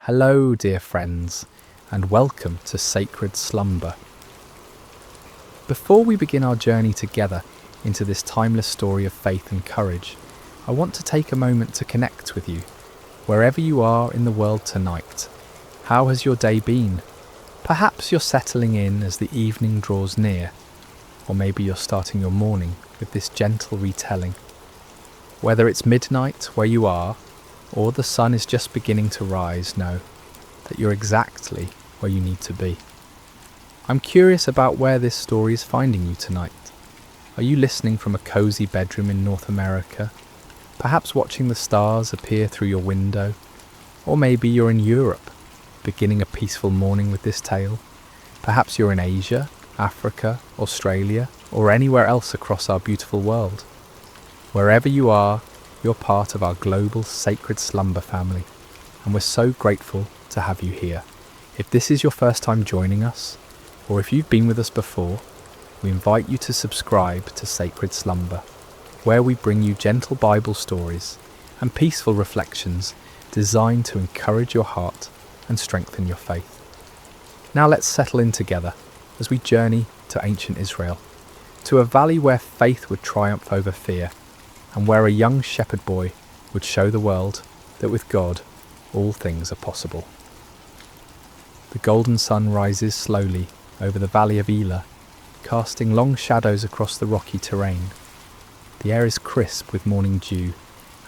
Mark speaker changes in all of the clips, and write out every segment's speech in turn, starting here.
Speaker 1: Hello, dear friends, and welcome to Sacred Slumber. Before we begin our journey together into this timeless story of faith and courage, I want to take a moment to connect with you, wherever you are in the world tonight. How has your day been? Perhaps you're settling in as the evening draws near, or maybe you're starting your morning with this gentle retelling. Whether it's midnight where you are, or the sun is just beginning to rise, know that you're exactly where you need to be. I'm curious about where this story is finding you tonight. Are you listening from a cozy bedroom in North America? Perhaps watching the stars appear through your window? Or maybe you're in Europe, beginning a peaceful morning with this tale. Perhaps you're in Asia, Africa, Australia, or anywhere else across our beautiful world. Wherever you are, you're part of our global Sacred Slumber family, and we're so grateful to have you here. If this is your first time joining us, or if you've been with us before, we invite you to subscribe to Sacred Slumber, where we bring you gentle Bible stories and peaceful reflections designed to encourage your heart and strengthen your faith. Now let's settle in together as we journey to ancient Israel, to a valley where faith would triumph over fear, and where a young shepherd boy would show the world that with God all things are possible. The golden sun rises slowly over the valley of Elah, casting long shadows across the rocky terrain. The air is crisp with morning dew,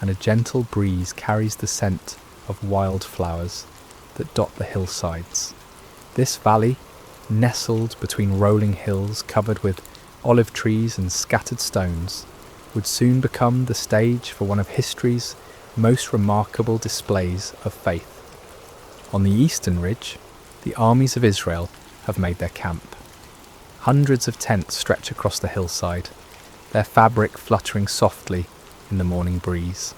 Speaker 1: and a gentle breeze carries the scent of wildflowers that dot the hillsides. This valley, nestled between rolling hills covered with olive trees and scattered stones, would soon become the stage for one of history's most remarkable displays of faith. On the eastern ridge, the armies of Israel have made their camp. Hundreds of tents stretch across the hillside, their fabric fluttering softly in the morning breeze.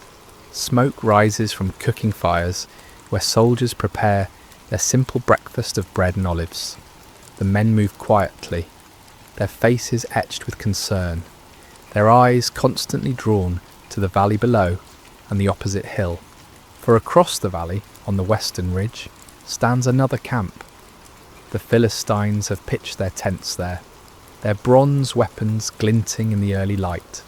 Speaker 1: Smoke rises from cooking fires where soldiers prepare their simple breakfast of bread and olives. The men move quietly, their faces etched with concern, their eyes constantly drawn to the valley below and the opposite hill. For across the valley, on the western ridge, stands another camp. The Philistines have pitched their tents there, their bronze weapons glinting in the early light.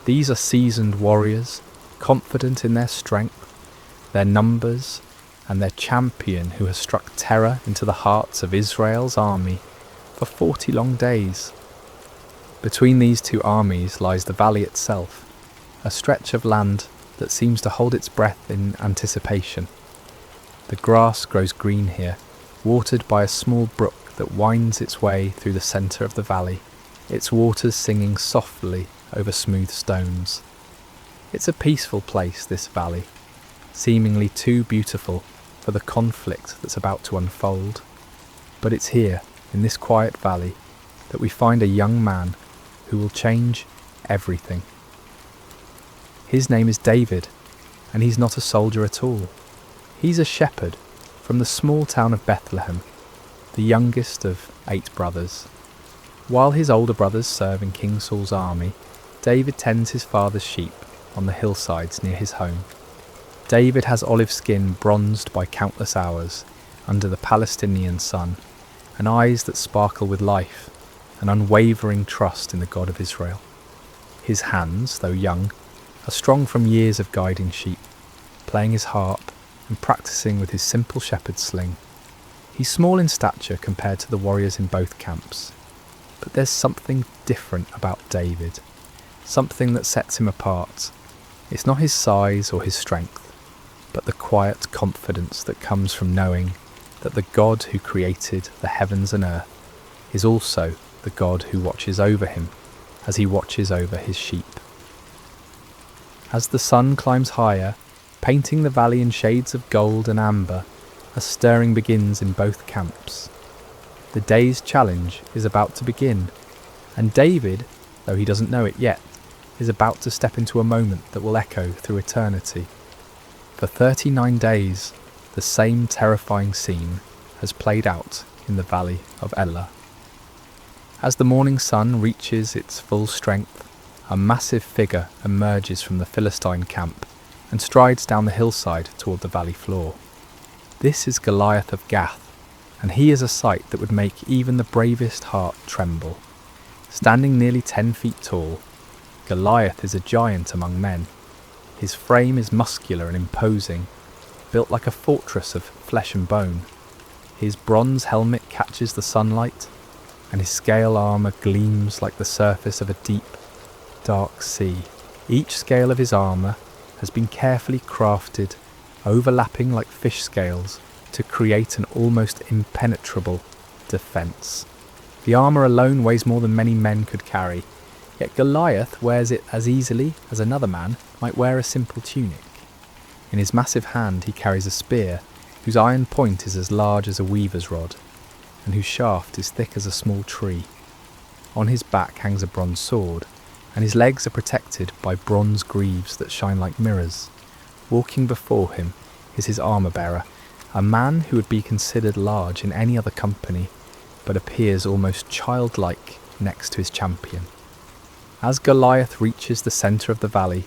Speaker 1: These are seasoned warriors, confident in their strength, their numbers, and their champion who has struck terror into the hearts of Israel's army for 40 long days. Between these two armies lies the valley itself, a stretch of land that seems to hold its breath in anticipation. The grass grows green here, watered by a small brook that winds its way through the centre of the valley, its waters singing softly over smooth stones. It's a peaceful place, this valley, seemingly too beautiful for the conflict that's about to unfold. But it's here, in this quiet valley, that we find a young man who will change everything. His name is David, and he's not a soldier at all. He's a shepherd from the small town of Bethlehem, the youngest of 8 brothers. While his older brothers serve in King Saul's army, David tends his father's sheep on the hillsides near his home. David has olive skin bronzed by countless hours under the Palestinian sun, and eyes that sparkle with life, an unwavering trust in the God of Israel. His hands, though young, are strong from years of guiding sheep, playing his harp and practicing with his simple shepherd's sling. He's small in stature compared to the warriors in both camps, but there's something different about David, something that sets him apart. It's not his size or his strength, but the quiet confidence that comes from knowing that the God who created the heavens and earth is also the God who watches over him as he watches over his sheep. As the sun climbs higher, painting the valley in shades of gold and amber, a stirring begins in both camps. The day's challenge is about to begin, and David, though he doesn't know it yet, is about to step into a moment that will echo through eternity. For 39 days, the same terrifying scene has played out in the valley of Elah. As the morning sun reaches its full strength, a massive figure emerges from the Philistine camp and strides down the hillside toward the valley floor. This is Goliath of Gath, and he is a sight that would make even the bravest heart tremble. Standing nearly 10 feet tall, Goliath is a giant among men. His frame is muscular and imposing, built like a fortress of flesh and bone. His bronze helmet catches the sunlight, and his scale armour gleams like the surface of a deep, dark sea. Each scale of his armour has been carefully crafted, overlapping like fish scales, to create an almost impenetrable defence. The armour alone weighs more than many men could carry, yet Goliath wears it as easily as another man might wear a simple tunic. In his massive hand he carries a spear, whose iron point is as large as a weaver's rod, and whose shaft is thick as a small tree. On his back hangs a bronze sword, and his legs are protected by bronze greaves that shine like mirrors. Walking before him is his armour-bearer, a man who would be considered large in any other company, but appears almost childlike next to his champion. As Goliath reaches the centre of the valley,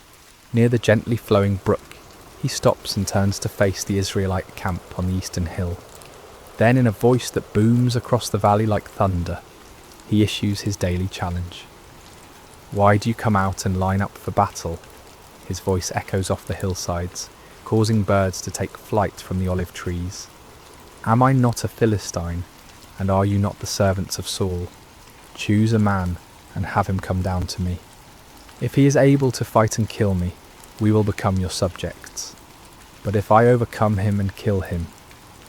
Speaker 1: near the gently flowing brook, he stops and turns to face the Israelite camp on the eastern hill. Then, in a voice that booms across the valley like thunder, he issues his daily challenge. "Why do you come out and line up for battle?" His voice echoes off the hillsides, causing birds to take flight from the olive trees. "Am I not a Philistine, and are you not the servants of Saul? Choose a man and have him come down to me. If he is able to fight and kill me, we will become your subjects. But if I overcome him and kill him,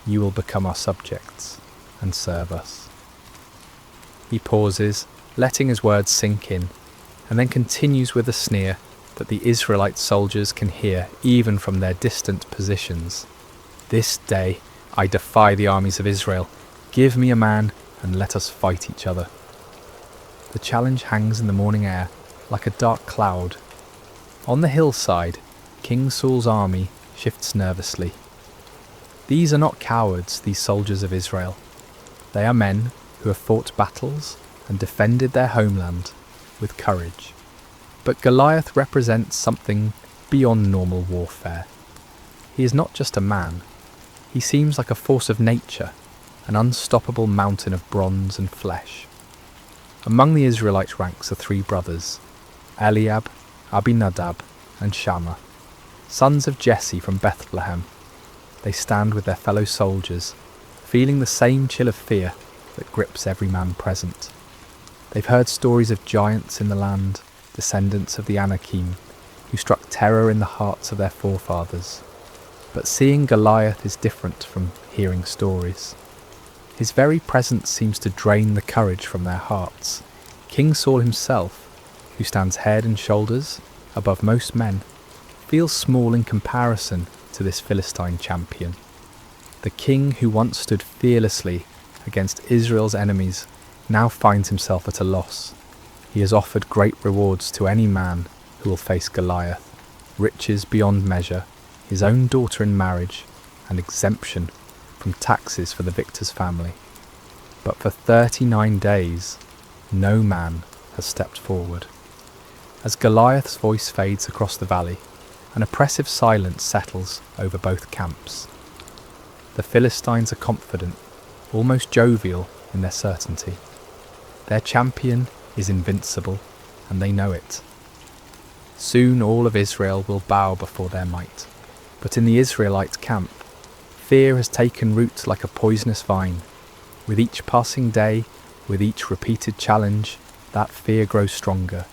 Speaker 1: you will become our subjects and serve us." He pauses, letting his words sink in, and then continues with a sneer that the Israelite soldiers can hear even from their distant positions. "This day I defy the armies of Israel. Give me a man and let us fight each other." The challenge hangs in the morning air like a dark cloud. On the hillside, King Saul's army shifts nervously. These are not cowards, these soldiers of Israel. They are men who have fought battles and defended their homeland with courage. But Goliath represents something beyond normal warfare. He is not just a man. He seems like a force of nature, an unstoppable mountain of bronze and flesh. Among the Israelite ranks are 3 brothers, Eliab, Abinadab, and Shammah, sons of Jesse from Bethlehem. They stand with their fellow soldiers, feeling the same chill of fear that grips every man present. They've heard stories of giants in the land, descendants of the Anakim, who struck terror in the hearts of their forefathers. But seeing Goliath is different from hearing stories. His very presence seems to drain the courage from their hearts. King Saul himself, who stands head and shoulders above most men, feels small in comparison to this Philistine champion. The king who once stood fearlessly against Israel's enemies now finds himself at a loss. He has offered great rewards to any man who will face Goliath, riches beyond measure, his own daughter in marriage, and exemption from taxes for the victor's family. But for 39 days, no man has stepped forward. As Goliath's voice fades across the valley, an oppressive silence settles over both camps. The Philistines are confident, almost jovial in their certainty. Their champion is invincible, and they know it. Soon all of Israel will bow before their might. But in the Israelite camp, fear has taken root like a poisonous vine. With each passing day, with each repeated challenge, that fear grows stronger.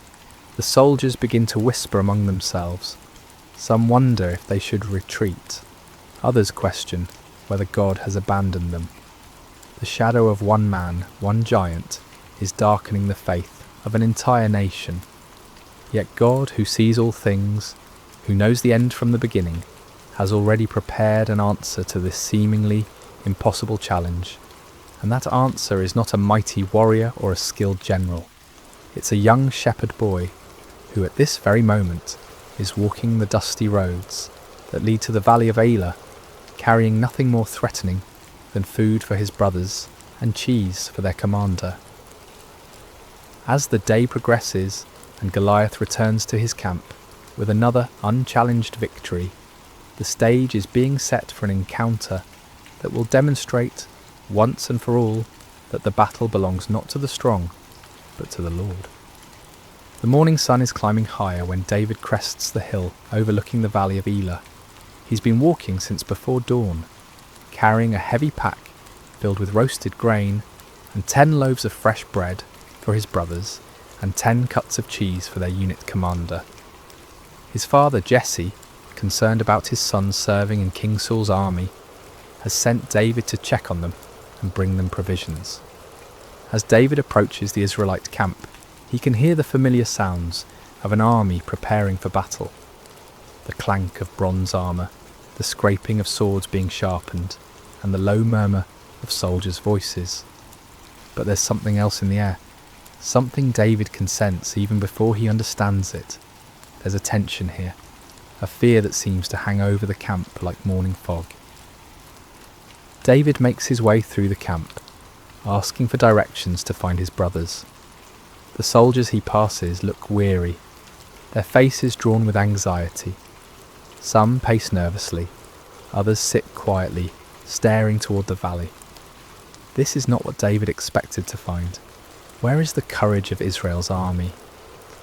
Speaker 1: The soldiers begin to whisper among themselves. Some wonder if they should retreat. Others question whether God has abandoned them. The shadow of one man, one giant, is darkening the faith of an entire nation. Yet God, who sees all things, who knows the end from the beginning, has already prepared an answer to this seemingly impossible challenge. And that answer is not a mighty warrior or a skilled general. It's a young shepherd boy who at this very moment is walking the dusty roads that lead to the valley of Elah, carrying nothing more threatening than food for his brothers and cheese for their commander. As the day progresses and Goliath returns to his camp with another unchallenged victory, the stage is being set for an encounter that will demonstrate, once and for all, that the battle belongs not to the strong, but to the Lord. The morning sun is climbing higher when David crests the hill overlooking the valley of Elah. He's been walking since before dawn, carrying a heavy pack filled with roasted grain and 10 loaves of fresh bread for his brothers and 10 cuts of cheese for their unit commander. His father Jesse, concerned about his son serving in King Saul's army, has sent David to check on them and bring them provisions. As David approaches the Israelite camp, he can hear the familiar sounds of an army preparing for battle. The clank of bronze armour, the scraping of swords being sharpened, and the low murmur of soldiers' voices. But there's something else in the air, something David can sense even before he understands it. There's a tension here, a fear that seems to hang over the camp like morning fog. David makes his way through the camp, asking for directions to find his brothers. The soldiers he passes look weary, their faces drawn with anxiety. Some pace nervously, others sit quietly, staring toward the valley. This is not what David expected to find. Where is the courage of Israel's army?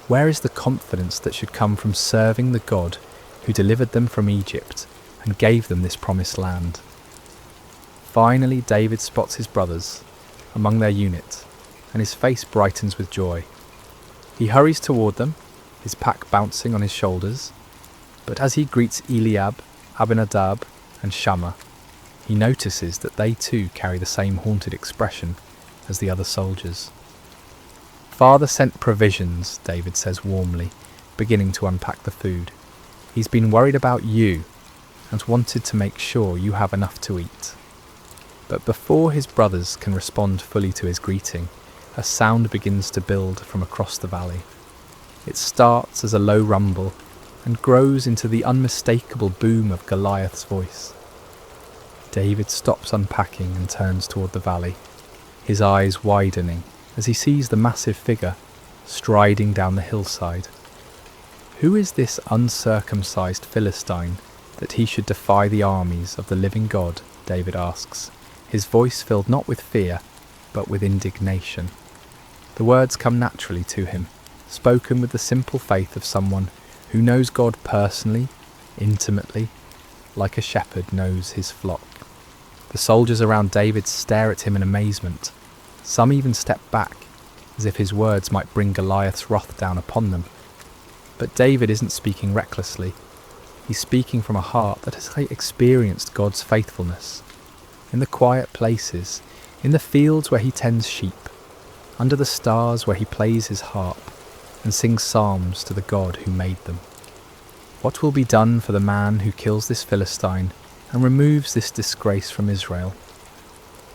Speaker 1: Where is the confidence that should come from serving the God who delivered them from Egypt and gave them this promised land? Finally, David spots his brothers among their unit, and his face brightens with joy. He hurries toward them, his pack bouncing on his shoulders, but as he greets Eliab, Abinadab, and Shammah, he notices that they too carry the same haunted expression as the other soldiers. "Father sent provisions," David says warmly, beginning to unpack the food. "He's been worried about you and wanted to make sure you have enough to eat." But before his brothers can respond fully to his greeting, a sound begins to build from across the valley. It starts as a low rumble and grows into the unmistakable boom of Goliath's voice. David stops unpacking and turns toward the valley, his eyes widening as he sees the massive figure striding down the hillside. Who is this uncircumcised Philistine that he should defy the armies of the living God? David asks, his voice filled not with fear, but with indignation. The words come naturally to him, spoken with the simple faith of someone who knows God personally, intimately, like a shepherd knows his flock. The soldiers around David stare at him in amazement. Some even step back, as if his words might bring Goliath's wrath down upon them. But David isn't speaking recklessly. He's speaking from a heart that has experienced God's faithfulness. In the quiet places, in the fields where he tends sheep, under the stars where he plays his harp and sings psalms to the God who made them. What will be done for the man who kills this Philistine and removes this disgrace from Israel?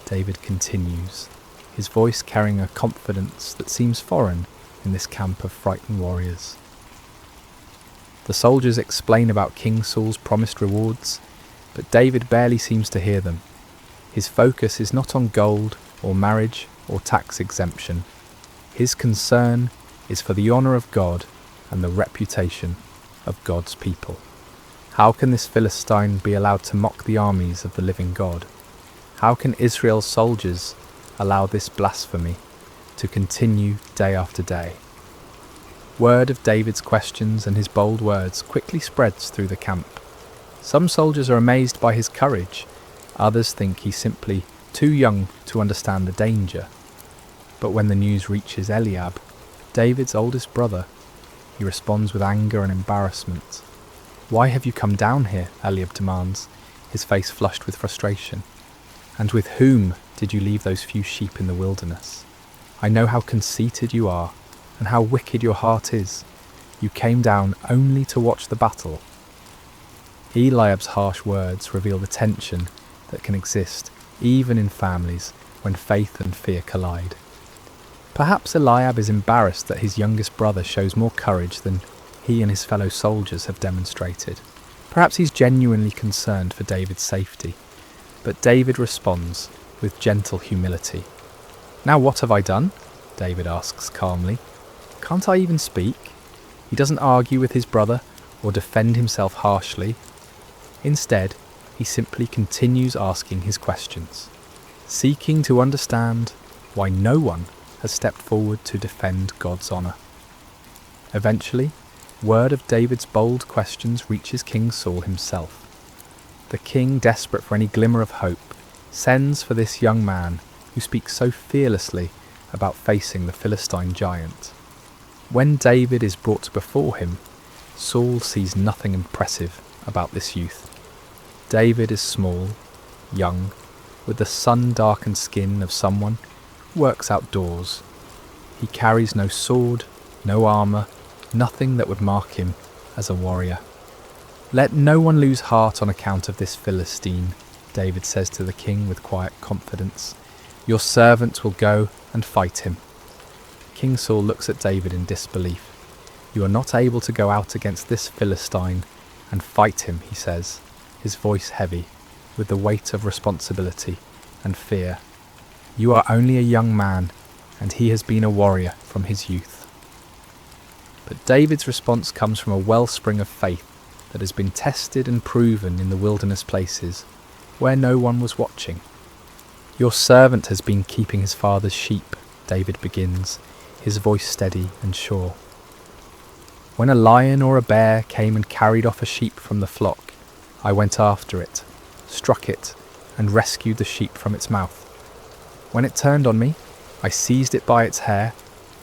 Speaker 1: David continues, his voice carrying a confidence that seems foreign in this camp of frightened warriors. The soldiers explain about King Saul's promised rewards, but David barely seems to hear them. His focus is not on gold or marriage or tax exemption. His concern is for the honour of God and the reputation of God's people. How can this Philistine be allowed to mock the armies of the living God? How can Israel's soldiers allow this blasphemy to continue day after day? Word of David's questions and his bold words quickly spreads through the camp. Some soldiers are amazed by his courage. Others think he's simply too young to understand the danger. But when the news reaches Eliab, David's oldest brother, he responds with anger and embarrassment. "Why have you come down here?" Eliab demands, his face flushed with frustration. "And with whom did you leave those few sheep in the wilderness? I know how conceited you are, and how wicked your heart is. You came down only to watch the battle." Eliab's harsh words reveal the tension that can exist even in families when faith and fear collide. Perhaps Eliab is embarrassed that his youngest brother shows more courage than he and his fellow soldiers have demonstrated. Perhaps he's genuinely concerned for David's safety. But David responds with gentle humility. "Now what have I done?" David asks calmly. "Can't I even speak?" He doesn't argue with his brother or defend himself harshly. Instead, he simply continues asking his questions, seeking to understand why no one has stepped forward to defend God's honour. Eventually, word of David's bold questions reaches King Saul himself. The king, desperate for any glimmer of hope, sends for this young man who speaks so fearlessly about facing the Philistine giant. When David is brought before him, Saul sees nothing impressive about this youth. David is small, young, with the sun-darkened skin of someone who works outdoors. He carries no sword, no armour, nothing that would mark him as a warrior. "Let no one lose heart on account of this Philistine," David says to the king with quiet confidence. "Your servant will go and fight him." King Saul looks at David in disbelief. "You are not able to go out against this Philistine and fight him," he says, his voice heavy with the weight of responsibility and fear. "You are only a young man, and he has been a warrior from his youth." But David's response comes from a wellspring of faith that has been tested and proven in the wilderness places where no one was watching. "Your servant has been keeping his father's sheep," David begins, his voice steady and sure. "When a lion or a bear came and carried off a sheep from the flock, I went after it, struck it, and rescued the sheep from its mouth. When it turned on me, I seized it by its hair,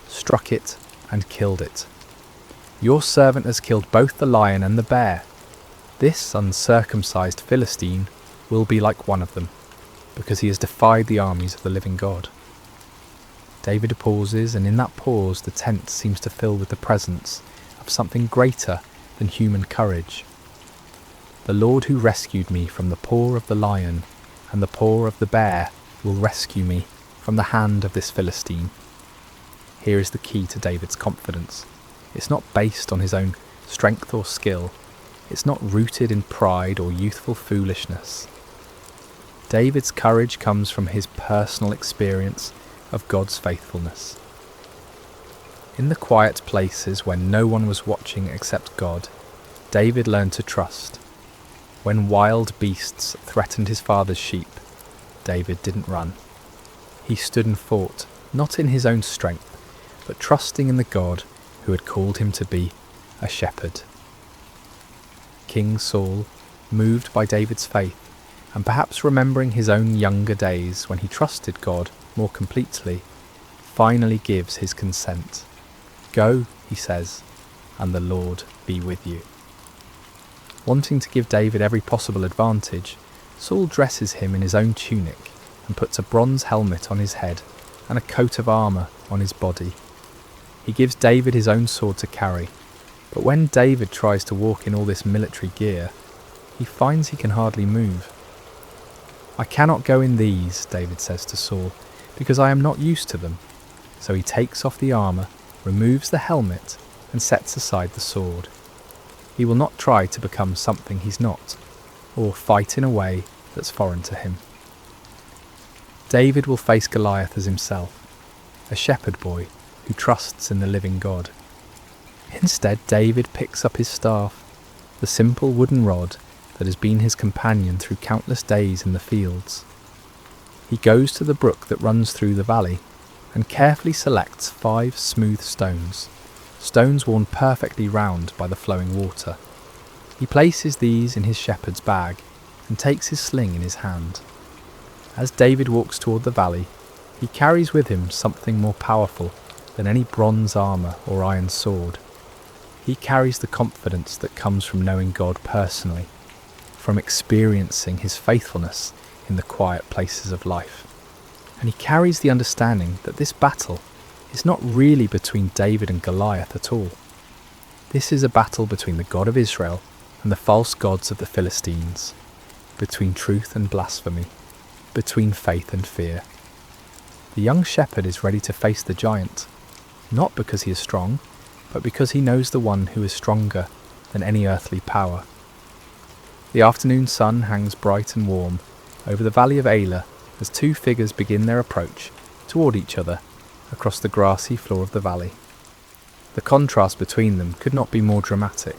Speaker 1: struck it, and killed it. Your servant has killed both the lion and the bear. This uncircumcised Philistine will be like one of them, because he has defied the armies of the living God." David pauses, and in that pause the tent seems to fill with the presence of something greater than human courage. "The Lord who rescued me from the paw of the lion and the paw of the bear will rescue me from the hand of this Philistine." Here is the key to David's confidence. It's not based on his own strength or skill. It's not rooted in pride or youthful foolishness. David's courage comes from his personal experience of God's faithfulness. In the quiet places when no one was watching except God, David learned to trust. When wild beasts threatened his father's sheep, David didn't run. He stood and fought, not in his own strength, but trusting in the God who had called him to be a shepherd. King Saul, moved by David's faith, and perhaps remembering his own younger days when he trusted God more completely, finally gives his consent. "Go," he says, "and the Lord be with you." Wanting to give David every possible advantage, Saul dresses him in his own tunic and puts a bronze helmet on his head and a coat of armour on his body. He gives David his own sword to carry, but when David tries to walk in all this military gear, he finds he can hardly move. "I cannot go in these," David says to Saul, "because I am not used to them." So he takes off the armour, removes the helmet, and sets aside the sword. He will not try to become something he's not, or fight in a way that's foreign to him. David will face Goliath as himself, a shepherd boy who trusts in the living God. Instead, David picks up his staff, the simple wooden rod that has been his companion through countless days in the fields. He goes to the brook that runs through the valley and carefully selects 5 smooth stones worn perfectly round by the flowing water. He places these in his shepherd's bag and takes his sling in his hand. As David walks toward the valley, he carries with him something more powerful than any bronze armour or iron sword. He carries the confidence that comes from knowing God personally, from experiencing his faithfulness in the quiet places of life. And he carries the understanding that this battle is not really between David and Goliath at all. This is a battle between the God of Israel and the false gods of the Philistines, between truth and blasphemy, between faith and fear. The young shepherd is ready to face the giant, not because he is strong, but because he knows the one who is stronger than any earthly power. The afternoon sun hangs bright and warm over the valley of Elah as 2 figures begin their approach toward each other across the grassy floor of the valley. The contrast between them could not be more dramatic,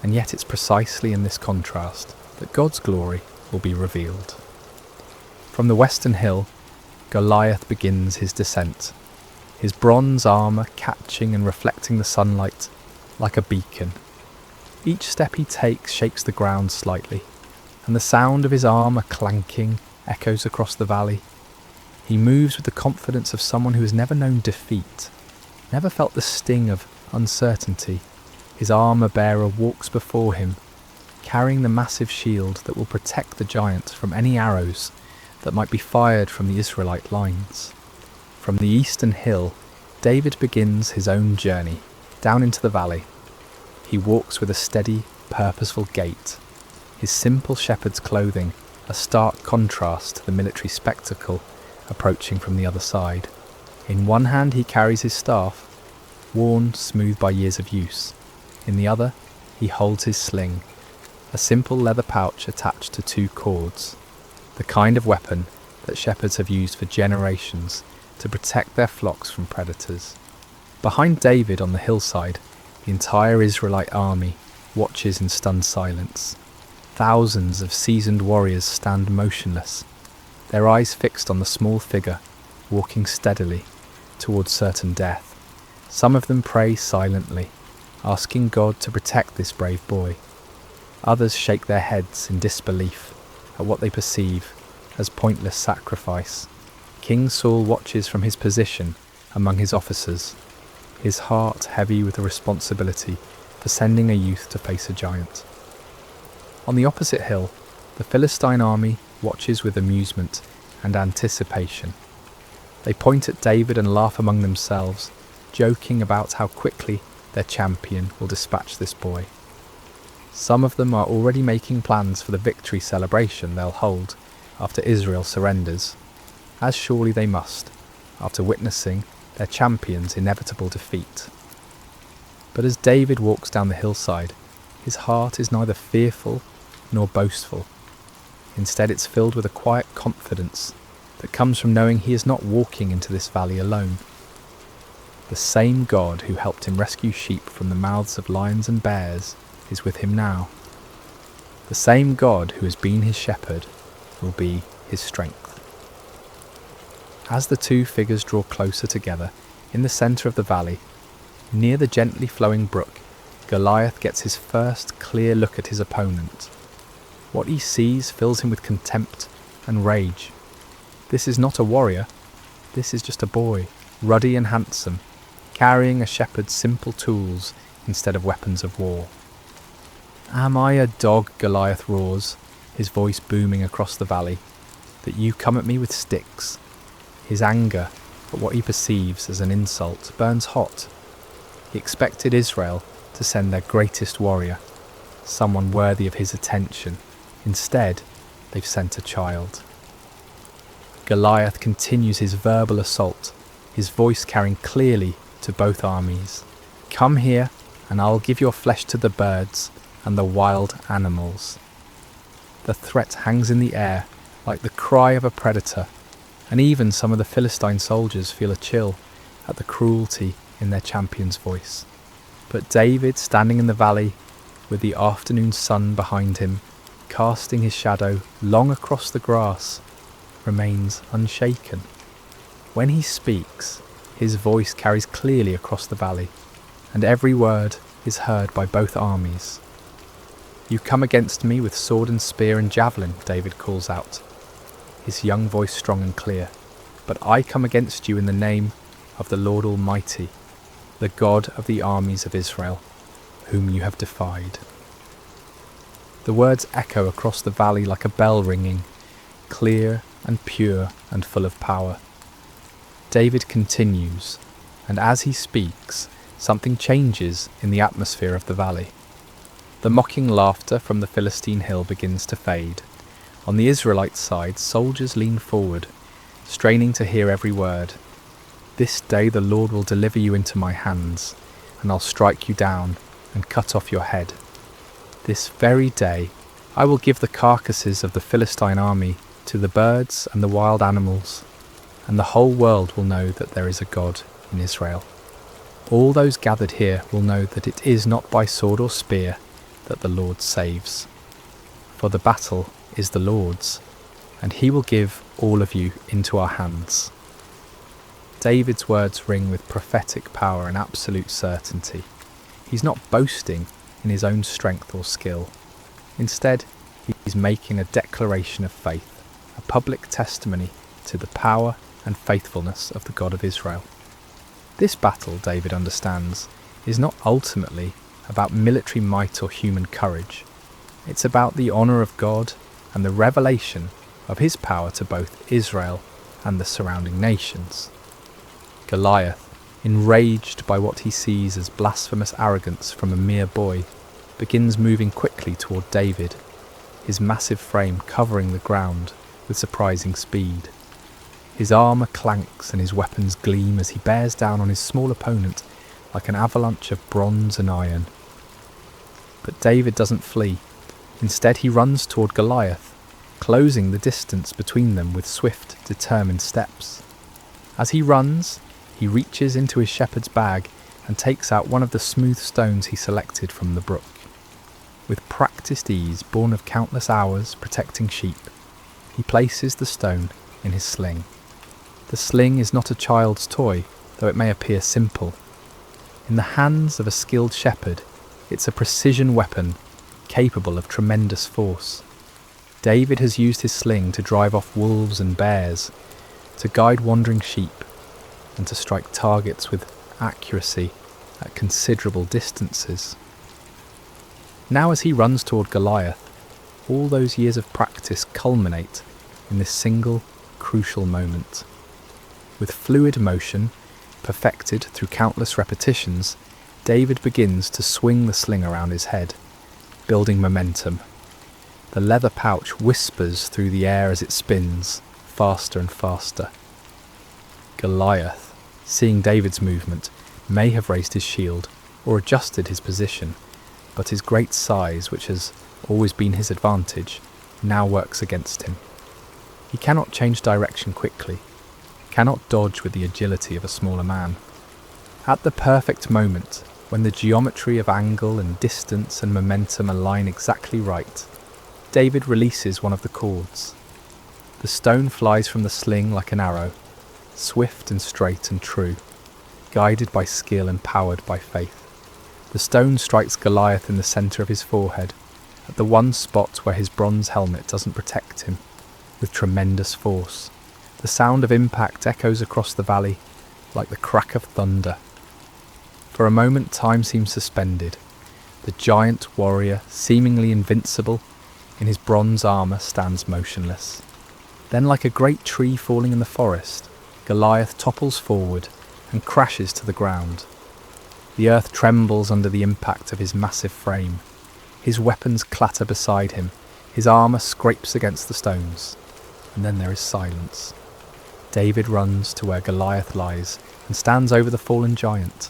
Speaker 1: and yet it's precisely in this contrast that God's glory will be revealed. From the western hill, Goliath begins his descent, his bronze armour catching and reflecting the sunlight like a beacon. Each step he takes shakes the ground slightly, and the sound of his armour clanking echoes across the valley. He moves with the confidence of someone who has never known defeat, never felt the sting of uncertainty. His armour-bearer walks before him, carrying the massive shield that will protect the giant from any arrows that might be fired from the Israelite lines. From the eastern hill, David begins his own journey down into the valley. He walks with a steady, purposeful gait, his simple shepherd's clothing a stark contrast to the military spectacle approaching from the other side. In one hand he carries his staff, worn smooth by years of use. In the other, he holds his sling, a simple leather pouch attached to 2 cords, the kind of weapon that shepherds have used for generations to protect their flocks from predators. Behind David on the hillside, the entire Israelite army watches in stunned silence. Thousands of seasoned warriors stand motionless, their eyes fixed on the small figure walking steadily towards certain death. Some of them pray silently, asking God to protect this brave boy. Others shake their heads in disbelief at what they perceive as pointless sacrifice. King Saul watches from his position among his officers, his heart heavy with the responsibility for sending a youth to face a giant. On the opposite hill, the Philistine army watches with amusement and anticipation. They point at David and laugh among themselves, joking about how quickly their champion will dispatch this boy. Some of them are already making plans for the victory celebration they'll hold after Israel surrenders, as surely they must, after witnessing their champion's inevitable defeat. But as David walks down the hillside, his heart is neither fearful nor boastful. Instead, it's filled with a quiet confidence that comes from knowing he is not walking into this valley alone. The same God who helped him rescue sheep from the mouths of lions and bears is with him now. The same God who has been his shepherd will be his strength. As the 2 figures draw closer together in the centre of the valley, near the gently flowing brook, Goliath gets his first clear look at his opponent. What he sees fills him with contempt and rage. This is not a warrior, this is just a boy, ruddy and handsome, carrying a shepherd's simple tools instead of weapons of war. "Am I a dog," Goliath roars, his voice booming across the valley, "that you come at me with sticks?" His anger at what he perceives as an insult burns hot. He expected Israel to send their greatest warrior, someone worthy of his attention. Instead, they've sent a child. Goliath continues his verbal assault, his voice carrying clearly to both armies. "Come here, and I'll give your flesh to the birds and the wild animals." The threat hangs in the air like the cry of a predator, and even some of the Philistine soldiers feel a chill at the cruelty in their champion's voice. But David, standing in the valley, with the afternoon sun behind him, casting his shadow long across the grass, remains unshaken. When he speaks, his voice carries clearly across the valley, and every word is heard by both armies. "You come against me with sword and spear and javelin," David calls out, his young voice strong and clear, "but I come against you in the name of the Lord Almighty, the God of the armies of Israel, whom you have defied." The words echo across the valley like a bell ringing, clear and pure and full of power. David continues, and as he speaks, something changes in the atmosphere of the valley. The mocking laughter from the Philistine hill begins to fade. On the Israelite side, soldiers lean forward, straining to hear every word. "This day the Lord will deliver you into my hands, and I'll strike you down and cut off your head. This very day I will give the carcasses of the Philistine army to the birds and the wild animals, and the whole world will know that there is a God in Israel. All those gathered here will know that it is not by sword or spear that the Lord saves. For the battle is the Lord's, and he will give all of you into our hands." David's words ring with prophetic power and absolute certainty. He's not boasting in his own strength or skill. Instead, he's making a declaration of faith, a public testimony to the power and faithfulness of the God of Israel. This battle, David understands, is not ultimately about military might or human courage. It's about the honour of God and the revelation of his power to both Israel and the surrounding nations. Goliath, enraged by what he sees as blasphemous arrogance from a mere boy, begins moving quickly toward David, his massive frame covering the ground with surprising speed. His armour clanks and his weapons gleam as he bears down on his small opponent like an avalanche of bronze and iron. But David doesn't flee. Instead, he runs toward Goliath, closing the distance between them with swift, determined steps. As he runs, he reaches into his shepherd's bag and takes out one of the smooth stones he selected from the brook. With practiced ease, born of countless hours protecting sheep, he places the stone in his sling. The sling is not a child's toy, though it may appear simple. In the hands of a skilled shepherd, it's a precision weapon capable of tremendous force. David has used his sling to drive off wolves and bears, to guide wandering sheep, and to strike targets with accuracy at considerable distances. Now as he runs toward Goliath, all those years of practice culminate in this single, crucial moment. With fluid motion, perfected through countless repetitions, David begins to swing the sling around his head, building momentum. The leather pouch whispers through the air as it spins, faster and faster. Goliath, seeing David's movement, may have raised his shield or adjusted his position, but his great size, which has always been his advantage, now works against him. He cannot change direction quickly, cannot dodge with the agility of a smaller man. At the perfect moment, when the geometry of angle and distance and momentum align exactly right, David releases one of the cords. The stone flies from the sling like an arrow, swift and straight and true, guided by skill and powered by faith. The stone strikes Goliath in the centre of his forehead, at the one spot where his bronze helmet doesn't protect him, with tremendous force. The sound of impact echoes across the valley like the crack of thunder. For a moment time seems suspended. The giant warrior, seemingly invincible, in his bronze armour stands motionless. Then, like a great tree falling in the forest, Goliath topples forward and crashes to the ground. The earth trembles under the impact of his massive frame. His weapons clatter beside him, his armour scrapes against the stones, and then there is silence. David runs to where Goliath lies and stands over the fallen giant.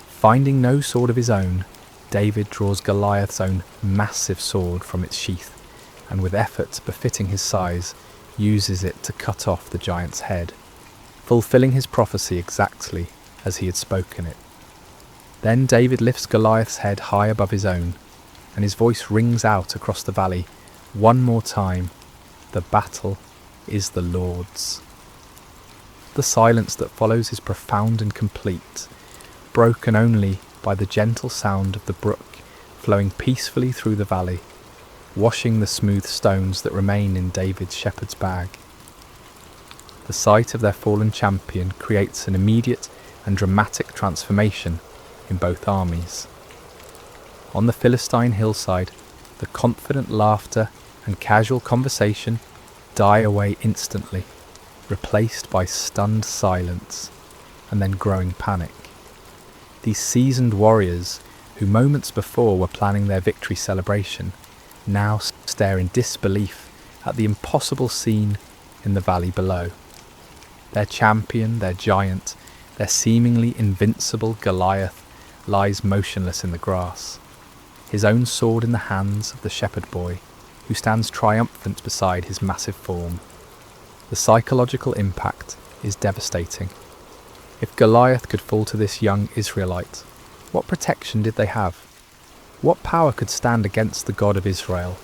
Speaker 1: Finding no sword of his own, David draws Goliath's own massive sword from its sheath, and with effort befitting his size, uses it to cut off the giant's head, fulfilling his prophecy exactly as he had spoken it. Then David lifts Goliath's head high above his own, and his voice rings out across the valley one more time, "The battle is the Lord's." The silence that follows is profound and complete, broken only by the gentle sound of the brook flowing peacefully through the valley, washing the smooth stones that remain in David's shepherd's bag. The sight of their fallen champion creates an immediate and dramatic transformation in both armies. On the Philistine hillside, the confident laughter and casual conversation die away instantly, replaced by stunned silence and then growing panic. These seasoned warriors, who moments before were planning their victory celebration, now stare in disbelief at the impossible scene in the valley below. Their champion, their giant, their seemingly invincible Goliath lies motionless in the grass, his own sword in the hands of the shepherd boy, who stands triumphant beside his massive form. The psychological impact is devastating. If Goliath could fall to this young Israelite, what protection did they have? What power could stand against the God of Israel?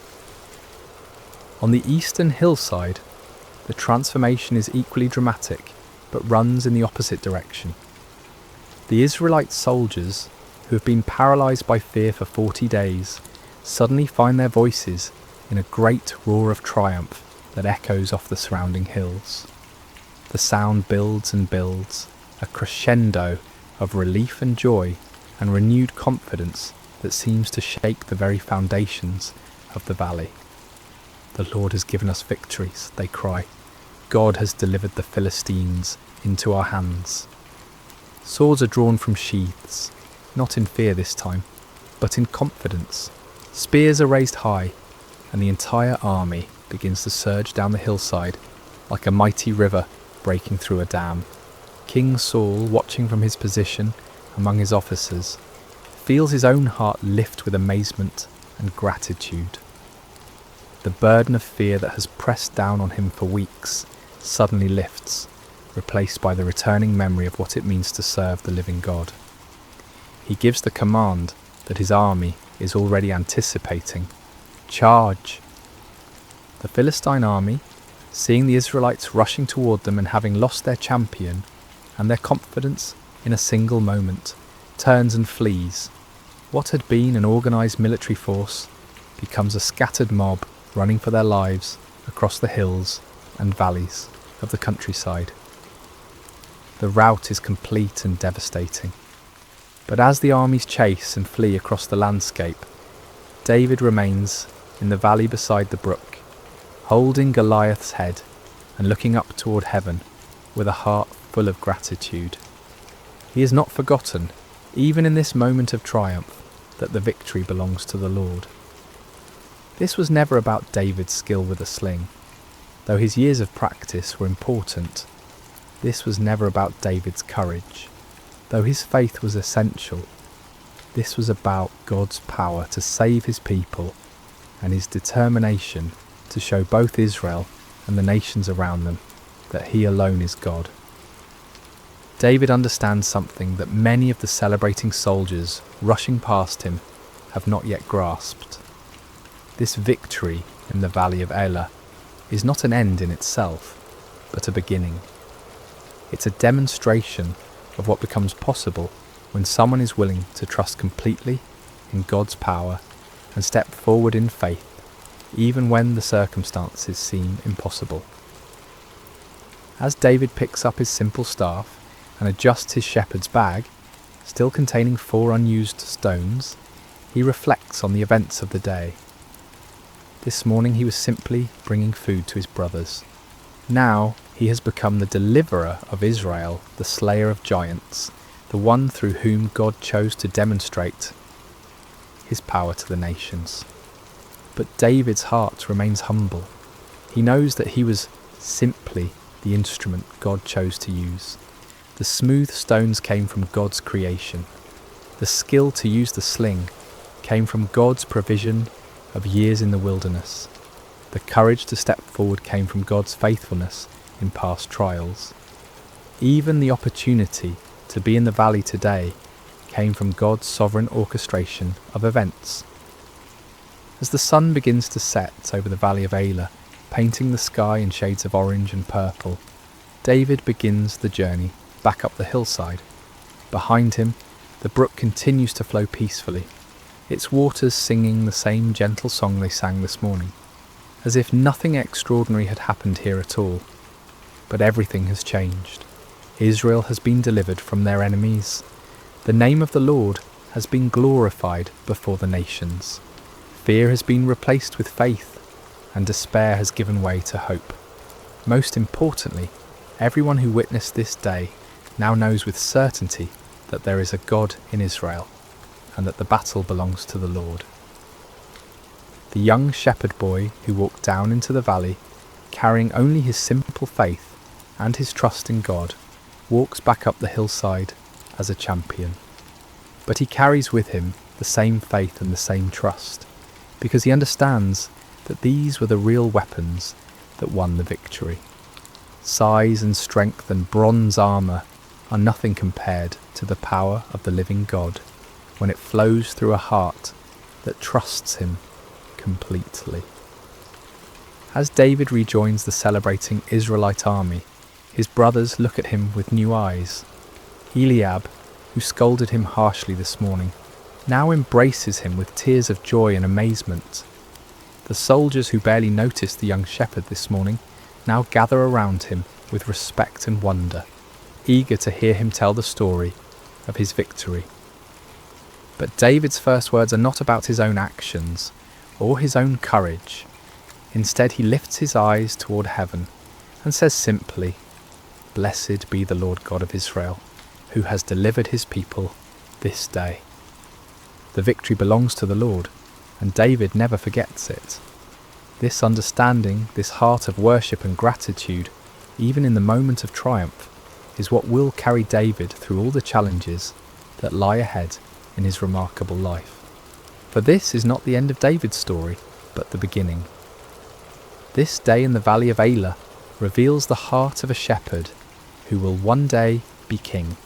Speaker 1: On the eastern hillside, the transformation is equally dramatic, but runs in the opposite direction. The Israelite soldiers, who have been paralysed by fear for 40 days, suddenly find their voices in a great roar of triumph that echoes off the surrounding hills. The sound builds and builds, a crescendo of relief and joy and renewed confidence that seems to shake the very foundations of the valley. "The Lord has given us victories," they cry. "God has delivered the Philistines into our hands." Swords are drawn from sheaths, not in fear this time, but in confidence. Spears are raised high, and the entire army begins to surge down the hillside like a mighty river breaking through a dam. King Saul, watching from his position among his officers, feels his own heart lift with amazement and gratitude. The burden of fear that has pressed down on him for weeks suddenly lifts, replaced by the returning memory of what it means to serve the living God. He gives the command that his army is already anticipating. Charge! The Philistine army, seeing the Israelites rushing toward them and having lost their champion and their confidence in a single moment, turns and flees. What had been an organised military force becomes a scattered mob running for their lives across the hills and valleys of the countryside. The rout is complete and devastating. But as the armies chase and flee across the landscape, David remains in the valley beside the brook, holding Goliath's head and looking up toward heaven with a heart full of gratitude. He has not forgotten, even in this moment of triumph, that the victory belongs to the Lord. This was never about David's skill with a sling. Though his years of practice were important, this was never about David's courage. Though his faith was essential, this was about God's power to save his people and his determination to show both Israel and the nations around them that he alone is God. David understands something that many of the celebrating soldiers rushing past him have not yet grasped. This victory in the valley of Elah is not an end in itself, but a beginning. It's a demonstration of what becomes possible when someone is willing to trust completely in God's power and step forward in faith, even when the circumstances seem impossible. As David picks up his simple staff and adjusts his shepherd's bag, still containing 4 unused stones, he reflects on the events of the day. This morning he was simply bringing food to his brothers. Now he has become the deliverer of Israel, the slayer of giants, the one through whom God chose to demonstrate his power to the nations. But David's heart remains humble. He knows that he was simply the instrument God chose to use. The smooth stones came from God's creation. The skill to use the sling came from God's provision of years in the wilderness. The courage to step forward came from God's faithfulness in past trials. Even the opportunity to be in the valley today came from God's sovereign orchestration of events. As the sun begins to set over the valley of Elah, painting the sky in shades of orange and purple, David begins the journey back up the hillside. Behind him, the brook continues to flow peacefully, its waters singing the same gentle song they sang this morning, as if nothing extraordinary had happened here at all. But everything has changed. Israel has been delivered from their enemies. The name of the Lord has been glorified before the nations. Fear has been replaced with faith, and despair has given way to hope. Most importantly, everyone who witnessed this day now knows with certainty that there is a God in Israel, and that the battle belongs to the Lord. The young shepherd boy who walked down into the valley, carrying only his simple faith and his trust in God, walks back up the hillside as a champion. But he carries with him the same faith and the same trust, because he understands that these were the real weapons that won the victory. Size and strength and bronze armour are nothing compared to the power of the living God when it flows through a heart that trusts him completely. As David rejoins the celebrating Israelite army, his brothers look at him with new eyes. Eliab, who scolded him harshly this morning, now embraces him with tears of joy and amazement. The soldiers who barely noticed the young shepherd this morning now gather around him with respect and wonder, eager to hear him tell the story of his victory. But David's first words are not about his own actions or his own courage. Instead, he lifts his eyes toward heaven and says simply, "Blessed be the Lord God of Israel, who has delivered his people this day." The victory belongs to the Lord, and David never forgets it. This understanding, this heart of worship and gratitude, even in the moment of triumph, is what will carry David through all the challenges that lie ahead in his remarkable life. For this is not the end of David's story, but the beginning. This day in the valley of Elah reveals the heart of a shepherd who will one day be king,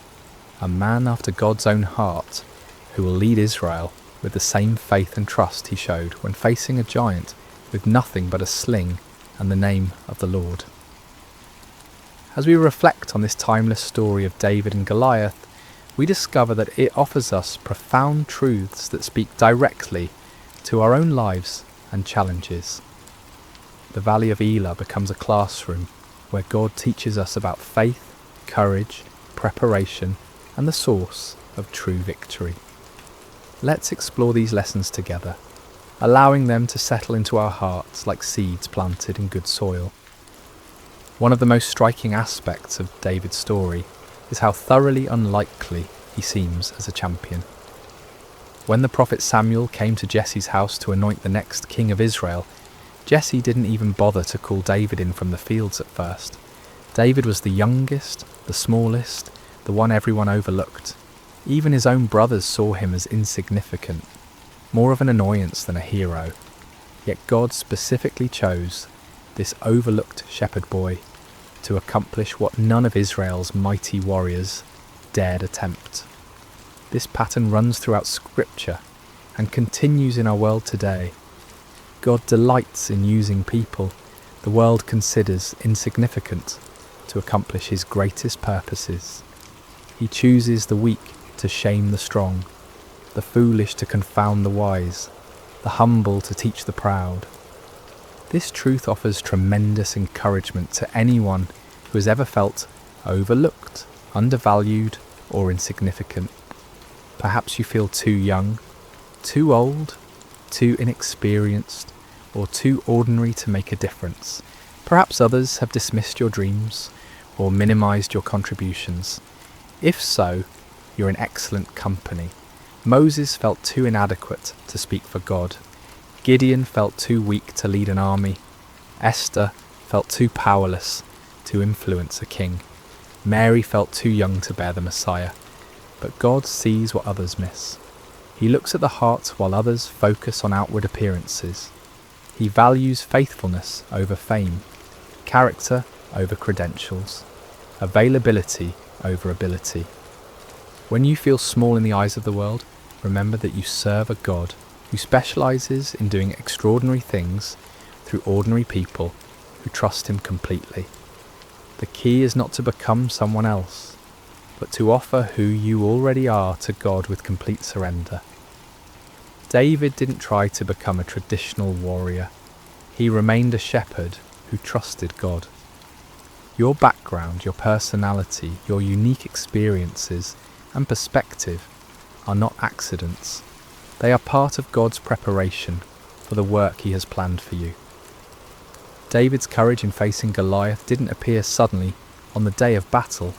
Speaker 1: a man after God's own heart, who will lead Israel with the same faith and trust he showed when facing a giant with nothing but a sling and the name of the Lord. As we reflect on this timeless story of David and Goliath, we discover that it offers us profound truths that speak directly to our own lives and challenges. The Valley of Elah becomes a classroom where God teaches us about faith, courage, preparation, and the source of true victory. Let's explore these lessons together, allowing them to settle into our hearts like seeds planted in good soil. One of the most striking aspects of David's story is how thoroughly unlikely he seems as a champion. When the prophet Samuel came to Jesse's house to anoint the next king of Israel, Jesse didn't even bother to call David in from the fields at first. David was the youngest, the smallest, the one everyone overlooked. Even his own brothers saw him as insignificant, more of an annoyance than a hero. Yet God specifically chose this overlooked shepherd boy to accomplish what none of Israel's mighty warriors dared attempt. This pattern runs throughout Scripture and continues in our world today. God delights in using people the world considers insignificant to accomplish his greatest purposes. He chooses the weak to shame the strong, the foolish to confound the wise, the humble to teach the proud. This truth offers tremendous encouragement to anyone who has ever felt overlooked, undervalued, or insignificant. Perhaps you feel too young, too old, too inexperienced, or too ordinary to make a difference. Perhaps others have dismissed your dreams or minimized your contributions. If so, you're in excellent company. Moses felt too inadequate to speak for God. Gideon felt too weak to lead an army. Esther felt too powerless to influence a king. Mary felt too young to bear the Messiah. But God sees what others miss. He looks at the heart while others focus on outward appearances. He values faithfulness over fame, character over credentials, availability over ability. When you feel small in the eyes of the world, remember that you serve a God who specializes in doing extraordinary things through ordinary people who trust him completely. The key is not to become someone else, but to offer who you already are to God with complete surrender. David didn't try to become a traditional warrior. He remained a shepherd who trusted God. Your background, your personality, your unique experiences and perspective are not accidents. They are part of God's preparation for the work he has planned for you. David's courage in facing Goliath didn't appear suddenly on the day of battle.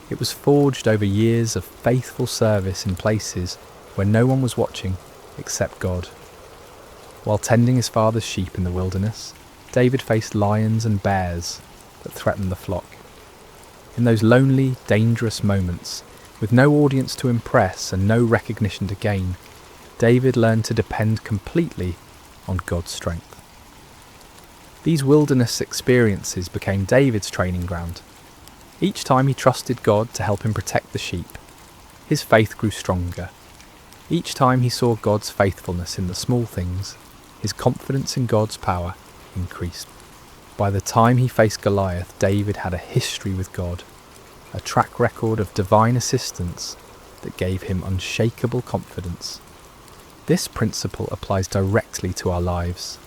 Speaker 1: It was forged over years of faithful service in places where no one was watching except God. While tending his father's sheep in the wilderness, David faced lions and bears that threatened the flock. In those lonely, dangerous moments, with no audience to impress and no recognition to gain, David learned to depend completely on God's strength. These wilderness experiences became David's training ground. Each time he trusted God to help him protect the sheep, his faith grew stronger. Each time he saw God's faithfulness in the small things, his confidence in God's power increased. By the time he faced Goliath, David had a history with God, a track record of divine assistance that gave him unshakable confidence. This principle applies directly to our lives.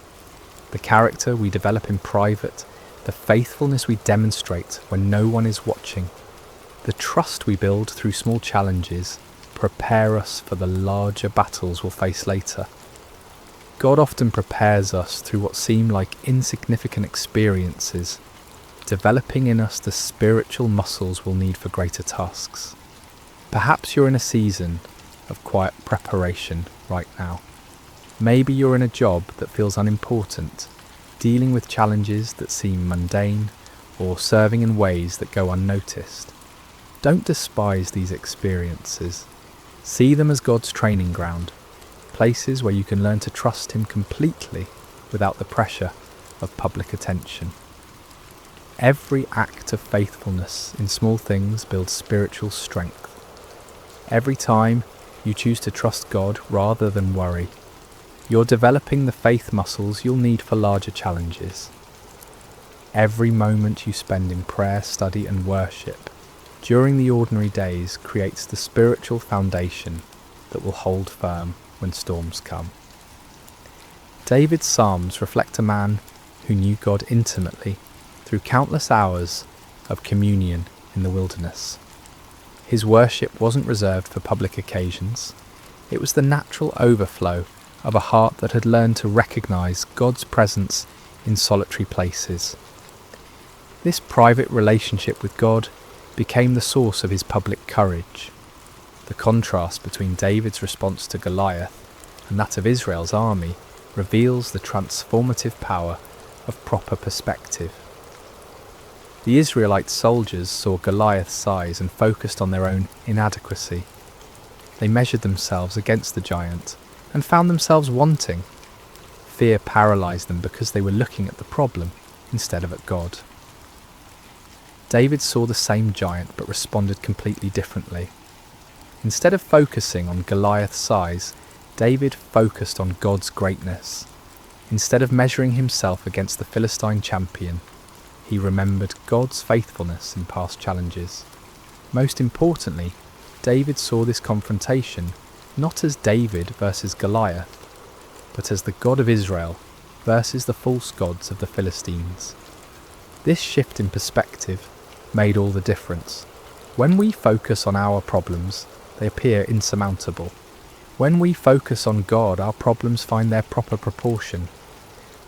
Speaker 1: The character we develop in private, the faithfulness we demonstrate when no one is watching, the trust we build through small challenges prepare us for the larger battles we'll face later. God often prepares us through what seem like insignificant experiences, developing in us the spiritual muscles we'll need for greater tasks. Perhaps you're in a season of quiet preparation right now. Maybe you're in a job that feels unimportant, dealing with challenges that seem mundane, or serving in ways that go unnoticed. Don't despise these experiences. See them as God's training ground, places where you can learn to trust Him completely without the pressure of public attention. Every act of faithfulness in small things builds spiritual strength. Every time you choose to trust God rather than worry, you're developing the faith muscles you'll need for larger challenges. Every moment you spend in prayer, study and worship during the ordinary days creates the spiritual foundation that will hold firm when storms come. David's Psalms reflect a man who knew God intimately through countless hours of communion in the wilderness. His worship wasn't reserved for public occasions. It was the natural overflow of a heart that had learned to recognize God's presence in solitary places. This private relationship with God became the source of his public courage. The contrast between David's response to Goliath and that of Israel's army reveals the transformative power of proper perspective. The Israelite soldiers saw Goliath's size and focused on their own inadequacy. They measured themselves against the giant and found themselves wanting. Fear paralyzed them because they were looking at the problem instead of at God. David saw the same giant but responded completely differently. Instead of focusing on Goliath's size, David focused on God's greatness. Instead of measuring himself against the Philistine champion, he remembered God's faithfulness in past challenges. Most importantly, David saw this confrontation not as David versus Goliath, but as the God of Israel versus the false gods of the Philistines. This shift in perspective made all the difference. When we focus on our problems, they appear insurmountable. When we focus on God, our problems find their proper proportion.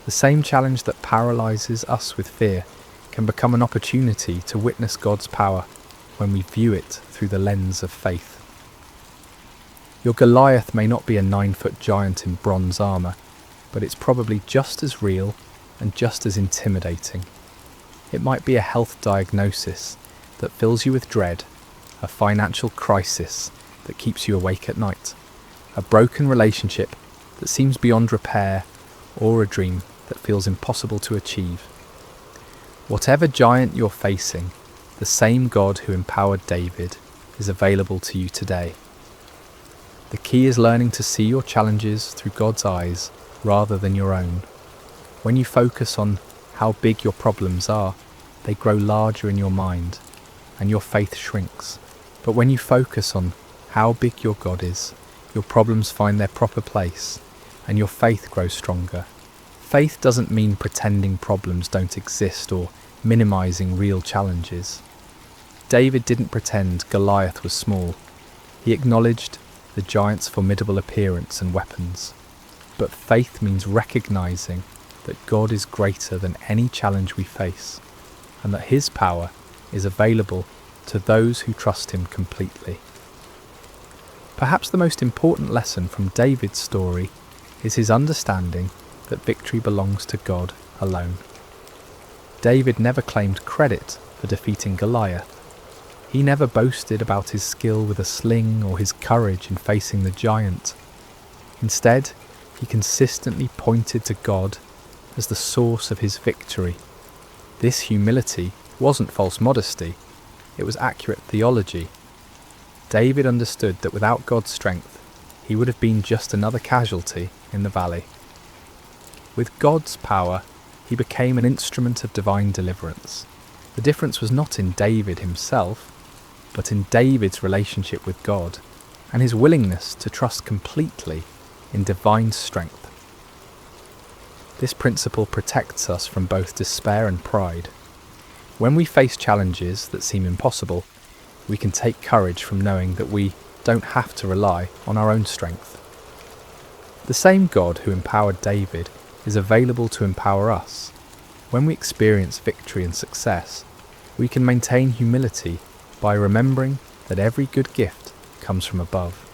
Speaker 1: The same challenge that paralyzes us with fear can become an opportunity to witness God's power when we view it through the lens of faith. Your Goliath may not be a 9-foot giant in bronze armour, but it's probably just as real and just as intimidating. It might be a health diagnosis that fills you with dread, a financial crisis that keeps you awake at night, a broken relationship that seems beyond repair, or a dream that feels impossible to achieve. Whatever giant you're facing, the same God who empowered David is available to you today. The key is learning to see your challenges through God's eyes rather than your own. When you focus on how big your problems are, they grow larger in your mind, and your faith shrinks. But when you focus on how big your God is, your problems find their proper place, and your faith grows stronger. Faith doesn't mean pretending problems don't exist or minimizing real challenges. David didn't pretend Goliath was small. He acknowledged the giant's formidable appearance and weapons. But faith means recognizing that God is greater than any challenge we face, and that His power is available to those who trust Him completely. Perhaps the most important lesson from David's story is his understanding that victory belongs to God alone. David never claimed credit for defeating Goliath. He never boasted about his skill with a sling or his courage in facing the giant. Instead, he consistently pointed to God as the source of his victory. This humility wasn't false modesty, it was accurate theology. David understood that without God's strength, he would have been just another casualty in the valley. With God's power, he became an instrument of divine deliverance. The difference was not in David himself, but in David's relationship with God and his willingness to trust completely in divine strength. This principle protects us from both despair and pride. When we face challenges that seem impossible, we can take courage from knowing that we don't have to rely on our own strength. The same God who empowered David is available to empower us. When we experience victory and success, we can maintain humility by remembering that every good gift comes from above.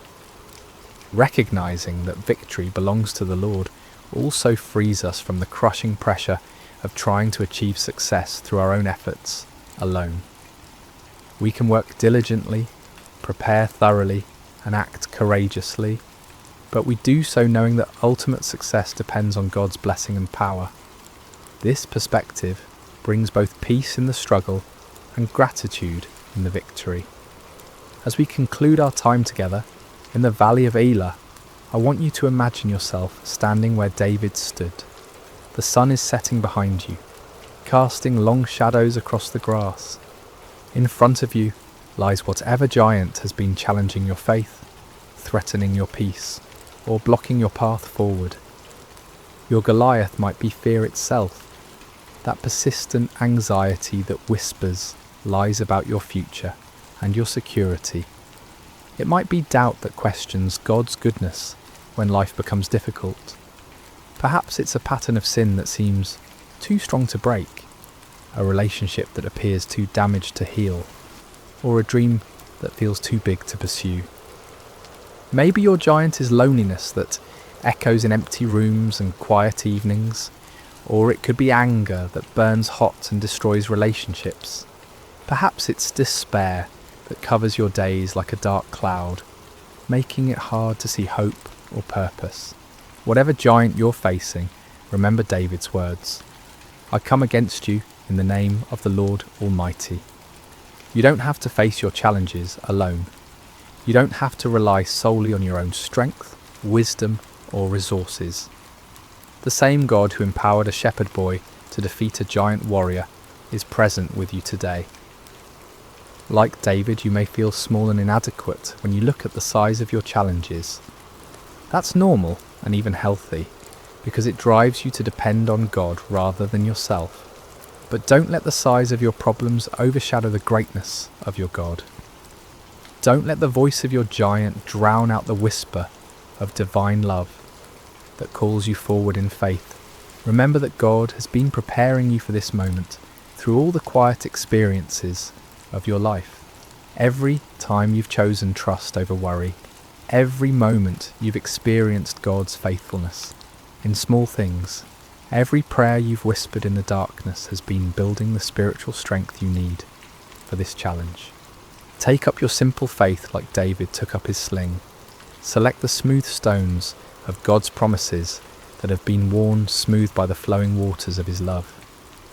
Speaker 1: Recognizing that victory belongs to the Lord also frees us from the crushing pressure of trying to achieve success through our own efforts alone. We can work diligently, prepare thoroughly, and act courageously, but we do so knowing that ultimate success depends on God's blessing and power. This perspective brings both peace in the struggle and gratitude in the victory. As we conclude our time together in the valley of Elah, I want you to imagine yourself standing where David stood. The sun is setting behind you, casting long shadows across the grass. In front of you lies whatever giant has been challenging your faith, threatening your peace, or blocking your path forward. Your Goliath might be fear itself, that persistent anxiety that whispers lies about your future and your security. It might be doubt that questions God's goodness when life becomes difficult. Perhaps it's a pattern of sin that seems too strong to break, a relationship that appears too damaged to heal, or a dream that feels too big to pursue. Maybe your giant is loneliness that echoes in empty rooms and quiet evenings, or it could be anger that burns hot and destroys relationships. Perhaps it's despair that covers your days like a dark cloud, making it hard to see hope or purpose. Whatever giant you're facing, remember David's words, "I come against you in the name of the Lord Almighty." You don't have to face your challenges alone. You don't have to rely solely on your own strength, wisdom, or resources. The same God who empowered a shepherd boy to defeat a giant warrior is present with you today. Like David, you may feel small and inadequate when you look at the size of your challenges. That's normal and even healthy, because it drives you to depend on God rather than yourself. But don't let the size of your problems overshadow the greatness of your God. Don't let the voice of your giant drown out the whisper of divine love that calls you forward in faith. Remember that God has been preparing you for this moment through all the quiet experiences of your life. Every time you've chosen trust over worry, every moment you've experienced God's faithfulness in small things, every prayer you've whispered in the darkness has been building the spiritual strength you need for this challenge. Take up your simple faith like David took up his sling. Select the smooth stones of God's promises that have been worn smooth by the flowing waters of his love.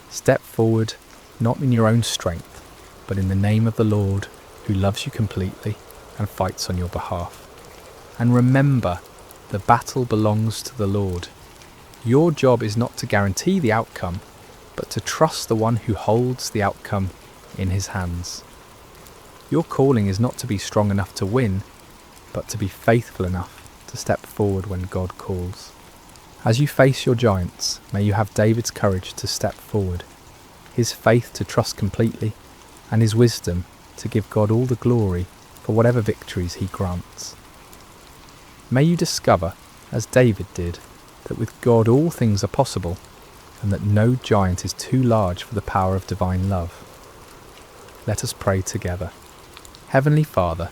Speaker 1: Step forward, not in your own strength, but in the name of the Lord who loves you completely and fights on your behalf. And remember, the battle belongs to the Lord. Your job is not to guarantee the outcome, but to trust the one who holds the outcome in his hands. Your calling is not to be strong enough to win, but to be faithful enough to step forward when God calls. As you face your giants, may you have David's courage to step forward, his faith to trust completely, and his wisdom to give God all the glory for whatever victories he grants. May you discover, as David did, that with God all things are possible, and that no giant is too large for the power of divine love. Let us pray together. Heavenly Father,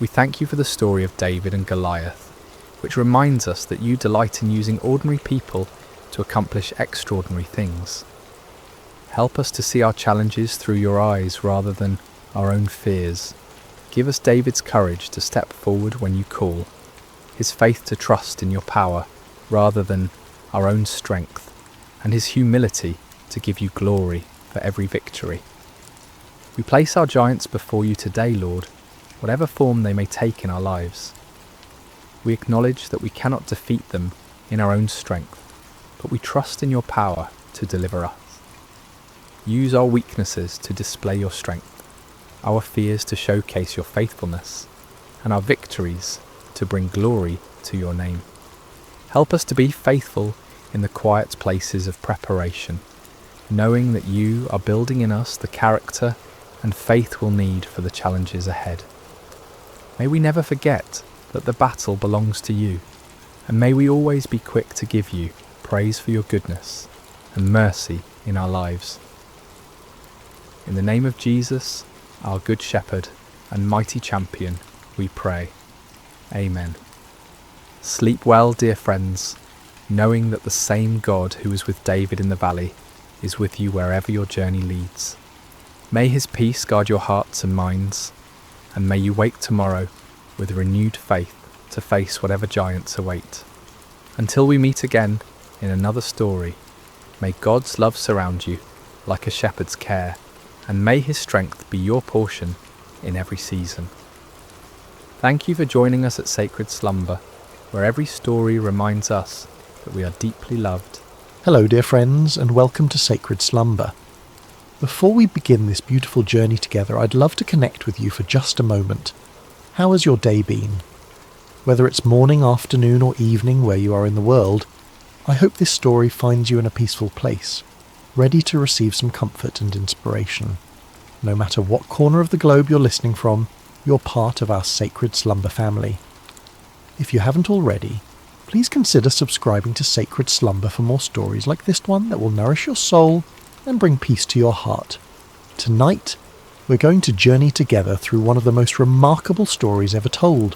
Speaker 1: we thank you for the story of David and Goliath, which reminds us that you delight in using ordinary people to accomplish extraordinary things. Help us to see our challenges through your eyes rather than our own fears. Give us David's courage to step forward when you call, his faith to trust in your power rather than our own strength, and his humility to give you glory for every victory. We place our giants before you today, Lord, whatever form they may take in our lives. We acknowledge that we cannot defeat them in our own strength, but we trust in your power to deliver us. Use our weaknesses to display your strength, our fears to showcase your faithfulness, and our victories to bring glory to your name. Help us to be faithful in the quiet places of preparation, knowing that you are building in us the character and faith we'll need for the challenges ahead. May we never forget that the battle belongs to you, and may we always be quick to give you praise for your goodness and mercy in our lives. In the name of Jesus, our Good Shepherd and mighty champion, we pray. Amen. Sleep well, dear friends, knowing that the same God who was with David in the valley is with you wherever your journey leads. May his peace guard your hearts and minds, and may you wake tomorrow with renewed faith to face whatever giants await. Until we meet again in another story, may God's love surround you like a shepherd's care, and may his strength be your portion in every season. Thank you for joining us at Sacred Slumber, where every story reminds us that we are deeply loved.
Speaker 2: Hello dear friends, and welcome to Sacred Slumber. Before we begin this beautiful journey together, I'd love to connect with you for just a moment. How has your day been? Whether it's morning, afternoon or evening where you are in the world, I hope this story finds you in a peaceful place, ready to receive some comfort and inspiration. No matter what corner of the globe you're listening from, you're part of our Sacred Slumber family. If you haven't already, please consider subscribing to Sacred Slumber for more stories like this one that will nourish your soul and bring peace to your heart. Tonight, we're going to journey together through one of the most remarkable stories ever told,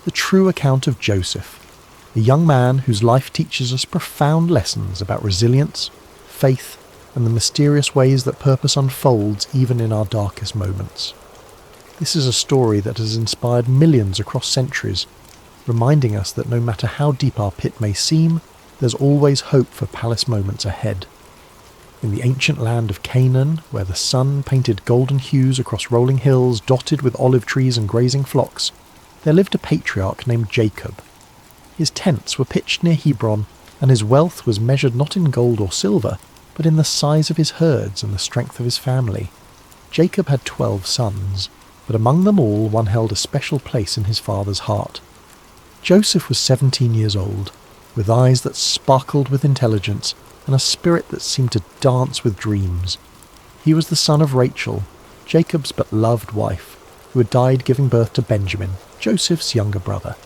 Speaker 2: the true account of Joseph, a young man whose life teaches us profound lessons about resilience, faith, and the mysterious ways that purpose unfolds even in our darkest moments. This is a story that has inspired millions across centuries, reminding us that no matter how deep our pit may seem, there's always hope for palace moments ahead. In the ancient land of Canaan, where the sun painted golden hues across rolling hills dotted with olive trees and grazing flocks, there lived a patriarch named Jacob. His tents were pitched near Hebron, and his wealth was measured not in gold or silver, but in the size of his herds and the strength of his family. Jacob had 12 sons, but among them all one held a special place in his father's heart. Joseph was 17 years old, with eyes that sparkled with intelligence and a spirit that seemed to dance with dreams. He was the son of Rachel, Jacob's but loved wife, who had died giving birth to Benjamin, Joseph's younger brother.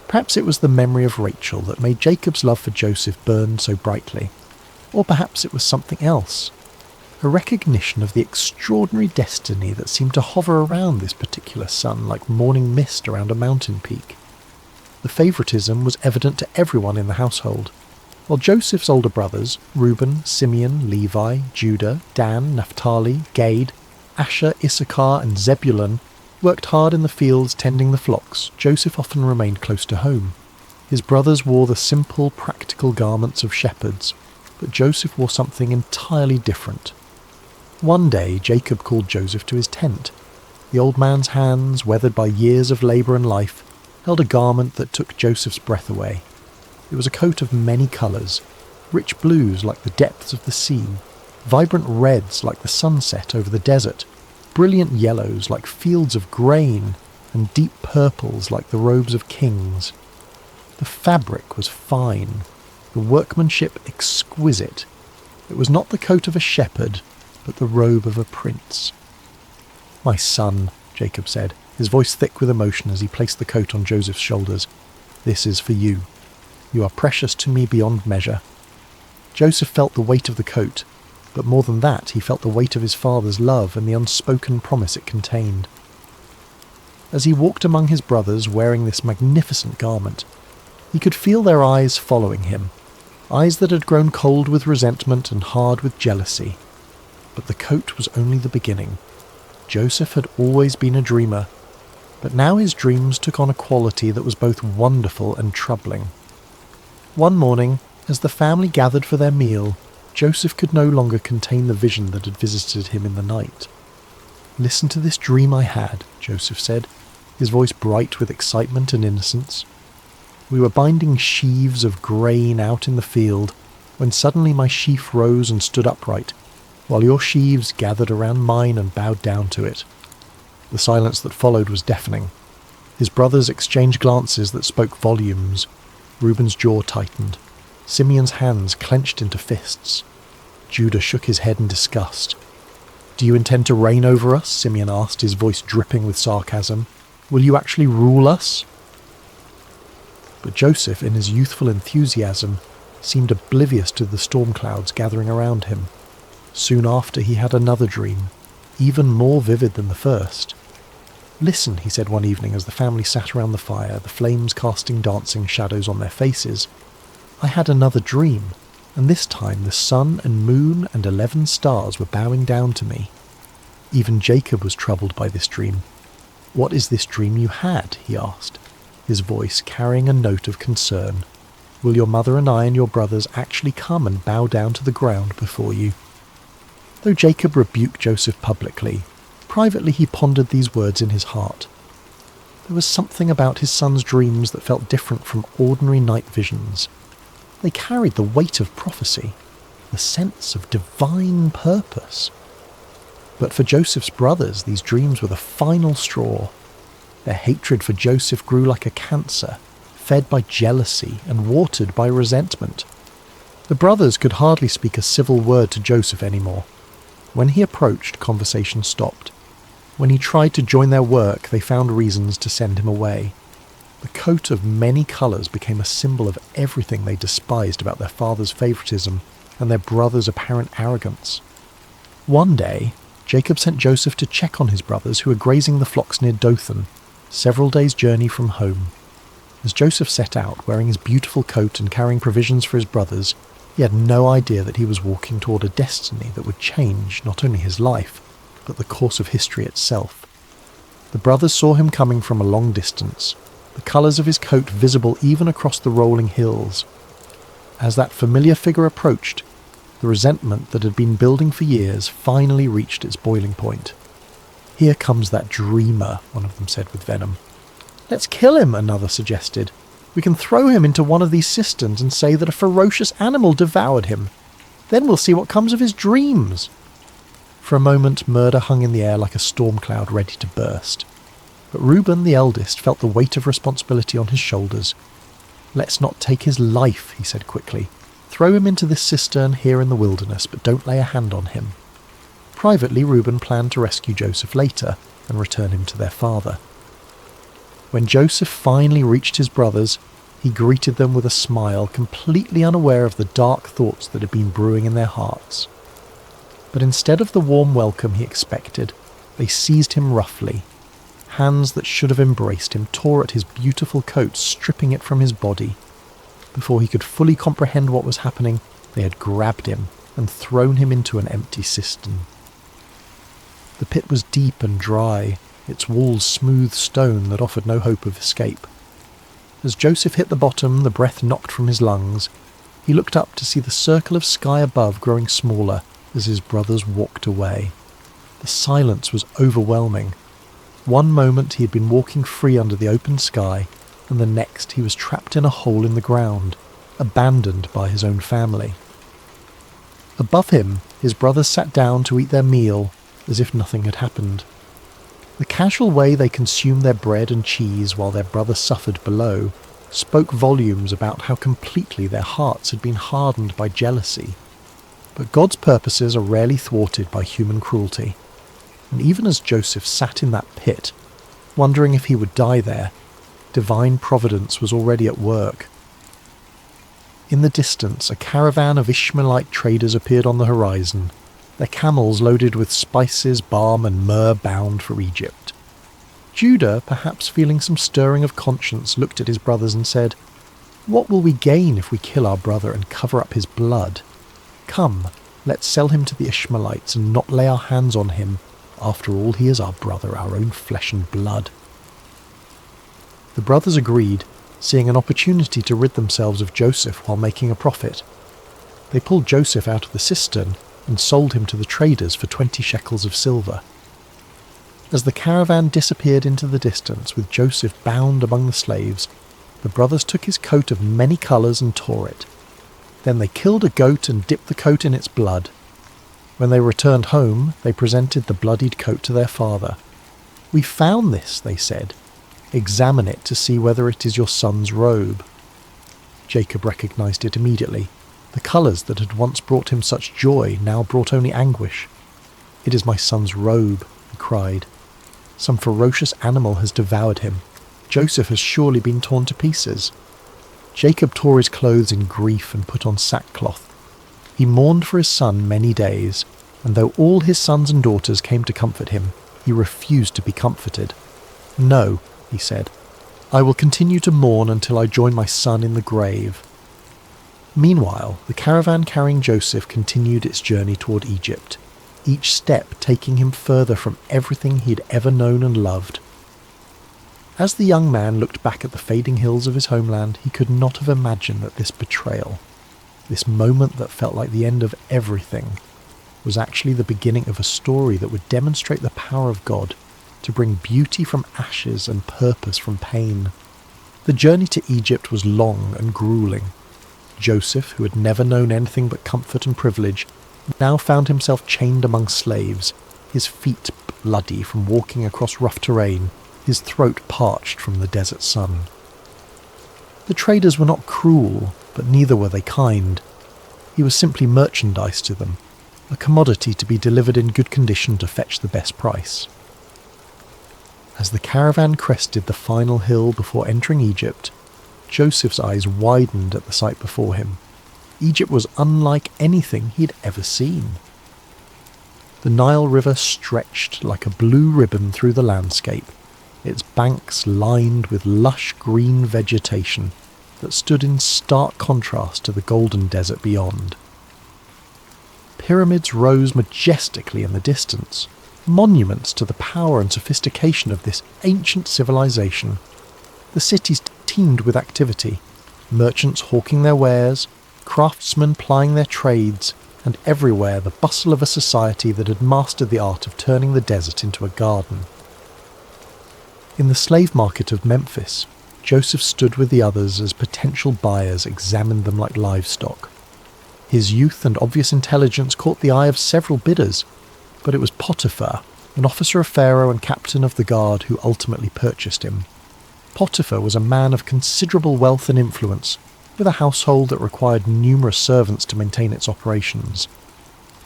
Speaker 2: Perhaps it was the memory of Rachel that made Jacob's love for Joseph burn so brightly. Or perhaps it was something else, a recognition of the extraordinary destiny that seemed to hover around this particular son like morning mist around a mountain peak. The favouritism was evident to everyone in the household. While Joseph's older brothers, Reuben, Simeon, Levi, Judah, Dan, Naphtali, Gad, Asher, Issachar and Zebulun worked hard in the fields tending the flocks, Joseph often remained close to home. His brothers wore the simple, practical garments of shepherds, but Joseph wore something entirely different. One day Jacob called Joseph to his tent. The old man's hands, weathered by years of labour and life, held a garment that took Joseph's breath away. It was a coat of many colours, rich blues like the depths of the sea, vibrant reds like the sunset over the desert, brilliant yellows like fields of grain, and deep purples like the robes of kings. The fabric was fine, the workmanship exquisite. It was not the coat of a shepherd, but the robe of a prince. "My son," Jacob said, his voice thick with emotion as he placed the coat on Joseph's shoulders, "this is for you. You are precious to me beyond measure." Joseph felt the weight of the coat, but more than that, he felt the weight of his father's love and the unspoken promise it contained. As he walked among his brothers wearing this magnificent garment, he could feel their eyes following him, eyes that had grown cold with resentment and hard with jealousy. But the coat was only the beginning. Joseph had always been a dreamer, but now his dreams took on a quality that was both wonderful and troubling. One morning, as the family gathered for their meal, Joseph could no longer contain the vision that had visited him in the night. "Listen to this dream I had," Joseph said, his voice bright with excitement and innocence. "We were binding sheaves of grain out in the field, when suddenly my sheaf rose and stood upright, while your sheaves gathered around mine and bowed down to it." The silence that followed was deafening. His brothers exchanged glances that spoke volumes. Reuben's jaw tightened. Simeon's hands clenched into fists. Judah shook his head in disgust. "Do you intend to reign over us?" Simeon asked, his voice dripping with sarcasm. "Will you actually rule us?" But Joseph, in his youthful enthusiasm, seemed oblivious to the storm clouds gathering around him. Soon after he had another dream, even more vivid than the first. "Listen," he said one evening as the family sat around the fire, the flames casting dancing shadows on their faces. "I had another dream, and this time the sun and moon and 11 stars were bowing down to me." Even Jacob was troubled by this dream. "What is this dream you had?" he asked, his voice carrying a note of concern. "Will your mother and I and your brothers actually come and bow down to the ground before you?" Though Jacob rebuked Joseph publicly, privately he pondered these words in his heart. There was something about his son's dreams that felt different from ordinary night visions. They carried the weight of prophecy, the sense of divine purpose. But for Joseph's brothers, these dreams were the final straw. Their hatred for Joseph grew like a cancer, fed by jealousy and watered by resentment. The brothers could hardly speak a civil word to Joseph anymore. When he approached, conversation stopped. When he tried to join their work, they found reasons to send him away. The coat of many colours became a symbol of everything they despised about their father's favouritism and their brother's apparent arrogance. One day, Jacob sent Joseph to check on his brothers who were grazing the flocks near Dothan, several days' journey from home. As Joseph set out, wearing his beautiful coat and carrying provisions for his brothers, he had no idea that he was walking toward a destiny that would change not only his life, but the course of history itself. The brothers saw him coming from a long distance, the colours of his coat visible even across the rolling hills. As that familiar figure approached, the resentment that had been building for years finally reached its boiling point. "Here comes that dreamer," one of them said with venom. "Let's kill him," another suggested. "We can throw him into one of these cisterns and say that a ferocious animal devoured him. Then we'll see what comes of his dreams." For a moment, murder hung in the air like a storm cloud ready to burst. But Reuben, the eldest, felt the weight of responsibility on his shoulders. "Let's not take his life," he said quickly. "Throw him into this cistern here in the wilderness, but don't lay a hand on him." Privately, Reuben planned to rescue Joseph later and return him to their father. When Joseph finally reached his brothers, he greeted them with a smile, completely unaware of the dark thoughts that had been brewing in their hearts. But instead of the warm welcome he expected, they seized him roughly. Hands that should have embraced him tore at his beautiful coat, stripping it from his body. Before he could fully comprehend what was happening, they had grabbed him and thrown him into an empty cistern. The pit was deep and dry, its walls smooth stone that offered no hope of escape. As Joseph hit the bottom, the breath knocked from his lungs. He looked up to see the circle of sky above growing smaller as his brothers walked away. The silence was overwhelming. One moment he had been walking free under the open sky, and the next he was trapped in a hole in the ground, abandoned by his own family. Above him, his brothers sat down to eat their meal as if nothing had happened. The casual way they consumed their bread and cheese while their brother suffered below spoke volumes about how completely their hearts had been hardened by jealousy. But God's purposes are rarely thwarted by human cruelty. And even as Joseph sat in that pit, wondering if he would die there, divine providence was already at work. In the distance, a caravan of Ishmaelite traders appeared on the horizon, their camels loaded with spices, balm and myrrh bound for Egypt. Judah, perhaps feeling some stirring of conscience, looked at his brothers and said, "What will we gain if we kill our brother and cover up his blood? Come, let's sell him to the Ishmaelites and not lay our hands on him. After all, he is our brother, our own flesh and blood." The brothers agreed, seeing an opportunity to rid themselves of Joseph while making a profit. They pulled Joseph out of the cistern and sold him to the traders for 20 shekels of silver. As the caravan disappeared into the distance with Joseph bound among the slaves, the brothers took his coat of many colours and tore it. Then they killed a goat and dipped the coat in its blood. When they returned home, they presented the bloodied coat to their father. "We found this," they said. "Examine it to see whether it is your son's robe." Jacob recognized it immediately. The colours that had once brought him such joy now brought only anguish. "It is my son's robe," he cried. "Some ferocious animal has devoured him. Joseph has surely been torn to pieces." Jacob tore his clothes in grief and put on sackcloth. He mourned for his son many days, and though all his sons and daughters came to comfort him, he refused to be comforted. "No," he said, "I will continue to mourn until I join my son in the grave." Meanwhile, the caravan carrying Joseph continued its journey toward Egypt, each step taking him further from everything he had ever known and loved. As the young man looked back at the fading hills of his homeland, he could not have imagined that this betrayal, this moment that felt like the end of everything, was actually the beginning of a story that would demonstrate the power of God to bring beauty from ashes and purpose from pain. The journey to Egypt was long and grueling. Joseph, who had never known anything but comfort and privilege, now found himself chained among slaves, his feet bloody from walking across rough terrain, his throat parched from the desert sun. The traders were not cruel, but neither were they kind. He was simply merchandise to them, a commodity to be delivered in good condition to fetch the best price. As the caravan crested the final hill before entering Egypt, Joseph's eyes widened at the sight before him. Egypt was unlike anything he had ever seen. The Nile River stretched like a blue ribbon through the landscape, its banks lined with lush green vegetation that stood in stark contrast to the golden desert beyond. Pyramids rose majestically in the distance, monuments to the power and sophistication of this ancient civilization. The cities teemed with activity, merchants hawking their wares, craftsmen plying their trades, and everywhere the bustle of a society that had mastered the art of turning the desert into a garden. In the slave market of Memphis, Joseph stood with the others as potential buyers examined them like livestock. His youth and obvious intelligence caught the eye of several bidders, but it was Potiphar, an officer of Pharaoh and captain of the guard, who ultimately purchased him. Potiphar was a man of considerable wealth and influence, with a household that required numerous servants to maintain its operations.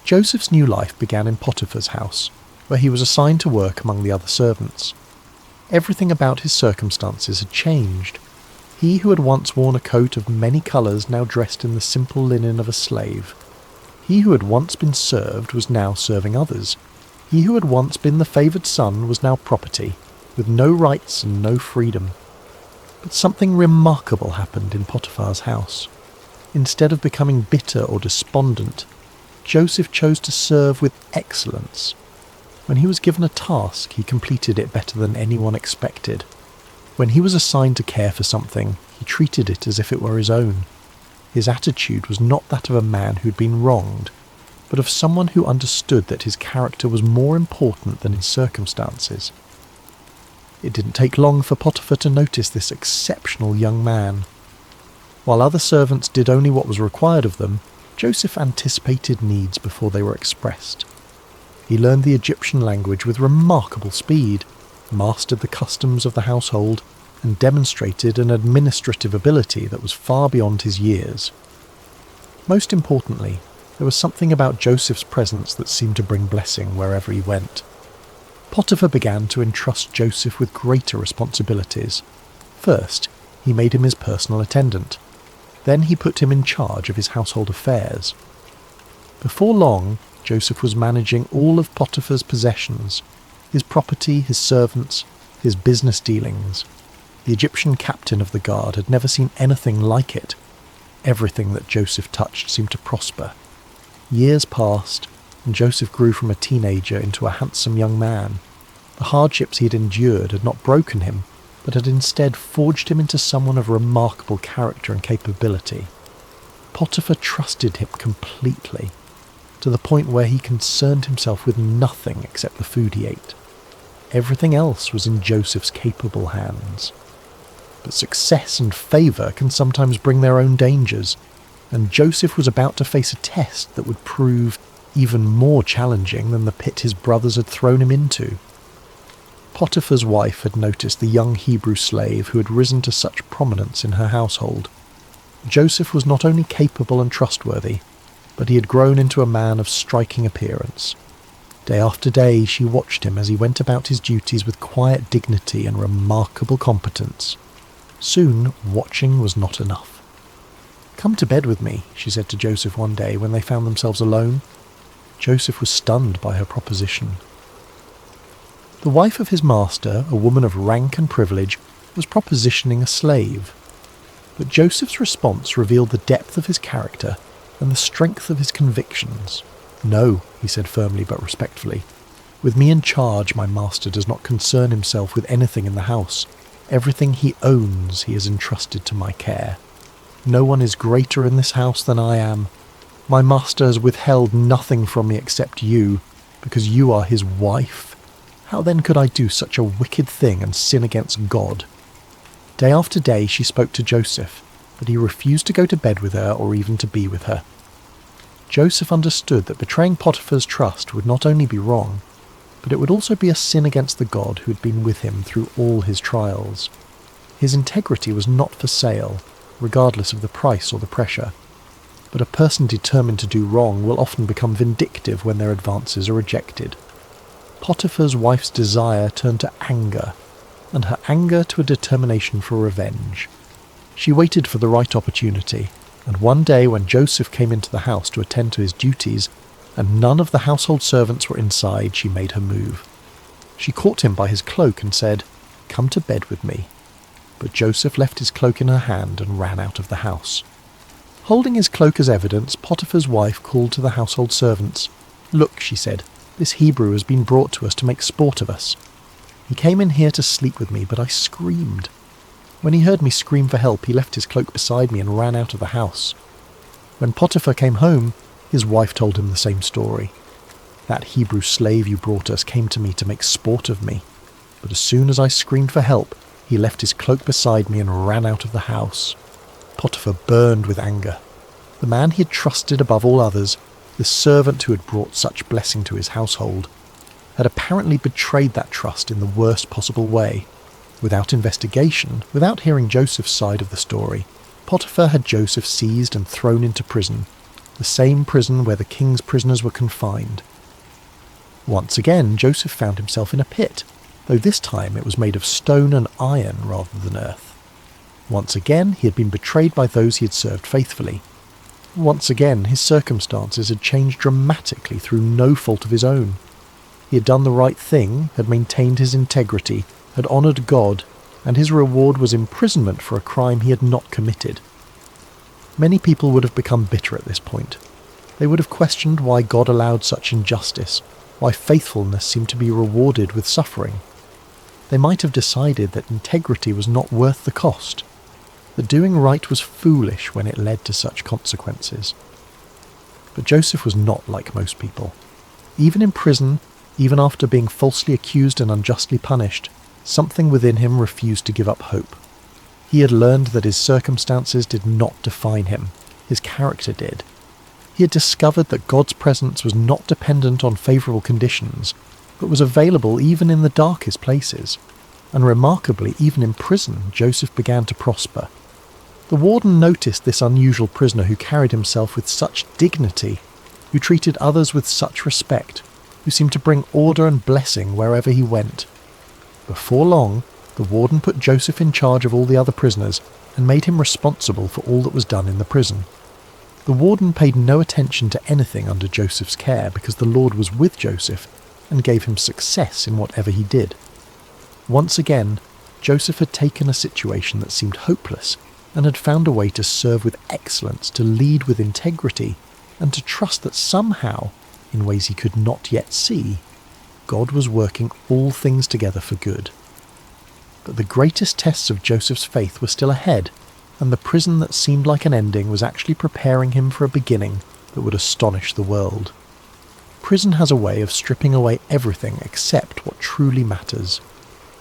Speaker 2: Joseph's new life began in Potiphar's house, where he was assigned to work among the other servants. Everything about his circumstances had changed. He who had once worn a coat of many colours now dressed in the simple linen of a slave. He who had once been served was now serving others. He who had once been the favoured son was now property, with no rights and no freedom. But something remarkable happened in Potiphar's house. Instead of becoming bitter or despondent, Joseph chose to serve with excellence. When he was given a task, he completed it better than anyone expected. When he was assigned to care for something, he treated it as if it were his own. His attitude was not that of a man who'd been wronged, but of someone who understood that his character was more important than his circumstances. It didn't take long for Potiphar to notice this exceptional young man. While other servants did only what was required of them, Joseph anticipated needs before they were expressed. He learned the Egyptian language with remarkable speed, mastered the customs of the household, and demonstrated an administrative ability that was far beyond his years. Most importantly, there was something about Joseph's presence that seemed to bring blessing wherever he went. Potiphar began to entrust Joseph with greater responsibilities. First, he made him his personal attendant. Then he put him in charge of his household affairs. Before long, Joseph was managing all of Potiphar's possessions, his property, his servants, his business dealings. The Egyptian captain of the guard had never seen anything like it. Everything that Joseph touched seemed to prosper. Years passed, and Joseph grew from a teenager into a handsome young man. The hardships he had endured had not broken him, but had instead forged him into someone of remarkable character and capability. Potiphar trusted him completely, to the point where he concerned himself with nothing except the food he ate. Everything else was in Joseph's capable hands. But success and favour can sometimes bring their own dangers. and Joseph was about to face a test that would prove even more challenging than the pit his brothers had thrown him into. Potiphar's wife had noticed the young Hebrew slave who had risen to such prominence in her household. Joseph was not only capable and trustworthy, but he had grown into a man of striking appearance. Day after day she watched him as he went about his duties with quiet dignity and remarkable competence. Soon, watching was not enough. "Come to bed with me," she said to Joseph one day when they found themselves alone. Joseph was stunned by her proposition. The wife of his master, a woman of rank and privilege, was propositioning a slave. But Joseph's response revealed the depth of his character and the strength of his convictions. "No," he said firmly but respectfully. "With me in charge, my master does not concern himself with anything in the house. Everything he owns he has entrusted to my care. No one is greater in this house than I am. My master has withheld nothing from me except you, because you are his wife. How then could I do such a wicked thing and sin against God?" Day after day she spoke to Joseph, but he refused to go to bed with her or even to be with her. Joseph understood that betraying Potiphar's trust would not only be wrong, but it would also be a sin against the God who had been with him through all his trials. His integrity was not for sale, regardless of the price or the pressure. But a person determined to do wrong will often become vindictive when their advances are rejected. Potiphar's wife's desire turned to anger, and her anger to a determination for revenge. She waited for the right opportunity, and one day when Joseph came into the house to attend to his duties, and none of the household servants were inside, she made her move. She caught him by his cloak and said, "Come to bed with me." But Joseph left his cloak in her hand and ran out of the house. Holding his cloak as evidence, Potiphar's wife called to the household servants. "Look," she said, "this Hebrew has been brought to us to make sport of us. He came in here to sleep with me, but I screamed. When he heard me scream for help, he left his cloak beside me and ran out of the house. When Potiphar came home, his wife told him the same story. That Hebrew slave you brought us came to me to make sport of me, but as soon as I screamed for help, he left his cloak beside me and ran out of the house." Potiphar burned with anger. The man he had trusted above all others, the servant who had brought such blessing to his household, had apparently betrayed that trust in the worst possible way. Without investigation, without hearing Joseph's side of the story, Potiphar had Joseph seized and thrown into prison, the same prison where the king's prisoners were confined. Once again, Joseph found himself in a pit, though this time it was made of stone and iron rather than earth. Once again, he had been betrayed by those he had served faithfully. Once again, his circumstances had changed dramatically through no fault of his own. He had done the right thing, had maintained his integrity, had honoured God, and his reward was imprisonment for a crime he had not committed. Many people would have become bitter at this point. They would have questioned why God allowed such injustice, why faithfulness seemed to be rewarded with suffering. They might have decided that integrity was not worth the cost, that doing right was foolish when it led to such consequences. But Joseph was not like most people. Even in prison, even after being falsely accused and unjustly punished, something within him refused to give up hope. He had learned that his circumstances did not define him, his character did. He had discovered that God's presence was not dependent on favourable conditions, but was available even in the darkest places. And remarkably, even in prison, Joseph began to prosper. The warden noticed this unusual prisoner who carried himself with such dignity, who treated others with such respect, who seemed to bring order and blessing wherever he went. Before long, the warden put Joseph in charge of all the other prisoners and made him responsible for all that was done in the prison. The warden paid no attention to anything under Joseph's care because the Lord was with Joseph and gave him success in whatever he did. Once again, Joseph had taken a situation that seemed hopeless and had found a way to serve with excellence, to lead with integrity, and to trust that somehow, in ways he could not yet see, God was working all things together for good. But the greatest tests of Joseph's faith were still ahead, and the prison that seemed like an ending was actually preparing him for a beginning that would astonish the world. Prison has a way of stripping away everything except what truly matters.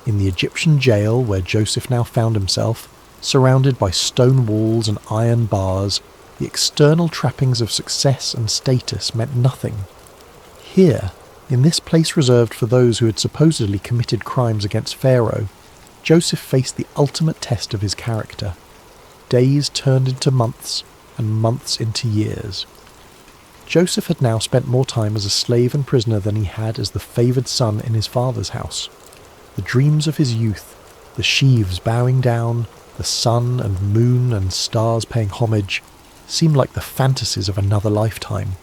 Speaker 2: In the Egyptian jail where Joseph now found himself, surrounded by stone walls and iron bars, The external trappings of success and status meant nothing. Here, in this place reserved for those who had supposedly committed crimes against Pharaoh, Joseph faced the ultimate test of his character. Days turned into months, and months into years. Joseph had now spent more time as a slave and prisoner than he had as the favoured son in his father's house. The dreams of his youth, the sheaves bowing down, the sun and moon and stars paying homage, seemed like the fantasies of another lifetime.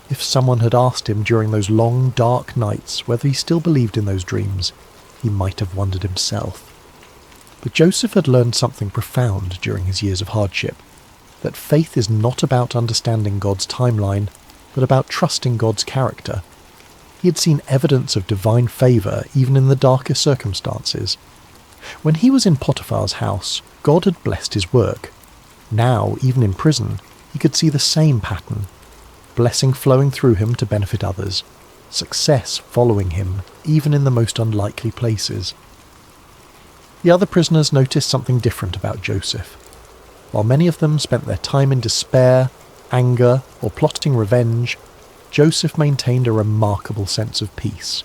Speaker 2: If someone had asked him during those long, dark nights whether he still believed in those dreams, he might have wondered himself. But Joseph had learned something profound during his years of hardship, that faith is not about understanding God's timeline, but about trusting God's character. He had seen evidence of divine favour even in the darkest circumstances. When he was in Potiphar's house, God had blessed his work. Now, even in prison, he could see the same pattern. Blessing flowing through him to benefit others. Success following him, even in the most unlikely places. The other prisoners noticed something different about Joseph. While many of them spent their time in despair, anger, or plotting revenge, Joseph maintained a remarkable sense of peace.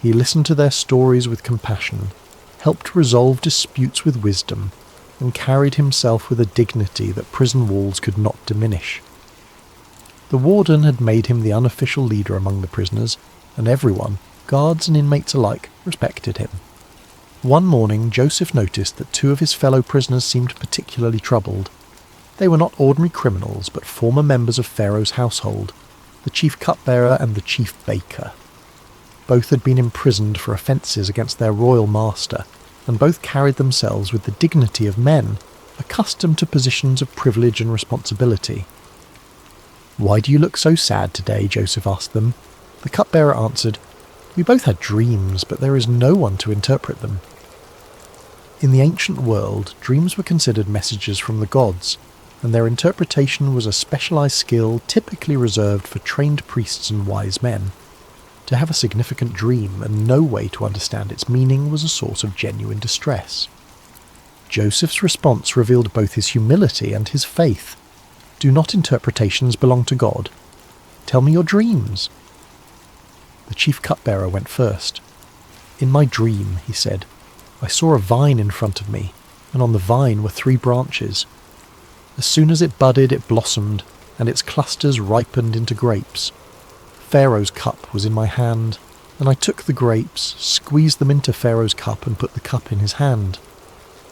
Speaker 2: He listened to their stories with compassion, helped resolve disputes with wisdom, and carried himself with a dignity that prison walls could not diminish. The warden had made him the unofficial leader among the prisoners, and everyone, guards and inmates alike, respected him. One morning Joseph noticed that two of his fellow prisoners seemed particularly troubled. They were not ordinary criminals, but former members of Pharaoh's household, the chief cupbearer and the chief baker. Both had been imprisoned for offences against their royal master, and both carried themselves with the dignity of men, accustomed to positions of privilege and responsibility. "Why do you look so sad today?" Joseph asked them. The cupbearer answered, "We both had dreams, but there is no one to interpret them." In the ancient world, dreams were considered messages from the gods, and their interpretation was a specialized skill typically reserved for trained priests and wise men. To have a significant dream and no way to understand its meaning was a source of genuine distress. Joseph's response revealed both his humility and his faith. "Do not interpretations belong to God? Tell me your dreams." The chief cupbearer went first. "In my dream," he said, "I saw a vine in front of me, and on the vine were 3 branches. As soon as it budded, it blossomed, and its clusters ripened into grapes. Pharaoh's cup was in my hand, and I took the grapes, squeezed them into Pharaoh's cup, and put the cup in his hand."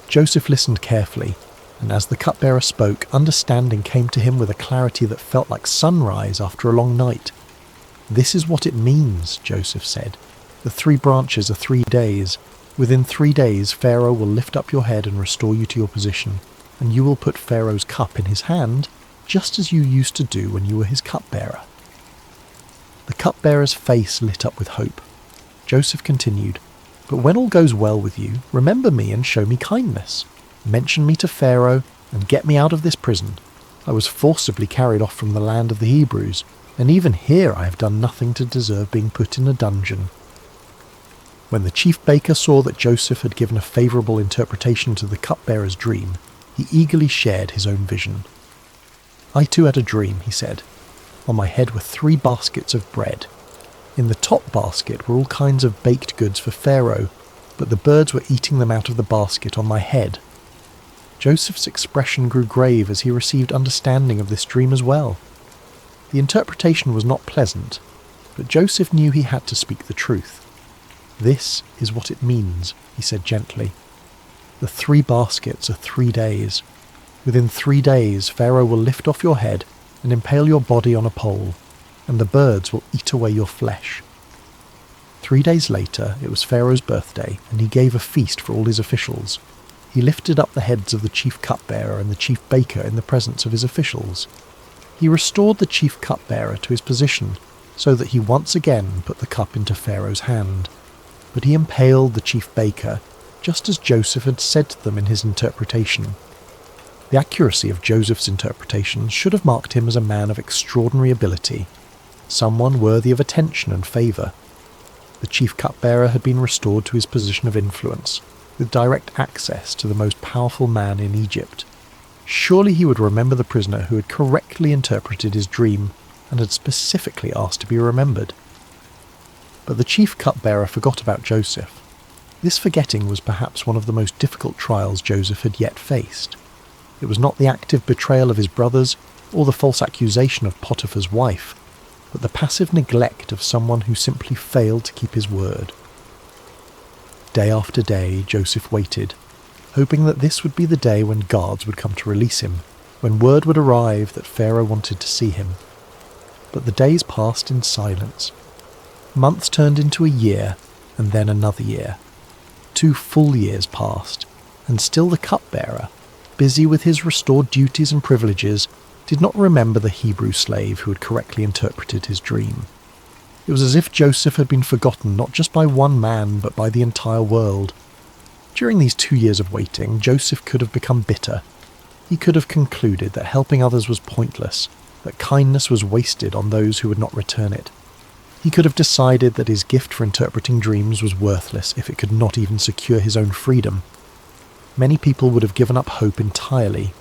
Speaker 2: Joseph listened carefully, and as the cupbearer spoke, understanding came to him with a clarity that felt like sunrise after a long night. "This is what it means," Joseph said. "The 3 branches are 3 days. Within 3 days, Pharaoh will lift up your head and restore you to your position, and you will put Pharaoh's cup in his hand, just as you used to do when you were his cupbearer." The cupbearer's face lit up with hope. Joseph continued, "But when all goes well with you, remember me and show me kindness. Mention me to Pharaoh and get me out of this prison. I was forcibly carried off from the land of the Hebrews, and even here I have done nothing to deserve being put in a dungeon." When the chief baker saw that Joseph had given a favourable interpretation to the cupbearer's dream, he eagerly shared his own vision. "I too had a dream," he said. "On my head were 3 baskets of bread. In the top basket were all kinds of baked goods for Pharaoh, but the birds were eating them out of the basket on my head." Joseph's expression grew grave as he received understanding of this dream as well. The interpretation was not pleasant, but Joseph knew he had to speak the truth. "This is what it means," he said gently. "The 3 baskets are 3 days. Within 3 days, Pharaoh will lift off your head and impale your body on a pole, and the birds will eat away your flesh." 3 days later, it was Pharaoh's birthday, and he gave a feast for all his officials. He lifted up the heads of the chief cupbearer and the chief baker in the presence of his officials. He restored the chief cupbearer to his position, so that he once again put the cup into Pharaoh's hand. But he impaled the chief baker, just as Joseph had said to them in his interpretation. The accuracy of Joseph's interpretation should have marked him as a man of extraordinary ability, someone worthy of attention and favour. The chief cupbearer had been restored to his position of influence, with direct access to the most powerful man in Egypt. Surely he would remember the prisoner who had correctly interpreted his dream and had specifically asked to be remembered. But the chief cupbearer forgot about Joseph. This forgetting was perhaps one of the most difficult trials Joseph had yet faced. It was not the active betrayal of his brothers or the false accusation of Potiphar's wife, but the passive neglect of someone who simply failed to keep his word. Day after day, Joseph waited, hoping that this would be the day when guards would come to release him, when word would arrive that Pharaoh wanted to see him. But the days passed in silence. Months turned into a year, and then another year. 2 full years passed, and still the cupbearer, busy with his restored duties and privileges, did not remember the Hebrew slave who had correctly interpreted his dream. It was as if Joseph had been forgotten not just by one man, but by the entire world. During these 2 years of waiting, Joseph could have become bitter. He could have concluded that helping others was pointless, that kindness was wasted on those who would not return it. He could have decided that his gift for interpreting dreams was worthless if it could not even secure his own freedom. Many people would have given up hope entirely.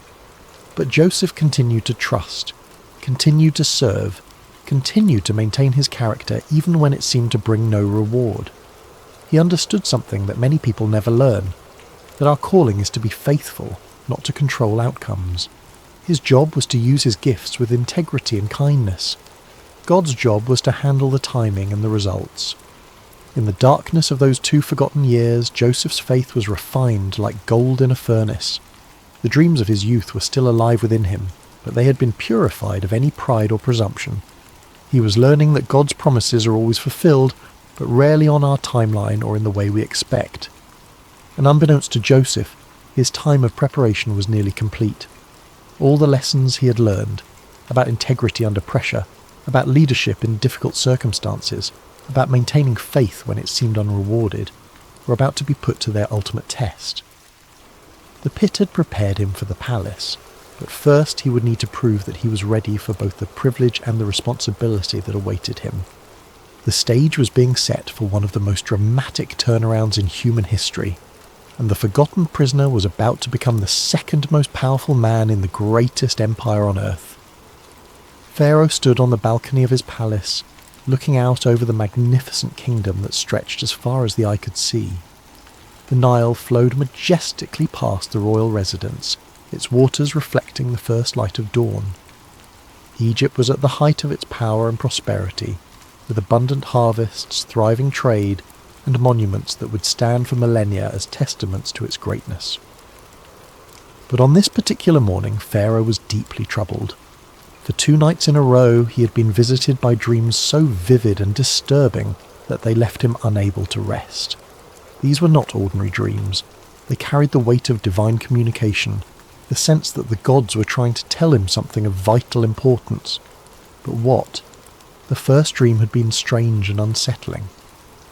Speaker 2: But Joseph continued to trust, continued to serve, continued to maintain his character even when it seemed to bring no reward. He understood something that many people never learn, that our calling is to be faithful, not to control outcomes. His job was to use his gifts with integrity and kindness. God's job was to handle the timing and the results. In the darkness of those 2 forgotten years, Joseph's faith was refined like gold in a furnace. The dreams of his youth were still alive within him, but they had been purified of any pride or presumption. He was learning that God's promises are always fulfilled, but rarely on our timeline or in the way we expect. And unbeknownst to Joseph, his time of preparation was nearly complete. All the lessons he had learned, about integrity under pressure, about leadership in difficult circumstances, about maintaining faith when it seemed unrewarded, were about to be put to their ultimate test. The pit had prepared him for the palace, but first he would need to prove that he was ready for both the privilege and the responsibility that awaited him. The stage was being set for one of the most dramatic turnarounds in human history, and the forgotten prisoner was about to become the second most powerful man in the greatest empire on earth. Pharaoh stood on the balcony of his palace, looking out over the magnificent kingdom that stretched as far as the eye could see. The Nile flowed majestically past the royal residence, its waters reflecting the first light of dawn. Egypt was at the height of its power and prosperity, with abundant harvests, thriving trade, and monuments that would stand for millennia as testaments to its greatness. But on this particular morning, Pharaoh was deeply troubled. For 2 nights in a row, he had been visited by dreams so vivid and disturbing that they left him unable to rest. These were not ordinary dreams. They carried the weight of divine communication, the sense that the gods were trying to tell him something of vital importance. But what? The first dream had been strange and unsettling.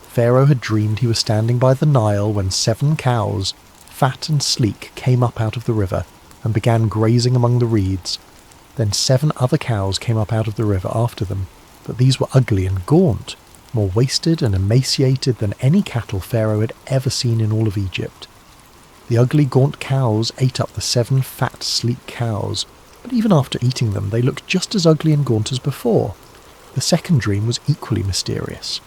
Speaker 2: Pharaoh had dreamed he was standing by the Nile when 7 cows, fat and sleek, came up out of the river and began grazing among the reeds. Then 7 other cows came up out of the river after them, but these were ugly and gaunt, more wasted and emaciated than any cattle Pharaoh had ever seen in all of Egypt. The ugly, gaunt cows ate up the 7 fat, sleek cows, but even after eating them they looked just as ugly and gaunt as before. The second dream was equally mysterious.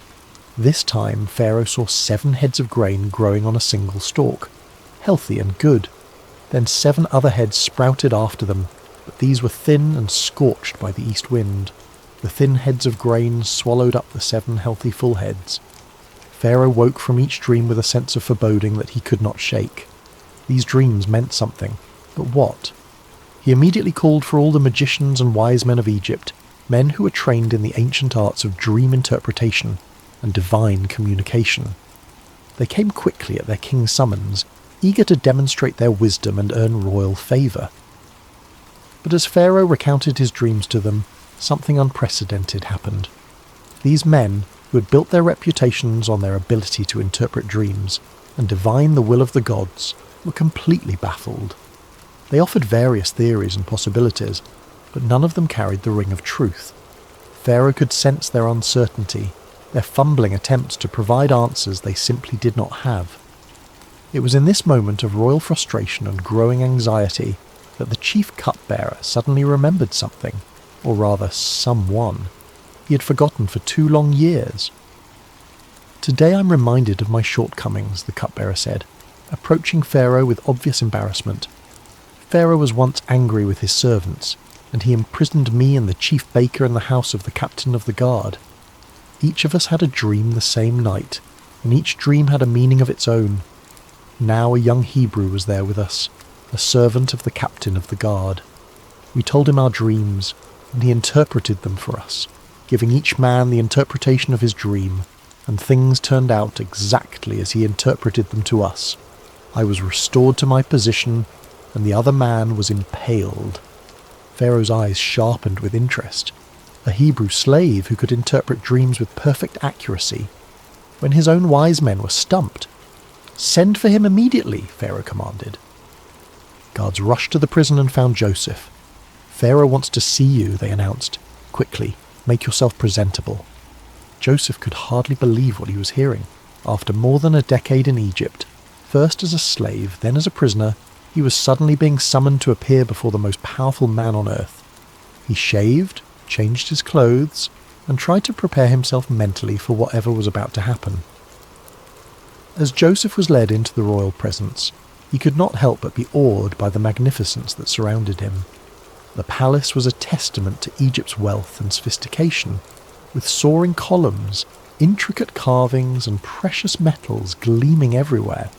Speaker 2: This time Pharaoh saw 7 heads of grain growing on a single stalk, healthy and good. Then 7 other heads sprouted after them, but these were thin and scorched by the east wind. The thin heads of grain swallowed up the 7 healthy full heads. Pharaoh woke from each dream with a sense of foreboding that he could not shake. These dreams meant something, but what? He immediately called for all the magicians and wise men of Egypt, men who were trained in the ancient arts of dream interpretation and divine communication. They came quickly at their king's summons, eager to demonstrate their wisdom and earn royal favour. But as Pharaoh recounted his dreams to them, something unprecedented happened. These men, who had built their reputations on their ability to interpret dreams and divine the will of the gods, were completely baffled. They offered various theories and possibilities, but none of them carried the ring of truth. Pharaoh could sense their uncertainty, their fumbling attempts to provide answers they simply did not have. It was in this moment of royal frustration and growing anxiety that the chief cupbearer suddenly remembered something, or rather someone, he had forgotten for 2 long years. "Today I'm reminded of my shortcomings," the cupbearer said, approaching Pharaoh with obvious embarrassment. "Pharaoh was once angry with his servants, and he imprisoned me and the chief baker in the house of the captain of the guard. Each of us had a dream the same night, and each dream had a meaning of its own. Now a young Hebrew was there with us, a servant of the captain of the guard. We told him our dreams, and he interpreted them for us, giving each man the interpretation of his dream, and things turned out exactly as he interpreted them to us. I was restored to my position, and the other man was impaled." Pharaoh's eyes sharpened with interest. A Hebrew slave who could interpret dreams with perfect accuracy, when his own wise men were stumped. "Send for him immediately," Pharaoh commanded. Guards rushed to the prison and found Joseph. "Pharaoh wants to see you," they announced. "Quickly, make yourself presentable." Joseph could hardly believe what he was hearing. After more than a decade in Egypt, first as a slave, then as a prisoner, he was suddenly being summoned to appear before the most powerful man on earth. He shaved, changed his clothes, and tried to prepare himself mentally for whatever was about to happen. As Joseph was led into the royal presence, he could not help but be awed by the magnificence that surrounded him. The palace was a testament to Egypt's wealth and sophistication, with soaring columns, intricate carvings, and precious metals gleaming everywhere.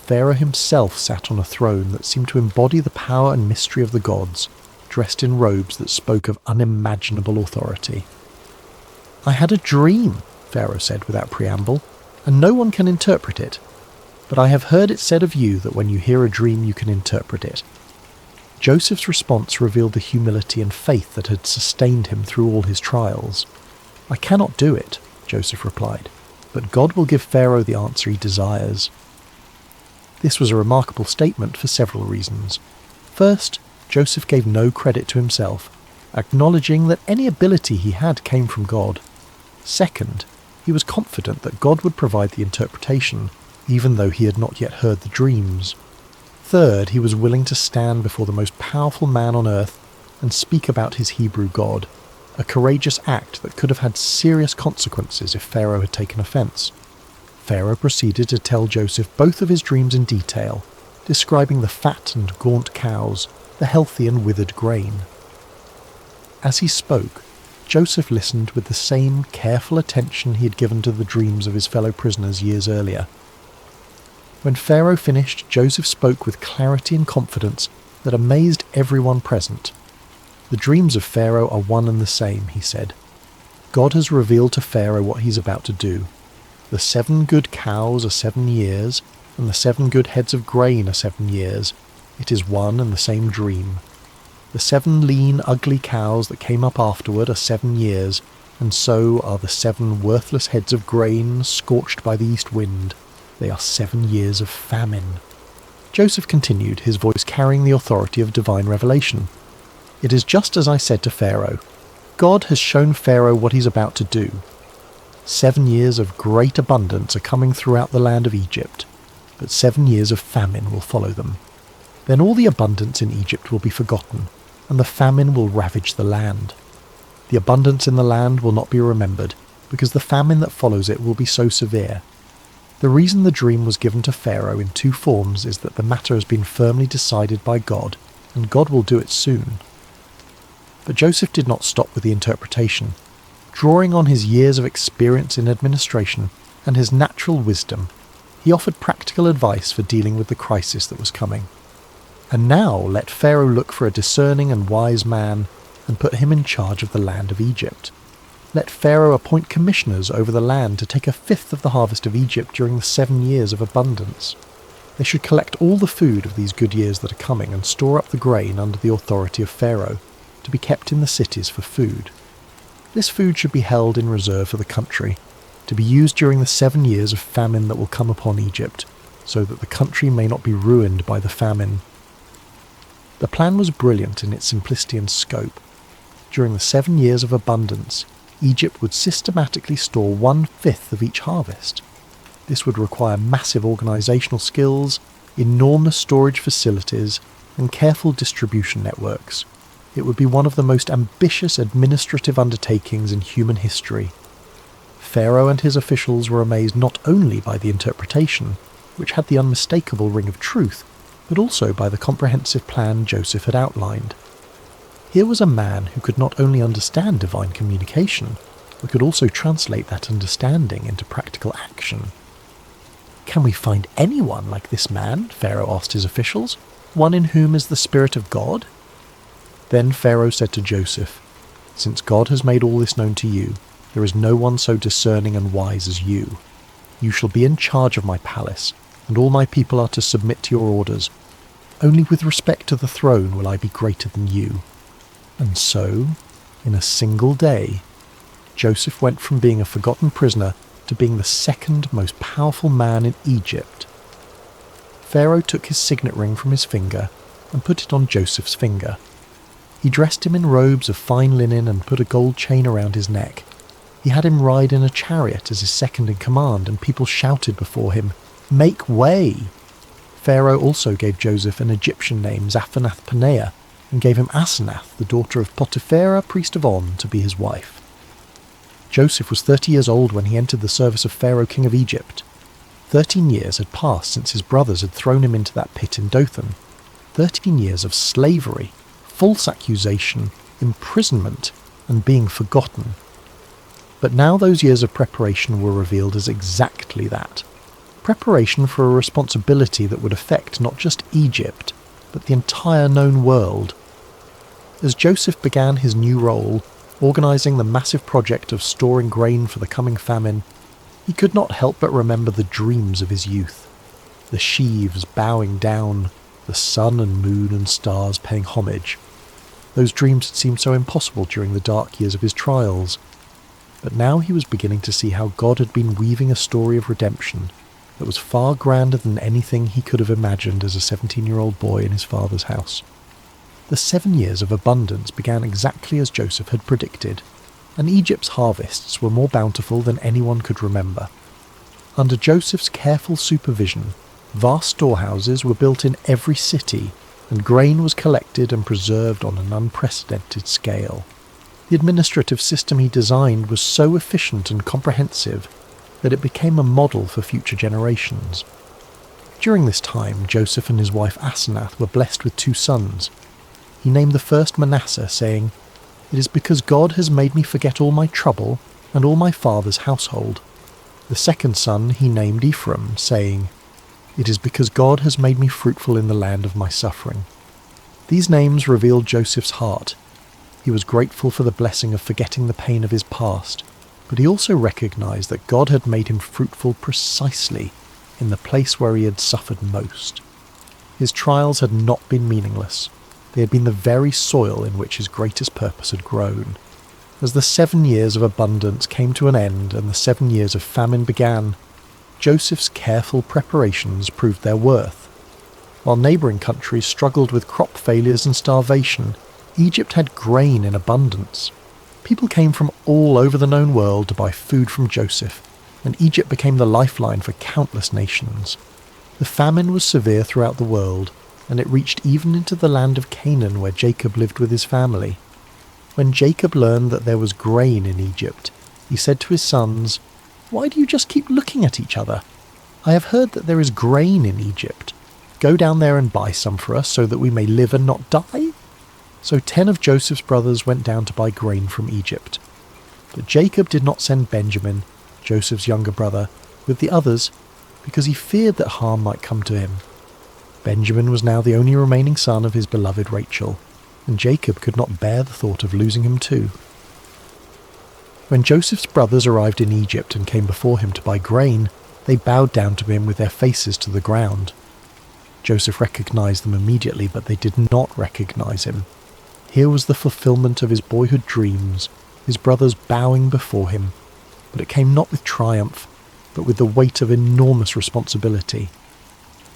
Speaker 2: Pharaoh himself sat on a throne that seemed to embody the power and mystery of the gods, dressed in robes that spoke of unimaginable authority. "I had a dream," Pharaoh said without preamble, "and no one can interpret it. But I have heard it said of you that when you hear a dream you can interpret it." Joseph's response revealed the humility and faith that had sustained him through all his trials. "I cannot do it," Joseph replied, "but God will give Pharaoh the answer he desires." This was a remarkable statement for several reasons. First, Joseph gave no credit to himself, acknowledging that any ability he had came from God. Second, he was confident that God would provide the interpretation, even though he had not yet heard the dreams. Third, he was willing to stand before the most powerful man on earth and speak about his Hebrew God, a courageous act that could have had serious consequences if Pharaoh had taken offense. Pharaoh proceeded to tell Joseph both of his dreams in detail, describing the fat and gaunt cows, the healthy and withered grain. As he spoke, Joseph listened with the same careful attention he had given to the dreams of his fellow prisoners years earlier. When Pharaoh finished, Joseph spoke with clarity and confidence that amazed everyone present. "The dreams of Pharaoh are one and the same," he said. "God has revealed to Pharaoh what he's about to do. The 7 good cows are 7 years, and the 7 good heads of grain are 7 years. It is one and the same dream. The 7 lean, ugly cows that came up afterward are 7 years, and so are the 7 worthless heads of grain scorched by the east wind. They are 7 years of famine." Joseph continued, his voice carrying the authority of divine revelation. "It is just as I said to Pharaoh. God has shown Pharaoh what he's about to do. 7 years of great abundance are coming throughout the land of Egypt, but 7 years of famine will follow them. Then all the abundance in Egypt will be forgotten, and the famine will ravage the land. The abundance in the land will not be remembered, because the famine that follows it will be so severe. The reason the dream was given to Pharaoh in 2 forms is that the matter has been firmly decided by God, and God will do it soon." But Joseph did not stop with the interpretation. Drawing on his years of experience in administration and his natural wisdom, he offered practical advice for dealing with the crisis that was coming. "And now let Pharaoh look for a discerning and wise man and put him in charge of the land of Egypt. Let Pharaoh appoint commissioners over the land to take 1/5 of the harvest of Egypt during the 7 years of abundance. They should collect all the food of these good years that are coming and store up the grain under the authority of Pharaoh, to be kept in the cities for food. This food should be held in reserve for the country, to be used during the 7 years of famine that will come upon Egypt, so that the country may not be ruined by the famine." The plan was brilliant in its simplicity and scope. During the 7 years of abundance, Egypt would systematically store 1/5 of each harvest. This would require massive organisational skills, enormous storage facilities, and careful distribution networks. It would be one of the most ambitious administrative undertakings in human history. Pharaoh and his officials were amazed not only by the interpretation, which had the unmistakable ring of truth, but also by the comprehensive plan Joseph had outlined. Here was a man who could not only understand divine communication, but could also translate that understanding into practical action. "Can we find anyone like this man?" Pharaoh asked his officials. "One in whom is the Spirit of God?" Then Pharaoh said to Joseph, "Since God has made all this known to you, there is no one so discerning and wise as you. You shall be in charge of my palace, and all my people are to submit to your orders. Only with respect to the throne will I be greater than you." And so, in a single day, Joseph went from being a forgotten prisoner to being the second most powerful man in Egypt. Pharaoh took his signet ring from his finger and put it on Joseph's finger. He dressed him in robes of fine linen and put a gold chain around his neck. He had him ride in a chariot as his second in command, and people shouted before him, "Make way!" Pharaoh also gave Joseph an Egyptian name, Zaphenath-Paneah, and gave him Asenath, the daughter of Potipharah, priest of On, to be his wife. Joseph was 30 years old when he entered the service of Pharaoh, king of Egypt. 13 years had passed since his brothers had thrown him into that pit in Dothan. 13 years of slavery, false accusation, imprisonment, and being forgotten. But now those years of preparation were revealed as exactly that. Preparation for a responsibility that would affect not just Egypt, but the entire known world. As Joseph began his new role, organising the massive project of storing grain for the coming famine, he could not help but remember the dreams of his youth. The sheaves bowing down, the sun and moon and stars paying homage. Those dreams had seemed so impossible during the dark years of his trials. But now he was beginning to see how God had been weaving a story of redemption that was far grander than anything he could have imagined as a 17-year-old boy in his father's house. The 7 years of abundance began exactly as Joseph had predicted, and Egypt's harvests were more bountiful than anyone could remember. Under Joseph's careful supervision, vast storehouses were built in every city, and grain was collected and preserved on an unprecedented scale. The administrative system he designed was so efficient and comprehensive that it became a model for future generations. During this time, Joseph and his wife Asenath were blessed with 2 sons. He named the first Manasseh, saying, "It is because God has made me forget all my trouble and all my father's household." The second son he named Ephraim, saying, "It is because God has made me fruitful in the land of my suffering." These names revealed Joseph's heart. He was grateful for the blessing of forgetting the pain of his past, but he also recognized that God had made him fruitful precisely in the place where he had suffered most. His trials had not been meaningless. They had been the very soil in which his greatest purpose had grown. As the 7 years of abundance came to an end and the 7 years of famine began, Joseph's careful preparations proved their worth. While neighbouring countries struggled with crop failures and starvation, Egypt had grain in abundance. People came from all over the known world to buy food from Joseph, and Egypt became the lifeline for countless nations. The famine was severe throughout the world, and it reached even into the land of Canaan where Jacob lived with his family. When Jacob learned that there was grain in Egypt, he said to his sons, "Why do you just keep looking at each other? I have heard that there is grain in Egypt. Go down there and buy some for us so that we may live and not die." So 10 of Joseph's brothers went down to buy grain from Egypt. But Jacob did not send Benjamin, Joseph's younger brother, with the others because he feared that harm might come to him. Benjamin was now the only remaining son of his beloved Rachel, and Jacob could not bear the thought of losing him too. When Joseph's brothers arrived in Egypt and came before him to buy grain, they bowed down to him with their faces to the ground. Joseph recognized them immediately, but they did not recognize him. Here was the fulfillment of his boyhood dreams, his brothers bowing before him, but it came not with triumph, but with the weight of enormous responsibility.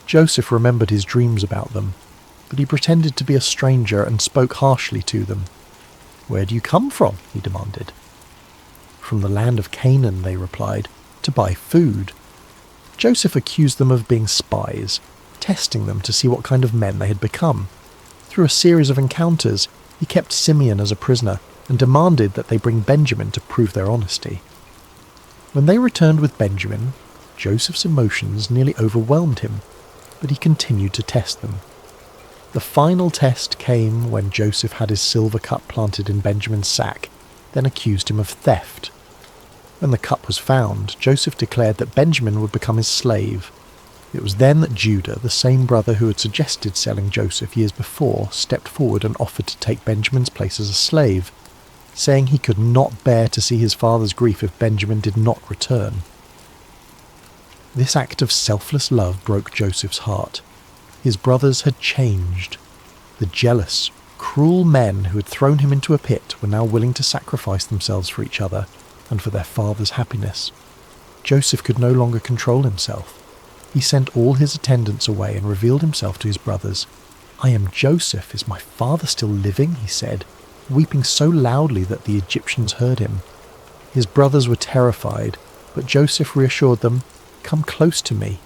Speaker 2: Joseph remembered his dreams about them, but he pretended to be a stranger and spoke harshly to them. "Where do you come from?" he demanded. "From the land of Canaan," they replied, "to buy food." Joseph accused them of being spies, testing them to see what kind of men they had become. After a series of encounters, he kept Simeon as a prisoner and demanded that they bring Benjamin to prove their honesty. When they returned with Benjamin, Joseph's emotions nearly overwhelmed him, but he continued to test them. The final test came when Joseph had his silver cup planted in Benjamin's sack, then accused him of theft. When the cup was found, Joseph declared that Benjamin would become his slave. It was then that Judah, the same brother who had suggested selling Joseph years before, stepped forward and offered to take Benjamin's place as a slave, saying he could not bear to see his father's grief if Benjamin did not return. This act of selfless love broke Joseph's heart. His brothers had changed. The jealous, cruel men who had thrown him into a pit were now willing to sacrifice themselves for each other and for their father's happiness. Joseph could no longer control himself. He sent all his attendants away and revealed himself to his brothers. "I am Joseph. Is my father still living?" he said, weeping so loudly that the Egyptians heard him. His brothers were terrified, but Joseph reassured them, "Come close to me.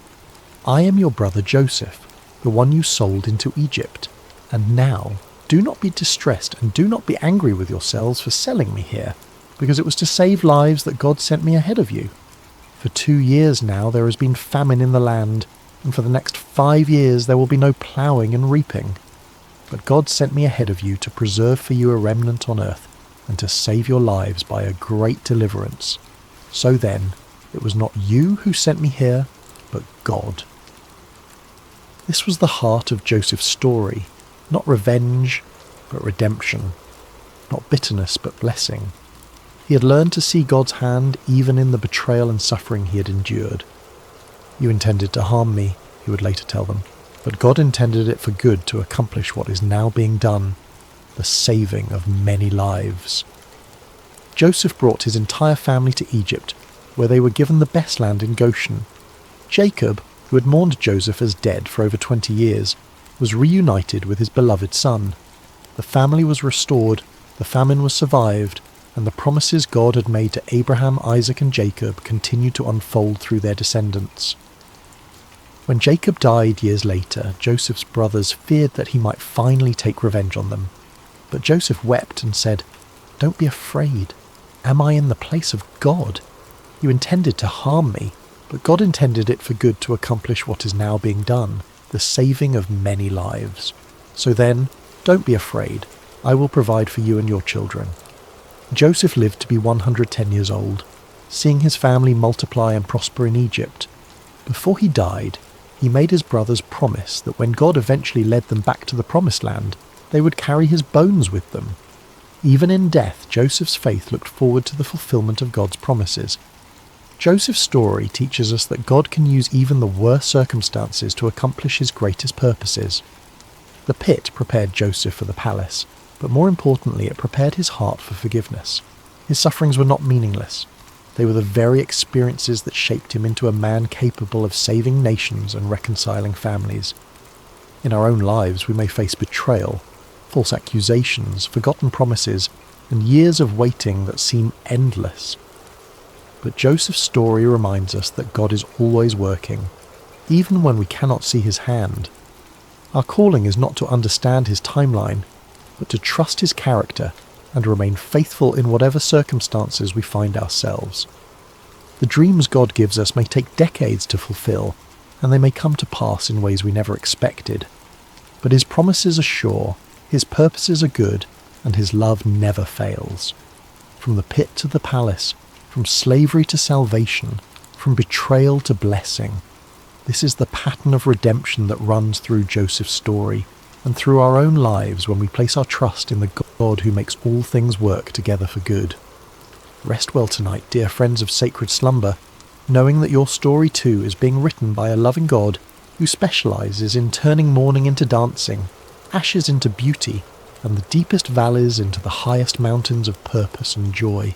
Speaker 2: I am your brother Joseph, the one you sold into Egypt. And now, do not be distressed and do not be angry with yourselves for selling me here, because it was to save lives that God sent me ahead of you. For 2 years now there has been famine in the land, and for the next 5 years there will be no ploughing and reaping. But God sent me ahead of you to preserve for you a remnant on earth, and to save your lives by a great deliverance. So then, it was not you who sent me here, but God." This was the heart of Joseph's story, not revenge, but redemption, not bitterness, but blessing. He had learned to see God's hand even in the betrayal and suffering he had endured. "You intended to harm me," he would later tell them, "but God intended it for good to accomplish what is now being done, the saving of many lives." Joseph brought his entire family to Egypt, where they were given the best land in Goshen. Jacob, who had mourned Joseph as dead for over 20 years, was reunited with his beloved son. The family was restored, the famine was survived, and the promises God had made to Abraham, Isaac, and Jacob continued to unfold through their descendants. When Jacob died years later, Joseph's brothers feared that he might finally take revenge on them. But Joseph wept and said, "Don't be afraid. Am I in the place of God? You intended to harm me, but God intended it for good to accomplish what is now being done, the saving of many lives. So then, don't be afraid. I will provide for you and your children." Joseph lived to be 110 years old, seeing his family multiply and prosper in Egypt. Before he died, he made his brothers promise that when God eventually led them back to the Promised Land, they would carry his bones with them. Even in death, Joseph's faith looked forward to the fulfillment of God's promises. Joseph's story teaches us that God can use even the worst circumstances to accomplish his greatest purposes. The pit prepared Joseph for the palace, but more importantly, it prepared his heart for forgiveness. His sufferings were not meaningless. They were the very experiences that shaped him into a man capable of saving nations and reconciling families. In our own lives, we may face betrayal, false accusations, forgotten promises, and years of waiting that seem endless. But Joseph's story reminds us that God is always working, even when we cannot see his hand. Our calling is not to understand his timeline, but to trust his character and remain faithful in whatever circumstances we find ourselves. The dreams God gives us may take decades to fulfill, and they may come to pass in ways we never expected. But his promises are sure, his purposes are good, and his love never fails. From the pit to the palace, from slavery to salvation, from betrayal to blessing, this is the pattern of redemption that runs through Joseph's story, and through our own lives when we place our trust in the God who makes all things work together for good. Rest well tonight, dear friends of Sacred Slumber, knowing that your story too is being written by a loving God who specializes in turning mourning into dancing, ashes into beauty, and the deepest valleys into the highest mountains of purpose and joy.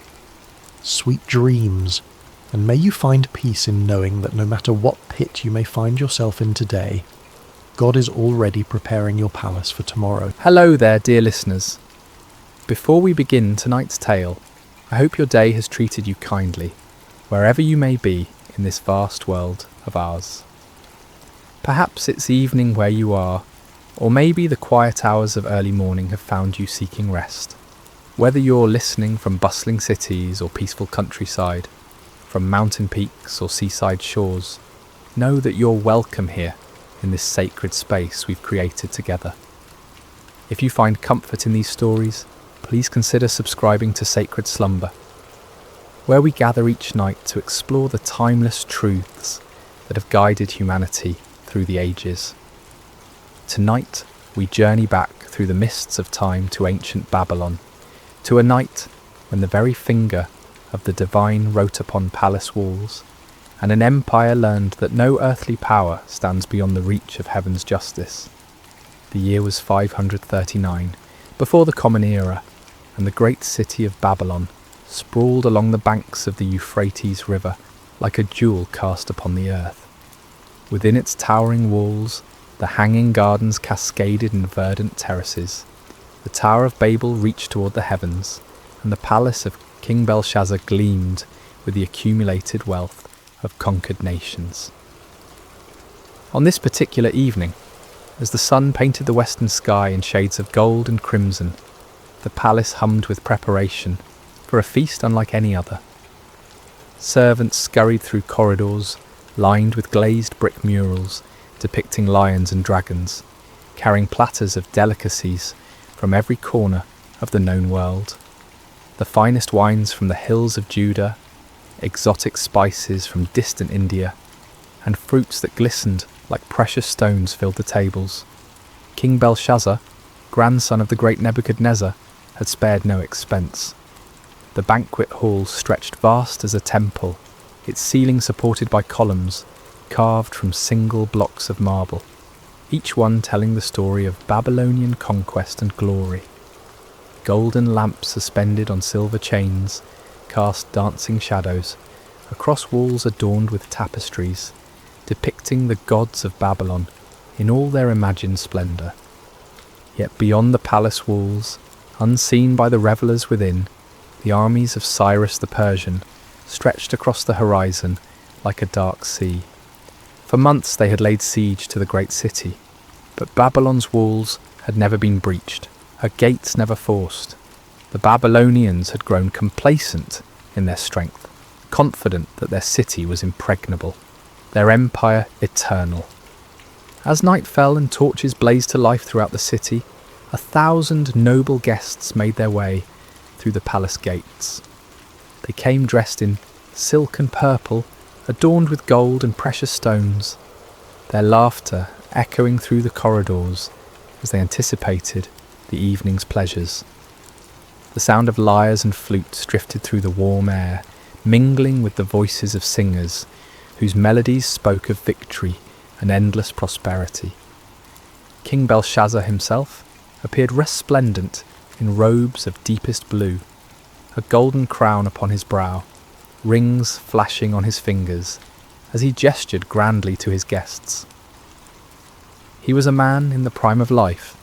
Speaker 2: Sweet dreams, and may you find peace in knowing that no matter what pit you may find yourself in today, God is already preparing your palace for tomorrow.
Speaker 1: Hello there, dear listeners. Before we begin tonight's tale, I hope your day has treated you kindly, wherever you may be in this vast world of ours. Perhaps it's evening where you are, Or maybe the quiet hours of early morning have found you seeking rest. Whether you're listening from bustling cities or peaceful countryside, from mountain peaks or seaside shores, know that you're welcome here in this sacred space we've created together. If you find comfort in these stories, please consider subscribing to Sacred Slumber, where we gather each night to explore the timeless truths that have guided humanity through the ages. Tonight, we journey back through the mists of time to ancient Babylon, to a night when the very finger of the divine wrote upon palace walls, and an empire learned that no earthly power stands beyond the reach of heaven's justice. The year was 539, before the Common Era, and the great city of Babylon sprawled along the banks of the Euphrates River like a jewel cast upon the earth. Within its towering walls, the hanging gardens cascaded in verdant terraces. The Tower of Babel reached toward the heavens, and the palace of King Belshazzar gleamed with the accumulated wealth of conquered nations. On this particular evening, as the sun painted the western sky in shades of gold and crimson, the palace hummed with preparation for a feast unlike any other. Servants scurried through corridors lined with glazed brick murals depicting lions and dragons, carrying platters of delicacies from every corner of the known world. The finest wines from the hills of Judah, exotic spices from distant India, and fruits that glistened like precious stones filled the tables. King Belshazzar, grandson of the great Nebuchadnezzar, had spared no expense. The banquet hall stretched vast as a temple, its ceiling supported by columns carved from single blocks of marble, each one telling the story of Babylonian conquest and glory. Golden lamps suspended on silver chains cast dancing shadows across walls adorned with tapestries, depicting the gods of Babylon in all their imagined splendour. Yet beyond the palace walls, unseen by the revellers within, the armies of Cyrus the Persian stretched across the horizon like a dark sea. For months they had laid siege to the great city, but Babylon's walls had never been breached, her gates never forced. The Babylonians had grown complacent in their strength, confident that their city was impregnable, their empire eternal. As night fell and torches blazed to life throughout the city, 1,000 noble guests made their way through the palace gates. They came dressed in silk and purple, adorned with gold and precious stones, their laughter echoing through the corridors as they anticipated the evening's pleasures. The sound of lyres and flutes drifted through the warm air, mingling with the voices of singers whose melodies spoke of victory and endless prosperity. King Belshazzar himself appeared resplendent in robes of deepest blue, a golden crown upon his brow, rings flashing on his fingers as he gestured grandly to his guests. He was a man in the prime of life,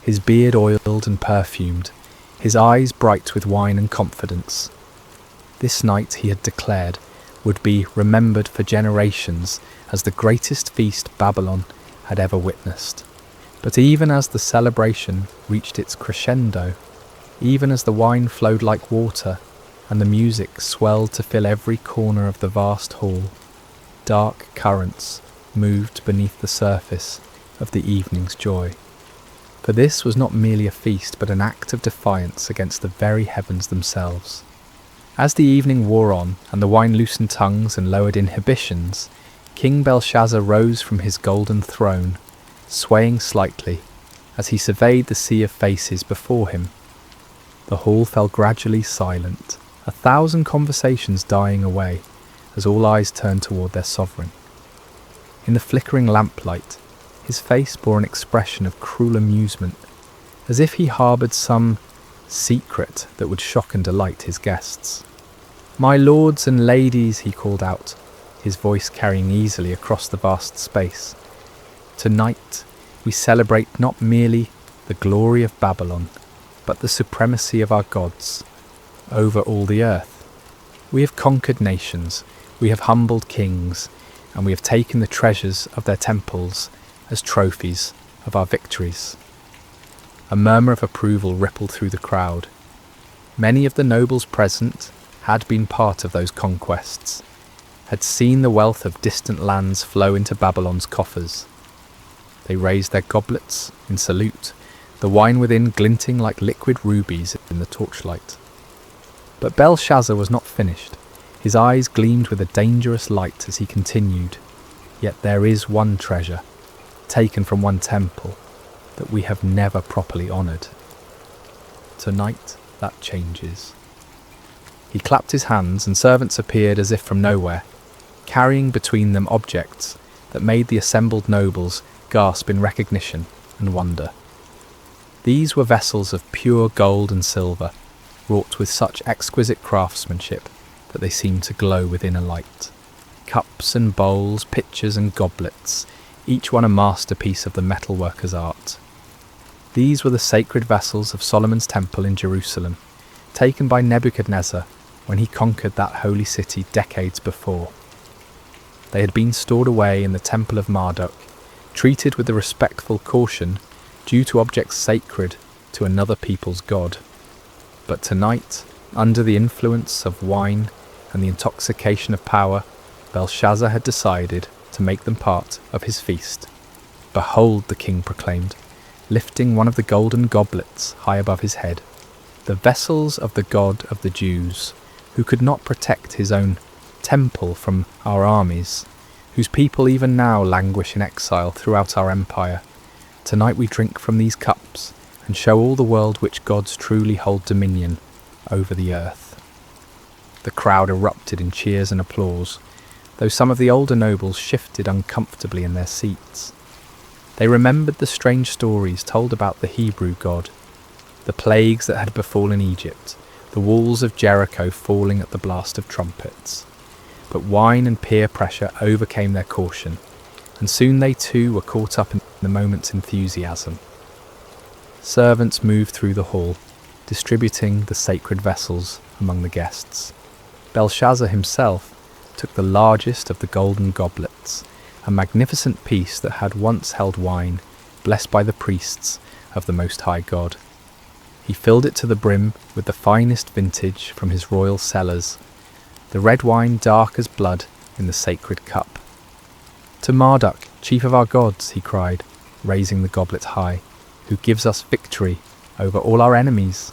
Speaker 1: his beard oiled and perfumed, his eyes bright with wine and confidence. This night, he had declared, would be remembered for generations as the greatest feast Babylon had ever witnessed. But even as the celebration reached its crescendo, even as the wine flowed like water and the music swelled to fill every corner of the vast hall, dark currents moved beneath the surface of the evening's joy. For this was not merely a feast, but an act of defiance against the very heavens themselves. As the evening wore on, and the wine loosened tongues and lowered inhibitions, King Belshazzar rose from his golden throne, swaying slightly, as he surveyed the sea of faces before him. The hall fell gradually silent, 1,000 conversations dying away, as all eyes turned toward their sovereign. In the flickering lamplight, his face bore an expression of cruel amusement, as if he harboured some secret that would shock and delight his guests. "My lords and ladies," he called out, his voice carrying easily across the vast space, "tonight we celebrate not merely the glory of Babylon, but the supremacy of our gods over all the earth. We have conquered nations, we have humbled kings, and we have taken the treasures of their temples as trophies of our victories." A murmur of approval rippled through the crowd. Many of the nobles present had been part of those conquests, had seen the wealth of distant lands flow into Babylon's coffers. They raised their goblets in salute, the wine within glinting like liquid rubies in the torchlight. But Belshazzar was not finished. His eyes gleamed with a dangerous light as he continued, "Yet there is one treasure, taken from one temple, that we have never properly honoured. Tonight that changes." He clapped his hands, and servants appeared as if from nowhere, carrying between them objects that made the assembled nobles gasp in recognition and wonder. These were vessels of pure gold and silver, wrought with such exquisite craftsmanship that they seemed to glow within a light. Cups and bowls, pitchers and goblets, each one a masterpiece of the metalworker's art. These were the sacred vessels of Solomon's temple in Jerusalem, taken by Nebuchadnezzar when he conquered that holy city decades before. They had been stored away in the temple of Marduk, treated with the respectful caution due to objects sacred to another people's god. But tonight, under the influence of wine and the intoxication of power, Belshazzar had decided to make them part of his feast. "Behold," the king proclaimed, lifting one of the golden goblets high above his head, "the vessels of the God of the Jews, who could not protect his own temple from our armies, whose people even now languish in exile throughout our empire. Tonight we drink from these cups and show all the world which gods truly hold dominion over the earth." The crowd erupted in cheers and applause, though some of the older nobles shifted uncomfortably in their seats. They remembered the strange stories told about the Hebrew God, the plagues that had befallen Egypt, the walls of Jericho falling at the blast of trumpets. But wine and peer pressure overcame their caution, and soon they too were caught up in the moment's enthusiasm. Servants moved through the hall, distributing the sacred vessels among the guests. Belshazzar himself took the largest of the golden goblets, a magnificent piece that had once held wine, blessed by the priests of the Most High God. He filled it to the brim with the finest vintage from his royal cellars, the red wine dark as blood in the sacred cup. "To Marduk, chief of our gods," he cried, raising the goblet high, "who gives us victory over all our enemies."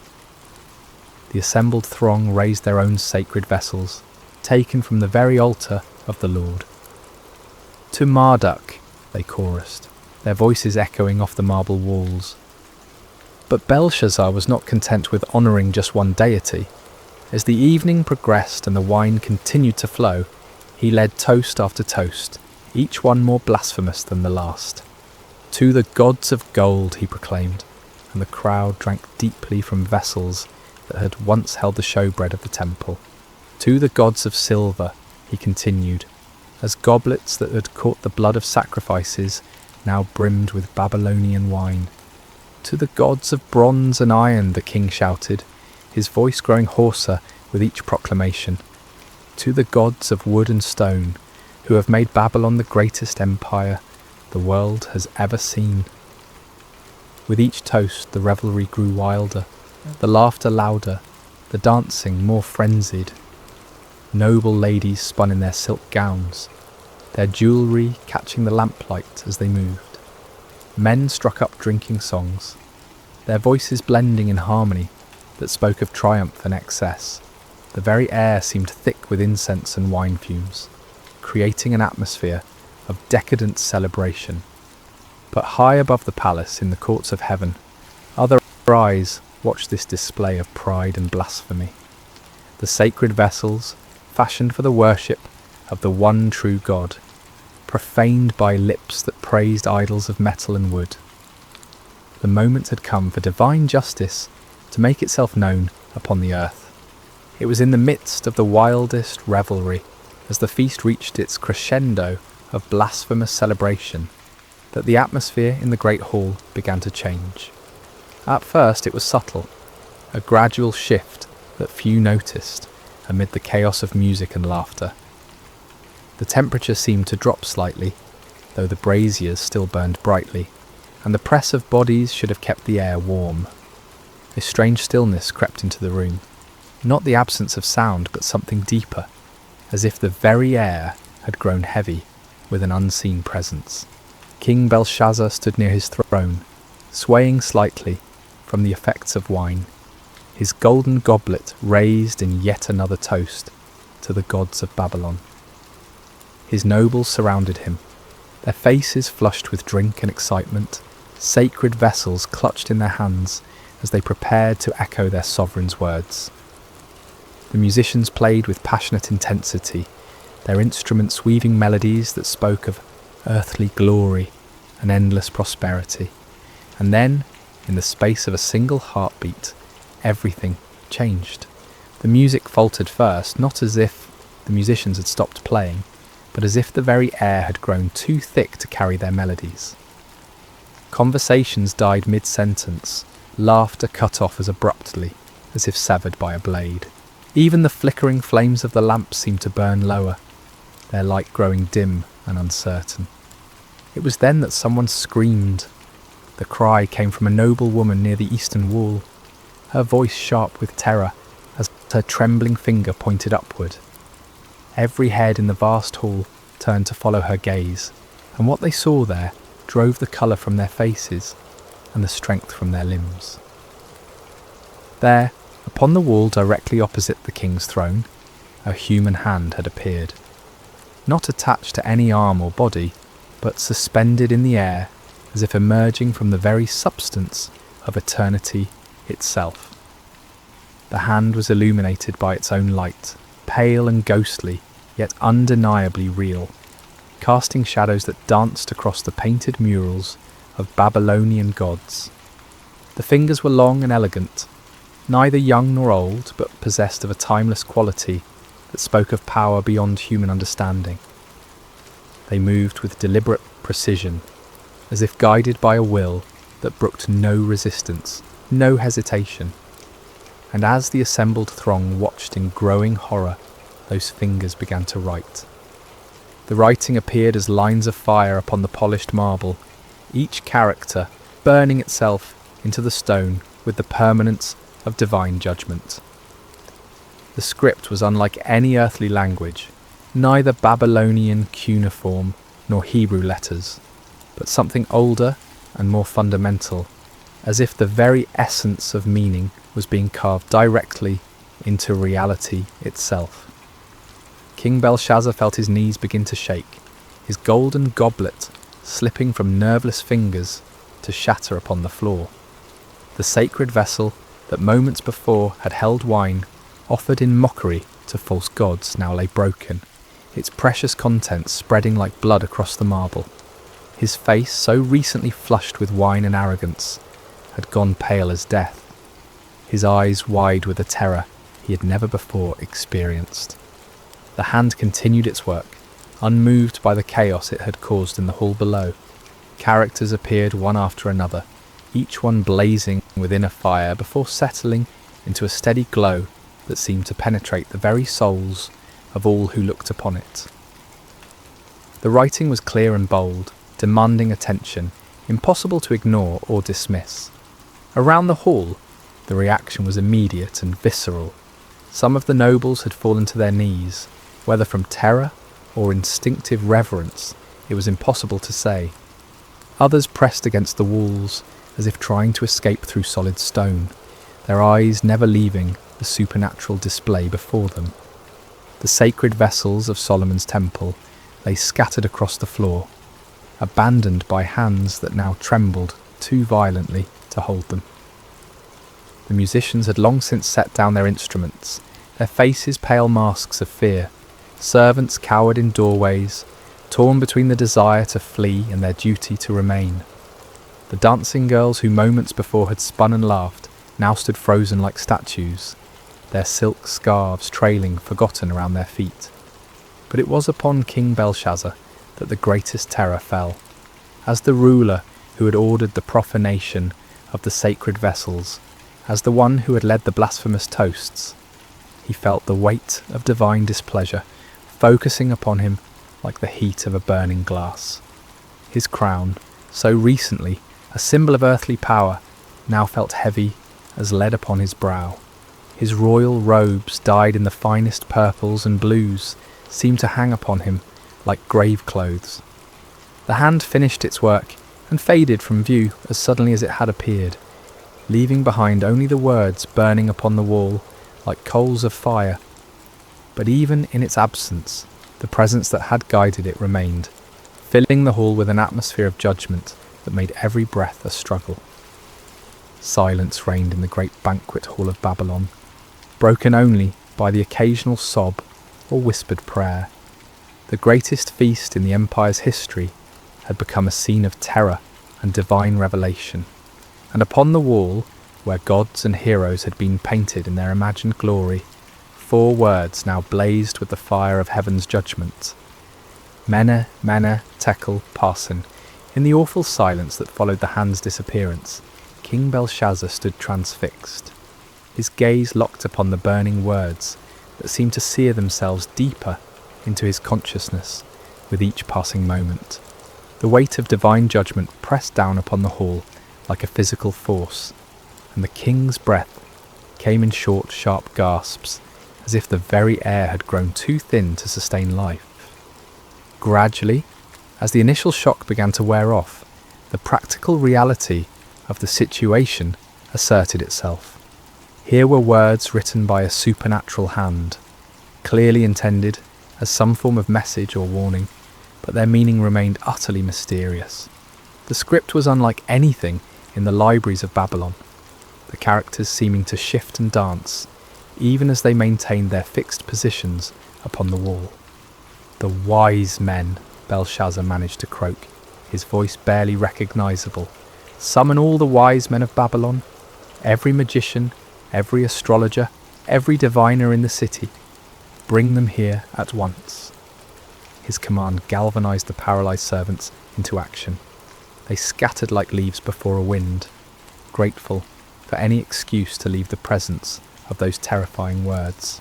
Speaker 1: The assembled throng raised their own sacred vessels, taken from the very altar of the Lord. "To Marduk," they chorused, their voices echoing off the marble walls. But Belshazzar was not content with honouring just one deity. As the evening progressed and the wine continued to flow, he led toast after toast, each one more blasphemous than the last. "To the gods of gold," he proclaimed, and the crowd drank deeply from vessels that had once held the showbread of the temple. "To the gods of silver," he continued, as goblets that had caught the blood of sacrifices now brimmed with Babylonian wine. "To the gods of bronze and iron," the king shouted, his voice growing hoarser with each proclamation. "To the gods of wood and stone, who have made Babylon the greatest empire the world has ever seen." With each toast the revelry grew wilder, the laughter louder, the dancing more frenzied. Noble ladies spun in their silk gowns, their jewellery catching the lamplight as they moved. Men struck up drinking songs, their voices blending in harmony that spoke of triumph and excess. The very air seemed thick with incense and wine fumes, creating an atmosphere of decadent celebration. But high above the palace in the courts of heaven, other eyes watched this display of pride and blasphemy. The sacred vessels, fashioned for the worship of the one true God, profaned by lips that praised idols of metal and wood. The moment had come for divine justice to make itself known upon the earth. It was in the midst of the wildest revelry, as the feast reached its crescendo of blasphemous celebration, that the atmosphere in the great hall began to change. At first it was subtle, a gradual shift that few noticed amid the chaos of music and laughter. The temperature seemed to drop slightly, though the braziers still burned brightly, and the press of bodies should have kept the air warm. A strange stillness crept into the room, not the absence of sound, but something deeper, as if the very air had grown heavy with an unseen presence. King Belshazzar stood near his throne, swaying slightly from the effects of wine, his golden goblet raised in yet another toast to the gods of Babylon. His nobles surrounded him, their faces flushed with drink and excitement, sacred vessels clutched in their hands as they prepared to echo their sovereign's words. The musicians played with passionate intensity, their instruments weaving melodies that spoke of earthly glory and endless prosperity. And then, in the space of a single heartbeat, everything changed. The music faltered first, not as if the musicians had stopped playing, but as if the very air had grown too thick to carry their melodies. Conversations died mid-sentence, laughter cut off as abruptly as if severed by a blade. Even the flickering flames of the lamps seemed to burn lower, their light growing dim and uncertain. It was then that someone screamed. The cry came from a noble woman near the eastern wall, her voice sharp with terror as her trembling finger pointed upward. Every head in the vast hall turned to follow her gaze, and what they saw there drove the colour from their faces and the strength from their limbs. There, upon the wall directly opposite the king's throne, a human hand had appeared, not attached to any arm or body, but suspended in the air as if emerging from the very substance of eternity itself. The hand was illuminated by its own light, pale and ghostly, yet undeniably real, casting shadows that danced across the painted murals of Babylonian gods. The fingers were long and elegant, neither young nor old, but possessed of a timeless quality that spoke of power beyond human understanding. They moved with deliberate precision, as if guided by a will that brooked no resistance, no hesitation. And as the assembled throng watched in growing horror, those fingers began to write. The writing appeared as lines of fire upon the polished marble, each character burning itself into the stone with the permanence of divine judgment. The script was unlike any earthly language, neither Babylonian cuneiform nor Hebrew letters, but something older and more fundamental, as if the very essence of meaning was being carved directly into reality itself. King Belshazzar felt his knees begin to shake, his golden goblet slipping from nerveless fingers to shatter upon the floor. The sacred vessel that moments before had held wine, offered in mockery to false gods, now lay broken, its precious contents spreading like blood across the marble. His face, so recently flushed with wine and arrogance, had gone pale as death, his eyes wide with a terror he had never before experienced. The hand continued its work, unmoved by the chaos it had caused in the hall below. Characters appeared one after another, each one blazing within a fire before settling into a steady glow that seemed to penetrate the very souls of all who looked upon it. The writing was clear and bold, demanding attention, impossible to ignore or dismiss. Around the hall, the reaction was immediate and visceral. Some of the nobles had fallen to their knees, whether from terror or instinctive reverence, it was impossible to say. Others pressed against the walls, as if trying to escape through solid stone, their eyes never leaving the supernatural display before them. The sacred vessels of Solomon's temple lay scattered across the floor, abandoned by hands that now trembled too violently to hold them. The musicians had long since set down their instruments, their faces pale masks of fear. Servants cowered in doorways, torn between the desire to flee and their duty to remain. The dancing girls who moments before had spun and laughed now stood frozen like statues, their silk scarves trailing forgotten around their feet. But it was upon King Belshazzar that the greatest terror fell. As the ruler who had ordered the profanation of the sacred vessels, as the one who had led the blasphemous toasts, he felt the weight of divine displeasure focusing upon him like the heat of a burning glass. His crown, so recently a symbol of earthly power, now felt heavy as lead upon his brow. His royal robes, dyed in the finest purples and blues, seemed to hang upon him like grave clothes. The hand finished its work and faded from view as suddenly as it had appeared, leaving behind only the words burning upon the wall like coals of fire. But even in its absence, the presence that had guided it remained, filling the hall with an atmosphere of judgment that made every breath a struggle. Silence reigned in the great banquet hall of Babylon, broken only by the occasional sob or whispered prayer. The greatest feast in the empire's history had become a scene of terror and divine revelation, and upon the wall, where gods and heroes had been painted in their imagined glory, 4 words now blazed with the fire of heaven's judgment. Mene, Mene, Tekel, Parsin. In the awful silence that followed the hand's disappearance, King Belshazzar stood transfixed, his gaze locked upon the burning words that seemed to sear themselves deeper into his consciousness with each passing moment. The weight of divine judgment pressed down upon the hall like a physical force, and the king's breath came in short, sharp gasps, as if the very air had grown too thin to sustain life. Gradually, as the initial shock began to wear off, the practical reality of the situation asserted itself. Here were words written by a supernatural hand, clearly intended as some form of message or warning, but their meaning remained utterly mysterious. The script was unlike anything in the libraries of Babylon, the characters seeming to shift and dance, even as they maintained their fixed positions upon the wall. "The wise men," Belshazzar managed to croak, his voice barely recognisable. "Summon all the wise men of Babylon, every magician, every astrologer, every diviner in the city. Bring them here at once." His command galvanised the paralysed servants into action. They scattered like leaves before a wind, grateful for any excuse to leave the presence of those terrifying words.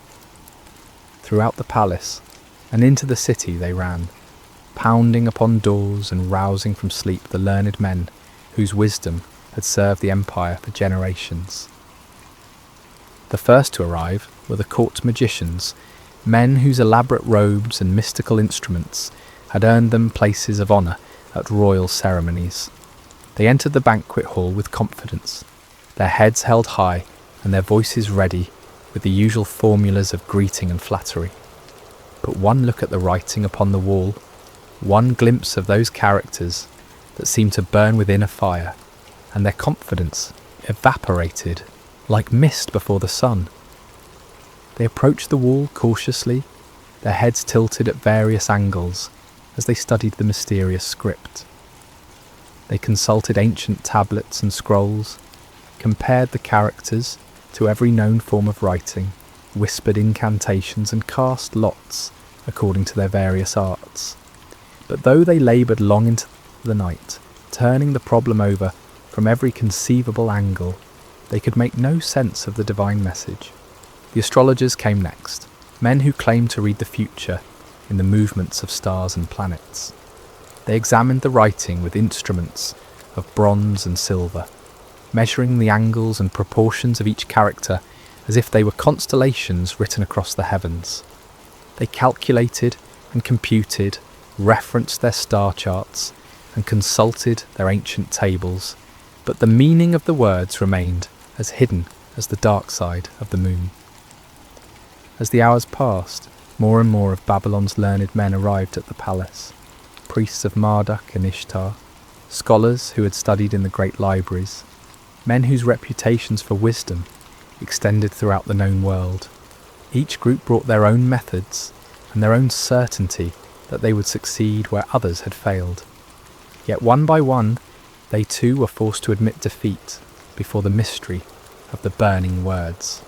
Speaker 1: Throughout the palace and into the city they ran, pounding upon doors and rousing from sleep the learned men whose wisdom had served the empire for generations. The first to arrive were the court magicians, men whose elaborate robes and mystical instruments had earned them places of honour at royal ceremonies. They entered the banquet hall with confidence, their heads held high and their voices ready with the usual formulas of greeting and flattery. But one look at the writing upon the wall, one glimpse of those characters that seemed to burn within a fire, and their confidence evaporated like mist before the sun. They approached the wall cautiously, their heads tilted at various angles as they studied the mysterious script. They consulted ancient tablets and scrolls, compared the characters to every known form of writing, whispered incantations and cast lots according to their various arts. But though they laboured long into the night, turning the problem over from every conceivable angle, they could make no sense of the divine message. The astrologers came next, men who claimed to read the future in the movements of stars and planets. They examined the writing with instruments of bronze and silver, measuring the angles and proportions of each character as if they were constellations written across the heavens. They calculated and computed, referenced their star charts, and consulted their ancient tables, but the meaning of the words remained as hidden as the dark side of the moon. As the hours passed, more and more of Babylon's learned men arrived at the palace, priests of Marduk and Ishtar, scholars who had studied in the great libraries, men whose reputations for wisdom extended throughout the known world. Each group brought their own methods and their own certainty that they would succeed where others had failed. Yet one by one, they too were forced to admit defeat before the mystery of the burning words.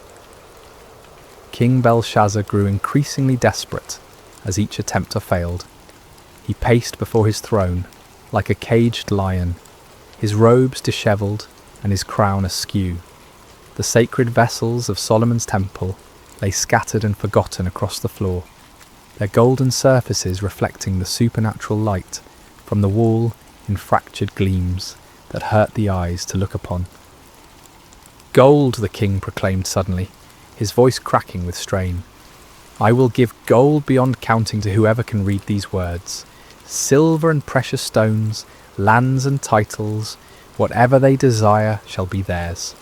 Speaker 1: King Belshazzar grew increasingly desperate as each attempt failed. He paced before his throne like a caged lion, his robes dishevelled and his crown askew. The sacred vessels of Solomon's temple lay scattered and forgotten across the floor, their golden surfaces reflecting the supernatural light from the wall in fractured gleams that hurt the eyes to look upon. "Gold," the king proclaimed suddenly, his voice cracking with strain. "I will give gold beyond counting to whoever can read these words. Silver and precious stones, lands and titles, whatever they desire shall be theirs."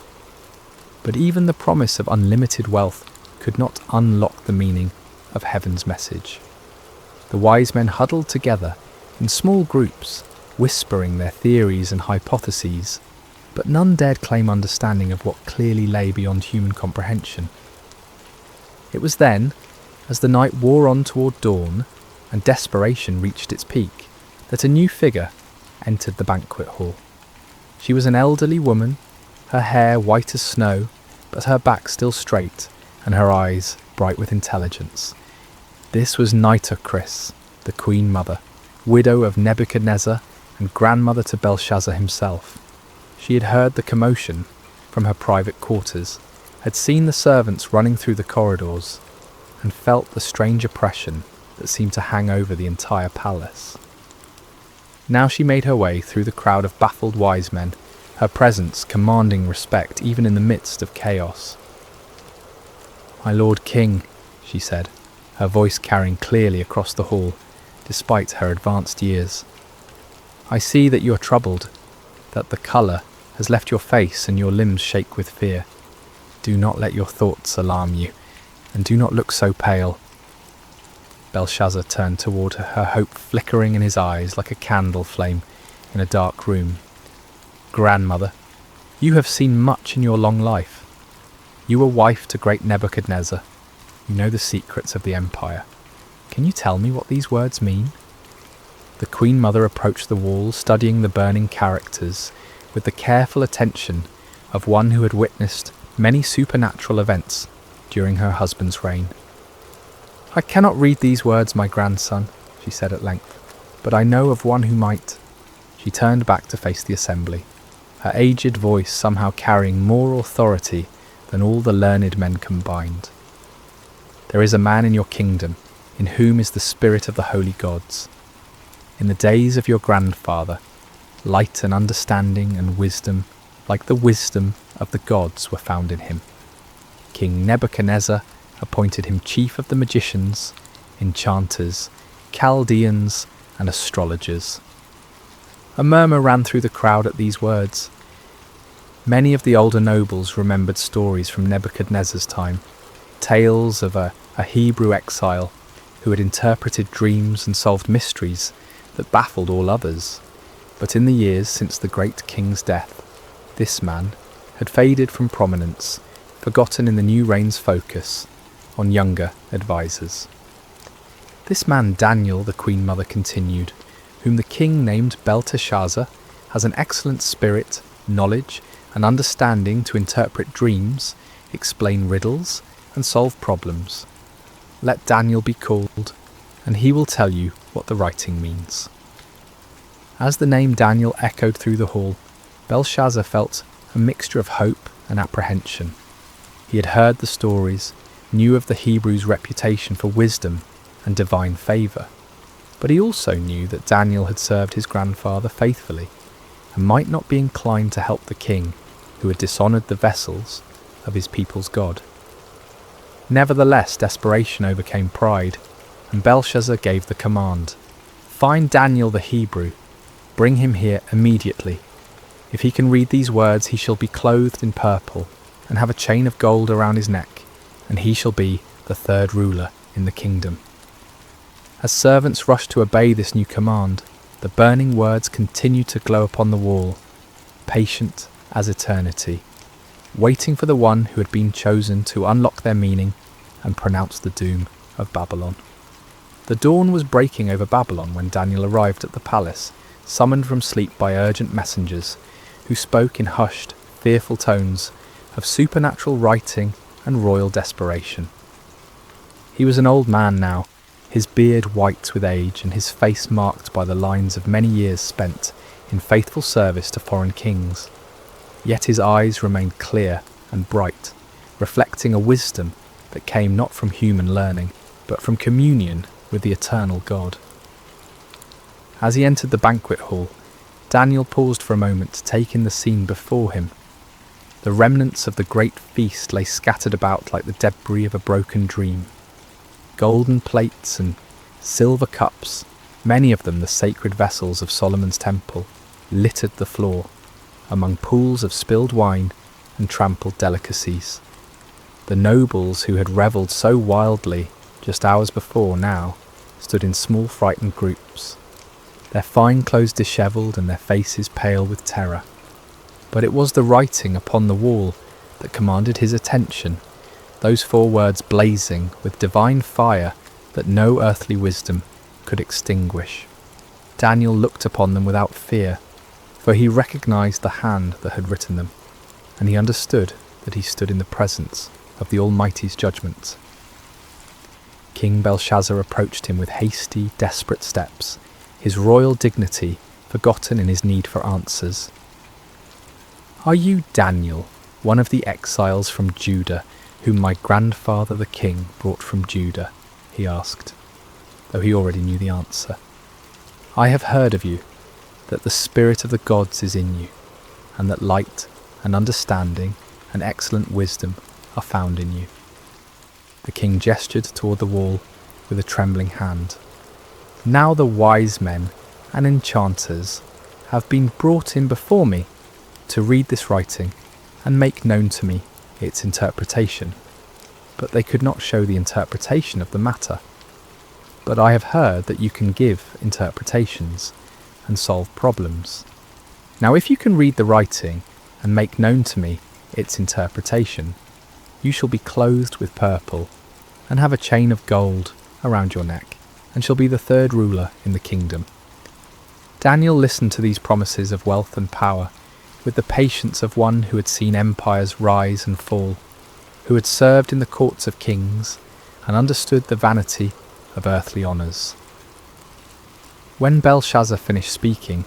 Speaker 1: But even the promise of unlimited wealth could not unlock the meaning of heaven's message. The wise men huddled together in small groups, whispering their theories and hypotheses, but none dared claim understanding of what clearly lay beyond human comprehension. It was then, as the night wore on toward dawn and desperation reached its peak, that a new figure entered the banquet hall. She was an elderly woman, her hair white as snow, but her back still straight and her eyes bright with intelligence. This was Nitocris, the Queen Mother, widow of Nebuchadnezzar and grandmother to Belshazzar himself. She had heard the commotion from her private quarters, had seen the servants running through the corridors, and felt the strange oppression that seemed to hang over the entire palace. Now she made her way through the crowd of baffled wise men, her presence commanding respect even in the midst of chaos. "My Lord King," she said, her voice carrying clearly across the hall, despite her advanced years. "I see that you are troubled, that the colour has left your face and your limbs shake with fear. Do not let your thoughts alarm you, and do not look so pale." Belshazzar turned toward her, her hope flickering in his eyes like a candle flame in a dark room. "Grandmother, you have seen much in your long life. You were wife to great Nebuchadnezzar. You know the secrets of the empire. Can you tell me what these words mean?" The Queen Mother approached the wall, studying the burning characters with the careful attention of one who had witnessed many supernatural events during her husband's reign. "I cannot read these words, my grandson," she said at length, "but I know of one who might." She turned back to face the assembly, her aged voice somehow carrying more authority than all the learned men combined. "There is a man in your kingdom in whom is the spirit of the holy gods. In the days of your grandfather, light and understanding and wisdom, like the wisdom of the gods, were found in him. King Nebuchadnezzar appointed him chief of the magicians, enchanters, Chaldeans, and astrologers." A murmur ran through the crowd at these words. Many of the older nobles remembered stories from Nebuchadnezzar's time, tales of a Hebrew exile who had interpreted dreams and solved mysteries that baffled all others. But in the years since the great king's death, this man had faded from prominence, forgotten in the new reign's focus on younger advisers. "This man Daniel," the Queen Mother continued, "whom the king named Belteshazzar, has an excellent spirit, knowledge, and understanding to interpret dreams, explain riddles, and solve problems. Let Daniel be called, and he will tell you what the writing means." As the name Daniel echoed through the hall, Belshazzar felt a mixture of hope and apprehension. He had heard the stories, knew of the Hebrews' reputation for wisdom and divine favour, but he also knew that Daniel had served his grandfather faithfully and might not be inclined to help the king who had dishonoured the vessels of his people's God. Nevertheless, desperation overcame pride, and Belshazzar gave the command, "Find Daniel the Hebrew, bring him here immediately. If he can read these words, he shall be clothed in purple and have a chain of gold around his neck, and he shall be the third ruler in the kingdom." As servants rushed to obey this new command, the burning words continued to glow upon the wall, patient as eternity, waiting for the one who had been chosen to unlock their meaning and pronounce the doom of Babylon. The dawn was breaking over Babylon when Daniel arrived at the palace, summoned from sleep by urgent messengers who spoke in hushed, fearful tones of supernatural writing and royal desperation. He was an old man now, his beard white with age and his face marked by the lines of many years spent in faithful service to foreign kings. Yet his eyes remained clear and bright, reflecting a wisdom that came not from human learning, but from communion with the eternal God. As he entered the banquet hall, Daniel paused for a moment to take in the scene before him. The remnants of the great feast lay scattered about like the debris of a broken dream. Golden plates and silver cups, many of them the sacred vessels of Solomon's temple, littered the floor, among pools of spilled wine and trampled delicacies. The nobles who had revelled so wildly just hours before now stood in small frightened groups, their fine clothes dishevelled and their faces pale with terror. But it was the writing upon the wall that commanded his attention, those 4 words blazing with divine fire that no earthly wisdom could extinguish. Daniel looked upon them without fear, for he recognised the hand that had written them, and he understood that he stood in the presence of the Almighty's judgment. King Belshazzar approached him with hasty, desperate steps, his royal dignity forgotten in his need for answers. "Are you Daniel, one of the exiles from Judah, whom my grandfather the king brought from Judah?" he asked, though he already knew the answer. "I have heard of you, that the spirit of the gods is in you, and that light and understanding and excellent wisdom are found in you." The king gestured toward the wall with a trembling hand. "Now the wise men and enchanters have been brought in before me to read this writing and make known to me its interpretation, but they could not show the interpretation of the matter. But I have heard that you can give interpretations and solve problems. Now if you can read the writing and make known to me its interpretation, you shall be clothed with purple and have a chain of gold around your neck, and shall be the 3rd ruler in the kingdom." Daniel listened to these promises of wealth and power with the patience of one who had seen empires rise and fall, who had served in the courts of kings and understood the vanity of earthly honours. When Belshazzar finished speaking,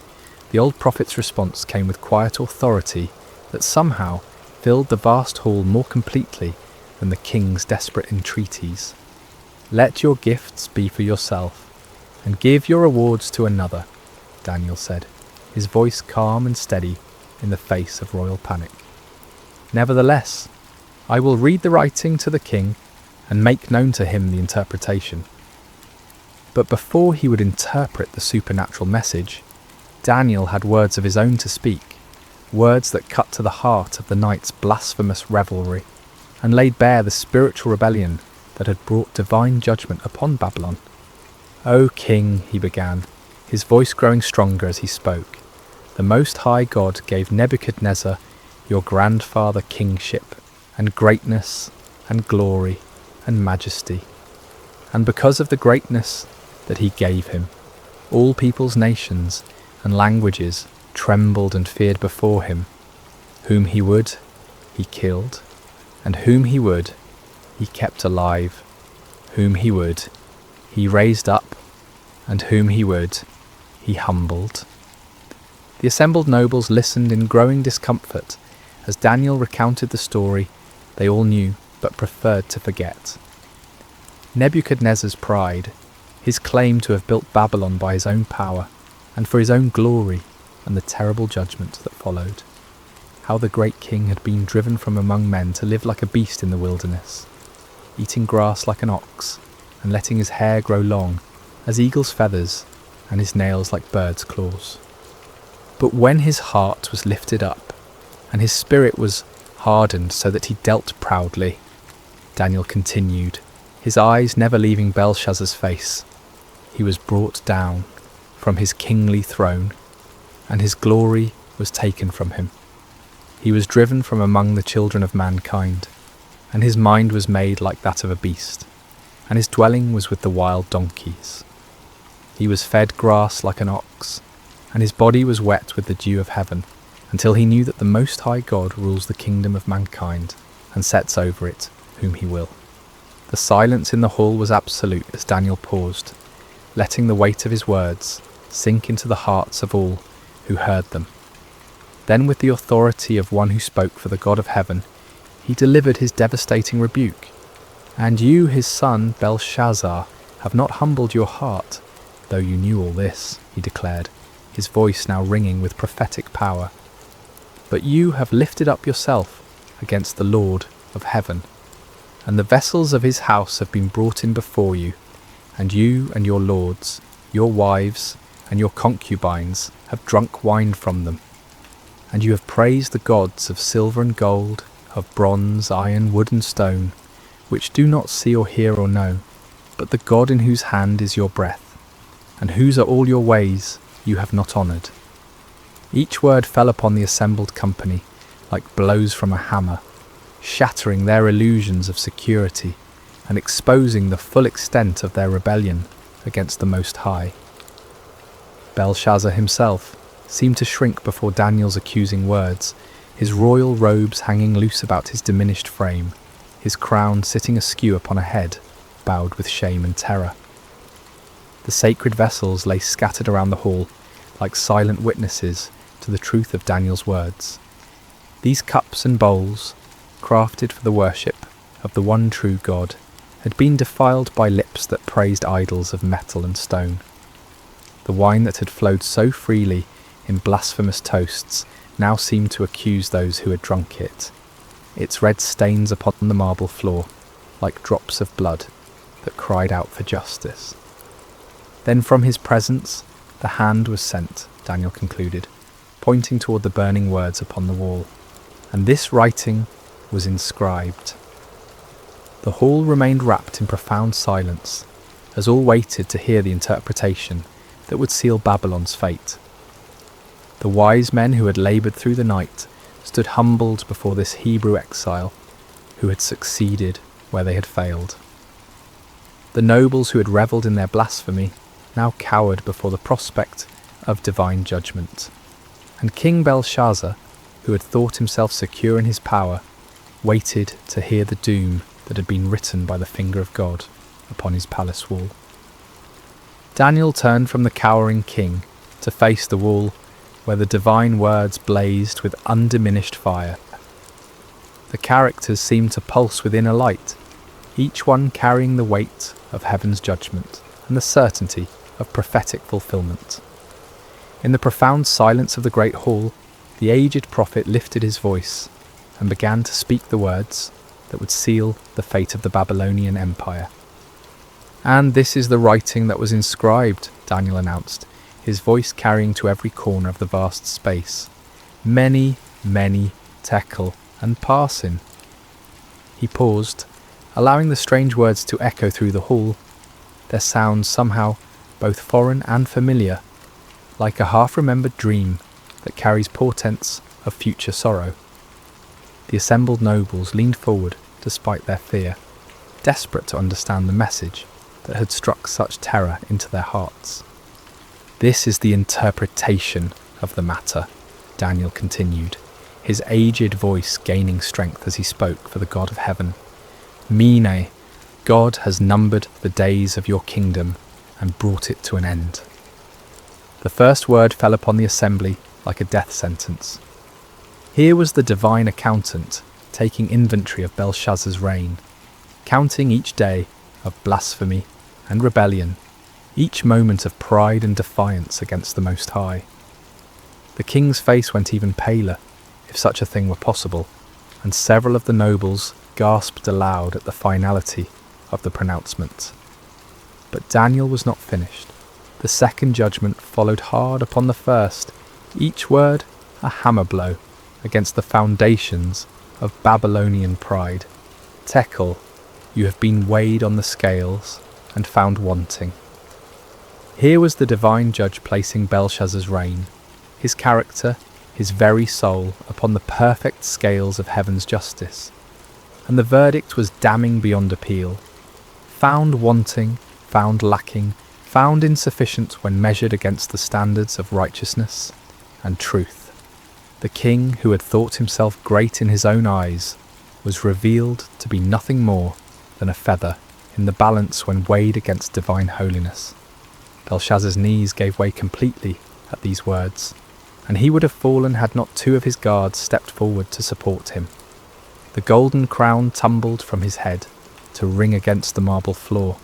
Speaker 1: the old prophet's response came with quiet authority that somehow filled the vast hall more completely than the king's desperate entreaties. "Let your gifts be for yourself, and give your rewards to another," Daniel said, his voice calm and steady in the face of royal panic. "Nevertheless, I will read the writing to the king and make known to him the interpretation." But before he would interpret the supernatural message, Daniel had words of his own to speak, words that cut to the heart of the night's blasphemous revelry, and laid bare the spiritual rebellion that had brought divine judgment upon Babylon. "O king," he began, his voice growing stronger as he spoke, "the Most High God gave Nebuchadnezzar, your grandfather, kingship, and greatness, and glory, and majesty. And because of the greatness that he gave him, all peoples, nations, and languages trembled and feared before him. Whom he would, he killed, and whom he would, he kept alive. Whom he would, he raised up, and whom he would, he humbled." The assembled nobles listened in growing discomfort as Daniel recounted the story they all knew but preferred to forget. Nebuchadnezzar's pride, his claim to have built Babylon by his own power and for his own glory, and the terrible judgment that followed. How the great king had been driven from among men to live like a beast in the wilderness, eating grass like an ox, and letting his hair grow long as eagle's feathers and his nails like birds' claws. But when his heart was lifted up, and his spirit was hardened so that he dealt proudly, Daniel continued, his eyes never leaving Belshazzar's face, he was brought down from his kingly throne, and his glory was taken from him. He was driven from among the children of mankind, and his mind was made like that of a beast, and his dwelling was with the wild donkeys. He was fed grass like an ox, and his body was wet with the dew of heaven, until he knew that the Most High God rules the kingdom of mankind, and sets over it whom he will. The silence in the hall was absolute as Daniel paused, letting the weight of his words sink into the hearts of all who heard them. Then, with the authority of one who spoke for the God of heaven, he delivered his devastating rebuke. "And you, his son Belshazzar, have not humbled your heart, though you knew all this," he declared, his voice now ringing with prophetic power. But you have lifted up yourself against the Lord of heaven, and the vessels of his house have been brought in before you, and you and your lords, your wives, and your concubines have drunk wine from them. And you have praised the gods of silver and gold, of bronze, iron, wood and stone, which do not see or hear or know, but the God in whose hand is your breath, and whose are all your ways you have not honoured. Each word fell upon the assembled company like blows from a hammer, shattering their illusions of security and exposing the full extent of their rebellion against the Most High. Belshazzar himself seemed to shrink before Daniel's accusing words, his royal robes hanging loose about his diminished frame, his crown sitting askew upon a head bowed with shame and terror. The sacred vessels lay scattered around the hall like silent witnesses to the truth of Daniel's words. These cups and bowls, crafted for the worship of the one true God, had been defiled by lips that praised idols of metal and stone. The wine that had flowed so freely in blasphemous toasts now seemed to accuse those who had drunk it, its red stains upon the marble floor like drops of blood that cried out for justice. Then from his presence the hand was sent, Daniel concluded, pointing toward the burning words upon the wall, and this writing was inscribed. The hall remained wrapped in profound silence, as all waited to hear the interpretation that would seal Babylon's fate. The wise men who had laboured through the night stood humbled before this Hebrew exile who had succeeded where they had failed. The nobles who had revelled in their blasphemy now cowered before the prospect of divine judgment. And King Belshazzar, who had thought himself secure in his power, waited to hear the doom that had been written by the finger of God upon his palace wall. Daniel turned from the cowering king to face the wall where the divine words blazed with undiminished fire. The characters seemed to pulse within a light, each one carrying the weight of heaven's judgment and the certainty of prophetic fulfillment. In the profound silence of the great hall, the aged prophet lifted his voice and began to speak the words that would seal the fate of the Babylonian Empire. "And this is the writing that was inscribed," Daniel announced, his voice carrying to every corner of the vast space. "Many, many tekel and parsin." He paused, allowing the strange words to echo through the hall, their sounds somehow both foreign and familiar, like a half-remembered dream that carries portents of future sorrow. The assembled nobles leaned forward despite their fear, desperate to understand the message that had struck such terror into their hearts. "This is the interpretation of the matter," Daniel continued, his aged voice gaining strength as he spoke for the God of heaven. "Mene, God has numbered the days of your kingdom and brought it to an end." The first word fell upon the assembly like a death sentence. Here was the divine accountant taking inventory of Belshazzar's reign, counting each day of blasphemy and rebellion, each moment of pride and defiance against the Most High. The king's face went even paler, if such a thing were possible, and several of the nobles gasped aloud at the finality of the pronouncement. But Daniel was not finished. The second judgment followed hard upon the first, each word a hammer blow against the foundations of Babylonian pride. "Tekel, you have been weighed on the scales and found wanting." Here was the divine judge placing Belshazzar's reign, his character, his very soul, upon the perfect scales of heaven's justice. And the verdict was damning beyond appeal. Found wanting, found lacking, found insufficient when measured against the standards of righteousness and truth. The king, who had thought himself great in his own eyes, was revealed to be nothing more than a feather in the balance when weighed against divine holiness. Belshazzar's knees gave way completely at these words, and he would have fallen had not two of his guards stepped forward to support him. The golden crown tumbled from his head to ring against the marble floor,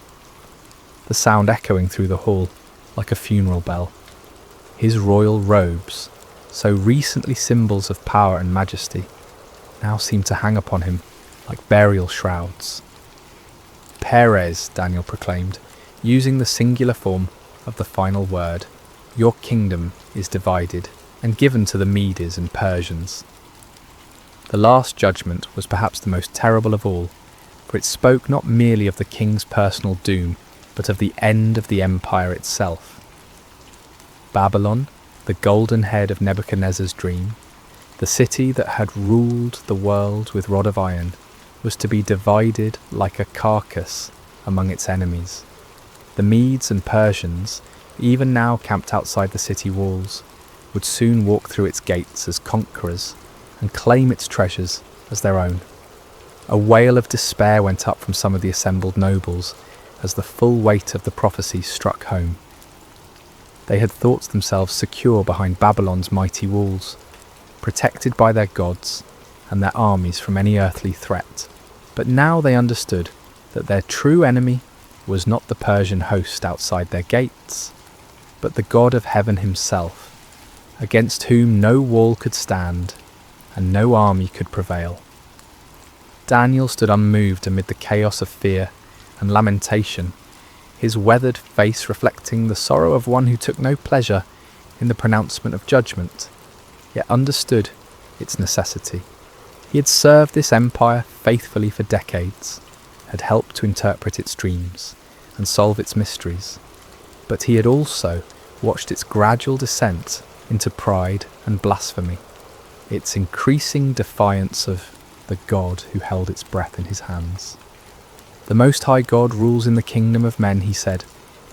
Speaker 1: the sound echoing through the hall like a funeral bell. His royal robes, so recently symbols of power and majesty, now seemed to hang upon him like burial shrouds. Peres, Daniel proclaimed, using the singular form of the final word, your kingdom is divided and given to the Medes and Persians. The last judgment was perhaps the most terrible of all, for it spoke not merely of the king's personal doom, but of the end of the empire itself. Babylon, the golden head of Nebuchadnezzar's dream, the city that had ruled the world with rod of iron, was to be divided like a carcass among its enemies. The Medes and Persians, even now camped outside the city walls, would soon walk through its gates as conquerors and claim its treasures as their own. A wail of despair went up from some of the assembled nobles as the full weight of the prophecy struck home. They had thought themselves secure behind Babylon's mighty walls, protected by their gods and their armies from any earthly threat. But now they understood that their true enemy was not the Persian host outside their gates, but the God of heaven himself, against whom no wall could stand and no army could prevail. Daniel stood unmoved amid the chaos of fear and lamentation, his weathered face reflecting the sorrow of one who took no pleasure in the pronouncement of judgment, yet understood its necessity. He had served this empire faithfully for decades, had helped to interpret its dreams and solve its mysteries, but he had also watched its gradual descent into pride and blasphemy, its increasing defiance of the God who held its breath in his hands. The Most High God rules in the kingdom of men, he said,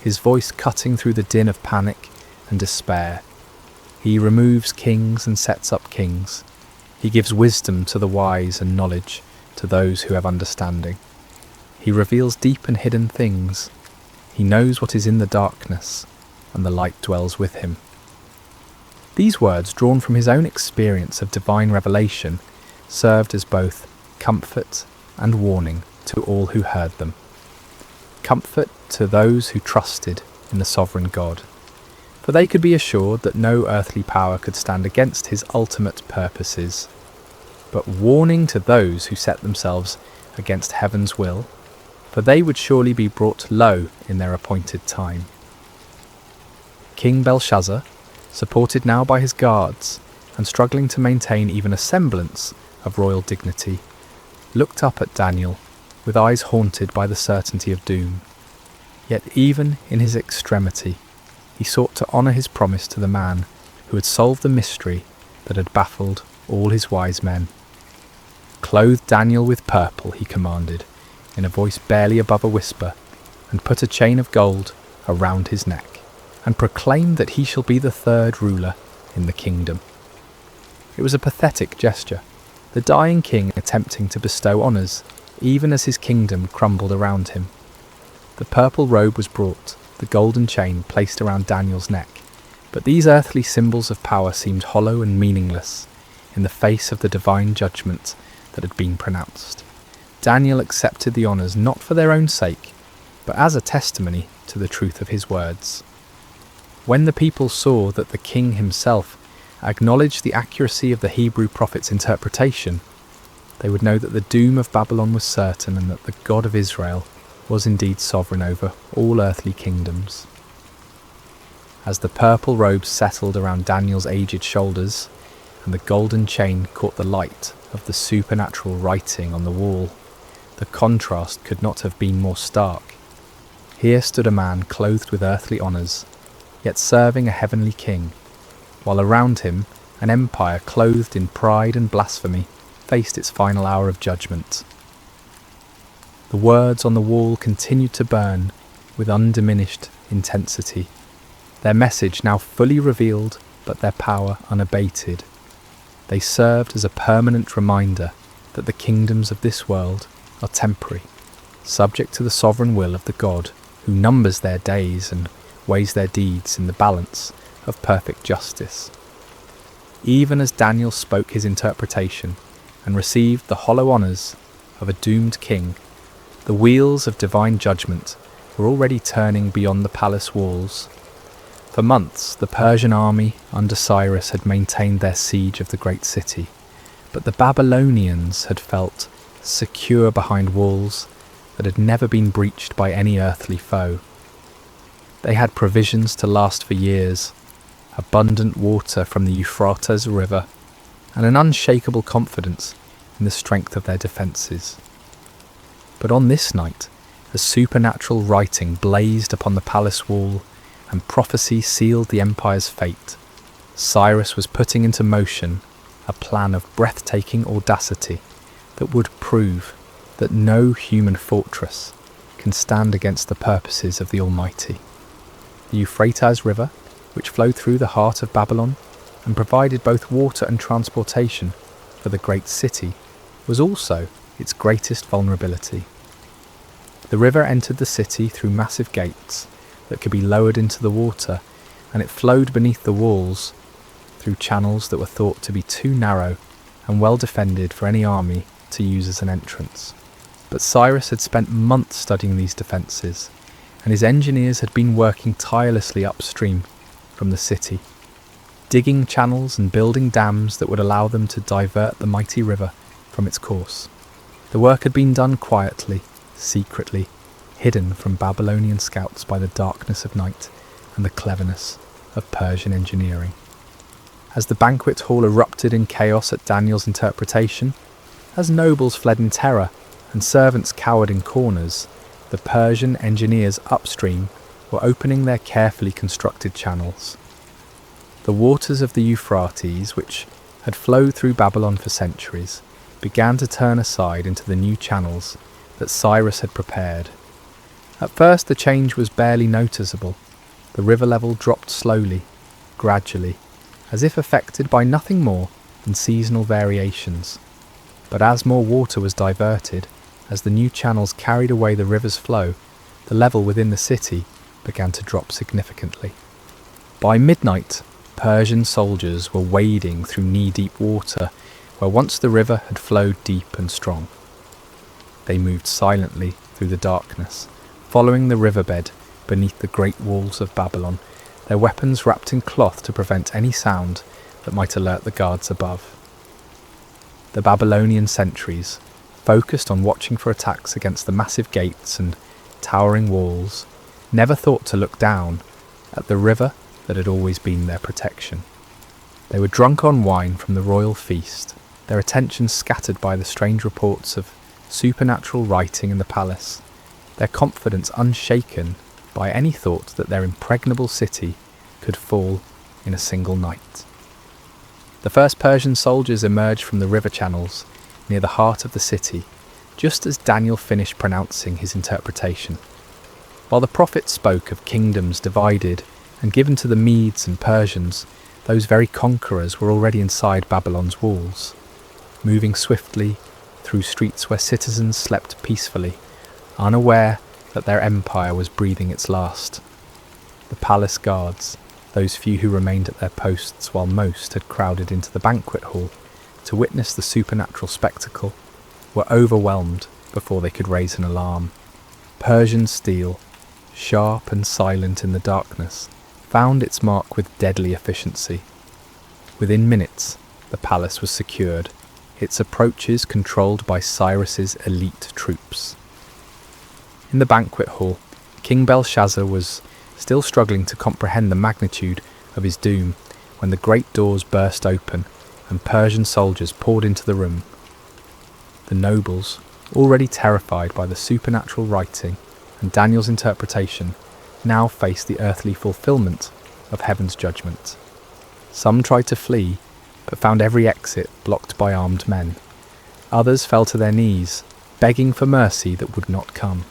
Speaker 1: his voice cutting through the din of panic and despair. He removes kings and sets up kings. He gives wisdom to the wise and knowledge to those who have understanding. He reveals deep and hidden things. He knows what is in the darkness, and the light dwells with him. These words, drawn from his own experience of divine revelation, served as both comfort and warning to all who heard them. Comfort to those who trusted in the sovereign God, for they could be assured that no earthly power could stand against his ultimate purposes, but warning to those who set themselves against heaven's will, for they would surely be brought low in their appointed time. King Belshazzar, supported now by his guards and struggling to maintain even a semblance of royal dignity, looked up at Daniel with eyes haunted by the certainty of doom. Yet even in his extremity, he sought to honour his promise to the man who had solved the mystery that had baffled all his wise men. "Clothe Daniel with purple," he commanded, in a voice barely above a whisper, "and put a chain of gold around his neck, and proclaim that he shall be the third ruler in the kingdom." It was a pathetic gesture, the dying king attempting to bestow honours, even as his kingdom crumbled around him. The purple robe was brought, the golden chain placed around Daniel's neck, but these earthly symbols of power seemed hollow and meaningless in the face of the divine judgment that had been pronounced. Daniel accepted the honours not for their own sake, but as a testimony to the truth of his words. When the people saw that the king himself acknowledged the accuracy of the Hebrew prophet's interpretation, they would know that the doom of Babylon was certain and that the God of Israel was indeed sovereign over all earthly kingdoms. As the purple robes settled around Daniel's aged shoulders and the golden chain caught the light of the supernatural writing on the wall, the contrast could not have been more stark. Here stood a man clothed with earthly honours, yet serving a heavenly king, while around him an empire clothed in pride and blasphemy faced its final hour of judgment. The words on the wall continued to burn with undiminished intensity, their message now fully revealed but their power unabated. They served as a permanent reminder that the kingdoms of this world are temporary, subject to the sovereign will of the God who numbers their days and weighs their deeds in the balance of perfect justice. Even as Daniel spoke his interpretation and received the hollow honours of a doomed king, the wheels of divine judgment were already turning beyond the palace walls. For months, the Persian army under Cyrus had maintained their siege of the great city, but the Babylonians had felt secure behind walls that had never been breached by any earthly foe. They had provisions to last for years, abundant water from the Euphrates River, and an unshakable confidence in the strength of their defences. But on this night, as supernatural writing blazed upon the palace wall and prophecy sealed the empire's fate, Cyrus was putting into motion a plan of breathtaking audacity that would prove that no human fortress can stand against the purposes of the Almighty. The Euphrates River, which flowed through the heart of Babylon and provided both water and transportation for the great city, was also its greatest vulnerability. The river entered the city through massive gates that could be lowered into the water, and it flowed beneath the walls through channels that were thought to be too narrow and well defended for any army to use as an entrance. But Cyrus had spent months studying these defences, and his engineers had been working tirelessly upstream from the city, digging channels and building dams that would allow them to divert the mighty river from its course. The work had been done quietly, secretly, hidden from Babylonian scouts by the darkness of night and the cleverness of Persian engineering. As the banquet hall erupted in chaos at Daniel's interpretation, as nobles fled in terror and servants cowered in corners, the Persian engineers upstream were opening their carefully constructed channels. The waters of the Euphrates, which had flowed through Babylon for centuries, began to turn aside into the new channels that Cyrus had prepared. At first the change was barely noticeable. The river level dropped slowly, gradually, as if affected by nothing more than seasonal variations. But as more water was diverted, as the new channels carried away the river's flow, the level within the city began to drop significantly. By midnight, Persian soldiers were wading through knee-deep water where once the river had flowed deep and strong. They moved silently through the darkness, following the riverbed beneath the great walls of Babylon, their weapons wrapped in cloth to prevent any sound that might alert the guards above. The Babylonian sentries, focused on watching for attacks against the massive gates and towering walls, never thought to look down at the river that had always been their protection. They were drunk on wine from the royal feast, their attention scattered by the strange reports of supernatural writing in the palace, their confidence unshaken by any thought that their impregnable city could fall in a single night. The first Persian soldiers emerged from the river channels near the heart of the city, just as Daniel finished pronouncing his interpretation. While the prophet spoke of kingdoms divided and given to the Medes and Persians, those very conquerors were already inside Babylon's walls, moving swiftly through streets where citizens slept peacefully, unaware that their empire was breathing its last. The palace guards, those few who remained at their posts while most had crowded into the banquet hall to witness the supernatural spectacle, were overwhelmed before they could raise an alarm. Persian steel, sharp and silent in the darkness, found its mark with deadly efficiency. Within minutes, the palace was secured, its approaches controlled by Cyrus's elite troops. In the banquet hall, King Belshazzar was still struggling to comprehend the magnitude of his doom when the great doors burst open and Persian soldiers poured into the room. The nobles, already terrified by the supernatural writing and Daniel's interpretation, now faced the earthly fulfillment of heaven's judgment. Some tried to flee, but found every exit blocked by armed men. Others fell to their knees, begging for mercy that would not come.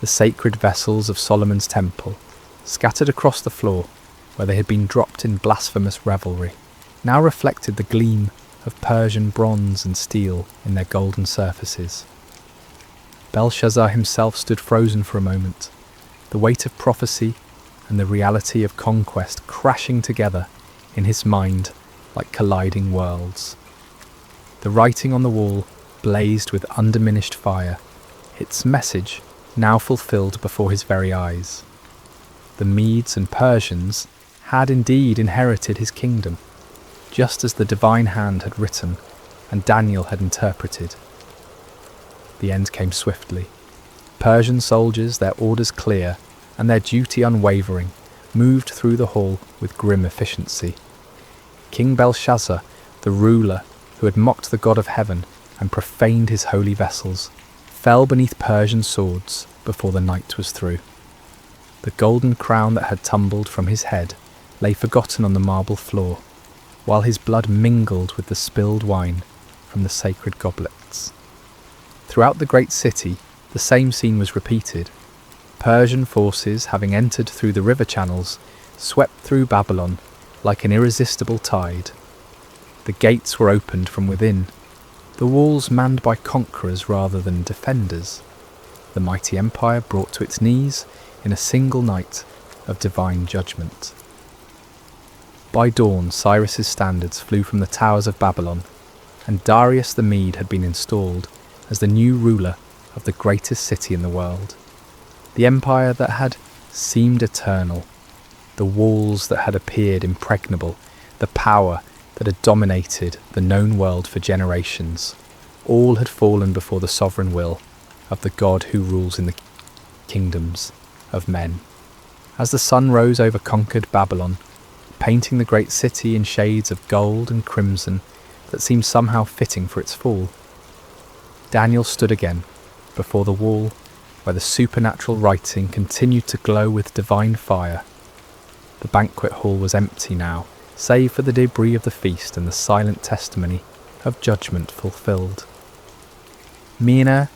Speaker 1: The sacred vessels of Solomon's temple, scattered across the floor where they had been dropped in blasphemous revelry, now reflected the gleam of Persian bronze and steel in their golden surfaces. Belshazzar himself stood frozen for a moment, the weight of prophecy and the reality of conquest crashing together in his mind like colliding worlds. The writing on the wall blazed with undiminished fire, its message now fulfilled before his very eyes. the Medes and Persians had indeed inherited his kingdom, just as the divine hand had written and Daniel had interpreted. The end came swiftly. Persian soldiers, their orders clear and their duty unwavering, moved through the hall with grim efficiency. King Belshazzar, the ruler who had mocked the God of heaven and profaned his holy vessels, fell beneath Persian swords before the night was through. The golden crown that had tumbled from his head lay forgotten on the marble floor, while his blood mingled with the spilled wine from the sacred goblets. Throughout the great city, the same scene was repeated. Persian forces, having entered through the river channels, swept through Babylon like an irresistible tide. The gates were opened from within, the walls manned by conquerors rather than defenders, the mighty empire brought to its knees in a single night of divine judgment. By dawn, Cyrus's standards flew from the towers of Babylon, and Darius the Mede had been installed as the new ruler of the greatest city in the world. The empire that had seemed eternal, the walls that had appeared impregnable, the power that had dominated the known world for generations, all had fallen before the sovereign will of the God who rules in the kingdoms of men. As the sun rose over conquered Babylon, painting the great city in shades of gold and crimson that seemed somehow fitting for its fall, Daniel stood again before the wall where the supernatural writing continued to glow with divine fire. The banquet hall was empty now, save for the debris of the feast and the silent testimony of judgment fulfilled. Mina,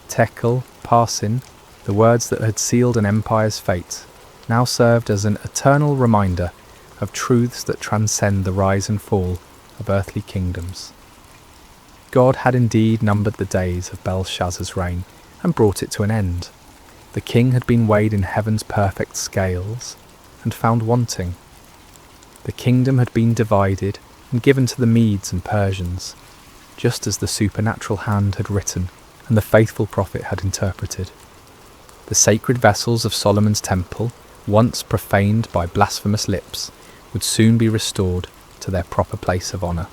Speaker 1: Tekel, Parsin, the words that had sealed an empire's fate, now served as an eternal reminder of truths that transcend the rise and fall of earthly kingdoms. God had indeed numbered the days of Belshazzar's reign and brought it to an end. The king had been weighed in heaven's perfect scales and found wanting. The kingdom had been divided and given to the Medes and Persians, just as the supernatural hand had written and the faithful prophet had interpreted. The sacred vessels of Solomon's temple, once profaned by blasphemous lips, would soon be restored to their proper place of honour.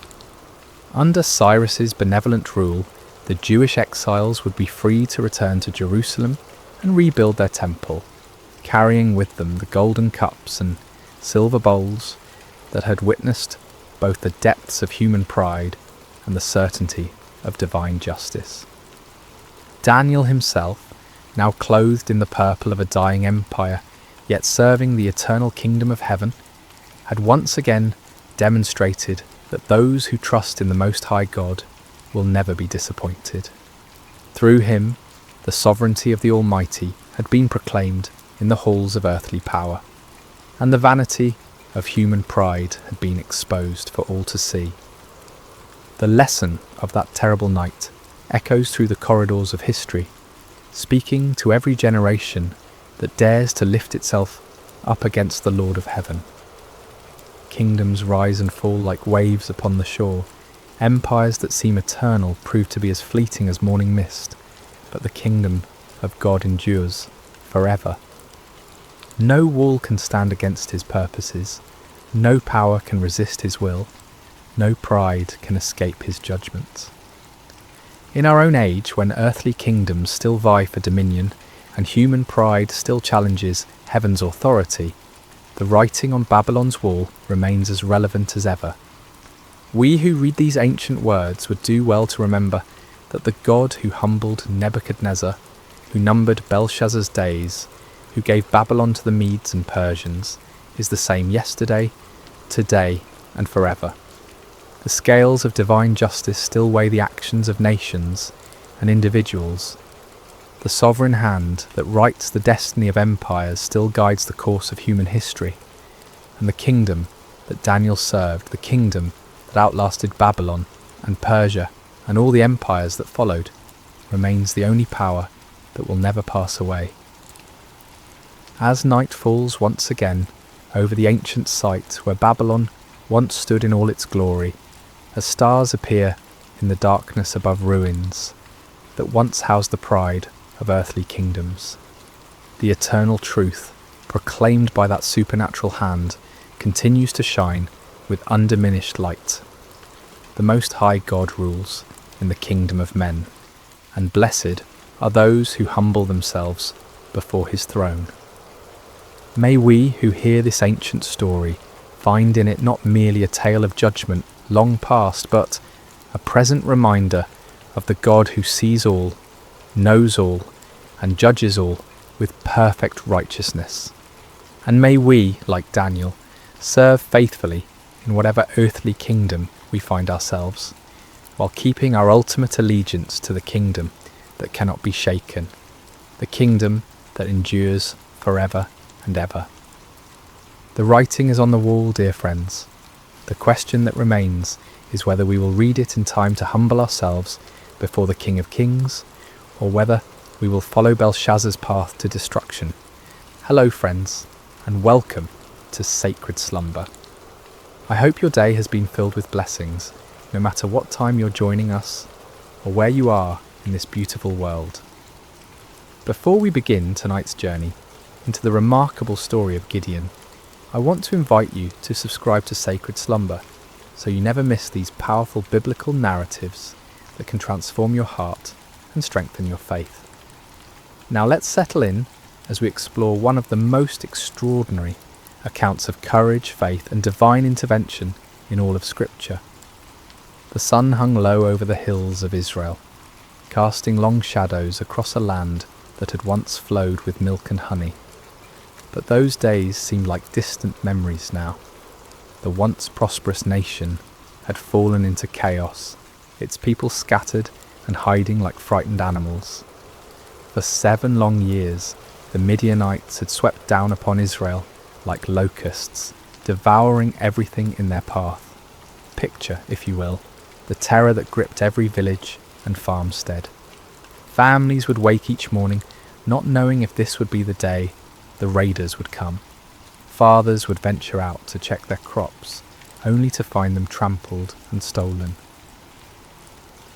Speaker 1: Under Cyrus's benevolent rule, the Jewish exiles would be free to return to Jerusalem and rebuild their temple, carrying with them the golden cups and silver bowls that had witnessed both the depths of human pride and the certainty of divine justice. Daniel himself, now clothed in the purple of a dying empire, yet serving the eternal kingdom of heaven, had once again demonstrated that those who trust in the Most High God will never be disappointed. Through him, the sovereignty of the Almighty had been proclaimed in the halls of earthly power, and the vanity of human pride had been exposed for all to see. The lesson of that terrible night echoes through the corridors of history, speaking to every generation that dares to lift itself up against the Lord of heaven. Kingdoms rise and fall like waves upon the shore. Empires that seem eternal prove to be as fleeting as morning mist, but the kingdom of God endures forever. No wall can stand against his purposes, no power can resist his will, no pride can escape his judgments. In our own age, when earthly kingdoms still vie for dominion and human pride still challenges heaven's authority, the writing on Babylon's wall remains as relevant as ever. We who read these ancient words would do well to remember that the God who humbled Nebuchadnezzar, who numbered Belshazzar's days, who gave Babylon to the Medes and Persians, is the same yesterday, today, and forever. The scales of divine justice still weigh the actions of nations and individuals. The sovereign hand that writes the destiny of empires still guides the course of human history, and the kingdom that Daniel served, the kingdom that outlasted Babylon and Persia and all the empires that followed, remains the only power that will never pass away. As night falls once again over the ancient site where Babylon once stood in all its glory, as stars appear in the darkness above ruins that once housed the pride of earthly kingdoms, the eternal truth proclaimed by that supernatural hand, continues to shine with undiminished light. The Most High God rules in the kingdom of men, and blessed are those who humble themselves before his throne. May we who hear this ancient story find in it not merely a tale of judgment long past, but a present reminder of the God who sees all, knows all, and judges all with perfect righteousness. And may we, like Daniel, serve faithfully in whatever earthly kingdom we find ourselves, while keeping our ultimate allegiance to the kingdom that cannot be shaken, the kingdom that endures forever and ever. The writing is on the wall, dear friends. The question that remains is whether we will read it in time to humble ourselves before the King of Kings, or whether we will follow Belshazzar's path to destruction. Hello, friends, and welcome to Sacred Slumber. I hope your day has been filled with blessings, no matter what time you're joining us or where you are in this beautiful world. Before we begin tonight's journey into the remarkable story of Gideon, I want to invite you to subscribe to Sacred Slumber so you never miss these powerful biblical narratives that can transform your heart and strengthen your faith. Now let's settle in as we explore one of the most extraordinary accounts of courage, faith, and divine intervention in all of Scripture. The sun hung low over the hills of Israel, casting long shadows across a land that had once flowed with milk and honey. But those days seemed like distant memories now. The once prosperous nation had fallen into chaos, its people scattered and hiding like frightened animals. For 7 long years, the Midianites had swept down upon Israel like locusts, devouring everything in their path. Picture, if you will, the terror that gripped every village and farmstead. Families would wake each morning not knowing if this would be the day the raiders would come. Fathers would venture out to check their crops, only to find them trampled and stolen.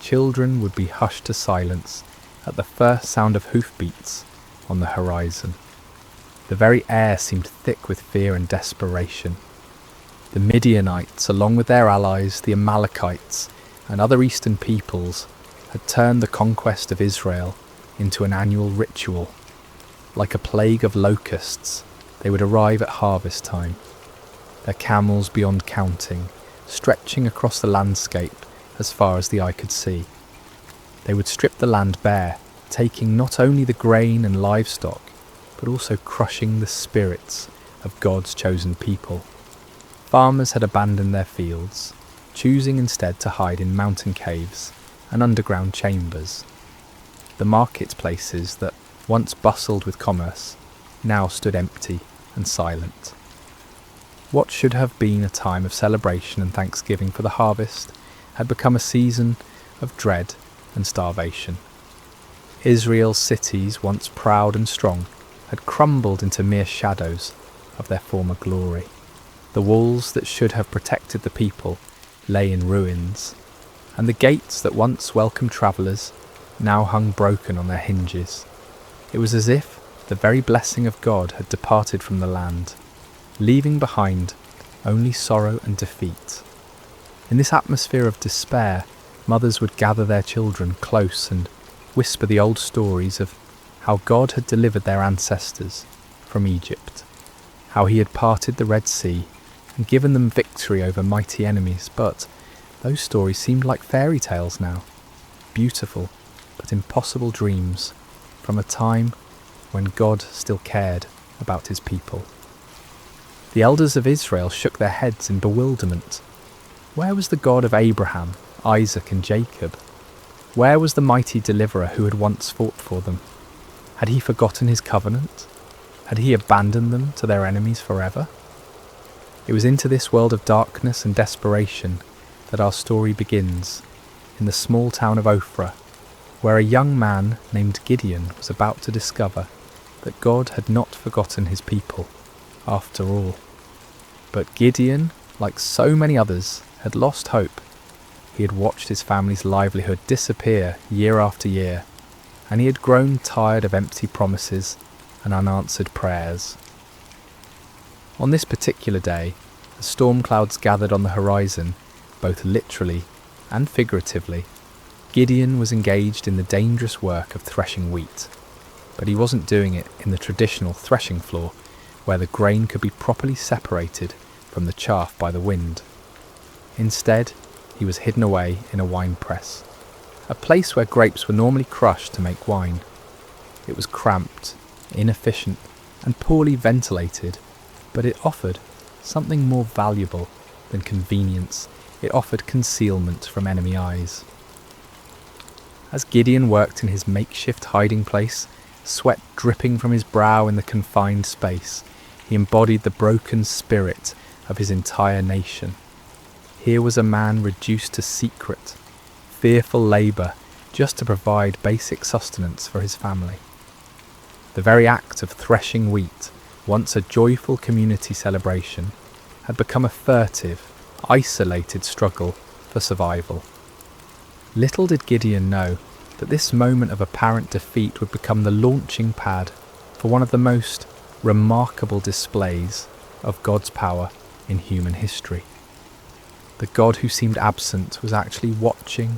Speaker 1: Children would be hushed to silence at the first sound of hoofbeats on the horizon. The very air seemed thick with fear and desperation. The Midianites, along with their allies, the Amalekites, and other eastern peoples, had turned the conquest of Israel into an annual ritual. Like a plague of locusts, they would arrive at harvest time, their camels beyond counting, stretching across the landscape as far as the eye could see. They would strip the land bare, taking not only the grain and livestock, but also crushing the spirits of God's chosen people. Farmers had abandoned their fields, choosing instead to hide in mountain caves and underground chambers. The marketplaces that once bustled with commerce now stood empty and silent. What should have been a time of celebration and thanksgiving for the harvest had become a season of dread and starvation. Israel's cities, once proud and strong, had crumbled into mere shadows of their former glory. The walls that should have protected the people lay in ruins, and the gates that once welcomed travellers now hung broken on their hinges. It was as if the very blessing of God had departed from the land, leaving behind only sorrow and defeat. In this atmosphere of despair, mothers would gather their children close and whisper the old stories of how God had delivered their ancestors from Egypt, how he had parted the Red Sea and given them victory over mighty enemies. But those stories seemed like fairy tales now, beautiful but impossible dreams from a time when God still cared about his people. The elders of Israel shook their heads in bewilderment. Where was the God of Abraham, Isaac and Jacob? Where was the mighty deliverer who had once fought for them? Had he forgotten his covenant? Had he abandoned them to their enemies forever? It was into this world of darkness and desperation that our story begins, in the small town of Ophrah, where a young man named Gideon was about to discover that God had not forgotten his people, after all. But Gideon, like so many others, had lost hope. He had watched his family's livelihood disappear year after year, and he had grown tired of empty promises and unanswered prayers. On this particular day, as storm clouds gathered on the horizon, both literally and figuratively, Gideon was engaged in the dangerous work of threshing wheat. But he wasn't doing it in the traditional threshing floor, where the grain could be properly separated from the chaff by the wind. Instead, he was hidden away in a wine press, a place where grapes were normally crushed to make wine. It was cramped, inefficient, and poorly ventilated, but it offered something more valuable than convenience. It offered concealment from enemy eyes. As Gideon worked in his makeshift hiding place, sweat dripping from his brow in the confined space, he embodied the broken spirit of his entire nation. Here was a man reduced to secret, fearful labour just to provide basic sustenance for his family. The very act of threshing wheat, once a joyful community celebration, had become a furtive, isolated struggle for survival. Little did Gideon know that this moment of apparent defeat would become the launching pad for one of the most remarkable displays of God's power in human history. The God who seemed absent was actually watching,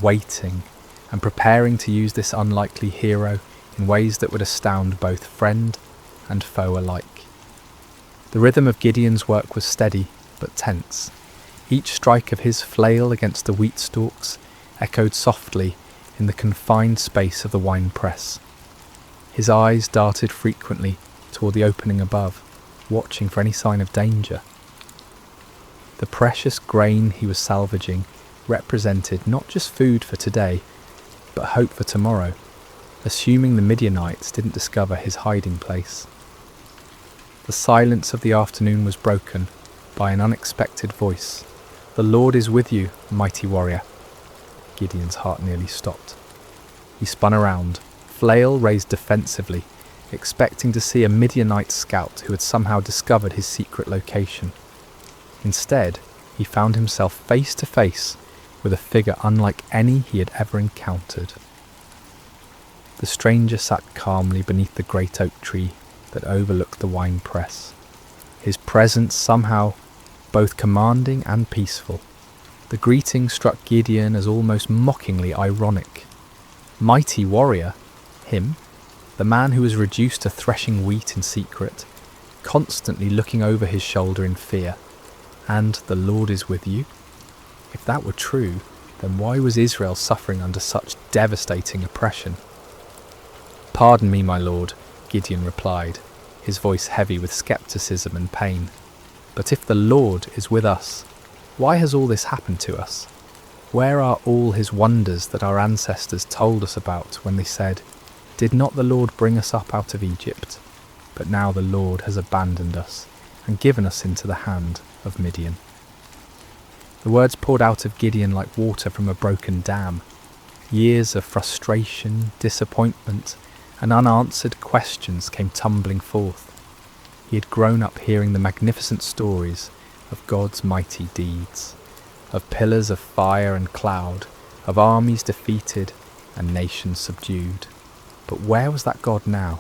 Speaker 1: waiting, and preparing to use this unlikely hero in ways that would astound both friend and foe alike. The rhythm of Gideon's work was steady but tense. Each strike of his flail against the wheat stalks echoed softly in the confined space of the wine press. His eyes darted frequently toward the opening above, watching for any sign of danger. The precious grain he was salvaging represented not just food for today, but hope for tomorrow, assuming the Midianites didn't discover his hiding place. The silence of the afternoon was broken by an unexpected voice. "The Lord is with you, mighty warrior." Gideon's heart nearly stopped. He spun around, flail raised defensively, expecting to see a Midianite scout who had somehow discovered his secret location. Instead, he found himself face to face with a figure unlike any he had ever encountered. The stranger sat calmly beneath the great oak tree that overlooked the wine press, his presence somehow both commanding and peaceful. The greeting struck Gideon as almost mockingly ironic. Mighty warrior? Him? The man who was reduced to threshing wheat in secret, constantly looking over his shoulder in fear. And the Lord is with you? If that were true, then why was Israel suffering under such devastating oppression? "Pardon me, my lord," Gideon replied, his voice heavy with skepticism and pain. "But if the Lord is with us, why has all this happened to us? Where are all his wonders that our ancestors told us about when they said, 'Did not the Lord bring us up out of Egypt?' But now the Lord has abandoned us and given us into the hand of Midian." The words poured out of Gideon like water from a broken dam. Years of frustration, disappointment, and unanswered questions came tumbling forth. He had grown up hearing the magnificent stories of God's mighty deeds, of pillars of fire and cloud, of armies defeated and nations subdued. But where was that God now?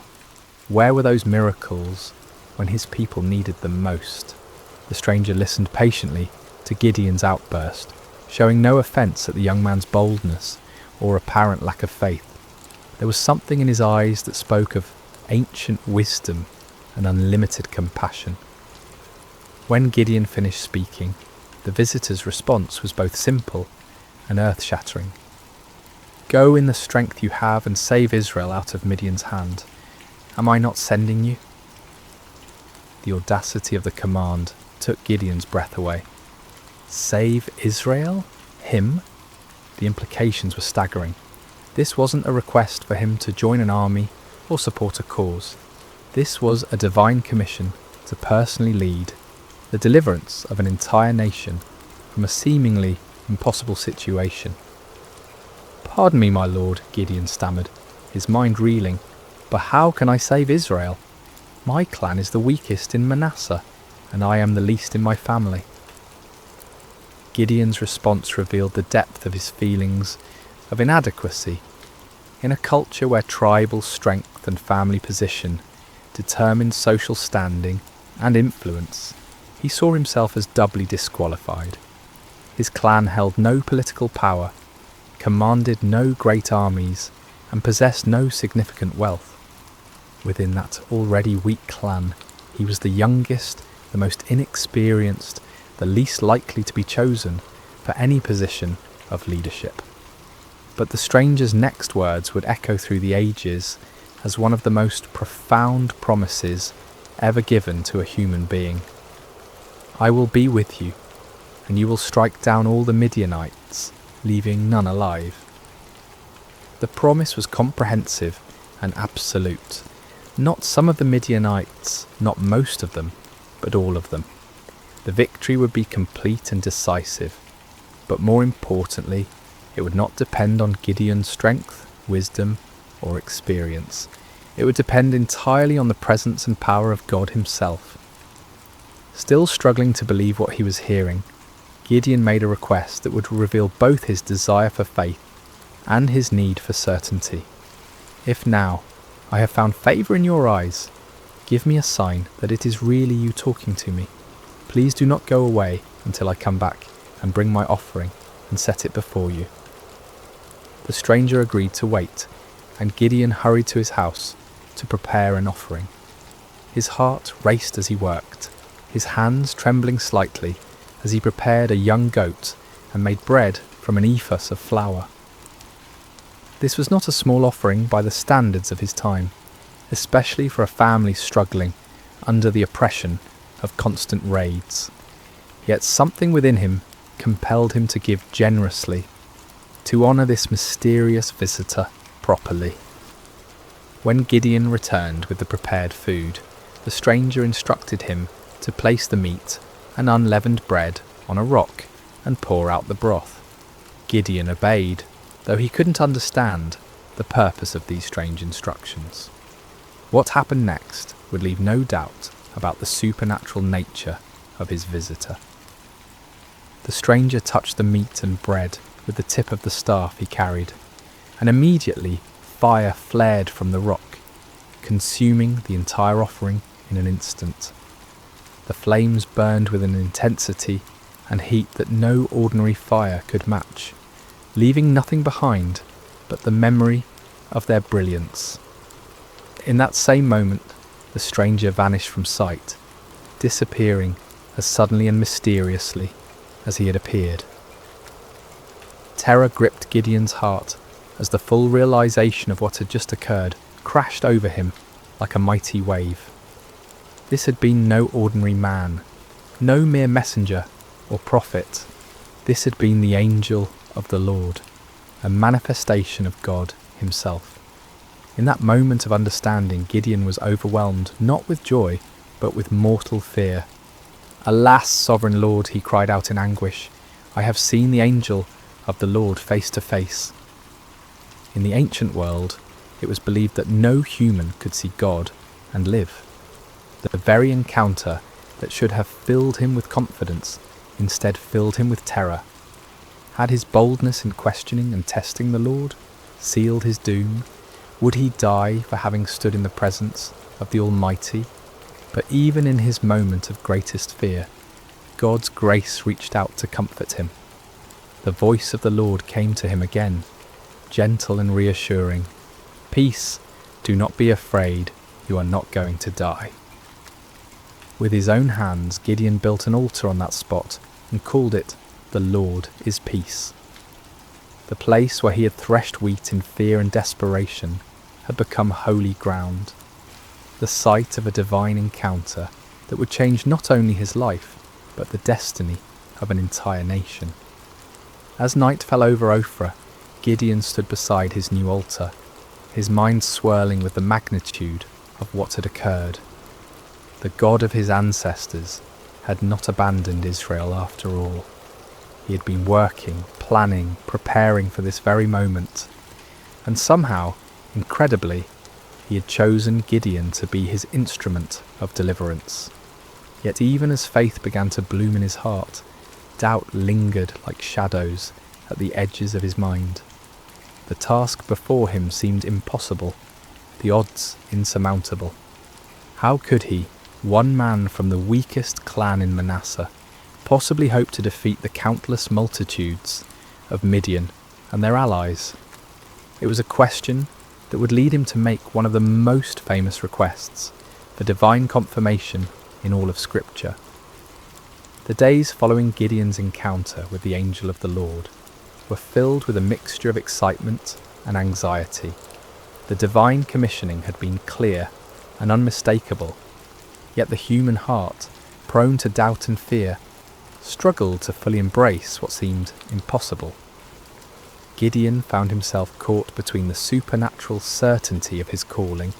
Speaker 1: Where were those miracles when his people needed them most? The stranger listened patiently to Gideon's outburst, showing no offence at the young man's boldness or apparent lack of faith. There was something in his eyes that spoke of ancient wisdom and unlimited compassion. When Gideon finished speaking, the visitor's response was both simple and earth-shattering. "Go in the strength you have and save Israel out of Midian's hand. Am I not sending you?" The audacity of the command took Gideon's breath away. Save Israel? Him? The implications were staggering. This wasn't a request for him to join an army or support a cause. This was a divine commission to personally lead the deliverance of an entire nation from a seemingly impossible situation. "Pardon me, my lord," Gideon stammered, his mind reeling, "but how can I save Israel? My clan is the weakest in Manasseh, and I am the least in my family." Gideon's response revealed the depth of his feelings of inadequacy. In a culture where tribal strength and family position determined social standing and influence, he saw himself as doubly disqualified. His clan held no political power, commanded no great armies, and possessed no significant wealth. Within that already weak clan, he was the youngest, the most inexperienced, the least likely to be chosen for any position of leadership. But the stranger's next words would echo through the ages as one of the most profound promises ever given to a human being. I will be with you, and you will strike down all the Midianites, leaving none alive. The promise was comprehensive and absolute. Not some of the Midianites, not most of them, but all of them. The victory would be complete and decisive, but more importantly, it would not depend on Gideon's strength, wisdom, or experience. It would depend entirely on the presence and power of God himself. Still struggling to believe what he was hearing, Gideon made a request that would reveal both his desire for faith and his need for certainty. If now I have found favour in your eyes, give me a sign that it is really you talking to me. Please do not go away until I come back and bring my offering and set it before you. The stranger agreed to wait, and Gideon hurried to his house to prepare an offering. His heart raced as he worked, his hands trembling slightly as he prepared a young goat and made bread from an ephah of flour. This was not a small offering by the standards of his time, especially for a family struggling under the oppression of constant raids. Yet something within him compelled him to give generously, to honour this mysterious visitor properly. When Gideon returned with the prepared food, the stranger instructed him to place the meat and unleavened bread on a rock and pour out the broth. Gideon obeyed, though he couldn't understand the purpose of these strange instructions. What happened next would leave no doubt about the supernatural nature of his visitor. The stranger touched the meat and bread with the tip of the staff he carried, and immediately fire flared from the rock, consuming the entire offering in an instant. The flames burned with an intensity and heat that no ordinary fire could match, leaving nothing behind but the memory of their brilliance. In that same moment, the stranger vanished from sight, disappearing as suddenly and mysteriously as he had appeared. Terror gripped Gideon's heart as the full realization of what had just occurred crashed over him like a mighty wave. This had been no ordinary man, no mere messenger or prophet. This had been the angel of the Lord, a manifestation of God himself. In that moment of understanding, Gideon was overwhelmed not with joy, but with mortal fear. "Alas, sovereign Lord," he cried out in anguish, "I have seen the angel of the Lord face to face." In the ancient world, it was believed that no human could see God and live. The very encounter that should have filled him with confidence instead filled him with terror. Had his boldness in questioning and testing the Lord sealed his doom? Would he die for having stood in the presence of the Almighty? But even in his moment of greatest fear, God's grace reached out to comfort him. The voice of the Lord came to him again, gentle and reassuring. "Peace, do not be afraid, you are not going to die." With his own hands, Gideon built an altar on that spot and called it, "The Lord is Peace." The place where he had threshed wheat in fear and desperation had become holy ground, the site of a divine encounter that would change not only his life, but the destiny of an entire nation. As night fell over Ophrah, Gideon stood beside his new altar, his mind swirling with the magnitude of what had occurred. The God of his ancestors had not abandoned Israel after all. He had been working, planning, preparing for this very moment, and somehow, incredibly, he had chosen Gideon to be his instrument of deliverance. Yet even as faith began to bloom in his heart, doubt lingered like shadows at the edges of his mind. The task before him seemed impossible, the odds insurmountable. How could he, one man from the weakest clan in Manasseh, possibly hoped to defeat the countless multitudes of Midian and their allies. It was a question that would lead him to make one of the most famous requests for divine confirmation in all of Scripture. The days following Gideon's encounter with the angel of the Lord were filled with a mixture of excitement and anxiety. The divine commissioning had been clear and unmistakable, yet the human heart, prone to doubt and fear, struggled to fully embrace what seemed impossible. Gideon found himself caught between the supernatural certainty of his calling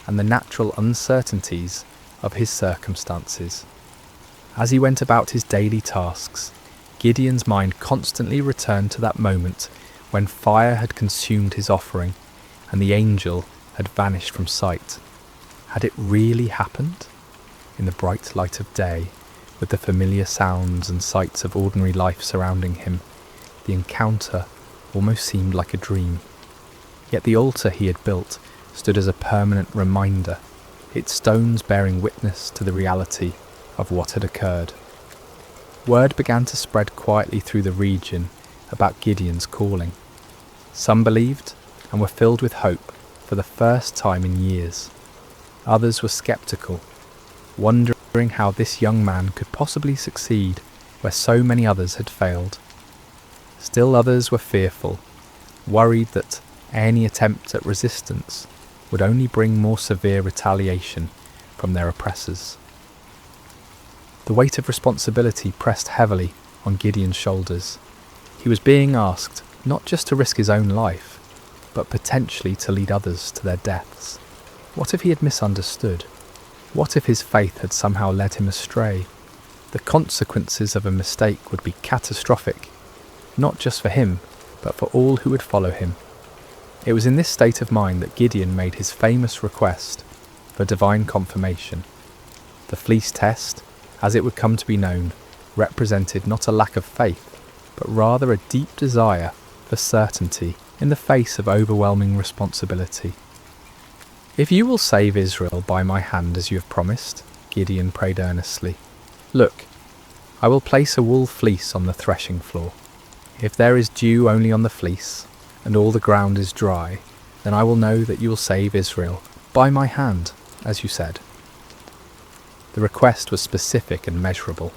Speaker 1: and the natural uncertainties of his circumstances. As he went about his daily tasks, Gideon's mind constantly returned to that moment when fire had consumed his offering and the angel had vanished from sight. Had it really happened? In the bright light of day, with the familiar sounds and sights of ordinary life surrounding him, the encounter almost seemed like a dream. Yet the altar he had built stood as a permanent reminder, its stones bearing witness to the reality of what had occurred. Word began to spread quietly through the region about Gideon's calling. Some believed and were filled with hope for the first time in years. Others were sceptical, wondering how this young man could possibly succeed where so many others had failed. Still others were fearful, worried that any attempt at resistance would only bring more severe retaliation from their oppressors. The weight of responsibility pressed heavily on Gideon's shoulders. He was being asked not just to risk his own life, but potentially to lead others to their deaths. What if he had misunderstood? What if his faith had somehow led him astray? The consequences of a mistake would be catastrophic, not just for him, but for all who would follow him. It was in this state of mind that Gideon made his famous request for divine confirmation. The fleece test, as it would come to be known, represented not a lack of faith, but rather a deep desire for certainty in the face of overwhelming responsibility. "If you will save Israel by my hand as you have promised," Gideon prayed earnestly, "look, I will place a wool fleece on the threshing floor. If there is dew only on the fleece, and all the ground is dry, then I will know that you will save Israel by my hand, as you said." The request was specific and measurable.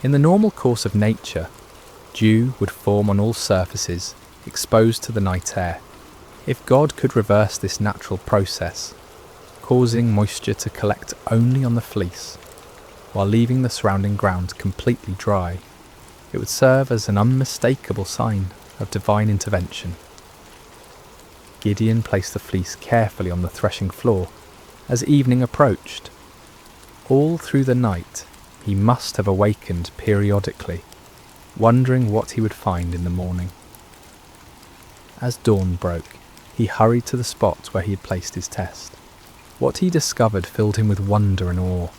Speaker 1: In the normal course of nature, dew would form on all surfaces exposed to the night air. If God could reverse this natural process, causing moisture to collect only on the fleece, while leaving the surrounding ground completely dry, it would serve as an unmistakable sign of divine intervention. Gideon placed the fleece carefully on the threshing floor as evening approached. All through the night he must have awakened periodically, wondering what he would find in the morning. As dawn broke, he hurried to the spot where he had placed his test. What he discovered filled him with wonder and awe.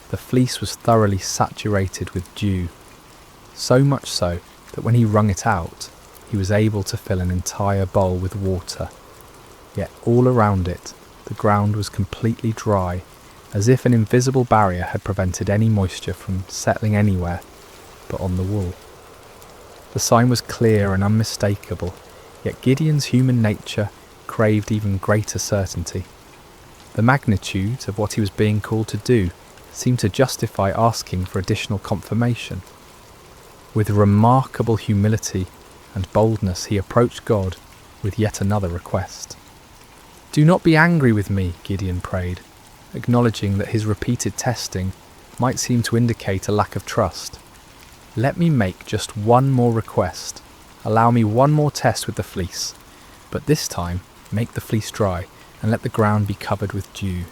Speaker 1: The fleece was thoroughly saturated with dew, so much so that when he wrung it out, he was able to fill an entire bowl with water. Yet all around it, the ground was completely dry, as if an invisible barrier had prevented any moisture from settling anywhere but on the wool. The sign was clear and unmistakable, yet Gideon's human nature craved even greater certainty. The magnitude of what he was being called to do seemed to justify asking for additional confirmation. With remarkable humility and boldness he approached God with yet another request. "Do not be angry with me," Gideon prayed, acknowledging that his repeated testing might seem to indicate a lack of trust. "Let me make just one more request. Allow me one more test with the fleece, but this time make the fleece dry and let the ground be covered with dew."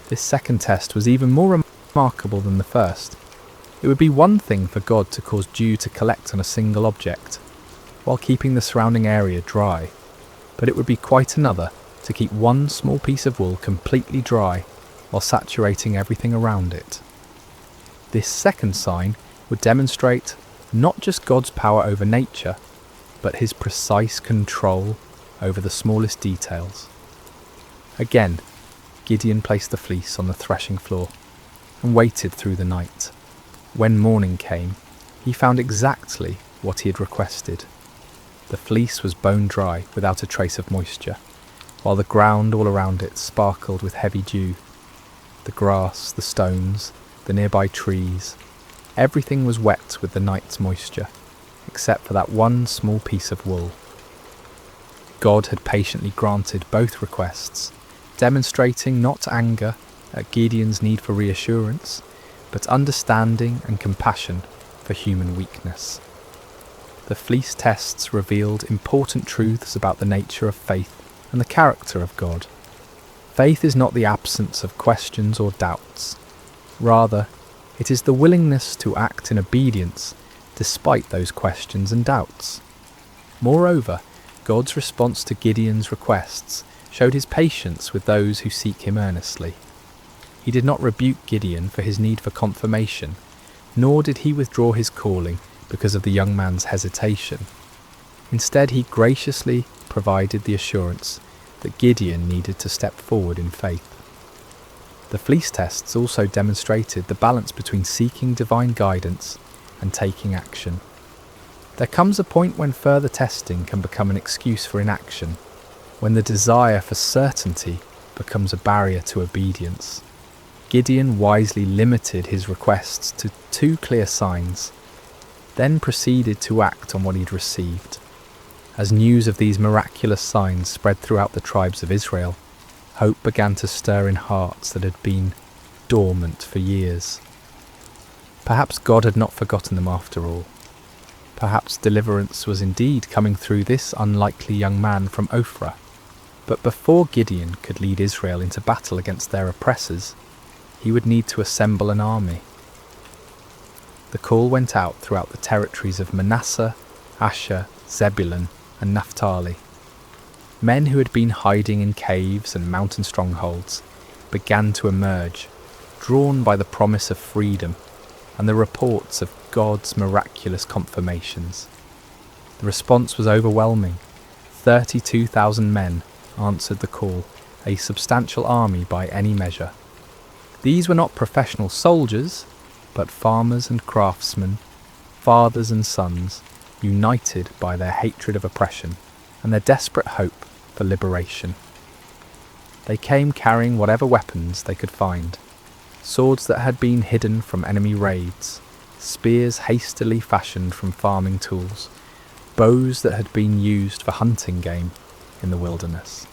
Speaker 1: This second test was even more remarkable than the first. It would be one thing for God to cause dew to collect on a single object, while keeping the surrounding area dry, but it would be quite another to keep one small piece of wool completely dry while saturating everything around it. This second sign would demonstrate not just God's power over nature, but his precise control over the smallest details. Again, Gideon placed the fleece on the threshing floor and waited through the night. When morning came, he found exactly what he had requested. The fleece was bone dry without a trace of moisture, while the ground all around it sparkled with heavy dew. The grass, the stones, the nearby trees, everything was wet with the night's moisture, except for that one small piece of wool. God had patiently granted both requests, demonstrating not anger at Gideon's need for reassurance, but understanding and compassion for human weakness. The fleece tests revealed important truths about the nature of faith and the character of God. Faith is not the absence of questions or doubts. Rather, it is the willingness to act in obedience despite those questions and doubts. Moreover, God's response to Gideon's requests showed his patience with those who seek him earnestly. He did not rebuke Gideon for his need for confirmation, nor did he withdraw his calling because of the young man's hesitation. Instead, he graciously provided the assurance that Gideon needed to step forward in faith. The fleece tests also demonstrated the balance between seeking divine guidance and taking action. There comes a point when further testing can become an excuse for inaction, when the desire for certainty becomes a barrier to obedience. Gideon wisely limited his requests to 2 clear signs, then proceeded to act on what he'd received. As news of these miraculous signs spread throughout the tribes of Israel, hope began to stir in hearts that had been dormant for years. Perhaps God had not forgotten them after all. Perhaps deliverance was indeed coming through this unlikely young man from Ophrah. But before Gideon could lead Israel into battle against their oppressors, he would need to assemble an army. The call went out throughout the territories of Manasseh, Asher, Zebulun, and Naphtali. Men who had been hiding in caves and mountain strongholds began to emerge, drawn by the promise of freedom and the reports of God's miraculous confirmations. The response was overwhelming. 32,000 men answered the call, a substantial army by any measure. These were not professional soldiers, but farmers and craftsmen, fathers and sons, united by their hatred of oppression and their desperate hope for liberation. They came carrying whatever weapons they could find, swords that had been hidden from enemy raids, spears hastily fashioned from farming tools, bows that had been used for hunting game in the wilderness.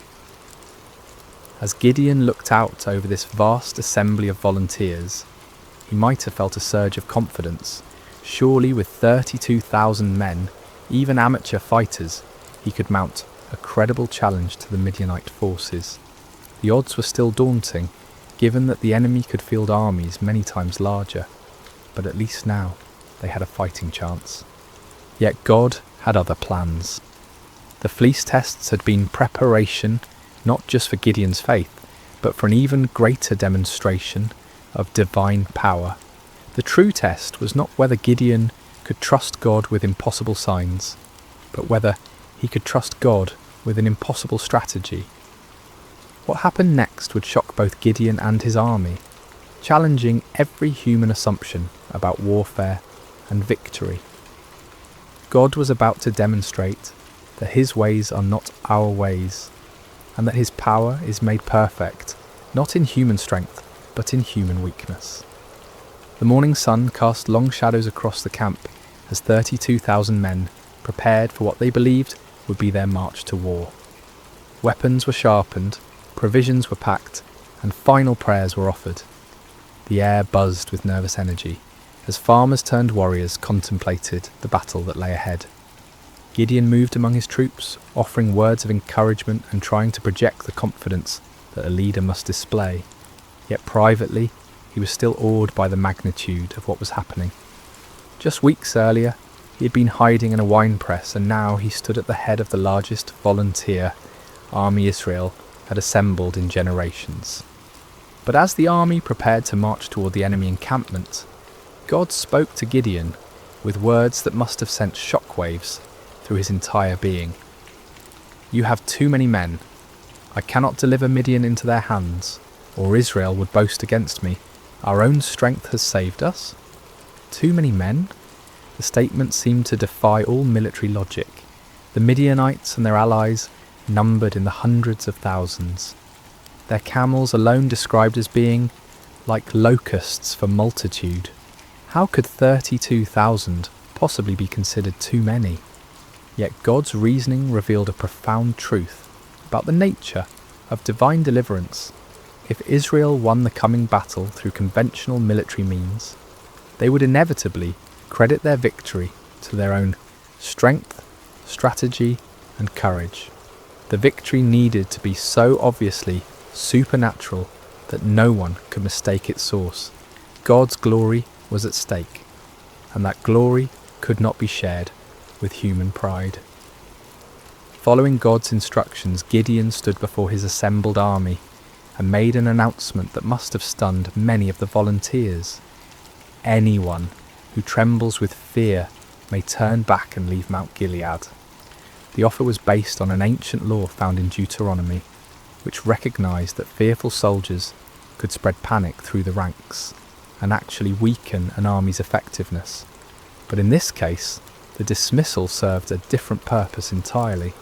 Speaker 1: As Gideon looked out over this vast assembly of volunteers, he might have felt a surge of confidence. Surely with 32,000 men, even amateur fighters, he could mount a credible challenge to the Midianite forces. The odds were still daunting, given that the enemy could field armies many times larger, but at least now they had a fighting chance. Yet God had other plans. The fleece tests had been preparation not just for Gideon's faith, but for an even greater demonstration of divine power. The true test was not whether Gideon could trust God with impossible signs, but whether he could trust God with an impossible strategy. What happened next would shock both Gideon and his army, challenging every human assumption about warfare and victory. God was about to demonstrate that his ways are not our ways, and that his power is made perfect, not in human strength, but in human weakness. The morning sun cast long shadows across the camp as 32,000 men prepared for what they believed would be their march to war. Weapons were sharpened, provisions were packed, and final prayers were offered. The air buzzed with nervous energy as farmers turned warriors contemplated the battle that lay ahead. Gideon moved among his troops, offering words of encouragement and trying to project the confidence that a leader must display. Yet privately, he was still awed by the magnitude of what was happening. Just weeks earlier, he had been hiding in a wine press, and now he stood at the head of the largest volunteer army Israel had assembled in generations. But as the army prepared to march toward the enemy encampment, God spoke to Gideon with words that must have sent shockwaves through his entire being. "You have too many men. I cannot deliver Midian into their hands, or Israel would boast against me, our own strength has saved us. Too many men? The statement seemed to defy all military logic. The Midianites and their allies numbered in the hundreds of thousands. Their camels alone described as being like locusts for multitude. How could 32,000 possibly be considered too many? Yet God's reasoning revealed a profound truth about the nature of divine deliverance. If Israel won the coming battle through conventional military means, they would inevitably credit their victory to their own strength, strategy, and courage. The victory needed to be so obviously supernatural that no one could mistake its source. God's glory was at stake, and that glory could not be shared with human pride. Following God's instructions, Gideon stood before his assembled army and made an announcement that must have stunned many of the volunteers. Anyone who trembles with fear may turn back and leave Mount Gilead. The offer was based on an ancient law found in Deuteronomy, which recognised that fearful soldiers could spread panic through the ranks and actually weaken an army's effectiveness. But in this case, the dismissal served a different purpose entirely.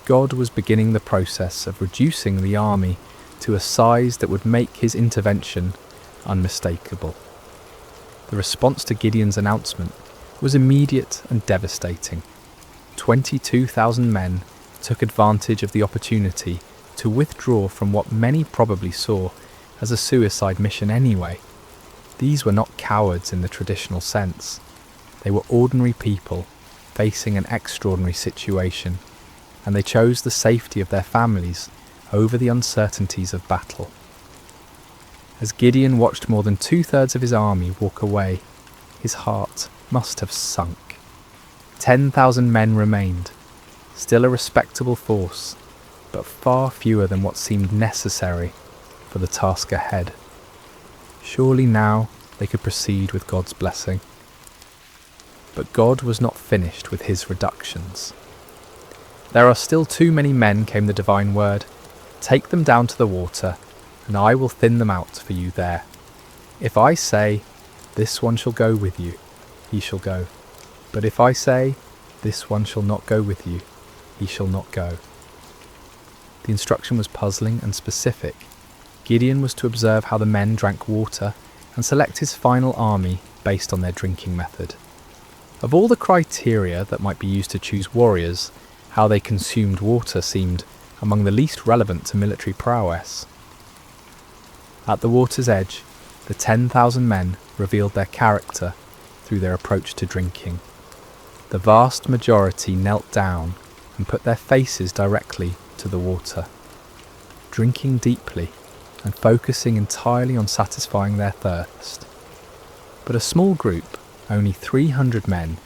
Speaker 1: God was beginning the process of reducing the army to a size that would make his intervention unmistakable. The response to Gideon's announcement was immediate and devastating. 22,000 men took advantage of the opportunity to withdraw from what many probably saw as a suicide mission anyway. These were not cowards in the traditional sense. They were ordinary people facing an extraordinary situation, and they chose the safety of their families over the uncertainties of battle. As Gideon watched more than 2/3 of his army walk away, his heart must have sunk. 10,000 men remained, still a respectable force, but far fewer than what seemed necessary for the task ahead. Surely now they could proceed with God's blessing. But God was not finished with his reductions. There are still too many men, came the divine word. Take them down to the water, and I will thin them out for you there. If I say, this one shall go with you, he shall go. But if I say, this one shall not go with you, he shall not go. The instruction was puzzling and specific. Gideon was to observe how the men drank water and select his final army based on their drinking method. Of all the criteria that might be used to choose warriors, how they consumed water seemed among the least relevant to military prowess. At the water's edge, the 10,000 men revealed their character through their approach to drinking. The vast majority knelt down and put their faces directly to the water, drinking deeply and focusing entirely on satisfying their thirst. But a small group, only 300 men,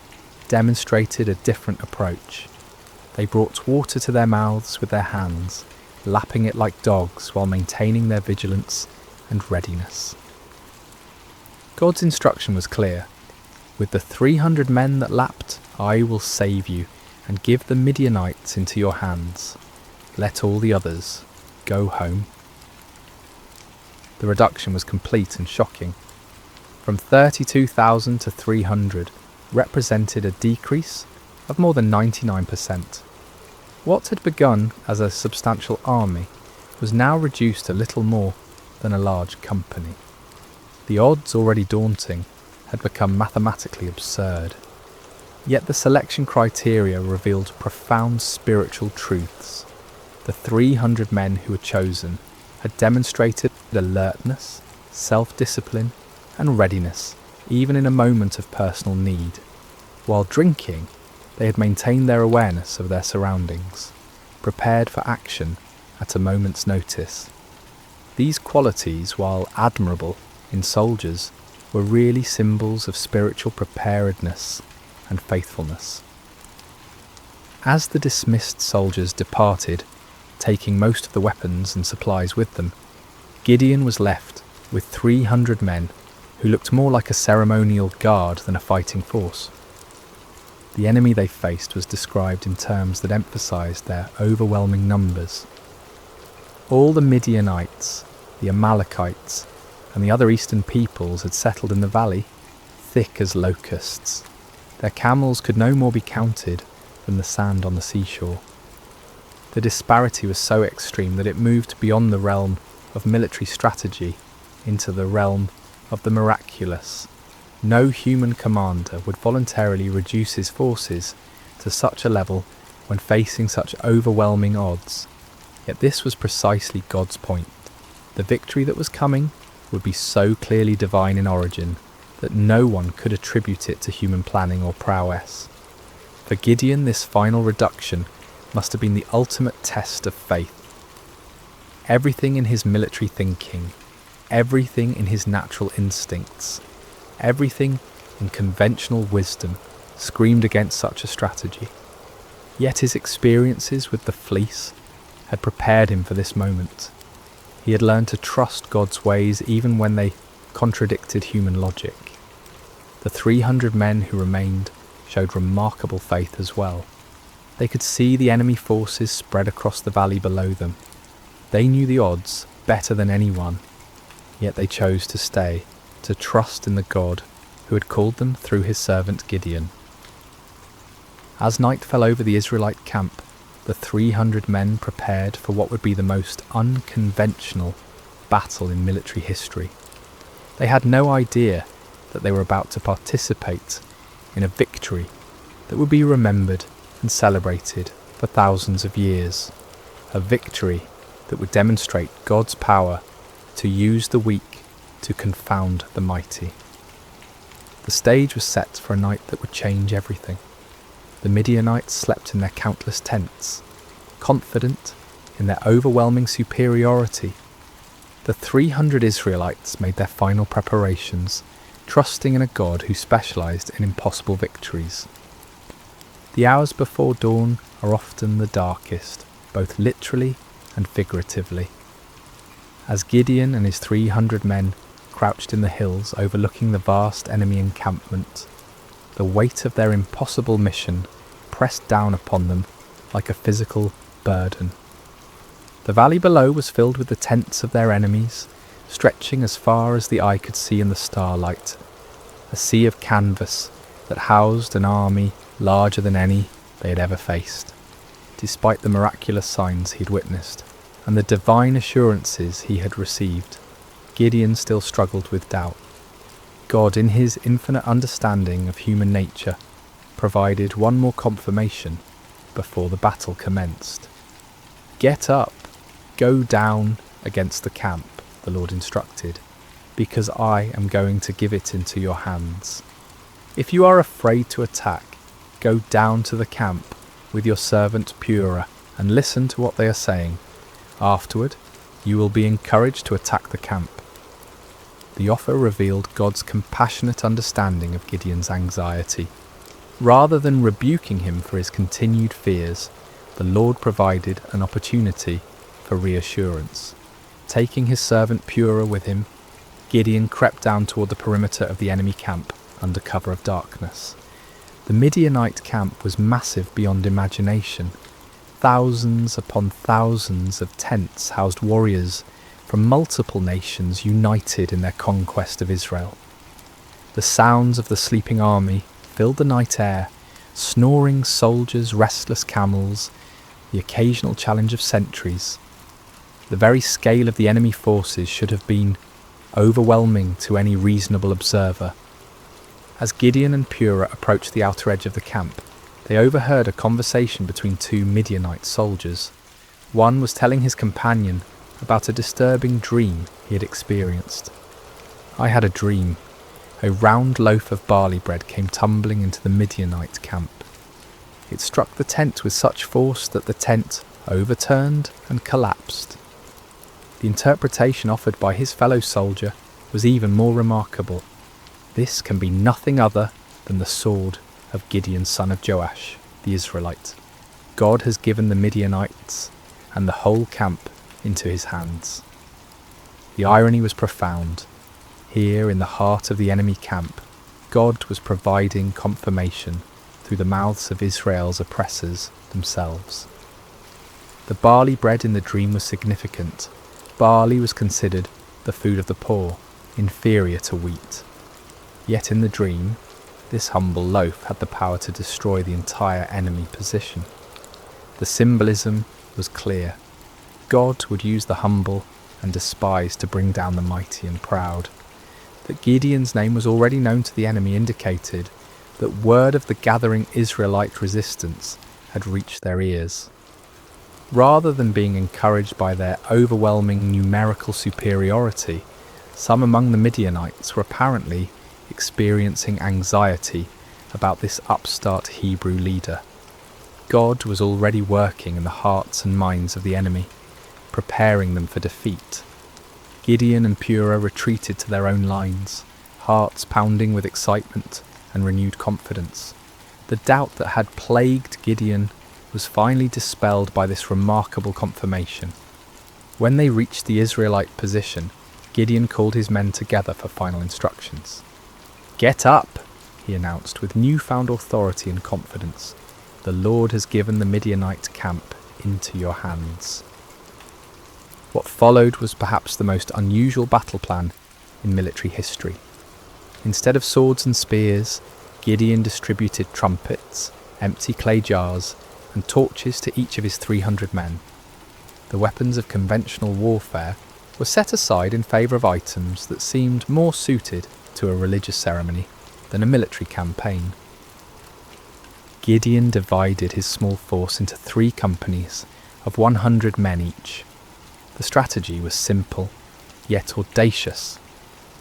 Speaker 1: demonstrated a different approach. They brought water to their mouths with their hands, lapping it like dogs while maintaining their vigilance and readiness. God's instruction was clear. With the 300 men that lapped, I will save you and give the Midianites into your hands. Let all the others go home. The reduction was complete and shocking. From 32,000 to 300 represented a decrease of more than 99%. What had begun as a substantial army was now reduced to little more than a large company. The odds, already daunting, had become mathematically absurd. Yet the selection criteria revealed profound spiritual truths. The 300 men who were chosen had demonstrated alertness, self-discipline, and readiness, even in a moment of personal need. While drinking, they had maintained their awareness of their surroundings, prepared for action at a moment's notice. These qualities, while admirable in soldiers, were really symbols of spiritual preparedness and faithfulness. As the dismissed soldiers departed, taking most of the weapons and supplies with them, Gideon was left with 300 men who looked more like a ceremonial guard than a fighting force. The enemy they faced was described in terms that emphasized their overwhelming numbers. All the Midianites the Amalekites, and the other eastern peoples had settled in the valley, thick as locusts. Their camels could no more be counted than the sand on the seashore. The disparity was so extreme that it moved beyond the realm of military strategy into the realm of the miraculous. No human commander would voluntarily reduce his forces to such a level when facing such overwhelming odds. Yet this was precisely God's point. The victory that was coming would be so clearly divine in origin that no one could attribute it to human planning or prowess. For Gideon, this final reduction must have been the ultimate test of faith. Everything in his military thinking, everything in his natural instincts, everything in conventional wisdom screamed against such a strategy. Yet his experiences with the fleece had prepared him for this moment. He had learned to trust God's ways even when they contradicted human logic. The 300 men who remained showed remarkable faith as well. They could see the enemy forces spread across the valley below them. They knew the odds better than anyone, yet they chose to stay, to trust in the God who had called them through his servant Gideon. As night fell over the Israelite camp, the 300 men prepared for what would be the most unconventional battle in military history. They had no idea that they were about to participate in a victory that would be remembered and celebrated for thousands of years. A victory that would demonstrate God's power to use the weak to confound the mighty. The stage was set for a night that would change everything. The Midianites slept in their countless tents, confident in their overwhelming superiority. The 300 Israelites made their final preparations, trusting in a God who specialized in impossible victories. The hours before dawn are often the darkest, both literally and figuratively. As Gideon and his 300 men crouched in the hills overlooking the vast enemy encampment, the weight of their impossible mission pressed down upon them like a physical burden. The valley below was filled with the tents of their enemies, stretching as far as the eye could see in the starlight, a sea of canvas that housed an army larger than any they had ever faced. Despite the miraculous signs he had witnessed and the divine assurances he had received, Gideon still struggled with doubt. God, in his infinite understanding of human nature, provided one more confirmation before the battle commenced. "Get up, go down against the camp," the Lord instructed, "because I am going to give it into your hands. If you are afraid to attack, go down to the camp with your servant Purah and listen to what they are saying. Afterward, you will be encouraged to attack the camp." The offer revealed God's compassionate understanding of Gideon's anxiety. Rather than rebuking him for his continued fears, the Lord provided an opportunity for reassurance. Taking his servant Purah with him, Gideon crept down toward the perimeter of the enemy camp under cover of darkness. The Midianite camp was massive beyond imagination. Thousands upon thousands of tents housed warriors from multiple nations united in their conquest of Israel. The sounds of the sleeping army filled the night air, snoring soldiers, restless camels, the occasional challenge of sentries. The very scale of the enemy forces should have been overwhelming to any reasonable observer. As Gideon and Purah approached the outer edge of the camp, they overheard a conversation between two Midianite soldiers. One was telling his companion about a disturbing dream he had experienced. "I had a dream. A round loaf of barley bread came tumbling into the Midianite camp. It struck the tent with such force that the tent overturned and collapsed." The interpretation offered by his fellow soldier was even more remarkable. "This can be nothing other than the sword of Gideon, son of Joash, the Israelite. God has given the Midianites and the whole camp into his hands." The irony was profound. Here, in the heart of the enemy camp, God was providing confirmation through the mouths of Israel's oppressors themselves. The barley bread in the dream was significant. Barley was considered the food of the poor, inferior to wheat. Yet in the dream, this humble loaf had the power to destroy the entire enemy position. The symbolism was clear. God would use the humble and despised to bring down the mighty and proud. That Gideon's name was already known to the enemy indicated that word of the gathering Israelite resistance had reached their ears. Rather than being encouraged by their overwhelming numerical superiority, some among the Midianites were apparently experiencing anxiety about this upstart Hebrew leader. God was already working in the hearts and minds of the enemy, preparing them for defeat. Gideon and Purah retreated to their own lines, hearts pounding with excitement and renewed confidence. The doubt that had plagued Gideon was finally dispelled by this remarkable confirmation. When they reached the Israelite position, Gideon called his men together for final instructions. "Get up," he announced with newfound authority and confidence. "The Lord has given the Midianite camp into your hands." What followed was perhaps the most unusual battle plan in military history. Instead of swords and spears, Gideon distributed trumpets, empty clay jars, and torches to each of his 300 men. The weapons of conventional warfare were set aside in favour of items that seemed more suited to a religious ceremony than a military campaign. Gideon divided his small force into 3 companies of 100 men each. The strategy was simple, yet audacious.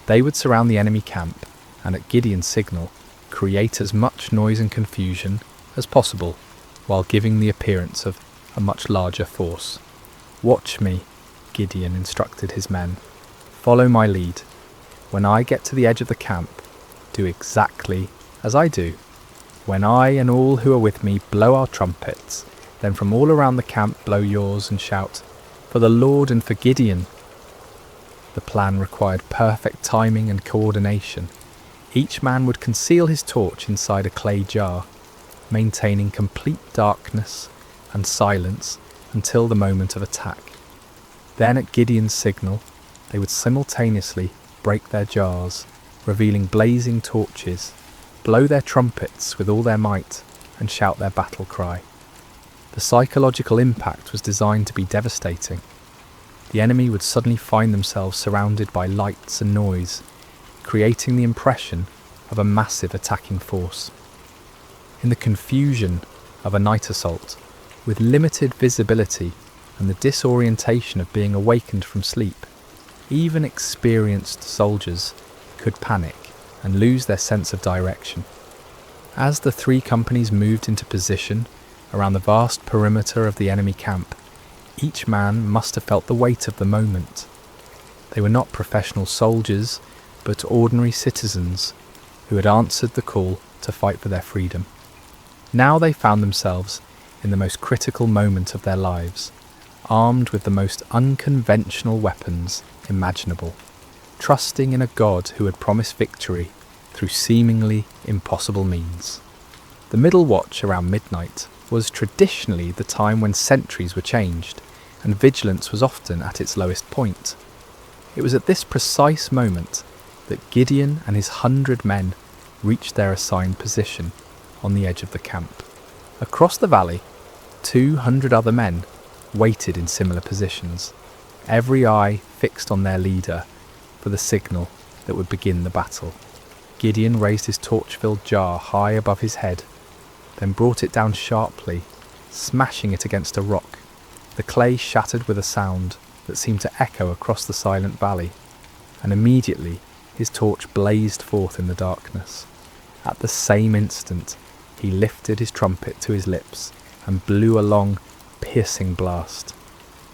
Speaker 1: They would surround the enemy camp and at Gideon's signal create as much noise and confusion as possible while giving the appearance of a much larger force. "Watch me," Gideon instructed his men. "Follow my lead. When I get to the edge of the camp, do exactly as I do. When I and all who are with me blow our trumpets, then from all around the camp blow yours and shout, 'For the Lord and for Gideon.'" The plan required perfect timing and coordination. Each man would conceal his torch inside a clay jar, maintaining complete darkness and silence until the moment of attack. Then at Gideon's signal, they would simultaneously break their jars, revealing blazing torches, blow their trumpets with all their might, and shout their battle cry. The psychological impact was designed to be devastating. The enemy would suddenly find themselves surrounded by lights and noise, creating the impression of a massive attacking force. In the confusion of a night assault, with limited visibility and the disorientation of being awakened from sleep, even experienced soldiers could panic and lose their sense of direction. As the 3 companies moved into position around the vast perimeter of the enemy camp, each man must have felt the weight of the moment. They were not professional soldiers, but ordinary citizens who had answered the call to fight for their freedom. Now they found themselves in the most critical moment of their lives, armed with the most unconventional weapons imaginable, trusting in a God who had promised victory through seemingly impossible means. The middle watch around midnight was traditionally the time when sentries were changed, and vigilance was often at its lowest point. It was at this precise moment that Gideon and his 100 men reached their assigned position on the edge of the camp. Across the valley, 200 other men waited in similar positions, every eye fixed on their leader for the signal that would begin the battle. Gideon raised his torch-filled jar high above his head, then brought it down sharply, smashing it against a rock. The clay shattered with a sound that seemed to echo across the silent valley, and immediately his torch blazed forth in the darkness. At the same instant, he lifted his trumpet to his lips and blew a long, piercing blast.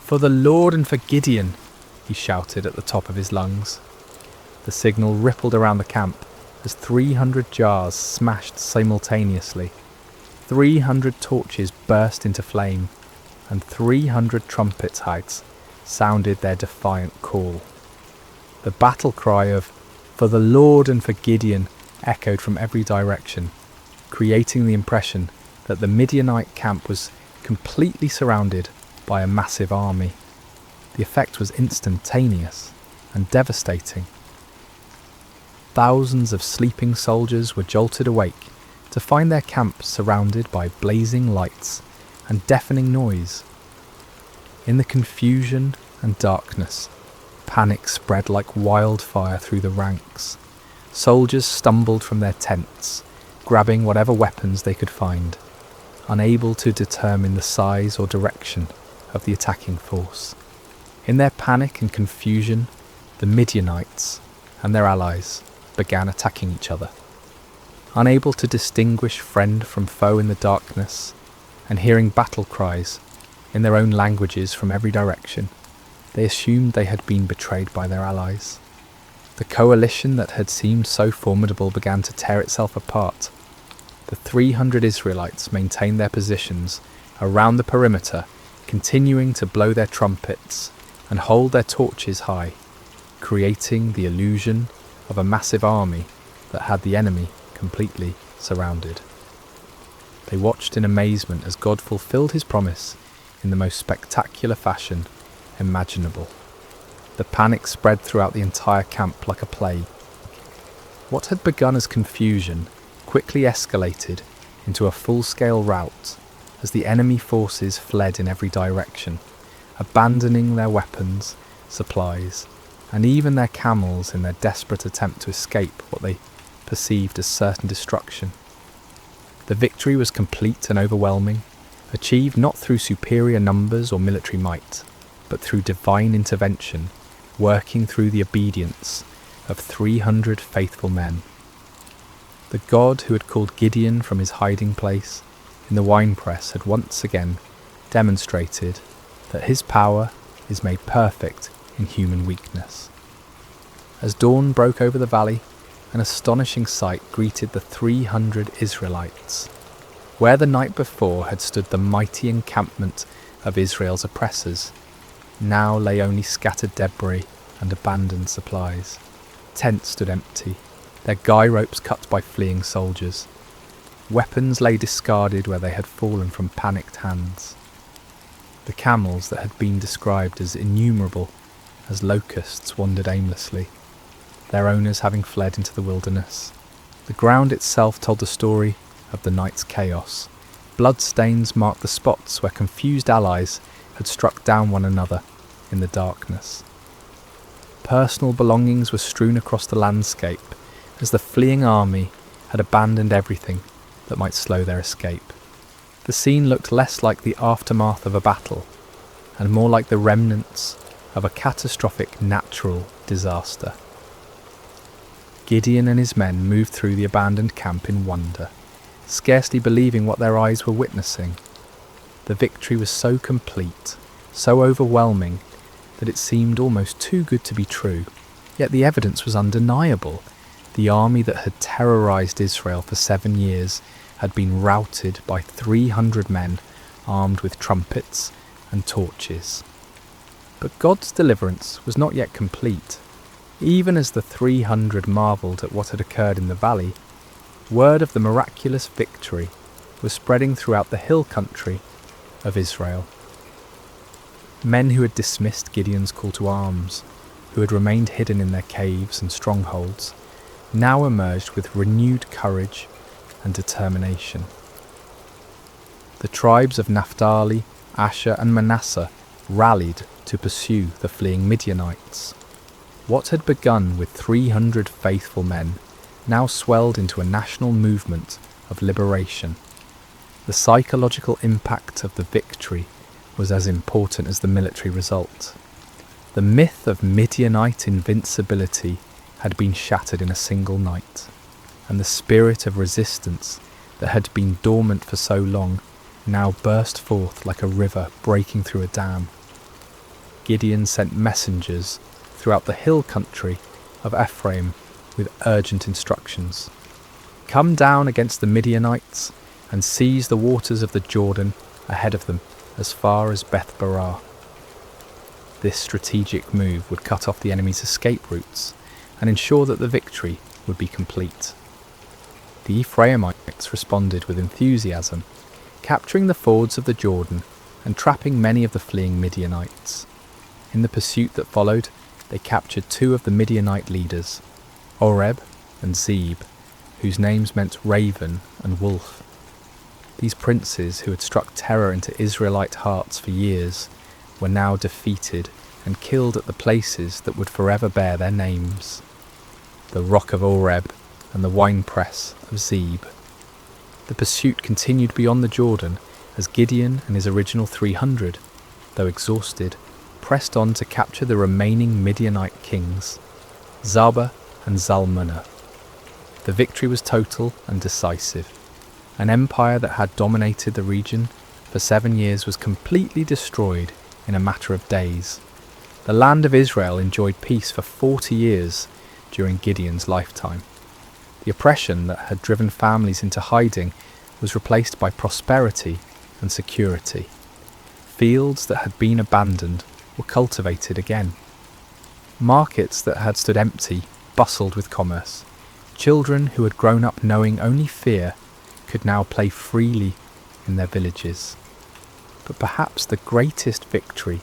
Speaker 1: "For the Lord and for Gideon," he shouted at the top of his lungs. The signal rippled around the camp as 300 jars smashed simultaneously. 300 torches burst into flame, and 300 trumpet heads sounded their defiant call. The battle cry of "For the Lord and for Gideon" echoed from every direction, creating the impression that the Midianite camp was completely surrounded by a massive army. The effect was instantaneous and devastating. Thousands of sleeping soldiers were jolted awake to find their camp surrounded by blazing lights and deafening noise. In the confusion and darkness, panic spread like wildfire through the ranks. Soldiers stumbled from their tents, grabbing whatever weapons they could find, unable to determine the size or direction of the attacking force. In their panic and confusion, the Midianites and their allies began attacking each other. Unable to distinguish friend from foe in the darkness, and hearing battle cries in their own languages from every direction, they assumed they had been betrayed by their allies. The coalition that had seemed so formidable began to tear itself apart. The 300 Israelites maintained their positions around the perimeter, continuing to blow their trumpets and hold their torches high, creating the illusion of a massive army that had the enemy completely surrounded. They watched in amazement as God fulfilled his promise in the most spectacular fashion imaginable. The panic spread throughout the entire camp like a plague. What had begun as confusion quickly escalated into a full-scale rout as the enemy forces fled in every direction, abandoning their weapons, supplies, and even their camels in their desperate attempt to escape what they perceived as certain destruction. The victory was complete and overwhelming, achieved not through superior numbers or military might, but through divine intervention, working through the obedience of 300 faithful men. The God who had called Gideon from his hiding place in the winepress had once again demonstrated that his power is made perfect in human weakness. As dawn broke over the valley, an astonishing sight greeted the 300 Israelites. Where the night before had stood the mighty encampment of Israel's oppressors, now lay only scattered debris and abandoned supplies. Tents stood empty, their guy ropes cut by fleeing soldiers. Weapons lay discarded where they had fallen from panicked hands. The camels that had been described as innumerable as locusts wandered aimlessly, their owners having fled into the wilderness. The ground itself told the story of the night's chaos. Bloodstains marked the spots where confused allies had struck down one another in the darkness. Personal belongings were strewn across the landscape as the fleeing army had abandoned everything that might slow their escape. The scene looked less like the aftermath of a battle and more like the remnants of a catastrophic natural disaster. Gideon and his men moved through the abandoned camp in wonder, scarcely believing what their eyes were witnessing. The victory was so complete, so overwhelming, that it seemed almost too good to be true. Yet the evidence was undeniable. The army that had terrorized Israel for 7 years had been routed by 300 men armed with trumpets and torches. But God's deliverance was not yet complete. Even as the 300 marvelled at what had occurred in the valley, word of the miraculous victory was spreading throughout the hill country of Israel. Men who had dismissed Gideon's call to arms, who had remained hidden in their caves and strongholds, now emerged with renewed courage and determination. The tribes of Naphtali, Asher and Manasseh rallied to pursue the fleeing Midianites. What had begun with 300 faithful men now swelled into a national movement of liberation. The psychological impact of the victory was as important as the military result. The myth of Midianite invincibility had been shattered in a single night, and the spirit of resistance that had been dormant for so long now burst forth like a river breaking through a dam. Gideon sent messengers throughout the hill country of Ephraim with urgent instructions. Come down against the Midianites and seize the waters of the Jordan ahead of them as far as Beth-barah. This strategic move would cut off the enemy's escape routes and ensure that the victory would be complete. The Ephraimites responded with enthusiasm, capturing the fords of the Jordan and trapping many of the fleeing Midianites. In the pursuit that followed, they captured two of the Midianite leaders, Oreb and Zeb, whose names meant raven and wolf. These princes, who had struck terror into Israelite hearts for years, were now defeated and killed at the places that would forever bear their names: the rock of Oreb and the winepress of Zeb. The pursuit continued beyond the Jordan as Gideon and his original 300, though exhausted, pressed on to capture the remaining Midianite kings, Zaba and Zalmunna. The victory was total and decisive. An empire that had dominated the region for 7 years was completely destroyed in a matter of days. The land of Israel enjoyed peace for 40 years during Gideon's lifetime. The oppression that had driven families into hiding was replaced by prosperity and security. Fields that had been abandoned were cultivated again. Markets that had stood empty bustled with commerce. Children who had grown up knowing only fear could now play freely in their villages. But perhaps the greatest victory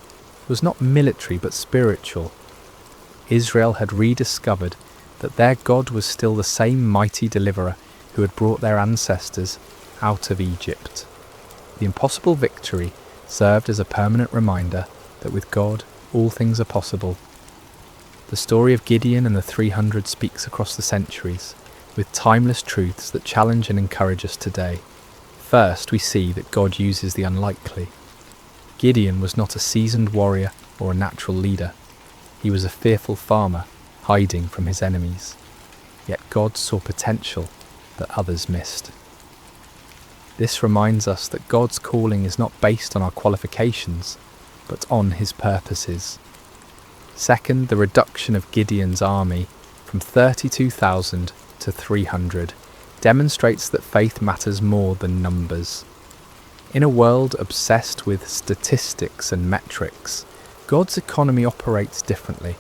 Speaker 1: was not military but spiritual. Israel had rediscovered that their God was still the same mighty deliverer who had brought their ancestors out of Egypt. The impossible victory served as a permanent reminder that with God all things are possible. The story of Gideon and the 300 speaks across the centuries, with timeless truths that challenge and encourage us today. First, we see that God uses the unlikely. Gideon was not a seasoned warrior or a natural leader. He was a fearful farmer, hiding from his enemies. Yet God saw potential that others missed. This reminds us that God's calling is not based on our qualifications, but on his purposes. Second, the reduction of Gideon's army from 32,000 to 300 demonstrates that faith matters more than numbers. In a world obsessed with statistics and metrics, God's economy operates differently.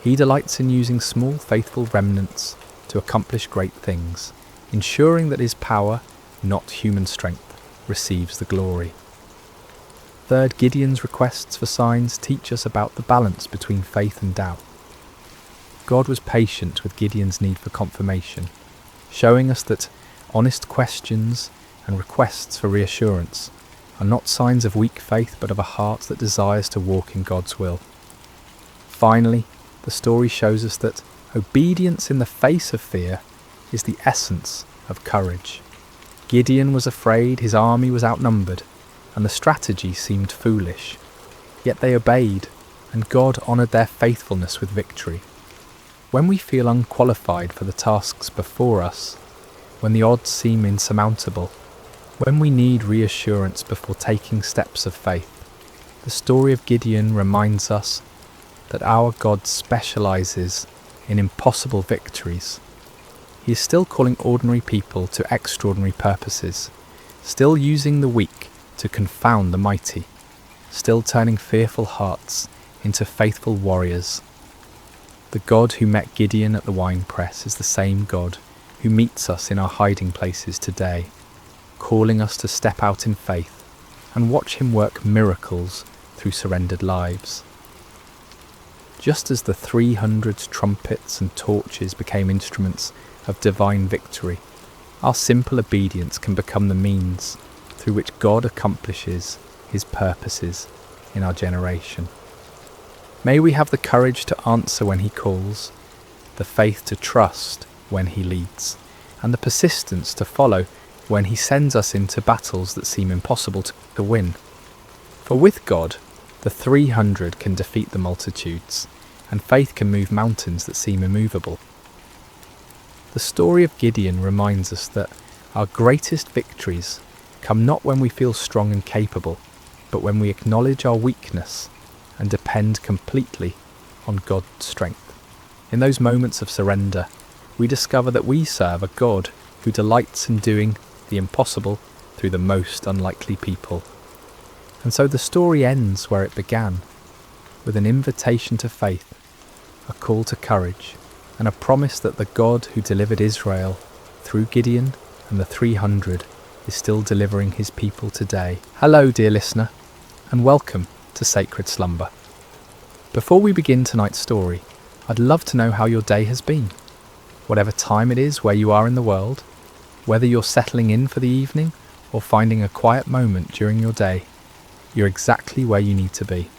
Speaker 1: He delights in using small faithful remnants to accomplish great things, ensuring that his power, not human strength, receives the glory. Third, Gideon's requests for signs teach us about the balance between faith and doubt. God was patient with Gideon's need for confirmation, showing us that honest questions and requests for reassurance are not signs of weak faith but of a heart that desires to walk in God's will. Finally, the story shows us that obedience in the face of fear is the essence of courage. Gideon was afraid, his army was outnumbered, and the strategy seemed foolish. Yet they obeyed, and God honoured their faithfulness with victory. When we feel unqualified for the tasks before us, when the odds seem insurmountable, when we need reassurance before taking steps of faith, the story of Gideon reminds us that our God specialises in impossible victories. He is still calling ordinary people to extraordinary purposes, still using the weak to confound the mighty, still turning fearful hearts into faithful warriors. The God who met Gideon at the winepress is the same God who meets us in our hiding places today, calling us to step out in faith and watch him work miracles through surrendered lives. Just as the 300 trumpets and torches became instruments of divine victory, our simple obedience can become the means through which God accomplishes his purposes in our generation. May we have the courage to answer when he calls, the faith to trust when he leads, and the persistence to follow when he sends us into battles that seem impossible to win. For with God, the 300 can defeat the multitudes, and faith can move mountains that seem immovable. The story of Gideon reminds us that our greatest victories come not when we feel strong and capable, but when we acknowledge our weakness and depend completely on God's strength. In those moments of surrender, we discover that we serve a God who delights in doing the impossible through the most unlikely people. And so the story ends where it began, with an invitation to faith, a call to courage, and a promise that the God who delivered Israel through Gideon and the 300 is still delivering his people today. Hello, dear listener, and welcome to Sacred Slumber. Before we begin tonight's story, I'd love to know how your day has been. Whatever time it is where you are in the world, whether you're settling in for the evening or finding a quiet moment during your day, you're exactly where you need to be.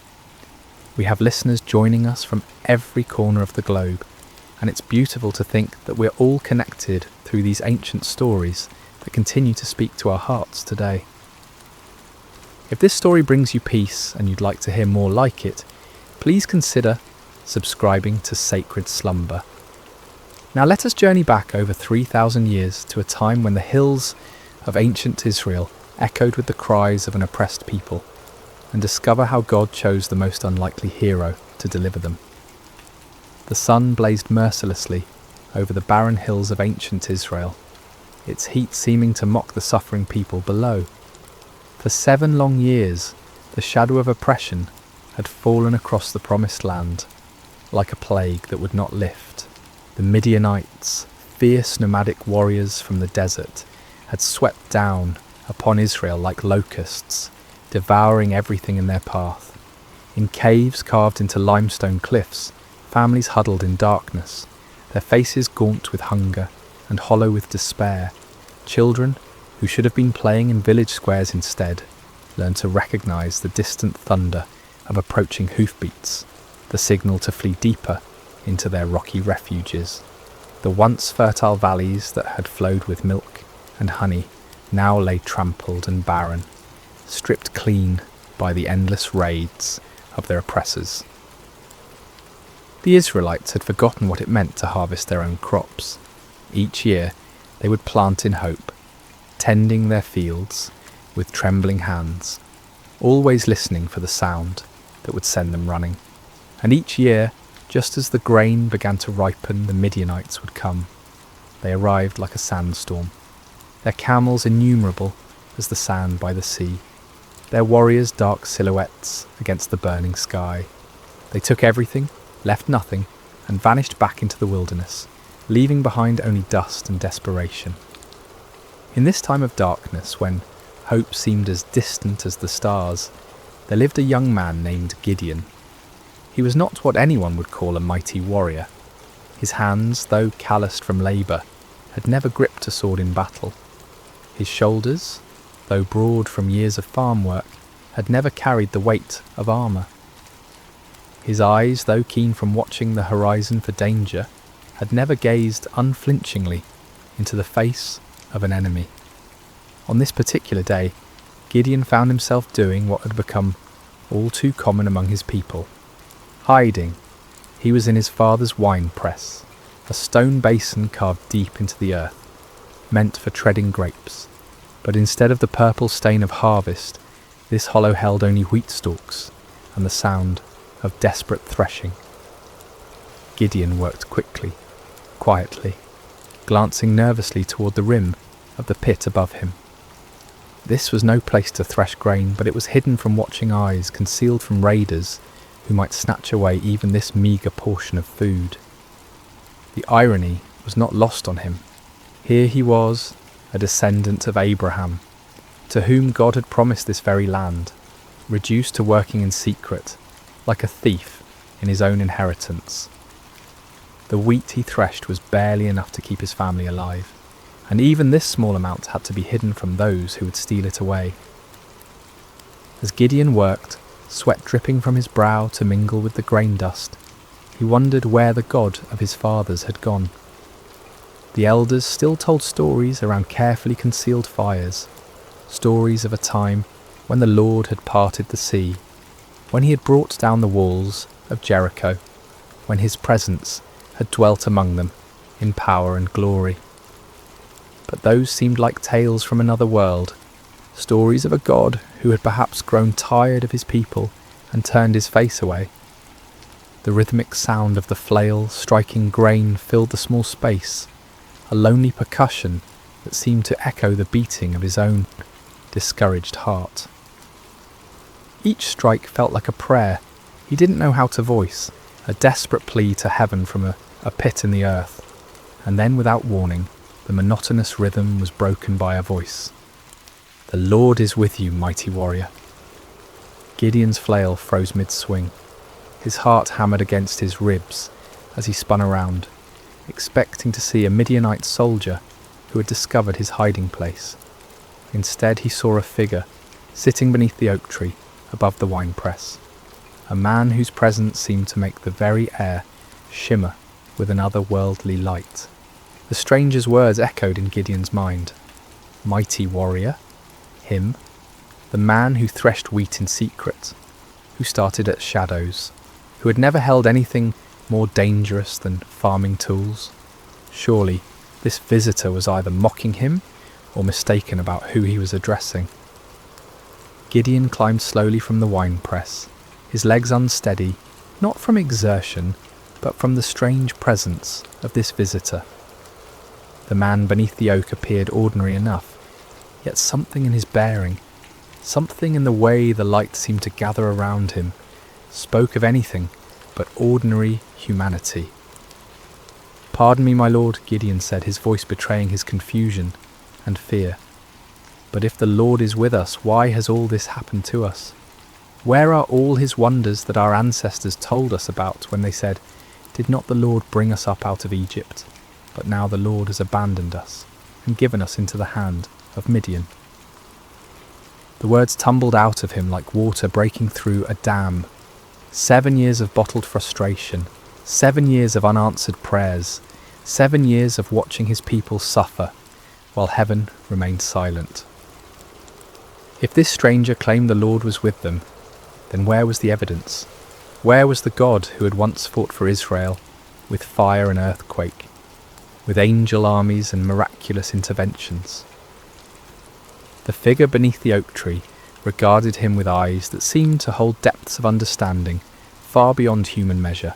Speaker 1: We have listeners joining us from every corner of the globe, and it's beautiful to think that we're all connected through these ancient stories that continue to speak to our hearts today. If this story brings you peace and you'd like to hear more like it, please consider subscribing to Sacred Slumber. Now let us journey back over 3,000 years to a time when the hills of ancient Israel echoed with the cries of an oppressed people, and discover how God chose the most unlikely hero to deliver them. The sun blazed mercilessly over the barren hills of ancient Israel, its heat seeming to mock the suffering people below. For 7 long years, the shadow of oppression had fallen across the promised land like a plague that would not lift. The Midianites, fierce nomadic warriors from the desert, had swept down upon Israel like locusts, devouring everything in their path. In caves carved into limestone cliffs, families huddled in darkness, their faces gaunt with hunger and hollow with despair. Children, who should have been playing in village squares instead, learned to recognise the distant thunder of approaching hoofbeats, the signal to flee deeper into their rocky refuges. The once fertile valleys that had flowed with milk and honey now lay trampled and barren, stripped clean by the endless raids of their oppressors. The Israelites had forgotten what it meant to harvest their own crops. Each year they would plant in hope, tending their fields with trembling hands, always listening for the sound that would send them running. And each year, just as the grain began to ripen, the Midianites would come. They arrived like a sandstorm, their camels innumerable as the sand by the sea, their warriors dark silhouettes against the burning sky. They took everything, left nothing, and vanished back into the wilderness, leaving behind only dust and desperation. In this time of darkness, when hope seemed as distant as the stars, there lived a young man named Gideon. He was not what anyone would call a mighty warrior. His hands, though calloused from labour, had never gripped a sword in battle. His shoulders, though broad from years of farm work, had never carried the weight of armour. His eyes, though keen from watching the horizon for danger, had never gazed unflinchingly into the face of an enemy. On this particular day, Gideon found himself doing what had become all too common among his people. Hiding. He was in his father's wine press, a stone basin carved deep into the earth, meant for treading grapes. But instead of the purple stain of harvest, this hollow held only wheat stalks and the sound of desperate threshing. Gideon worked quickly, quietly, glancing nervously toward the rim of the pit above him. This was no place to thresh grain, but it was hidden from watching eyes, concealed from raiders who might snatch away even this meagre portion of food. The irony was not lost on him. Here he was, a descendant of Abraham, to whom God had promised this very land, reduced to working in secret, like a thief in his own inheritance. The wheat he threshed was barely enough to keep his family alive, and even this small amount had to be hidden from those who would steal it away. As Gideon worked, sweat dripping from his brow to mingle with the grain dust, he wondered where the God of his fathers had gone. The elders still told stories around carefully concealed fires, stories of a time when the Lord had parted the sea, when he had brought down the walls of Jericho, when his presence had dwelt among them in power and glory. But those seemed like tales from another world, stories of a God who had perhaps grown tired of his people and turned his face away. The rhythmic sound of the flail striking grain filled the small space, a lonely percussion that seemed to echo the beating of his own discouraged heart. Each strike felt like a prayer he didn't know how to voice, a desperate plea to heaven from a pit in the earth, and then without warning, the monotonous rhythm was broken by a voice. "The Lord is with you, mighty warrior." Gideon's flail froze mid-swing. His heart hammered against his ribs as he spun around, expecting to see a Midianite soldier who had discovered his hiding place. Instead, he saw a figure sitting beneath the oak tree above the winepress, a man whose presence seemed to make the very air shimmer with an otherworldly light. The stranger's words echoed in Gideon's mind. Mighty warrior? Him? The man who threshed wheat in secret, who started at shadows, who had never held anything more dangerous than farming tools? Surely this visitor was either mocking him or mistaken about who he was addressing. Gideon climbed slowly from the winepress, his legs unsteady, not from exertion, but from the strange presence of this visitor. The man beneath the oak appeared ordinary enough, yet something in his bearing, something in the way the light seemed to gather around him, spoke of anything but ordinary humanity. "Pardon me, my lord," Gideon said, his voice betraying his confusion and fear. "But if the Lord is with us, why has all this happened to us? Where are all his wonders that our ancestors told us about when they said, 'Did not the Lord bring us up out of Egypt?' But now the Lord has abandoned us and given us into the hand of Midian." The words tumbled out of him like water breaking through a dam. 7 years of bottled frustration, 7 years of unanswered prayers, 7 years of watching his people suffer, while heaven remained silent. If this stranger claimed the Lord was with them, then where was the evidence? Where was the God who had once fought for Israel with fire and earthquake, with angel armies and miraculous interventions? The figure beneath the oak tree regarded him with eyes that seemed to hold depths of understanding far beyond human measure.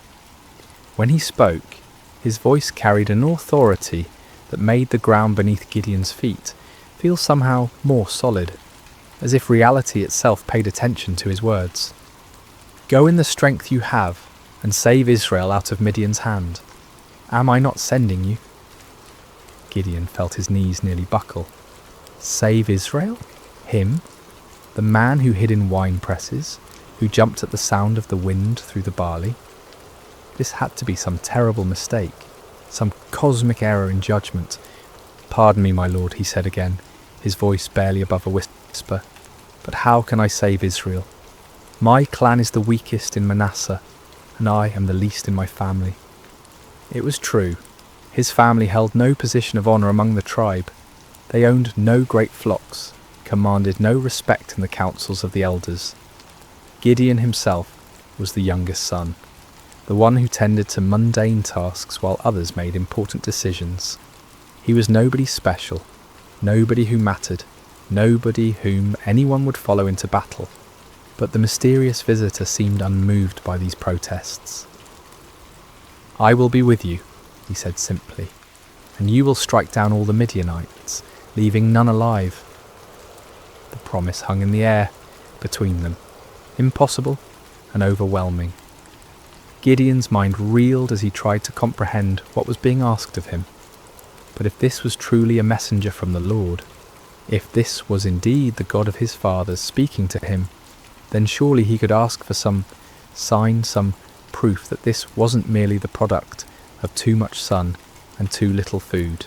Speaker 1: When he spoke, his voice carried an authority that made the ground beneath Gideon's feet feel somehow more solid, as if reality itself paid attention to his words. "Go in the strength you have and save Israel out of Midian's hand. Am I not sending you?" Gideon felt his knees nearly buckle. Save Israel? Him? The man who hid in wine presses, who jumped at the sound of the wind through the barley? This had to be some terrible mistake, some cosmic error in judgment. "Pardon me, my lord," he said again, his voice barely above a whisper, "but how can I save Israel? My clan is the weakest in Manasseh, and I am the least in my family." It was true. His family held no position of honour among the tribe. They owned no great flocks, commanded no respect in the councils of the elders. Gideon himself was the youngest son, the one who tended to mundane tasks while others made important decisions. He was nobody special, nobody who mattered, nobody whom anyone would follow into battle. But the mysterious visitor seemed unmoved by these protests. "I will be with you," he said simply, "and you will strike down all the Midianites, leaving none alive." The promise hung in the air between them, impossible and overwhelming. Gideon's mind reeled as he tried to comprehend what was being asked of him. But if this was truly a messenger from the Lord, if this was indeed the God of his fathers speaking to him, then surely he could ask for some sign, some proof that this wasn't merely the product of too much sun and too little food.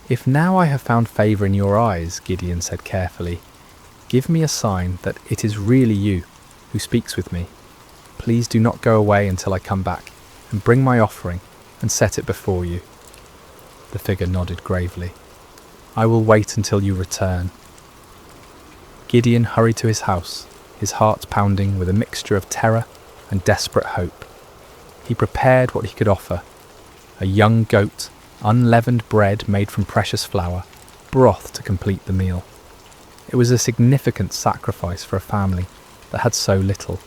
Speaker 1: "If now I have found favour in your eyes," Gideon said carefully, "give me a sign that it is really you who speaks with me. Please do not go away until I come back and bring my offering and set it before you." The figure nodded gravely. "I will wait until you return." Gideon hurried to his house, his heart pounding with a mixture of terror and desperate hope. He prepared what he could offer: a young goat, unleavened bread made from precious flour, broth to complete the meal. It was a significant sacrifice for a family that had so little,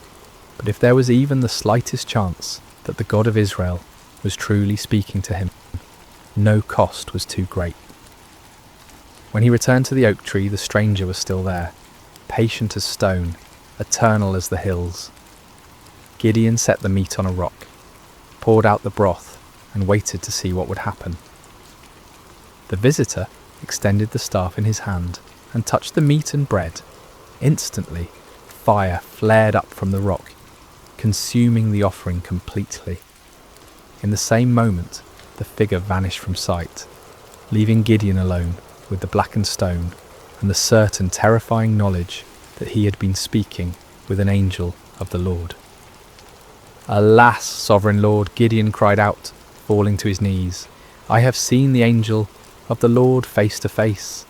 Speaker 1: but if there was even the slightest chance that the God of Israel was truly speaking to him, no cost was too great. When he returned to the oak tree, the stranger was still there, patient as stone, eternal as the hills. Gideon set the meat on a rock, poured out the broth, and waited to see what would happen. The visitor extended the staff in his hand and touched the meat and bread. Instantly, fire flared up from the rock. consuming the offering completely. In the same moment, the figure vanished from sight, leaving Gideon alone with the blackened stone and the certain terrifying knowledge that he had been speaking with an angel of the Lord. "Alas, sovereign Lord," Gideon cried out, falling to his knees, "I have seen the angel of the Lord face to face."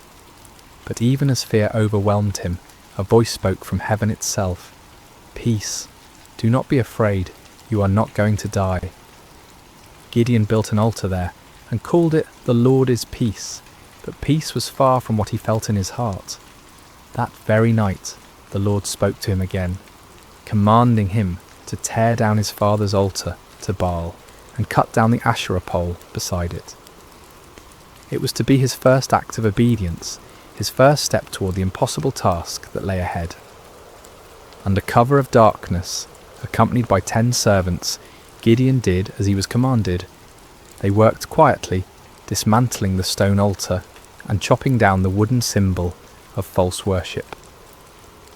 Speaker 1: But even as fear overwhelmed him, a voice spoke from heaven itself. "Peace, do not be afraid, you are not going to die." Gideon built an altar there and called it "The Lord is Peace," but peace was far from what he felt in his heart. That very night, the Lord spoke to him again, commanding him to tear down his father's altar to Baal and cut down the Asherah pole beside it. It was to be his first act of obedience, his first step toward the impossible task that lay ahead. Under cover of darkness, accompanied by 10 servants, Gideon did as he was commanded. They worked quietly, dismantling the stone altar and chopping down the wooden symbol of false worship.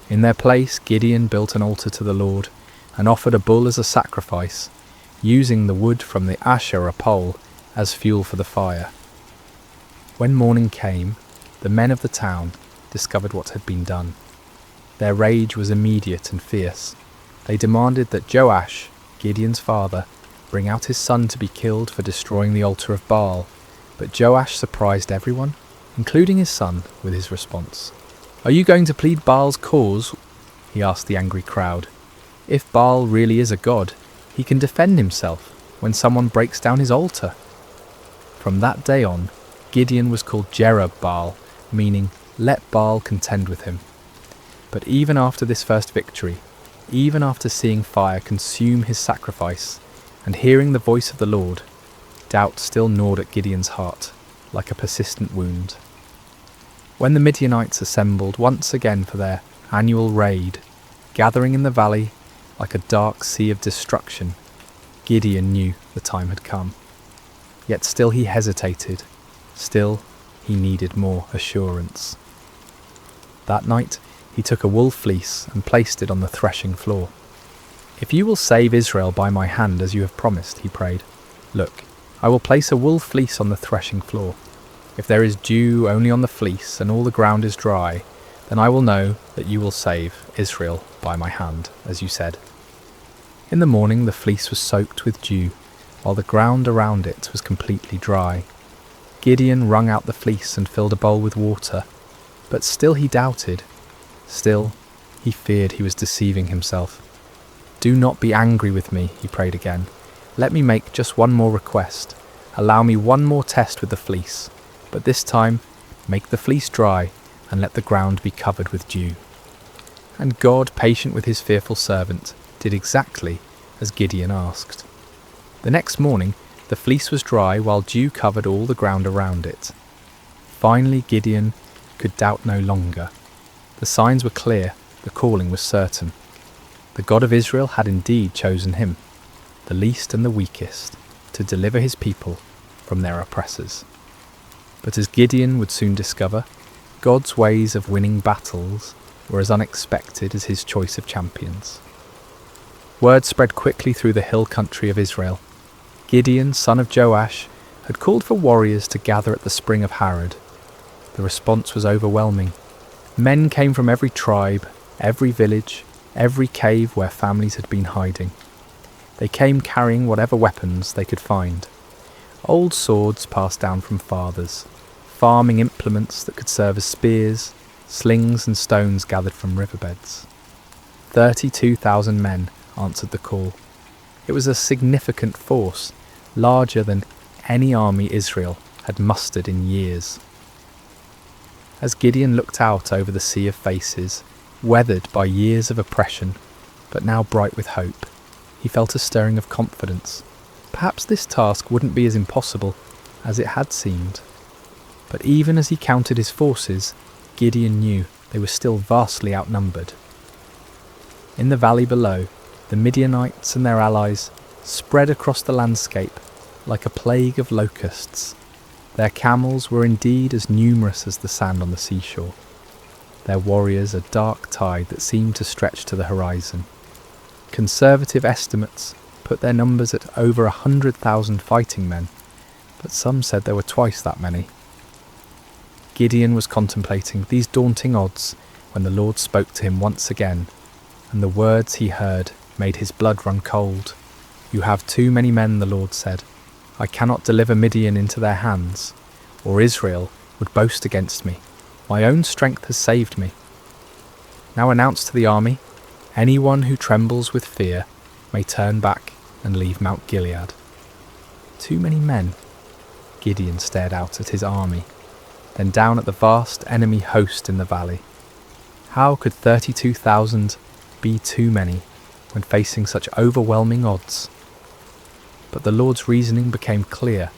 Speaker 1: In their place, Gideon built an altar to the Lord and offered a bull as a sacrifice, using the wood from the Asherah pole as fuel for the fire. When morning came, the men of the town discovered what had been done. Their rage was immediate and fierce. They demanded that Joash, Gideon's father, bring out his son to be killed for destroying the altar of Baal, but Joash surprised everyone, including his son, with his response. "Are you going to plead Baal's cause?" he asked the angry crowd. "If Baal really is a god, he can defend himself when someone breaks down his altar." From that day on, Gideon was called Jerub-Baal, meaning "let Baal contend with him." But even after this first victory, even after seeing fire consume his sacrifice and hearing the voice of the Lord, doubt still gnawed at Gideon's heart like a persistent wound. When the Midianites assembled once again for their annual raid, gathering in the valley like a dark sea of destruction, Gideon knew the time had come. Yet still he hesitated, still he needed more assurance. That night he took a wool fleece and placed it on the threshing floor. "If you will save Israel by my hand as you have promised," he prayed, "look, I will place a wool fleece on the threshing floor. If there is dew only on the fleece and all the ground is dry, then I will know that you will save Israel by my hand, as you said." In the morning the fleece was soaked with dew, while the ground around it was completely dry. Gideon wrung out the fleece and filled a bowl with water, but still he doubted. Still, he feared he was deceiving himself. "Do not be angry with me," he prayed again. "Let me make just one more request. Allow me one more test with the fleece, but this time make the fleece dry and let the ground be covered with dew." And God, patient with his fearful servant, did exactly as Gideon asked. The next morning, the fleece was dry while dew covered all the ground around it. Finally, Gideon could doubt no longer. The signs were clear, the calling was certain. The God of Israel had indeed chosen him, the least and the weakest, to deliver his people from their oppressors. But as Gideon would soon discover, God's ways of winning battles were as unexpected as his choice of champions. Word spread quickly through the hill country of Israel. Gideon, son of Joash, had called for warriors to gather at the spring of Harod. The response was overwhelming. Men came from every tribe, every village, every cave where families had been hiding. They came carrying whatever weapons they could find. Old swords passed down from fathers, farming implements that could serve as spears, slings and stones gathered from riverbeds. 32,000 men answered the call. It was a significant force, larger than any army Israel had mustered in years. As Gideon looked out over the sea of faces, weathered by years of oppression, but now bright with hope, he felt a stirring of confidence. Perhaps this task wouldn't be as impossible as it had seemed. But even as he counted his forces, Gideon knew they were still vastly outnumbered. In the valley below, the Midianites and their allies spread across the landscape like a plague of locusts. Their camels were indeed as numerous as the sand on the seashore. Their warriors a dark tide that seemed to stretch to the horizon. Conservative estimates put their numbers at over 100,000 fighting men, but some said there were twice that many. Gideon was contemplating these daunting odds when the Lord spoke to him once again, and the words he heard made his blood run cold. "You have too many men," the Lord said. "I cannot deliver Midian into their hands, or Israel would boast against me. My own strength has saved me. Now announce to the army, anyone who trembles with fear may turn back and leave Mount Gilead." Too many men. Gideon stared out at his army, then down at the vast enemy host in the valley. How could 32,000 be too many when facing such overwhelming odds? But the Lord's reasoning became clear.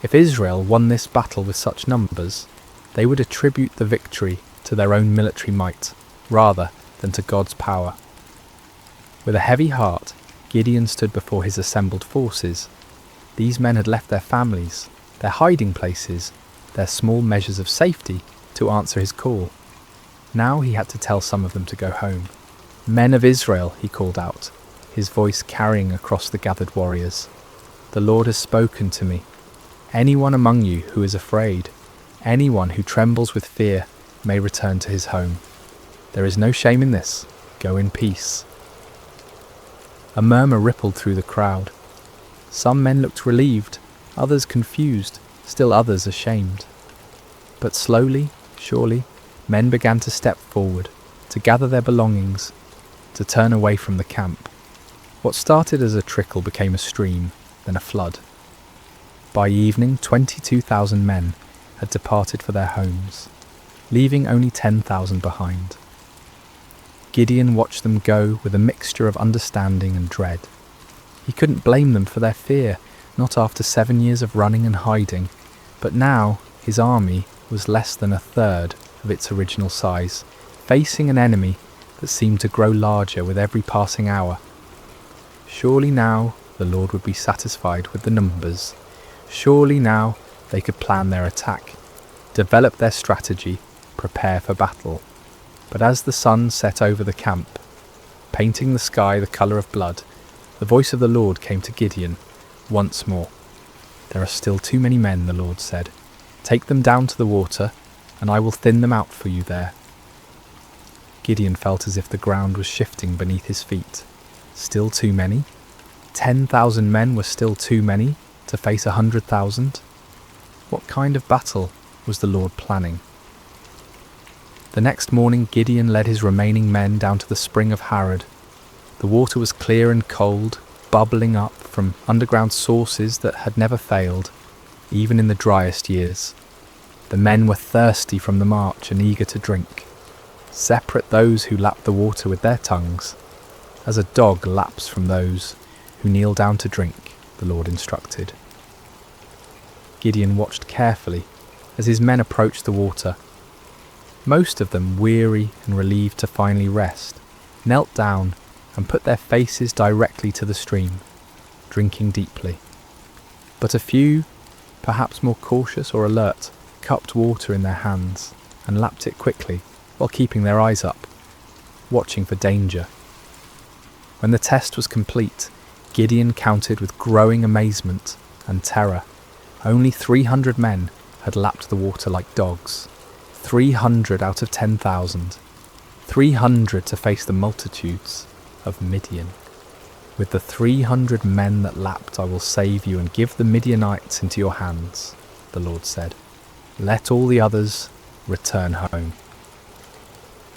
Speaker 1: If Israel won this battle with such numbers, they would attribute the victory to their own military might, rather than to God's power. With a heavy heart, Gideon stood before his assembled forces. These men had left their families, their hiding places, their small measures of safety to answer his call. Now he had to tell some of them to go home. "Men of Israel," he called out, his voice carrying across the gathered warriors. "The Lord has spoken to me. Anyone among you who is afraid, anyone who trembles with fear, may return to his home. There is no shame in this. Go in peace." A murmur rippled through the crowd. Some men looked relieved, others confused, still others ashamed. But slowly, surely, men began to step forward, to gather their belongings, to turn away from the camp. What started as a trickle became a stream, then a flood. By evening, 22,000 men had departed for their homes, leaving only 10,000 behind. Gideon watched them go with a mixture of understanding and dread. He couldn't blame them for their fear, not after 7 years of running and hiding, but now his army was less than a third of its original size, facing an enemy that seemed to grow larger with every passing hour. Surely now the Lord would be satisfied with the numbers. Surely now they could plan their attack, develop their strategy, prepare for battle. But as the sun set over the camp, painting the sky the colour of blood, the voice of the Lord came to Gideon once more. "There are still too many men," the Lord said. "Take them down to the water, and I will thin them out for you there." Gideon felt as if the ground was shifting beneath his feet. Still too many? 10,000 men were still too many to face 100,000? What kind of battle was the Lord planning? The next morning Gideon led his remaining men down to the spring of Harod. The water was clear and cold, bubbling up from underground sources that had never failed, even in the driest years. The men were thirsty from the march and eager to drink. Separate those who lapped the water with their tongues, as a dog laps from those who kneel down to drink, the Lord instructed. Gideon watched carefully as his men approached the water. Most of them, weary and relieved to finally rest, knelt down and put their faces directly to the stream, drinking deeply. But a few, perhaps more cautious or alert, cupped water in their hands and lapped it quickly while keeping their eyes up, watching for danger. When the test was complete, Gideon counted with growing amazement and terror. Only 300 men had lapped the water like dogs. 300 out of 10,000. 300 to face the multitudes of Midian. "With the 300 men that lapped I will save you and give the Midianites into your hands," the Lord said. "Let all the others return home."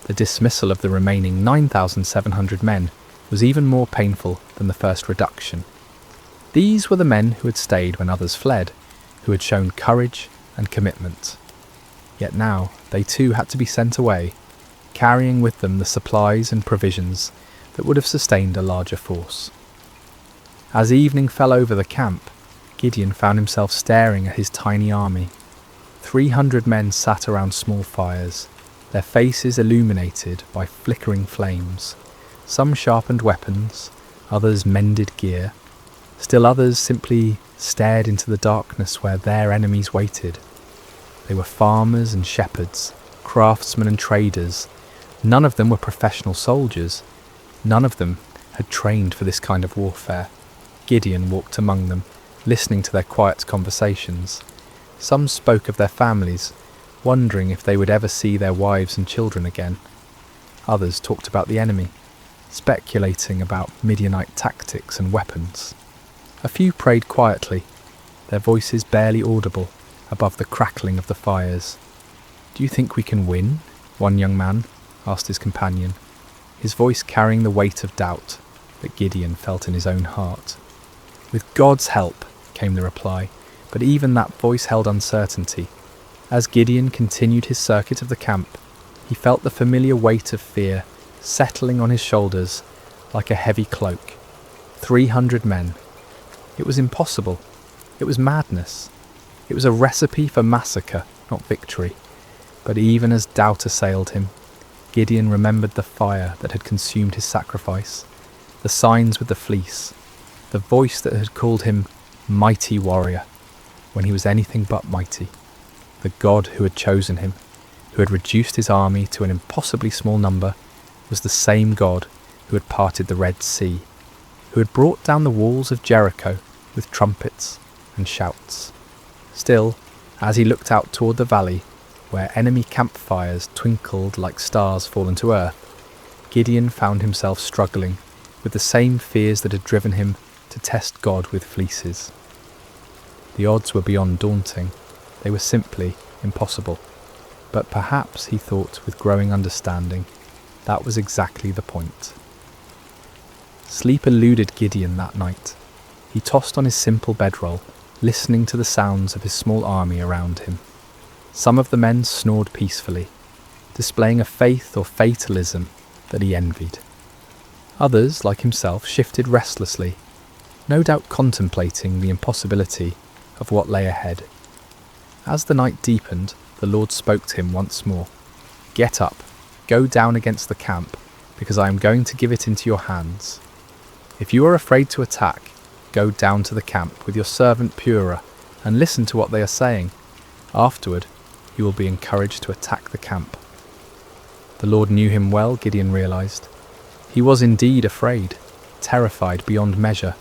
Speaker 1: The dismissal of the remaining 9,700 men was even more painful than the first reduction. These were the men who had stayed when others fled, who had shown courage and commitment. Yet now they too had to be sent away, carrying with them the supplies and provisions that would have sustained a larger force. As evening fell over the camp, Gideon found himself staring at his tiny army. 300 men sat around small fires, their faces illuminated by flickering flames. Some sharpened weapons, others mended gear, still others simply stared into the darkness where their enemies waited. They were farmers and shepherds, craftsmen and traders. None of them were professional soldiers. None of them had trained for this kind of warfare. Gideon walked among them, listening to their quiet conversations. Some spoke of their families, wondering if they would ever see their wives and children again. Others talked about the enemy, speculating about Midianite tactics and weapons. A few prayed quietly, their voices barely audible above the crackling of the fires. "Do you think we can win?" one young man asked his companion, his voice carrying the weight of doubt that Gideon felt in his own heart. "With God's help," came the reply, but even that voice held uncertainty. As Gideon continued his circuit of the camp, he felt the familiar weight of fear settling on his shoulders like a heavy cloak. 300 men. It was impossible. It was madness. It was a recipe for massacre, not victory. But even as doubt assailed him, Gideon remembered the fire that had consumed his sacrifice, the signs with the fleece, the voice that had called him mighty warrior when he was anything but mighty. The God who had chosen him, who had reduced his army to an impossibly small number, was the same God who had parted the Red Sea, who had brought down the walls of Jericho with trumpets and shouts. Still, as he looked out toward the valley, where enemy campfires twinkled like stars fallen to earth, Gideon found himself struggling with the same fears that had driven him to test God with fleeces. The odds were beyond daunting. They were simply impossible. But perhaps, he thought with growing understanding, that was exactly the point. Sleep eluded Gideon that night. He tossed on his simple bedroll, listening to the sounds of his small army around him. Some of the men snored peacefully, displaying a faith or fatalism that he envied. Others, like himself, shifted restlessly, no doubt contemplating the impossibility of what lay ahead. As the night deepened, the Lord spoke to him once more. "Get up, go down against the camp, because I am going to give it into your hands. If you are afraid to attack, go down to the camp with your servant Purah and listen to what they are saying. Afterward, you will be encouraged to attack the camp." The Lord knew him well, Gideon realized. He was indeed afraid, terrified beyond measure.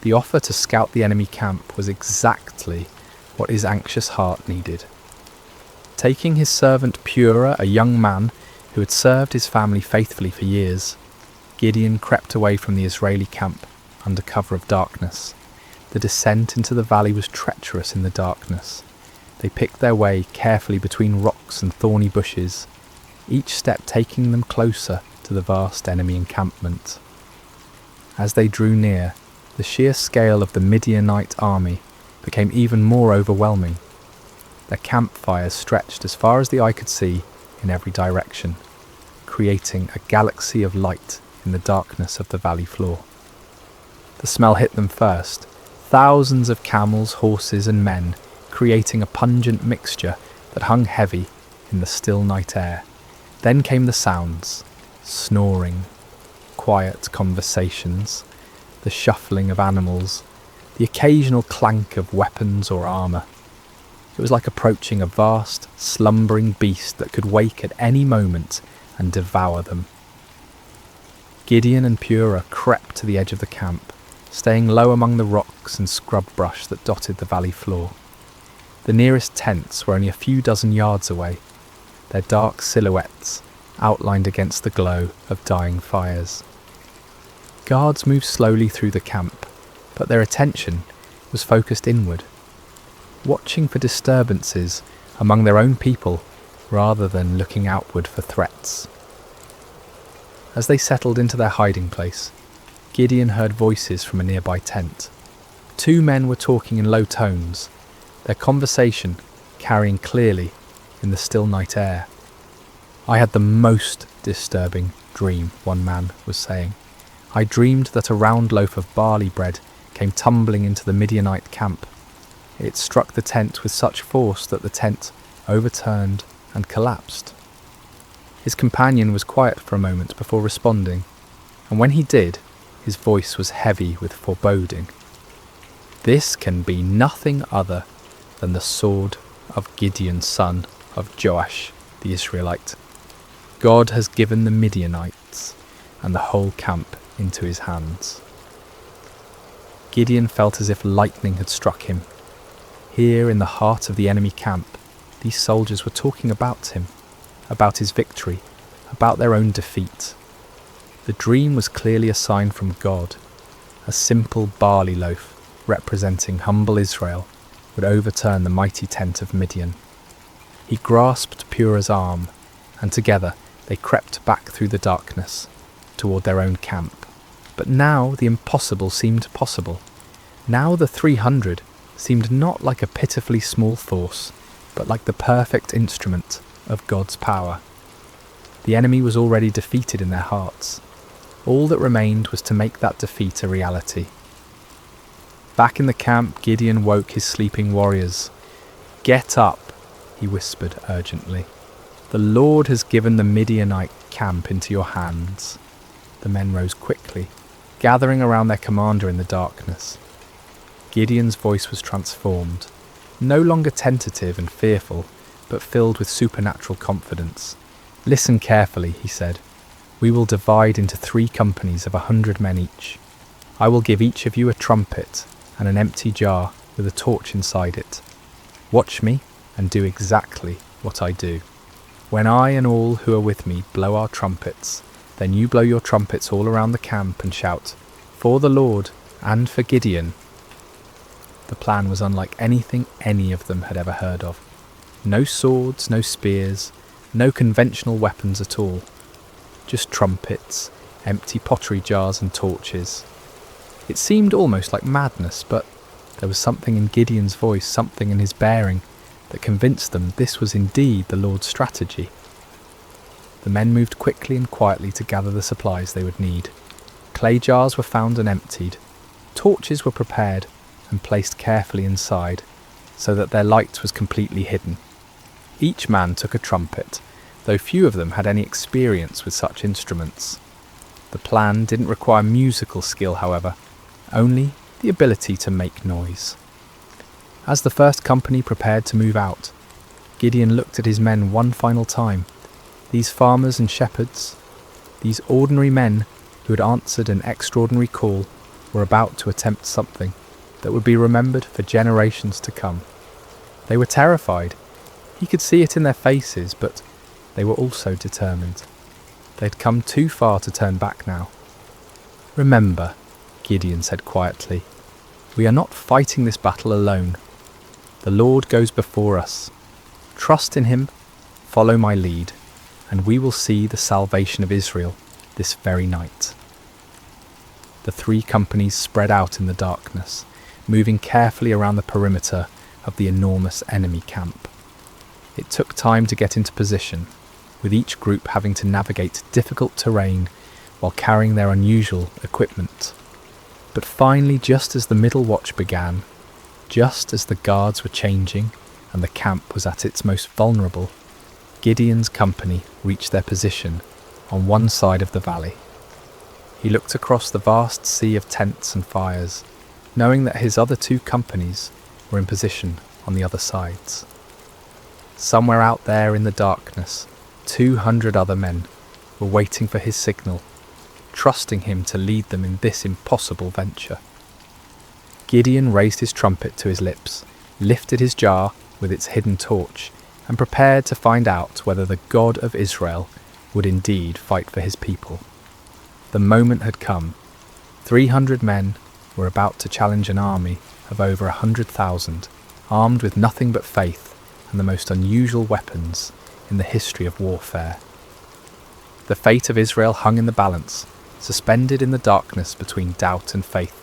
Speaker 1: The offer to scout the enemy camp was exactly what his anxious heart needed. Taking his servant Purah, a young man who had served his family faithfully for years, Gideon crept away from the Israeli camp under cover of darkness. The descent into the valley was treacherous in the darkness. They picked their way carefully between rocks and thorny bushes, each step taking them closer to the vast enemy encampment. As they drew near, the sheer scale of the Midianite army became even more overwhelming. Their campfires stretched as far as the eye could see in every direction, creating a galaxy of light in the darkness of the valley floor. The smell hit them first, thousands of camels, horses and men, creating a pungent mixture that hung heavy in the still night air. Then came the sounds, snoring, quiet conversations, the shuffling of animals, the occasional clank of weapons or armour. It was like approaching a vast, slumbering beast that could wake at any moment and devour them. Gideon and Purah crept to the edge of the camp, staying low among the rocks and scrub brush that dotted the valley floor. The nearest tents were only a few dozen yards away, their dark silhouettes outlined against the glow of dying fires. Guards moved slowly through the camp, but their attention was focused inward, watching for disturbances among their own people rather than looking outward for threats. As they settled into their hiding place, Gideon heard voices from a nearby tent. Two men were talking in low tones, their conversation carrying clearly in the still night air. "I had the most disturbing dream," one man was saying. "I dreamed that a round loaf of barley bread came tumbling into the Midianite camp. It struck the tent with such force that the tent overturned and collapsed." His companion was quiet for a moment before responding, and when he did, his voice was heavy with foreboding. "This can be nothing other than the sword of Gideon, son of Joash the Israelite. God has given the Midianites and the whole camp into his hands. Gideon felt as if lightning had struck him. Here in the heart of the enemy camp, these soldiers were talking about him, about his victory, about their own defeat. The dream was clearly a sign from God. A simple barley loaf, representing humble Israel, would overturn the mighty tent of Midian. He grasped Purah's arm, and together they crept back through the darkness, toward their own camp. But now the impossible seemed possible. Now the 300 seemed not like a pitifully small force, but like the perfect instrument of God's power. The enemy was already defeated in their hearts. All that remained was to make that defeat a reality. Back in the camp, Gideon woke his sleeping warriors. "Get up," he whispered urgently. "The Lord has given the Midianite camp into your hands." The men rose quickly, gathering around their commander in the darkness. Gideon's voice was transformed, no longer tentative and fearful, but filled with supernatural confidence. "Listen carefully," he said. "We will divide into 3 companies of 100 men each. I will give each of you a trumpet and an empty jar with a torch inside it. Watch me and do exactly what I do. When I and all who are with me blow our trumpets, then you blow your trumpets all around the camp and shout, 'For the Lord and for Gideon.'" The plan was unlike anything any of them had ever heard of. No swords, no spears, no conventional weapons at all. Just trumpets, empty pottery jars and torches. It seemed almost like madness, but there was something in Gideon's voice, something in his bearing, that convinced them this was indeed the Lord's strategy. The men moved quickly and quietly to gather the supplies they would need. Clay jars were found and emptied. Torches were prepared and placed carefully inside, so that their light was completely hidden. Each man took a trumpet, though few of them had any experience with such instruments. The plan didn't require musical skill, however, only the ability to make noise. As the first company prepared to move out, Gideon looked at his men one final time. These farmers and shepherds, these ordinary men who had answered an extraordinary call, were about to attempt something that would be remembered for generations to come. They were terrified. He could see it in their faces, but they were also determined. They'd come too far to turn back now. "Remember," Gideon said quietly, "we are not fighting this battle alone. The Lord goes before us. Trust in him, follow my lead, and we will see the salvation of Israel this very night." The 3 companies spread out in the darkness, moving carefully around the perimeter of the enormous enemy camp. It took time to get into position, with each group having to navigate difficult terrain while carrying their unusual equipment. But finally, just as the middle watch began, just as the guards were changing and the camp was at its most vulnerable, Gideon's company reached their position on one side of the valley. He looked across the vast sea of tents and fires, knowing that his other 2 companies were in position on the other sides. Somewhere out there in the darkness, 200 other men were waiting for his signal, trusting him to lead them in this impossible venture. Gideon raised his trumpet to his lips, lifted his jar with its hidden torch, and prepared to find out whether the God of Israel would indeed fight for his people. The moment had come. 300 men were about to challenge an army of over 100,000, armed with nothing but faith and the most unusual weapons in the history of warfare. The fate of Israel hung in the balance, suspended in the darkness between doubt and faith,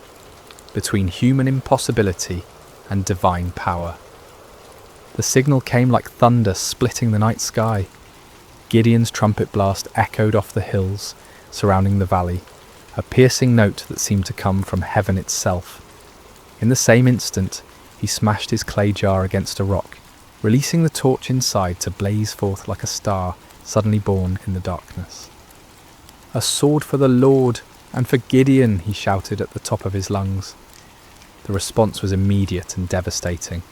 Speaker 1: between human impossibility and divine power. The signal came like thunder splitting the night sky. Gideon's trumpet blast echoed off the hills surrounding the valley, a piercing note that seemed to come from heaven itself. In the same instant, he smashed his clay jar against a rock, releasing the torch inside to blaze forth like a star suddenly born in the darkness. "A sword for the Lord and for Gideon," he shouted at the top of his lungs. The response was immediate and devastating.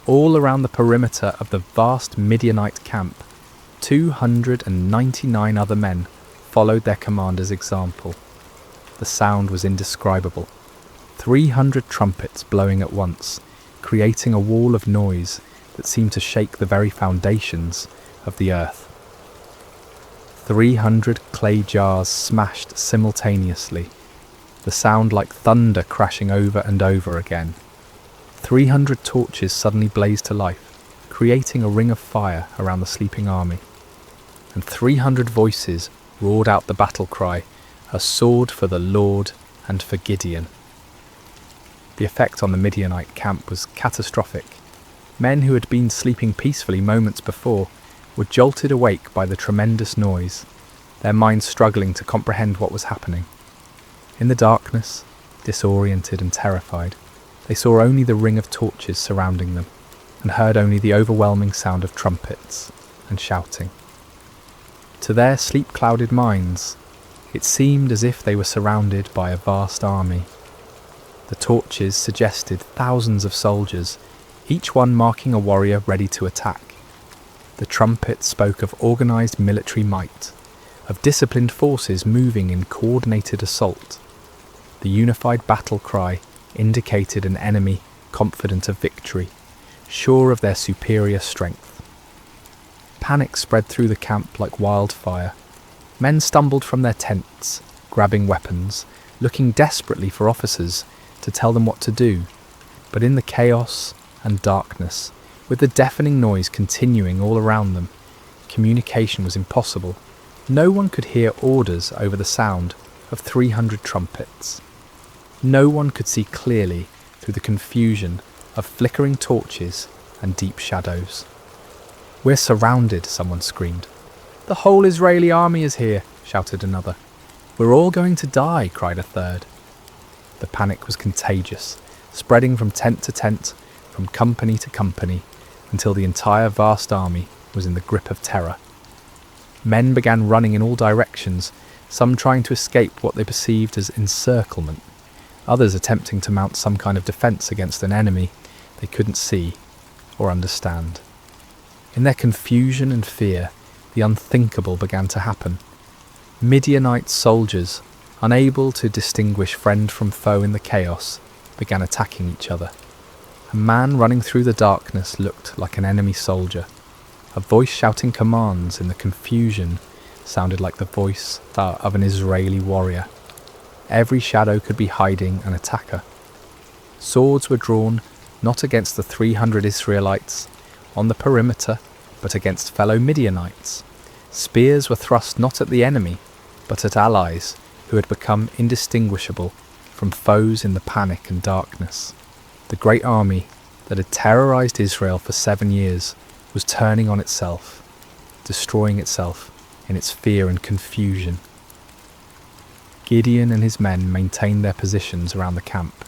Speaker 1: All around the perimeter of the vast Midianite camp, 299 other men followed their commander's example. the sound was indescribable. 300 trumpets blowing at once, creating a wall of noise that seemed to shake the very foundations of the earth. 300 clay jars smashed simultaneously, the sound like thunder crashing over and over again. 300 torches suddenly blazed to life, creating a ring of fire around the sleeping army. And 300 voices roared out the battle cry, "A sword for the Lord and for Gideon." The effect on the Midianite camp was catastrophic. Men who had been sleeping peacefully moments before were jolted awake by the tremendous noise, their minds struggling to comprehend what was happening. In the darkness, disoriented and terrified, they saw only the ring of torches surrounding them, and heard only the overwhelming sound of trumpets and shouting. To their sleep-clouded minds, it seemed as if they were surrounded by a vast army. The torches suggested thousands of soldiers, each one marking a warrior ready to attack. The trumpets spoke of organised military might, of disciplined forces moving in coordinated assault. The unified battle cry indicated an enemy confident of victory, sure of their superior strength. Panic spread through the camp like wildfire. Men stumbled from their tents, grabbing weapons, looking desperately for officers to tell them what to do. But in the chaos and darkness, with the deafening noise continuing all around them, communication was impossible. No one could hear orders over the sound of 300 trumpets. No one could see clearly through the confusion of flickering torches and deep shadows. "We're surrounded," someone screamed. "The whole Israeli army is here," shouted another. "We're all going to die," cried a third. The panic was contagious, spreading from tent to tent, from company to company, until the entire vast army was in the grip of terror. Men began running in all directions, some trying to escape what they perceived as encirclement, others attempting to mount some kind of defence against an enemy they couldn't see or understand. In their confusion and fear, the unthinkable began to happen. Midianite soldiers, unable to distinguish friend from foe in the chaos, began attacking each other. A man running through the darkness looked like an enemy soldier. A voice shouting commands in the confusion sounded like the voice of an Israeli warrior. Every shadow could be hiding an attacker. Swords were drawn not against the 300 Israelites on the perimeter, but against fellow Midianites. Spears were thrust not at the enemy, but at allies who had become indistinguishable from foes in the panic and darkness. The great army that had terrorized Israel for 7 years was turning on itself, destroying itself in its fear and confusion. Gideon and his men maintained their positions around the camp,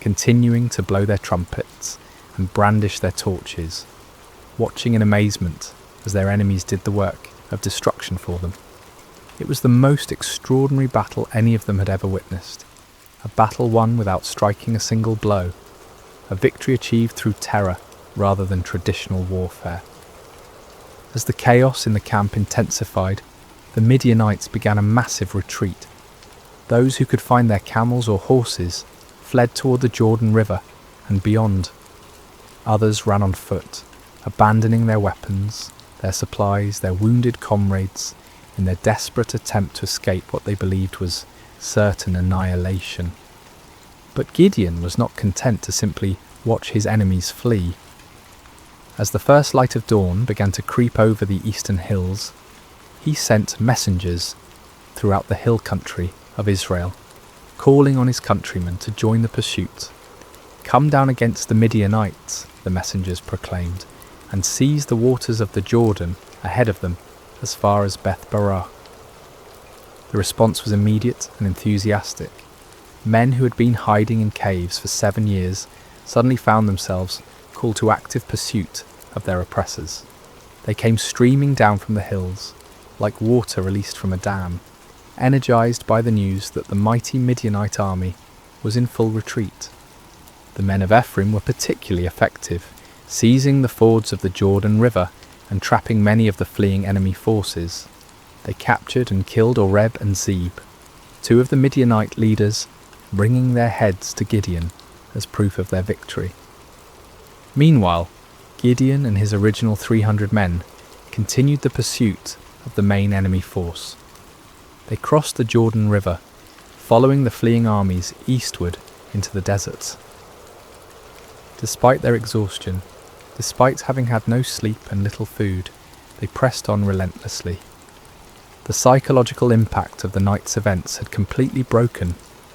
Speaker 1: continuing to blow their trumpets and brandish their torches, watching in amazement as their enemies did the work of destruction for them. It was the most extraordinary battle any of them had ever witnessed, a battle won without striking a single blow, a victory achieved through terror rather than traditional warfare. As the chaos in the camp intensified, the Midianites began a massive retreat. Those who could find their camels or horses fled toward the Jordan River and beyond. Others ran on foot, abandoning their weapons, their supplies, their wounded comrades, in their desperate attempt to escape what they believed was certain annihilation. But Gideon was not content to simply watch his enemies flee. As the first light of dawn began to creep over the eastern hills, he sent messengers throughout the hill country of Israel, calling on his countrymen to join the pursuit. "Come down against the Midianites," the messengers proclaimed, "and seize the waters of the Jordan ahead of them as far as Beth-barah." The response was immediate and enthusiastic. Men who had been hiding in caves for 7 years suddenly found themselves called to active pursuit of their oppressors. They came streaming down from the hills, like water released from a dam, energized by the news that the mighty Midianite army was in full retreat. The men of Ephraim were particularly effective, seizing the fords of the Jordan River and trapping many of the fleeing enemy forces. They captured and killed Oreb and Zeb. two of the Midianite leaders bringing their heads to Gideon as proof of their victory. Meanwhile, Gideon and his original 300 men continued the pursuit of the main enemy force. They crossed the Jordan River, following the fleeing armies eastward into the deserts. Despite their exhaustion, despite having had no sleep and little food, they pressed on relentlessly. The psychological impact of the night's events had completely broken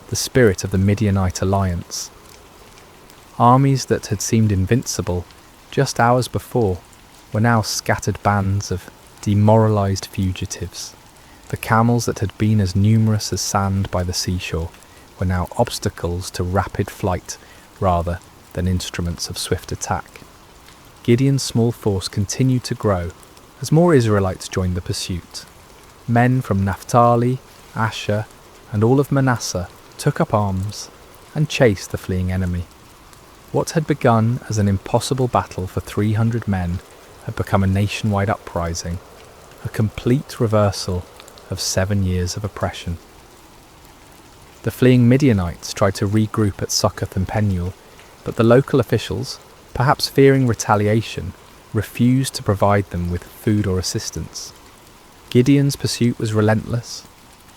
Speaker 1: the spirit of the Midianite alliance. Armies that had seemed invincible just hours before were now scattered bands of demoralized fugitives. The camels that had been as numerous as sand by the seashore were now obstacles to rapid flight rather than instruments of swift attack. Gideon's small force continued to grow as more Israelites joined the pursuit. Men from Naphtali, Asher, and all of Manasseh took up arms and chased the fleeing enemy. What had begun as an impossible battle for 300 men had become a nationwide uprising, a complete reversal of 7 years of oppression. The fleeing Midianites tried to regroup at Succoth and Penuel, but the local officials, perhaps fearing retaliation, refused to provide them with food or assistance. Gideon's pursuit was relentless,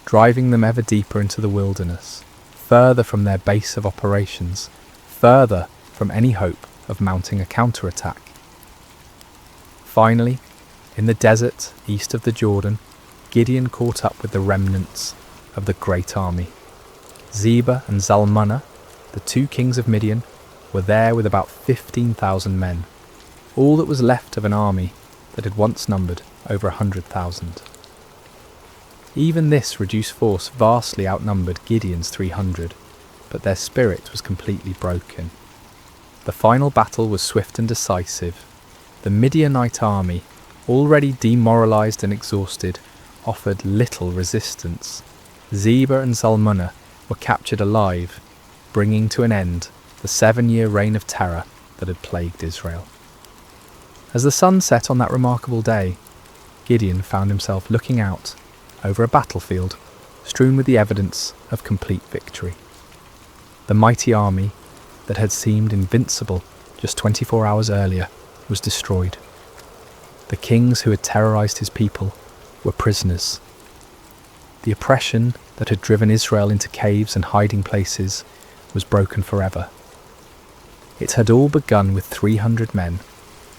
Speaker 1: driving them ever deeper into the wilderness, further from their base of operations, further from any hope of mounting a counterattack. Finally, in the desert east of the Jordan, Gideon caught up with the remnants of the great army. Zebah and Zalmunna, the two kings of Midian, were there with about 15,000 men, all that was left of an army that had once numbered over 100,000. Even this reduced force vastly outnumbered Gideon's 300, but their spirit was completely broken. The final battle was swift and decisive. The Midianite army, already demoralized and exhausted, offered little resistance. Zebah and Zalmunna were captured alive, bringing to an end the 7-year reign of terror that had plagued Israel. As the sun set on that remarkable day, Gideon found himself looking out over a battlefield strewn with the evidence of complete victory. The mighty army that had seemed invincible just 24 hours earlier was destroyed. The kings who had terrorized his people were prisoners. The oppression that had driven Israel into caves and hiding places was broken forever. It had all begun with 300 men,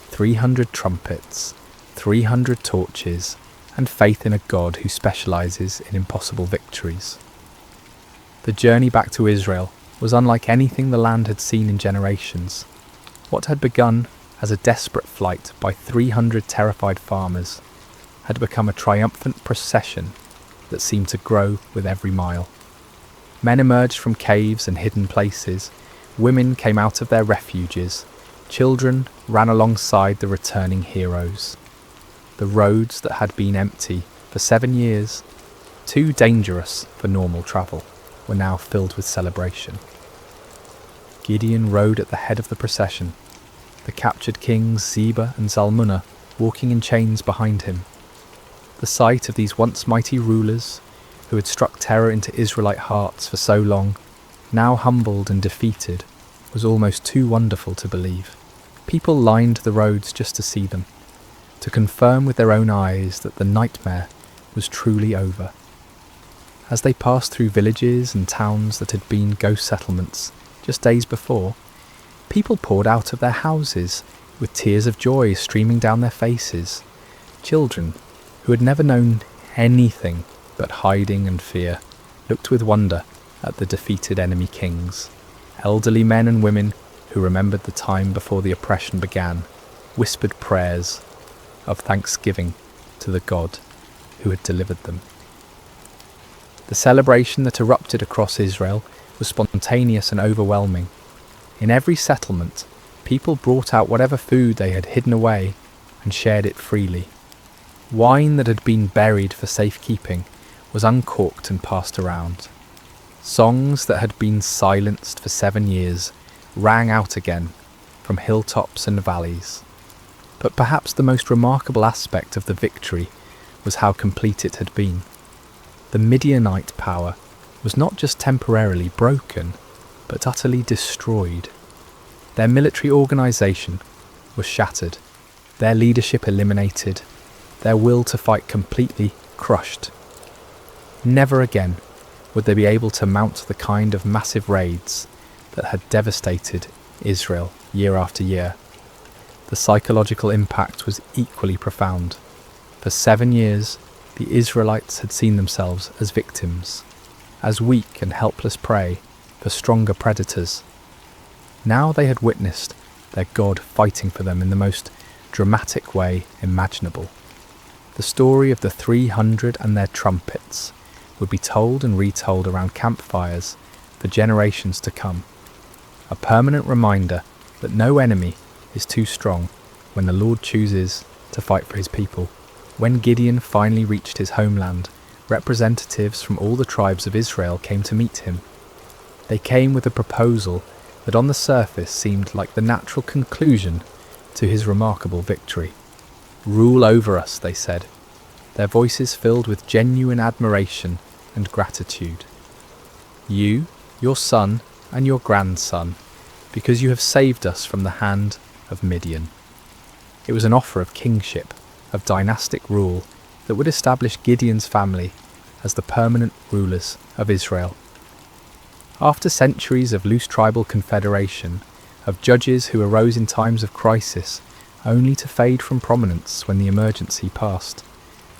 Speaker 1: 300 trumpets, 300 torches, and faith in a God who specializes in impossible victories. The journey back to Israel was unlike anything the land had seen in generations. What had begun as a desperate flight by 300 terrified farmers had become a triumphant procession that seemed to grow with every mile. Men emerged from caves and hidden places, women came out of their refuges, children ran alongside the returning heroes. The roads that had been empty for 7 years, too dangerous for normal travel, were now filled with celebration. Gideon rode at the head of the procession, the captured kings Zebah and Zalmunna walking in chains behind him. The sight of these once mighty rulers, who had struck terror into Israelite hearts for so long, now humbled and defeated, was almost too wonderful to believe. People lined the roads just to see them, to confirm with their own eyes that the nightmare was truly over. As they passed through villages and towns that had been ghost settlements just days before, people poured out of their houses with tears of joy streaming down their faces. Children, who had never known anything but hiding and fear, looked with wonder at the defeated enemy kings. Elderly men and women who remembered the time before the oppression began whispered prayers of thanksgiving to the God who had delivered them. The celebration that erupted across Israel was spontaneous and overwhelming. In every settlement, people brought out whatever food they had hidden away and shared it freely. Wine that had been buried for safekeeping was uncorked and passed around. Songs that had been silenced for 7 years rang out again from hilltops and valleys. But perhaps the most remarkable aspect of the victory was how complete it had been. The Midianite power was not just temporarily broken, but utterly destroyed. Their military organisation was shattered, their leadership eliminated, their will to fight completely crushed. Never again would they be able to mount the kind of massive raids that had devastated Israel year after year. The psychological impact was equally profound. For 7 years, the Israelites had seen themselves as victims, as weak and helpless prey for stronger predators. Now they had witnessed their God fighting for them in the most dramatic way imaginable. The story of the 300 and their trumpets would be told and retold around campfires for generations to come. A permanent reminder that no enemy is too strong when the Lord chooses to fight for his people. When Gideon finally reached his homeland, representatives from all the tribes of Israel came to meet him. They came with a proposal that on the surface seemed like the natural conclusion to his remarkable victory. "Rule over us," they said, their voices filled with genuine admiration and gratitude. "You, your son, and your grandson, because you have saved us from the hand of Midian." It was an offer of kingship, of dynastic rule that would establish Gideon's family as the permanent rulers of Israel. After centuries of loose tribal confederation, of judges who arose in times of crisis only to fade from prominence when the emergency passed,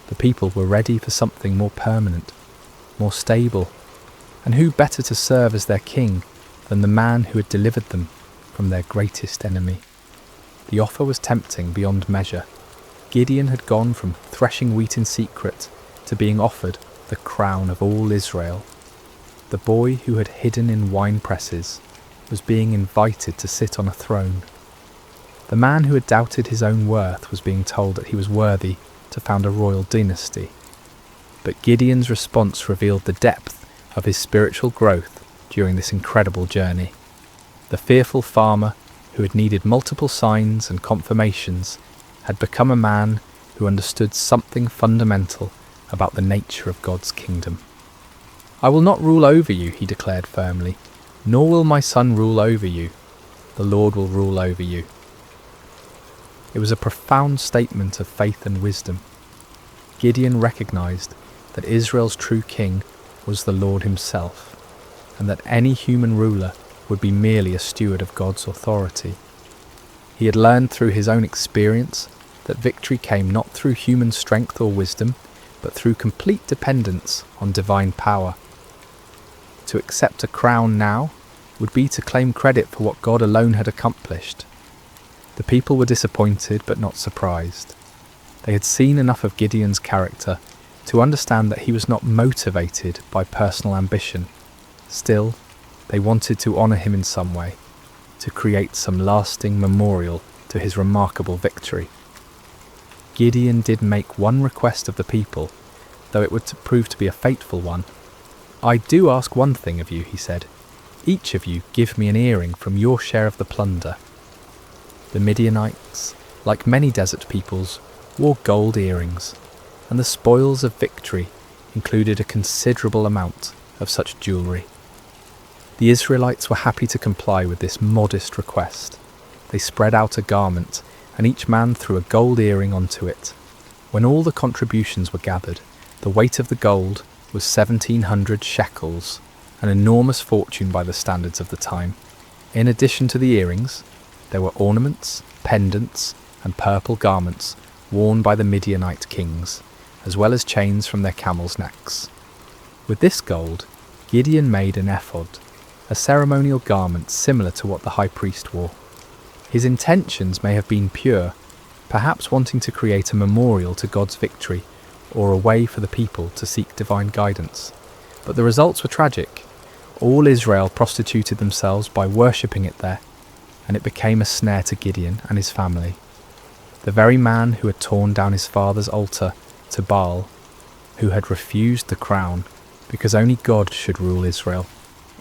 Speaker 1: the people were ready for something more permanent, more stable, and who better to serve as their king than the man who had delivered them from their greatest enemy? The offer was tempting beyond measure. Gideon had gone from threshing wheat in secret to being offered the crown of all Israel. The boy who had hidden in wine presses was being invited to sit on a throne. The man who had doubted his own worth was being told that he was worthy to found a royal dynasty. But Gideon's response revealed the depth of his spiritual growth during this incredible journey. The fearful farmer who had needed multiple signs and confirmations had become a man who understood something fundamental about the nature of God's kingdom. "I will not rule over you," he declared firmly, "nor will my son rule over you. The Lord will rule over you." It was a profound statement of faith and wisdom. Gideon recognized that Israel's true king was the Lord himself, and that any human ruler would be merely a steward of God's authority. He had learned through his own experience that victory came not through human strength or wisdom, but through complete dependence on divine power. To accept a crown now would be to claim credit for what God alone had accomplished. The people were disappointed but not surprised. They had seen enough of Gideon's character to understand that he was not motivated by personal ambition. Still, they wanted to honour him in some way, to create some lasting memorial to his remarkable victory. Gideon did make one request of the people, though it would prove to be a fateful one. "I do ask one thing of you," he said. "Each of you give me an earring from your share of the plunder." The Midianites, like many desert peoples, wore gold earrings, and the spoils of victory included a considerable amount of such jewellery. The Israelites were happy to comply with this modest request. They spread out a garment, and each man threw a gold earring onto it. When all the contributions were gathered, the weight of the gold was 1,700 shekels, an enormous fortune by the standards of the time. In addition to the earrings, there were ornaments, pendants, and purple garments worn by the Midianite kings, as well as chains from their camels' necks. With this gold, Gideon made an ephod, a ceremonial garment similar to what the high priest wore. His intentions may have been pure, perhaps wanting to create a memorial to God's victory or a way for the people to seek divine guidance. But the results were tragic. All Israel prostituted themselves by worshipping it there, and it became a snare to Gideon and his family. The very man who had torn down his father's altar to Baal, who had refused the crown because only God should rule Israel,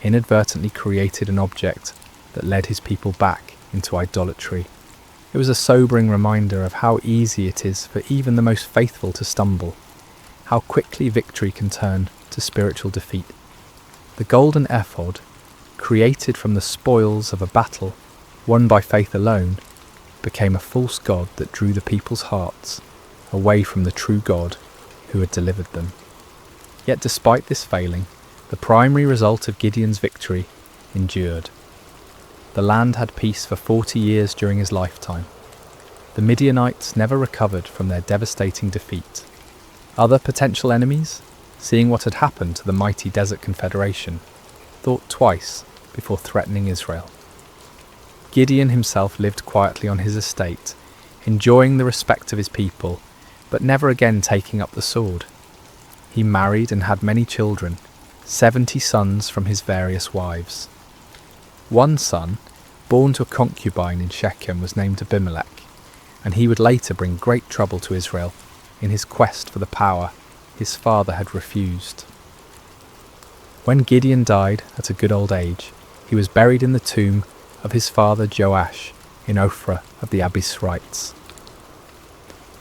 Speaker 1: inadvertently created an object that led his people back into idolatry. It was a sobering reminder of how easy it is for even the most faithful to stumble, how quickly victory can turn to spiritual defeat. The golden ephod, created from the spoils of a battle won by faith alone, became a false god that drew the people's hearts away from the true God who had delivered them. Yet despite this failing, the primary result of Gideon's victory endured. The land had peace for 40 years during his lifetime. The Midianites never recovered from their devastating defeat. Other potential enemies, seeing what had happened to the mighty desert confederation, thought twice before threatening Israel. Gideon himself lived quietly on his estate, enjoying the respect of his people, but never again taking up the sword. He married and had many children, 70 sons from his various wives. One son, born to a concubine in Shechem, was named Abimelech, and he would later bring great trouble to Israel in his quest for the power his father had refused. When Gideon died at a good old age, he was buried in the tomb of his father Joash in Ophrah of the Abiezrites.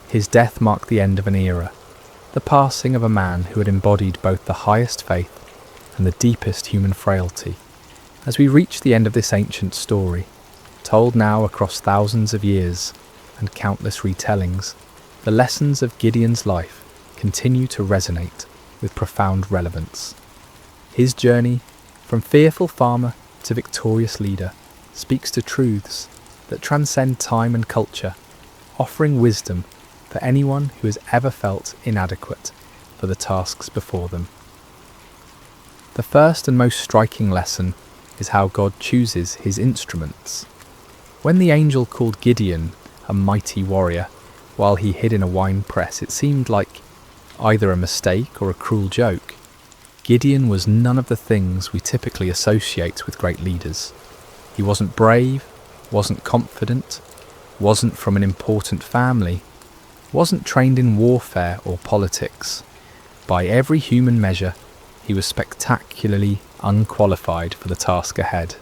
Speaker 1: His death marked the end of an era, the passing of a man who had embodied both the highest faith and the deepest human frailty. As we reach the end of this ancient story, told now across thousands of years and countless retellings, the lessons of Gideon's life continue to resonate with profound relevance. His journey from fearful farmer to victorious leader speaks to truths that transcend time and culture, offering wisdom for anyone who has ever felt inadequate for the tasks before them. The first and most striking lesson is how God chooses his instruments. When the angel called Gideon a mighty warrior while he hid in a wine press, it seemed like either a mistake or a cruel joke. Gideon was none of the things we typically associate with great leaders. He wasn't brave, wasn't confident, wasn't from an important family, wasn't trained in warfare or politics. By every human measure, he was spectacularly unqualified for the task ahead.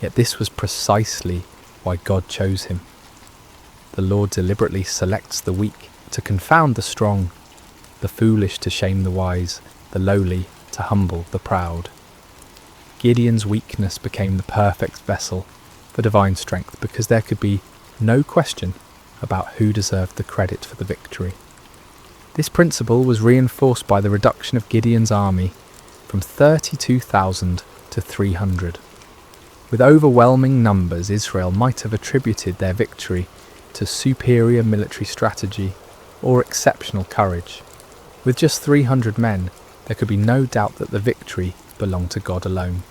Speaker 1: Yet this was precisely why God chose him. The Lord deliberately selects the weak to confound the strong, the foolish to shame the wise, the lowly to humble the proud. Gideon's weakness became the perfect vessel for divine strength because there could be no question about who deserved the credit for the victory. This principle was reinforced by the reduction of Gideon's army from 32,000 to 300. With overwhelming numbers, Israel might have attributed their victory to superior military strategy or exceptional courage. With just 300 men, there could be no doubt that the victory belonged to God alone.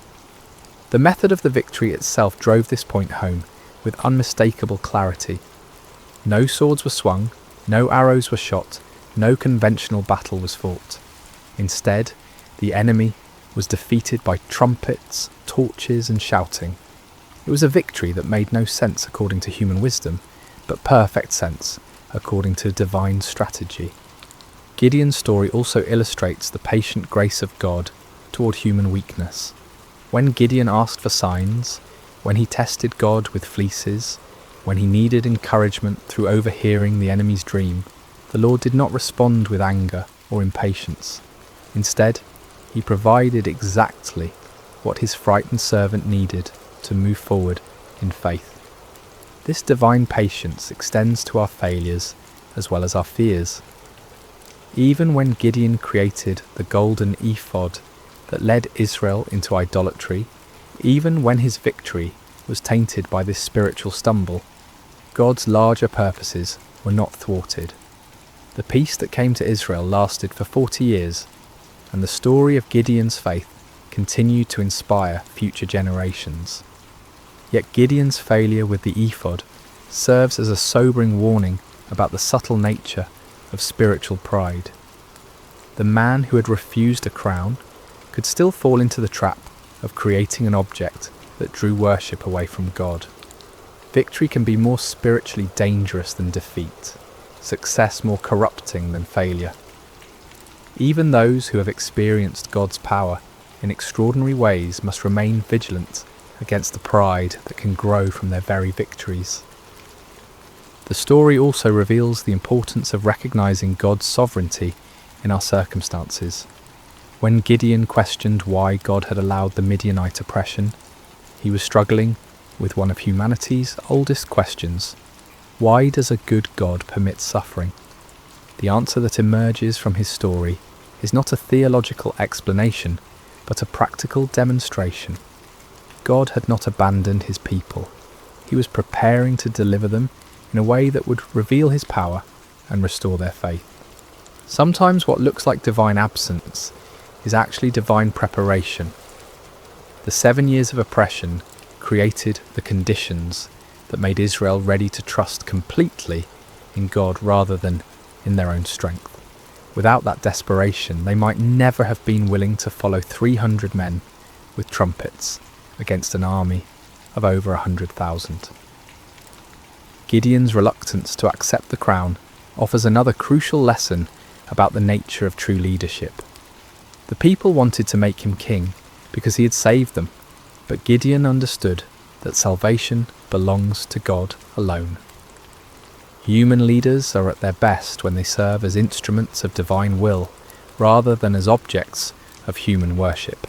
Speaker 1: The method of the victory itself drove this point home with unmistakable clarity. No swords were swung, no arrows were shot, no conventional battle was fought. Instead, the enemy was defeated by trumpets, torches, and shouting. It was a victory that made no sense according to human wisdom, but perfect sense according to divine strategy. Gideon's story also illustrates the patient grace of God toward human weakness. When Gideon asked for signs, when he tested God with fleeces, when he needed encouragement through overhearing the enemy's dream, the Lord did not respond with anger or impatience. Instead, he provided exactly what his frightened servant needed to move forward in faith. This divine patience extends to our failures as well as our fears. Even when Gideon created the golden ephod that led Israel into idolatry, even when his victory was tainted by this spiritual stumble, God's larger purposes were not thwarted. The peace that came to Israel lasted for 40 years, and the story of Gideon's faith continued to inspire future generations. Yet Gideon's failure with the ephod serves as a sobering warning about the subtle nature of spiritual pride. The man who had refused a crown could still fall into the trap of creating an object that drew worship away from God. Victory can be more spiritually dangerous than defeat, success more corrupting than failure. Even those who have experienced God's power in extraordinary ways must remain vigilant against the pride that can grow from their very victories. The story also reveals the importance of recognizing God's sovereignty in our circumstances. When Gideon questioned why God had allowed the Midianite oppression, he was struggling with one of humanity's oldest questions. Why does a good God permit suffering? The answer that emerges from his story is not a theological explanation, but a practical demonstration. God had not abandoned his people. He was preparing to deliver them in a way that would reveal his power and restore their faith. Sometimes what looks like divine absence is actually divine preparation. The 7 years of oppression created the conditions that made Israel ready to trust completely in God rather than in their own strength. Without that desperation, they might never have been willing to follow 300 men with trumpets against an army of over 100,000. Gideon's reluctance to accept the crown offers another crucial lesson about the nature of true leadership. The people wanted to make him king because he had saved them, but Gideon understood that salvation belongs to God alone. Human leaders are at their best when they serve as instruments of divine will rather than as objects of human worship.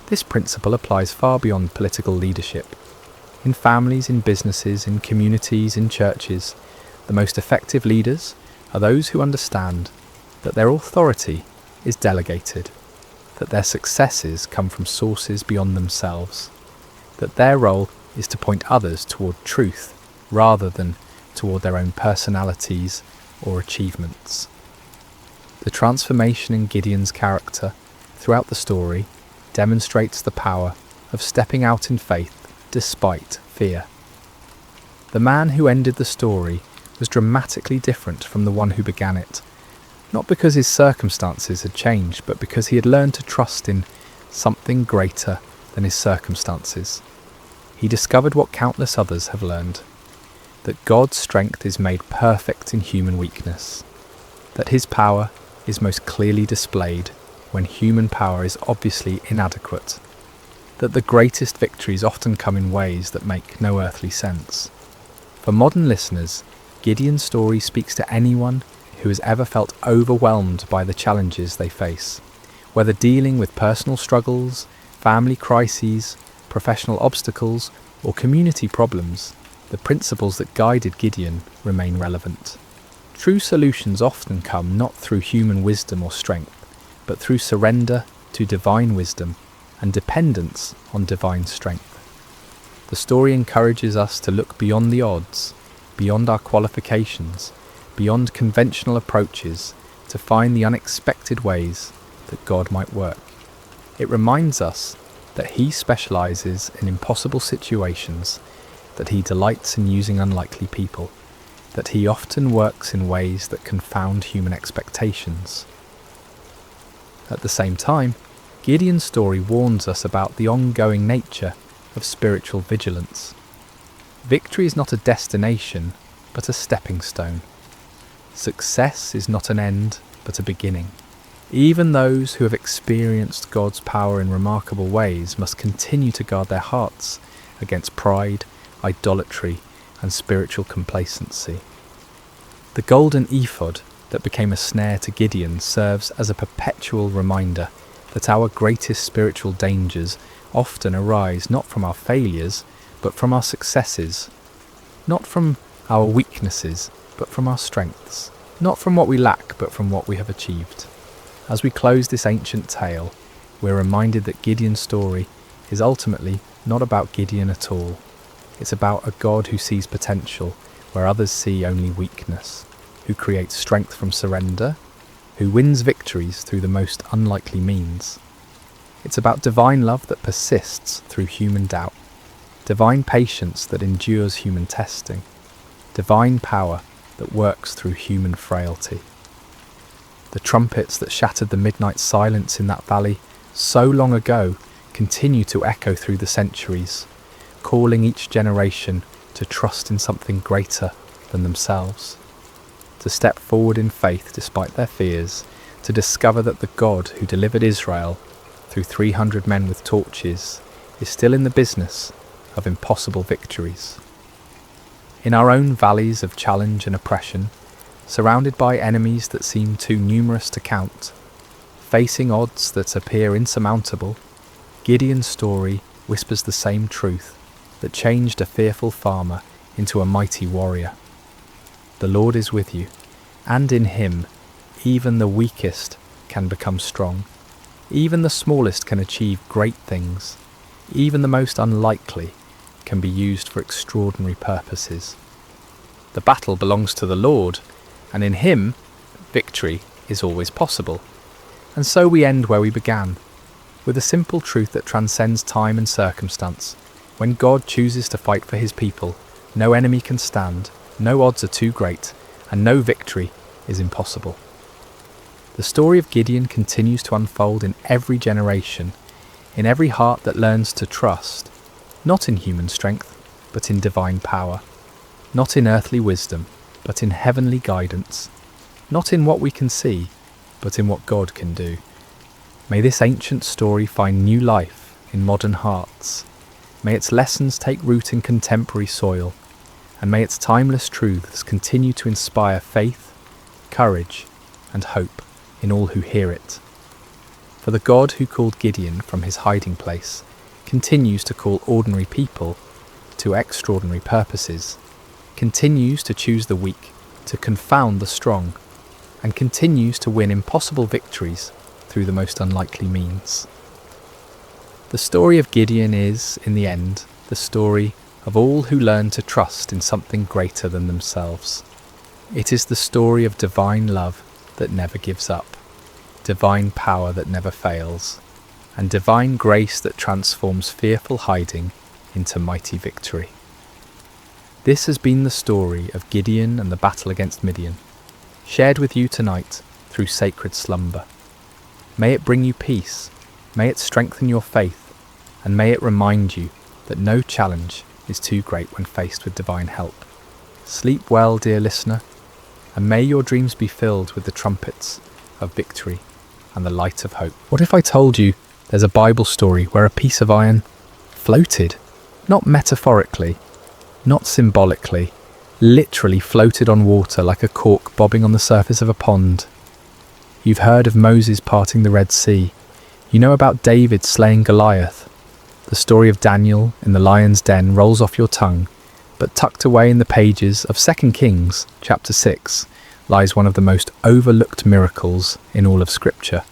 Speaker 1: This principle applies far beyond political leadership. In families, in businesses, in communities, in churches, the most effective leaders are those who understand that their authority is delegated, that their successes come from sources beyond themselves, that their role is to point others toward truth rather than toward their own personalities or achievements. The transformation in Gideon's character throughout the story demonstrates the power of stepping out in faith despite fear. The man who ended the story was dramatically different from the one who began it, not because his circumstances had changed, but because he had learned to trust in something greater than his circumstances. He discovered what countless others have learned, that God's strength is made perfect in human weakness, that his power is most clearly displayed when human power is obviously inadequate, that the greatest victories often come in ways that make no earthly sense. For modern listeners, Gideon's story speaks to anyone who has ever felt overwhelmed by the challenges they face, whether dealing with personal struggles, family crises, professional obstacles, or community problems. The principles that guided Gideon remain relevant. True solutions often come not through human wisdom or strength, but through surrender to divine wisdom and dependence on divine strength. The story encourages us to look beyond the odds, beyond our qualifications, beyond conventional approaches, to find the unexpected ways that God might work. It reminds us that he specializes in impossible situations, that he delights in using unlikely people, that he often works in ways that confound human expectations. At the same time, Gideon's story warns us about the ongoing nature of spiritual vigilance. Victory is not a destination, but a stepping stone. Success is not an end, but a beginning. Even those who have experienced God's power in remarkable ways must continue to guard their hearts against pride, idolatry, and spiritual complacency. The golden ephod that became a snare to Gideon serves as a perpetual reminder that our greatest spiritual dangers often arise not from our failures, but from our successes, not from our weaknesses, but from our strengths, not from what we lack, but from what we have achieved. As we close this ancient tale, we're reminded that Gideon's story is ultimately not about Gideon at all. It's about a God who sees potential where others see only weakness, who creates strength from surrender, who wins victories through the most unlikely means. It's about divine love that persists through human doubt, divine patience that endures human testing, divine power that works through human frailty. The trumpets that shattered the midnight silence in that valley so long ago continue to echo through the centuries, calling each generation to trust in something greater than themselves, to step forward in faith despite their fears, to discover that the God who delivered Israel through 300 men with torches is still in the business of impossible victories. In our own valleys of challenge and oppression, surrounded by enemies that seem too numerous to count, Facing odds that appear insurmountable, Gideon's story whispers the same truth that changed a fearful farmer into a mighty warrior. The Lord is with you, and in him even the weakest can become strong. Even the smallest can achieve great things. Even the most unlikely can be used for extraordinary purposes. The battle belongs to the Lord, and in him victory is always possible. And so we end where we began, with a simple truth that transcends time and circumstance. When God chooses to fight for his people, no enemy can stand, no odds are too great, and no victory is impossible. The story of Gideon continues to unfold in every generation, in every heart that learns to trust, not in human strength, but in divine power, not in earthly wisdom, but in heavenly guidance, not in what we can see, but in what God can do. May this ancient story find new life in modern hearts. May its lessons take root in contemporary soil, and may its timeless truths continue to inspire faith, courage, and hope in all who hear it. For the God who called Gideon from his hiding place continues to call ordinary people to extraordinary purposes, continues to choose the weak to confound the strong, and continues to win impossible victories through the most unlikely means. The story of Gideon is, in the end, the story of all who learn to trust in something greater than themselves. It is the story of divine love that never gives up, divine power that never fails, and divine grace that transforms fearful hiding into mighty victory. This has been the story of Gideon and the battle against Midian, shared with you tonight through sacred slumber. May it bring you peace, may it strengthen your faith, and may it remind you that no challenge is too great when faced with divine help. Sleep well, dear listener, and may your dreams be filled with the trumpets of victory and the light of hope. What if I told you there's a Bible story where a piece of iron floated, not metaphorically, not symbolically, literally floated on water like a cork bobbing on the surface of a pond? You've heard of Moses parting the Red Sea. You know about David slaying Goliath. The story of Daniel in the lion's den rolls off your tongue, but tucked away in the pages of 2 Kings chapter 6 lies one of the most overlooked miracles in all of Scripture,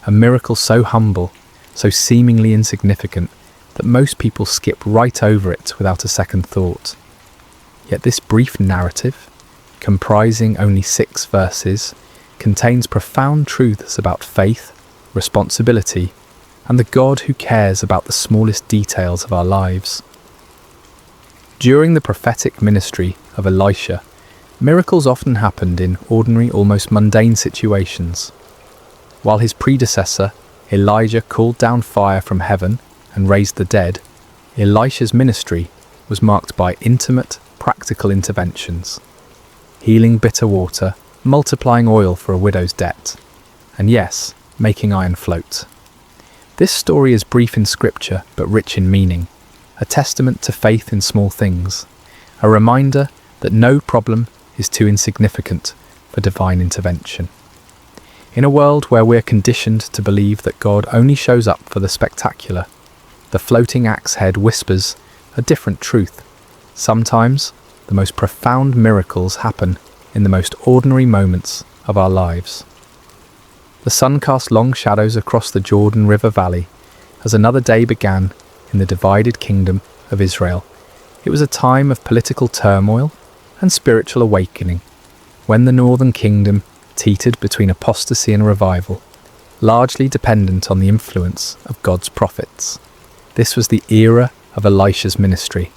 Speaker 1: a miracle so humble, so seemingly insignificant, that most people skip right over it without a second thought. Yet this brief narrative, comprising only 6 verses, contains profound truths about faith, responsibility, and the God who cares about the smallest details of our lives. During the prophetic ministry of Elisha, miracles often happened in ordinary, almost mundane situations. While his predecessor, Elijah, called down fire from heaven and raised the dead, Elisha's ministry was marked by intimate, practical interventions, healing bitter water, multiplying oil for a widow's debt, and yes, making iron float. This story is brief in scripture but rich in meaning, a testament to faith in small things, a reminder that no problem is too insignificant for divine intervention. In a world where we're conditioned to believe that God only shows up for the spectacular, the floating axe head whispers a different truth. Sometimes the most profound miracles happen in the most ordinary moments of our lives. The sun cast long shadows across the Jordan River Valley as another day began in the divided kingdom of Israel. It was a time of political turmoil and spiritual awakening, when the northern kingdom teetered between apostasy and revival, largely dependent on the influence of God's prophets. This was the era of Elisha's ministry,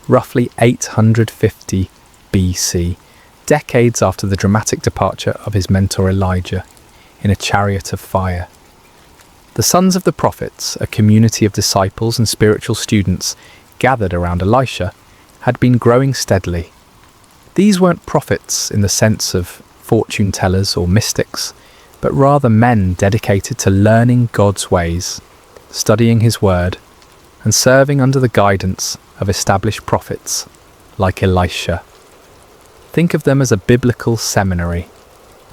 Speaker 1: roughly 850 BC, decades after the dramatic departure of his mentor Elijah in a chariot of fire. The sons of the prophets, a community of disciples and spiritual students gathered around Elisha, had been growing steadily. These weren't prophets in the sense of fortune tellers or mystics, but rather men dedicated to learning God's ways, studying his word, and serving under the guidance of established prophets like Elisha. Think of them as a biblical seminary,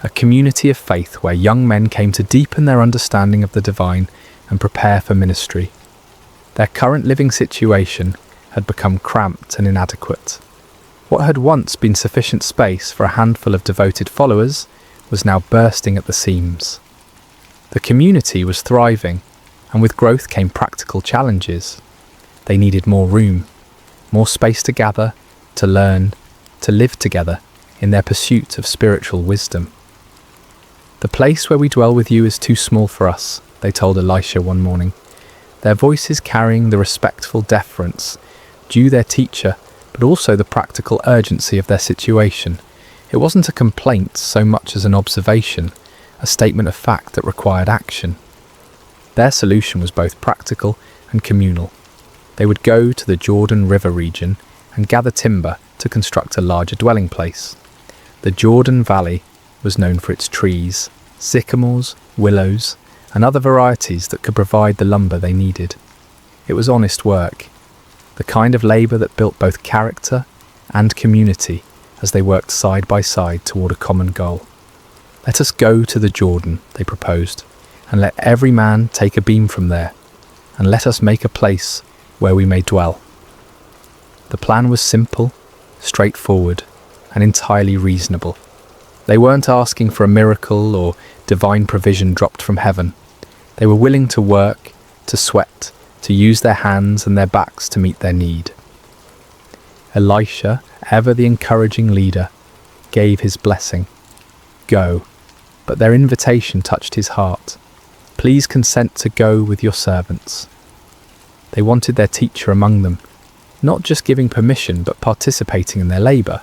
Speaker 1: a community of faith where young men came to deepen their understanding of the divine and prepare for ministry. Their current living situation had become cramped and inadequate. What had once been sufficient space for a handful of devoted followers was now bursting at the seams. The community was thriving, and with growth came practical challenges. They needed more room, more space to gather, to learn, to live together in their pursuit of spiritual wisdom. "The place where we dwell with you is too small for us," they told Elisha one morning, their voices carrying the respectful deference due their teacher, but also the practical urgency of their situation. It wasn't a complaint so much as an observation, a statement of fact that required action. Their solution was both practical and communal. They would go to the Jordan River region and gather timber to construct a larger dwelling place. The Jordan Valley was known for its trees, sycamores, willows, and other varieties that could provide the lumber they needed. It was honest work, the kind of labour that built both character and community as they worked side by side toward a common goal. "Let us go to the Jordan," they proposed, "and let every man take a beam from there, and let us make a place where we may dwell." The plan was simple, straightforward, and entirely reasonable. They weren't asking for a miracle or divine provision dropped from heaven. They were willing to work, to sweat, to use their hands and their backs to meet their need. Elisha, ever the encouraging leader, gave his blessing. Go. But their invitation touched his heart. "Please consent to go with your servants." They wanted their teacher among them, not just giving permission but participating in their labour.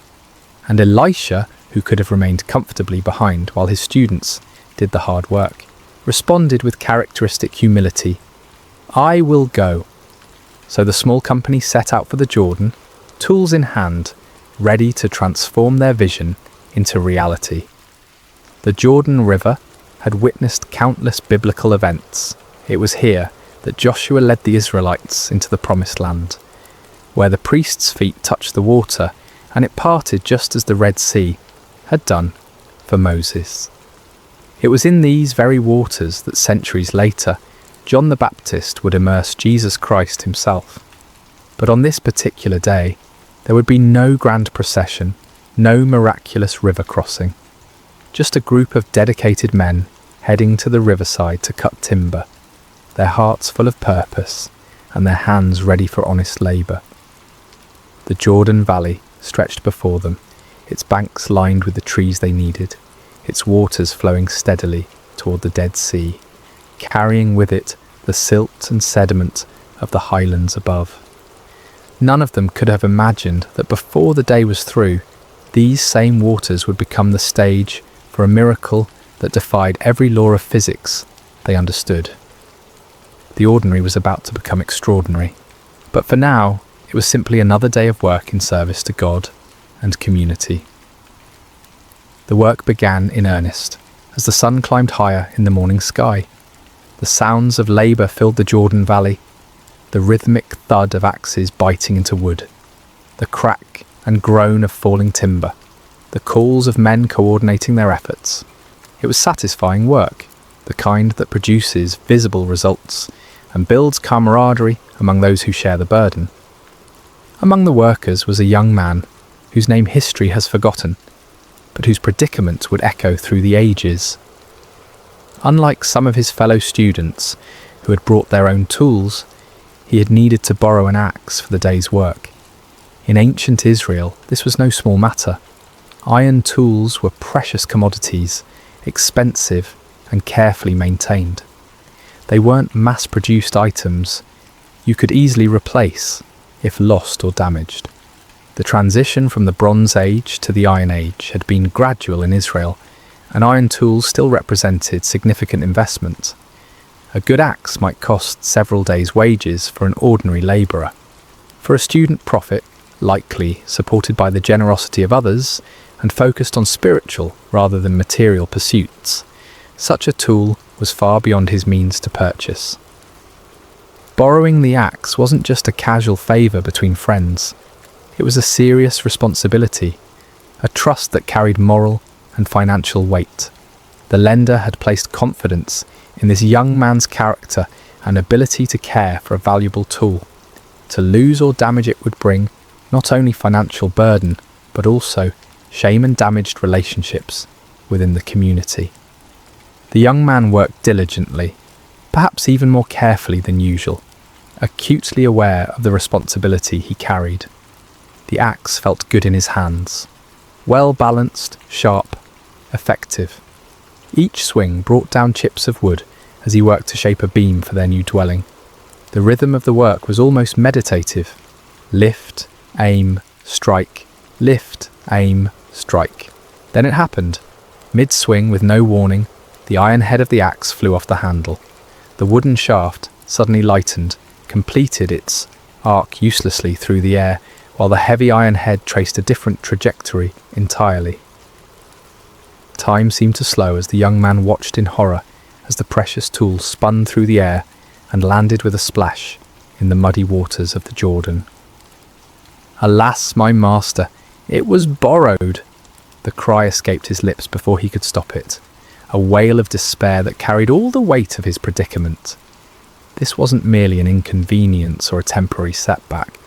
Speaker 1: And Elisha, who could have remained comfortably behind while his students did the hard work, responded with characteristic humility, "I will go." So the small company set out for the Jordan, tools in hand, ready to transform their vision into reality. The Jordan River had witnessed countless biblical events. It was here that Joshua led the Israelites into the Promised Land, where the priests' feet touched the water and it parted just as the Red Sea had done for Moses. It was in these very waters that centuries later John the Baptist would immerse Jesus Christ himself. But on this particular day, there would be no grand procession, no miraculous river crossing. Just a group of dedicated men heading to the riverside to cut timber, their hearts full of purpose and their hands ready for honest labour. The Jordan Valley stretched before them, its banks lined with the trees they needed, its waters flowing steadily toward the Dead Sea, carrying with it the silt and sediment of the highlands above. None of them could have imagined that before the day was through, these same waters would become the stage for a miracle that defied every law of physics they understood. The ordinary was about to become extraordinary, but for now it was simply another day of work in service to God and community. The work began in earnest as the sun climbed higher in the morning sky. The sounds of labour filled the Jordan Valley, the rhythmic thud of axes biting into wood, the crack and groan of falling timber, the calls of men coordinating their efforts. It was satisfying work, the kind that produces visible results and builds camaraderie among those who share the burden. Among the workers was a young man whose name history has forgotten, but whose predicament would echo through the ages. Unlike some of his fellow students who had brought their own tools, he had needed to borrow an axe for the day's work. In ancient Israel, this was no small matter. Iron tools were precious commodities, expensive and carefully maintained. They weren't mass-produced items you could easily replace if lost or damaged. The transition from the Bronze Age to the Iron Age had been gradual in Israel, and iron tools still represented significant investment. A good axe might cost several days' wages for an ordinary labourer. For a student prophet, likely supported by the generosity of others and focused on spiritual rather than material pursuits, such a tool was far beyond his means to purchase. Borrowing the axe wasn't just a casual favour between friends. It was a serious responsibility, a trust that carried moral and financial weight. The lender had placed confidence in this young man's character and ability to care for a valuable tool. To lose or damage it would bring not only financial burden, but also shame and damaged relationships within the community. The young man worked diligently, perhaps even more carefully than usual, acutely aware of the responsibility he carried. The axe felt good in his hands, well balanced, sharp, effective. Each swing brought down chips of wood as he worked to shape a beam for their new dwelling. The rhythm of the work was almost meditative. Lift, aim, strike, lift, aim, strike. Then it happened. Mid-swing, with no warning, the iron head of the axe flew off the handle. The wooden shaft, suddenly lightened, completed its arc uselessly through the air, while the heavy iron head traced a different trajectory entirely. Time seemed to slow as the young man watched in horror as the precious tool spun through the air and landed with a splash in the muddy waters of the Jordan. "Alas, my master, it was borrowed!" The cry escaped his lips before he could stop it, a wail of despair that carried all the weight of his predicament. This wasn't merely an inconvenience or a temporary setback.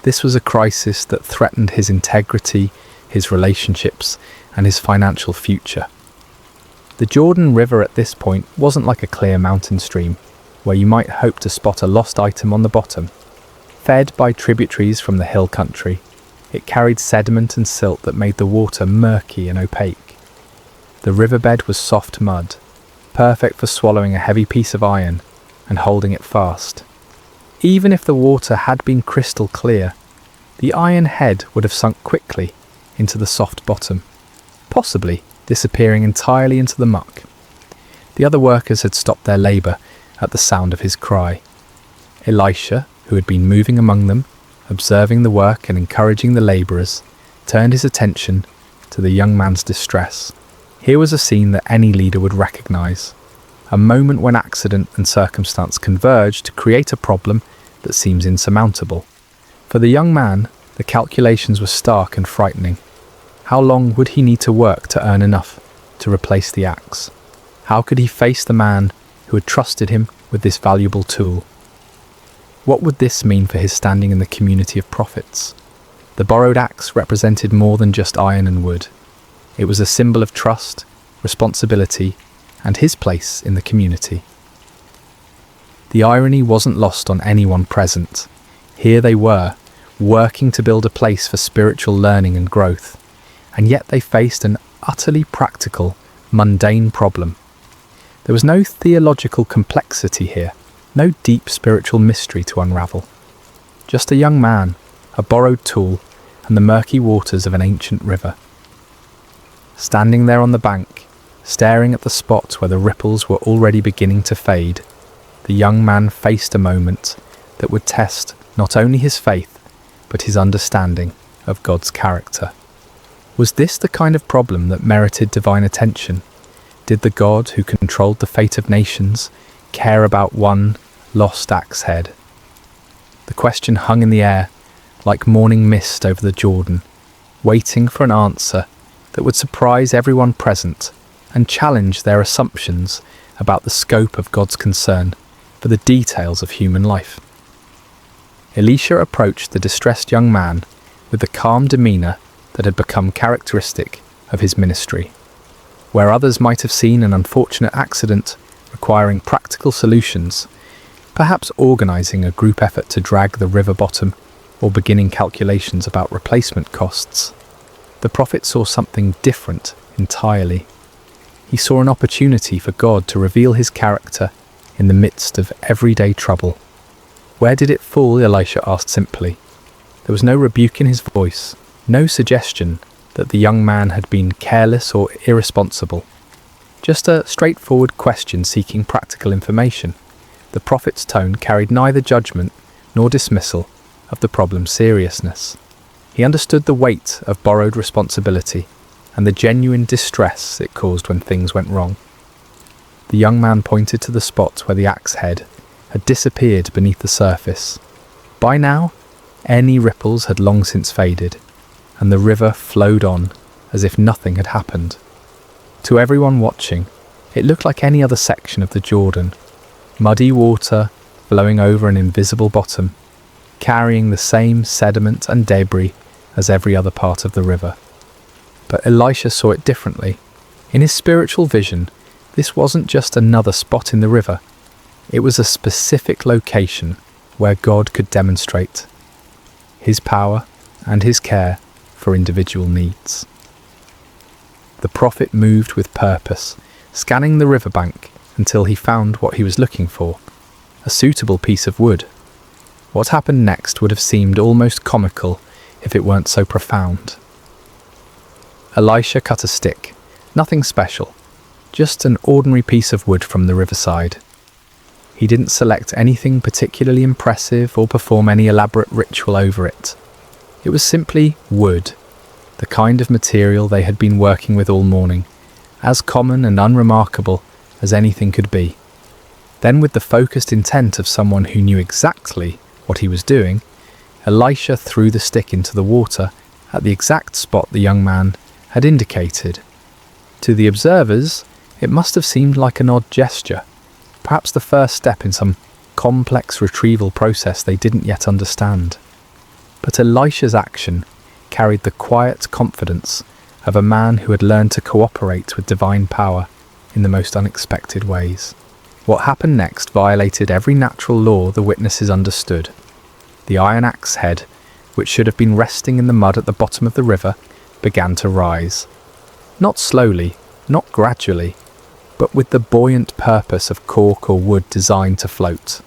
Speaker 1: This was a crisis that threatened his integrity, his relationships, and his financial future. The Jordan River at this point wasn't like a clear mountain stream, where you might hope to spot a lost item on the bottom. Fed by tributaries from the hill country, it carried sediment and silt that made the water murky and opaque. The riverbed was soft mud, perfect for swallowing a heavy piece of iron and holding it fast. Even if the water had been crystal clear, the iron head would have sunk quickly into the soft bottom, possibly disappearing entirely into the muck. The other workers had stopped their labour at the sound of his cry. Elisha, who had been moving among them, observing the work and encouraging the labourers, turned his attention to the young man's distress. Here was a scene that any leader would recognise, a moment when accident and circumstance converge to create a problem that seems insurmountable. For the young man, the calculations were stark and frightening. How long would he need to work to earn enough to replace the axe? How could he face the man who had trusted him with this valuable tool? What would this mean for his standing in the community of prophets? The borrowed axe represented more than just iron and wood. It was a symbol of trust, responsibility, and his place in the community. The irony wasn't lost on anyone present. Here they were, working to build a place for spiritual learning and growth, and yet they faced an utterly practical, mundane problem. There was no theological complexity here, no deep spiritual mystery to unravel. Just a young man, a borrowed tool, and the murky waters of an ancient river. Standing there on the bank, staring at the spot where the ripples were already beginning to fade, the young man faced a moment that would test not only his faith, but his understanding of God's character. Was this the kind of problem that merited divine attention? Did the God who controlled the fate of nations care about one lost axe head? The question hung in the air, like morning mist over the Jordan, waiting for an answer that would surprise everyone present and challenge their assumptions about the scope of God's concern for the details of human life. Elisha approached the distressed young man with the calm demeanour that had become characteristic of his ministry. Where others might have seen an unfortunate accident requiring practical solutions, perhaps organising a group effort to drag the river bottom or beginning calculations about replacement costs, the prophet saw something different entirely. He saw an opportunity for God to reveal his character in the midst of everyday trouble. "Where did it fall?" Elisha asked simply. There was no rebuke in his voice, no suggestion that the young man had been careless or irresponsible. Just a straightforward question seeking practical information. The prophet's tone carried neither judgment nor dismissal of the problem's seriousness. He understood the weight of borrowed responsibility and the genuine distress it caused when things went wrong. The young man pointed to the spot where the axe head had disappeared beneath the surface. By now, any ripples had long since faded, and the river flowed on as if nothing had happened. To everyone watching, it looked like any other section of the Jordan. Muddy water flowing over an invisible bottom, carrying the same sediment and debris as every other part of the river. But Elisha saw it differently. In his spiritual vision, this wasn't just another spot in the river. It was a specific location where God could demonstrate his power and his care for individual needs. The prophet moved with purpose, scanning the riverbank until he found what he was looking for, a suitable piece of wood. What happened next would have seemed almost comical if it weren't so profound. Elisha cut a stick, nothing special, just an ordinary piece of wood from the riverside. He didn't select anything particularly impressive or perform any elaborate ritual over it. It was simply wood, the kind of material they had been working with all morning, as common and unremarkable as anything could be. Then, with the focused intent of someone who knew exactly what he was doing, Elisha threw the stick into the water at the exact spot the young man had indicated. To the observers, it must have seemed like an odd gesture, perhaps the first step in some complex retrieval process they didn't yet understand. But Elisha's action carried the quiet confidence of a man who had learned to cooperate with divine power in the most unexpected ways. What happened next violated every natural law the witnesses understood. The iron axe head, which should have been resting in the mud at the bottom of the river, began to rise. Not slowly, not gradually, but with the buoyant purpose of cork or wood designed to float.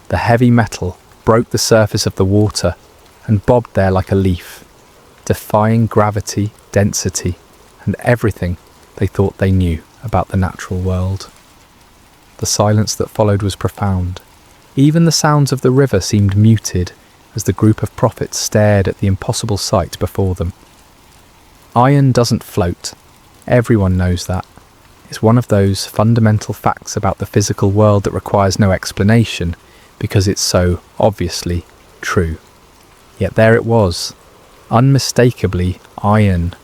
Speaker 1: The heavy metal broke the surface of the water and bobbed there like a leaf, defying gravity, density, and everything they thought they knew about the natural world. The silence that followed was profound. Even the sounds of the river seemed muted as the group of prophets stared at the impossible sight before them. Iron doesn't float. Everyone knows that. It's one of those fundamental facts about the physical world that requires no explanation because it's so obviously true. Yet there it was, unmistakably iron,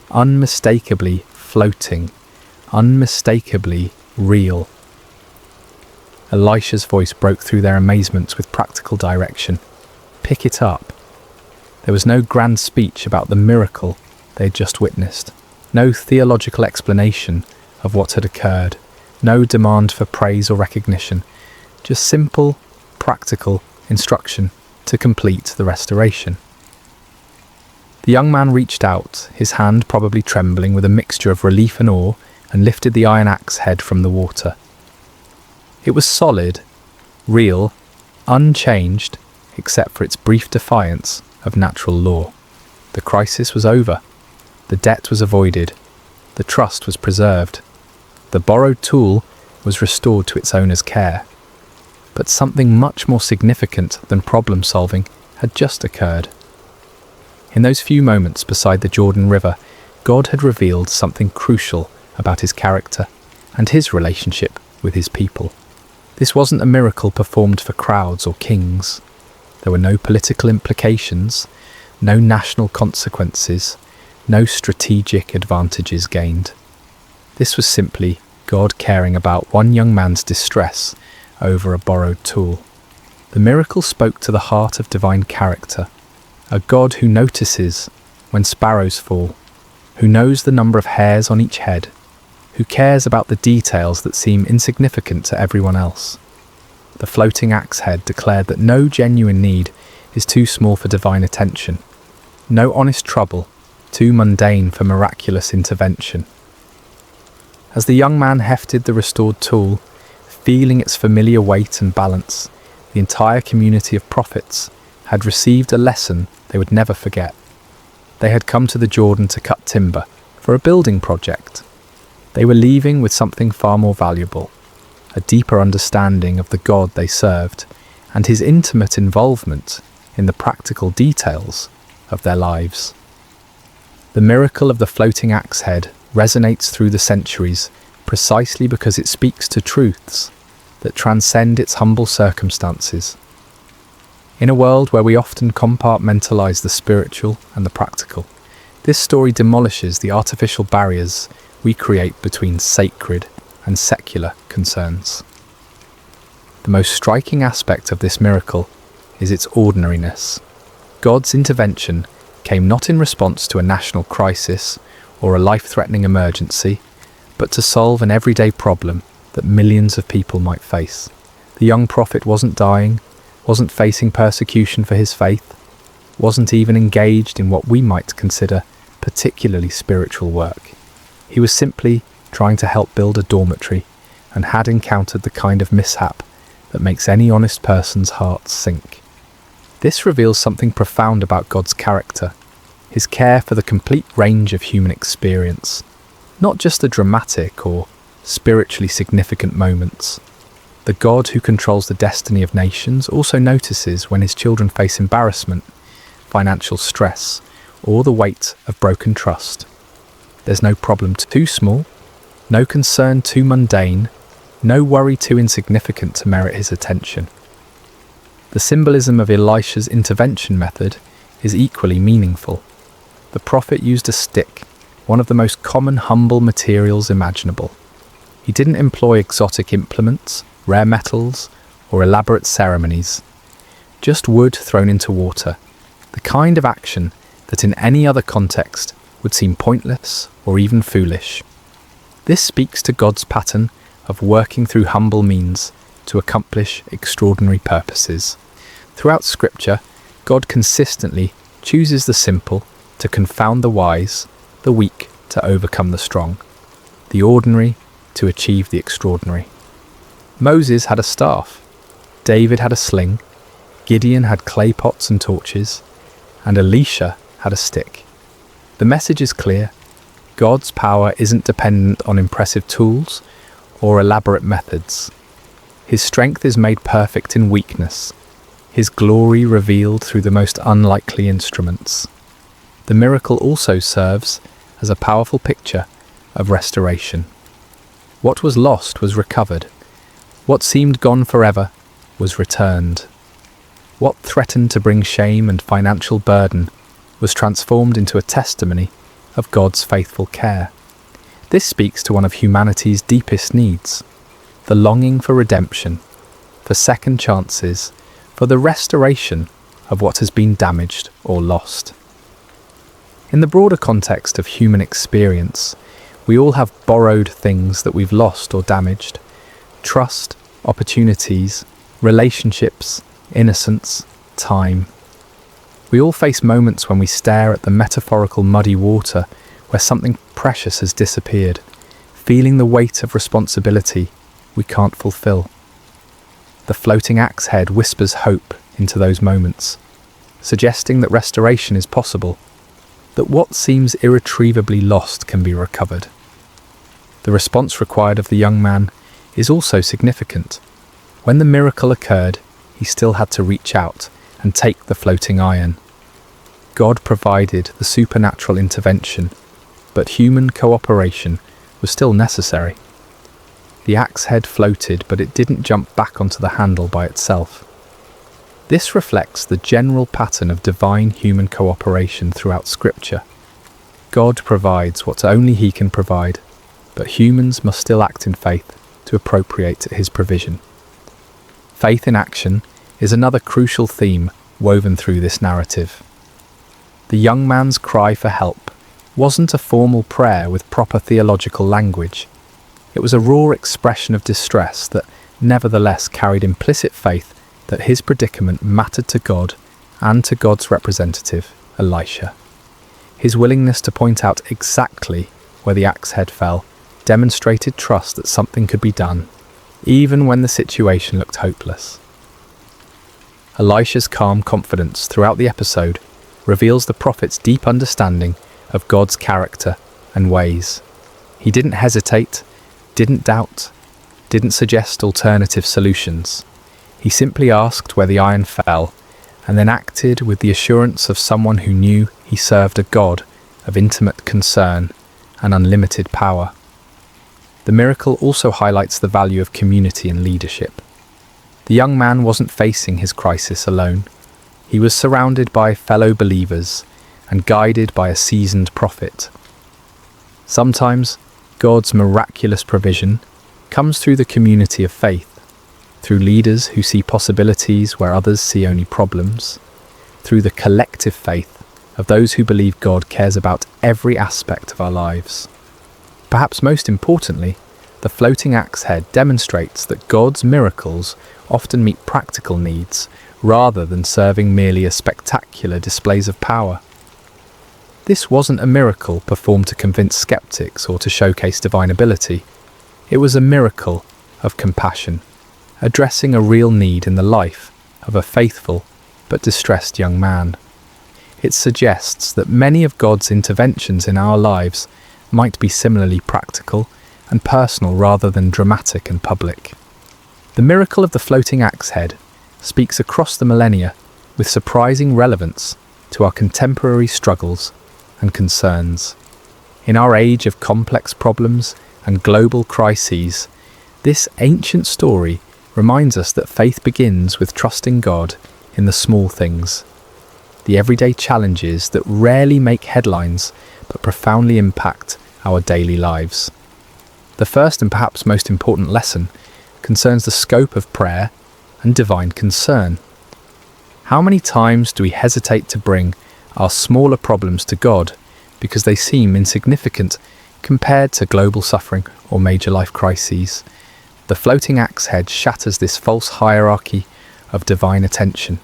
Speaker 1: unmistakably floating, unmistakably real. Elisha's voice broke through their amazement with practical direction. Pick it up. There was no grand speech about the miracle they had just witnessed, no theological explanation of what had occurred, no demand for praise or recognition, just simple, practical instruction to complete the restoration. The young man reached out, his hand probably trembling with a mixture of relief and awe, and lifted the iron axe head from the water. It was solid, real, unchanged, except for its brief defiance of natural law. The crisis was over. The debt was avoided. The trust was preserved. The borrowed tool was restored to its owner's care. But something much more significant than problem solving had just occurred. In those few moments beside the Jordan River, God had revealed something crucial about his character and his relationship with his people. This wasn't a miracle performed for crowds or kings. There were no political implications, no national consequences, no strategic advantages gained. This was simply God caring about one young man's distress over a borrowed tool. The miracle spoke to the heart of divine character, a God who notices when sparrows fall, who knows the number of hairs on each head, who cares about the details that seem insignificant to everyone else. The floating axe head declared that no genuine need is too small for divine attention, no honest trouble too mundane for miraculous intervention. As the young man hefted the restored tool, feeling its familiar weight and balance, the entire community of prophets had received a lesson they would never forget. They had come to the Jordan to cut timber for a building project. They were leaving with something far more valuable, a deeper understanding of the God they served and his intimate involvement in the practical details of their lives. The miracle of the floating axe head resonates through the centuries precisely because it speaks to truths that transcend its humble circumstances. In a world where we often compartmentalize the spiritual and the practical, this story demolishes the artificial barriers we create between sacred and secular concerns. The most striking aspect of this miracle is its ordinariness. God's intervention came not in response to a national crisis or a life-threatening emergency, but to solve an everyday problem that millions of people might face. The young prophet wasn't dying, wasn't facing persecution for his faith, wasn't even engaged in what we might consider particularly spiritual work. He was simply trying to help build a dormitory and had encountered the kind of mishap that makes any honest person's heart sink. This reveals something profound about God's character, his care for the complete range of human experience, not just the dramatic or spiritually significant moments. The God who controls the destiny of nations also notices when his children face embarrassment, financial stress, or the weight of broken trust. There's no problem too small, no concern too mundane, no worry too insignificant to merit his attention. The symbolism of Elisha's intervention method is equally meaningful. The prophet used a stick, one of the most common humble materials imaginable. He didn't employ exotic implements, rare metals, or elaborate ceremonies. Just wood thrown into water, the kind of action that in any other context would seem pointless or even foolish. This speaks to God's pattern of working through humble means to accomplish extraordinary purposes. Throughout Scripture, God consistently chooses the simple to confound the wise, the weak to overcome the strong, the ordinary to achieve the extraordinary. Moses had a staff, David had a sling, Gideon had clay pots and torches, and Elisha had a stick. The message is clear. God's power isn't dependent on impressive tools or elaborate methods. His strength is made perfect in weakness, his glory revealed through the most unlikely instruments. The miracle also serves as a powerful picture of restoration. What was lost was recovered. What seemed gone forever was returned. What threatened to bring shame and financial burden was transformed into a testimony of God's faithful care. This speaks to one of humanity's deepest needs, the longing for redemption, for second chances, for the restoration of what has been damaged or lost. In the broader context of human experience, we all have borrowed things that we've lost or damaged: trust, opportunities, relationships, innocence, time. We all face moments when we stare at the metaphorical muddy water where something precious has disappeared, feeling the weight of responsibility we can't fulfill. The floating axe head whispers hope into those moments, suggesting that restoration is possible, that what seems irretrievably lost can be recovered. The response required of the young man is also significant. When the miracle occurred, he still had to reach out and take the floating iron. God provided the supernatural intervention, but human cooperation was still necessary. The axe head floated, but it didn't jump back onto the handle by itself. This reflects the general pattern of divine human cooperation throughout Scripture. God provides what only He can provide, but humans must still act in faith to appropriate His provision. Faith in action is another crucial theme woven through this narrative. The young man's cry for help wasn't a formal prayer with proper theological language. It was a raw expression of distress that nevertheless carried implicit faith that his predicament mattered to God and to God's representative, Elisha. His willingness to point out exactly where the axe head fell demonstrated trust that something could be done, even when the situation looked hopeless. Elisha's calm confidence throughout the episode reveals the prophet's deep understanding of God's character and ways. He didn't hesitate, didn't doubt, didn't suggest alternative solutions. He simply asked where the iron fell, and then acted with the assurance of someone who knew he served a God of intimate concern and unlimited power. The miracle also highlights the value of community and leadership. The young man wasn't facing his crisis alone. He was surrounded by fellow believers and guided by a seasoned prophet. Sometimes, God's miraculous provision comes through the community of faith, through leaders who see possibilities where others see only problems, through the collective faith of those who believe God cares about every aspect of our lives. Perhaps most importantly, the floating axe head demonstrates that God's miracles often meet practical needs rather than serving merely as spectacular displays of power. This wasn't a miracle performed to convince skeptics or to showcase divine ability. It was a miracle of compassion, addressing a real need in the life of a faithful but distressed young man. It suggests that many of God's interventions in our lives might be similarly practical and personal rather than dramatic and public. The miracle of the floating axe head speaks across the millennia with surprising relevance to our contemporary struggles and concerns. In our age of complex problems and global crises, this ancient story reminds us that faith begins with trusting God in the small things, the everyday challenges that rarely make headlines but profoundly impact our daily lives. The first and perhaps most important lesson concerns the scope of prayer and divine concern. How many times do we hesitate to bring our smaller problems to God because they seem insignificant compared to global suffering or major life crises? The floating axe head shatters this false hierarchy of divine attention.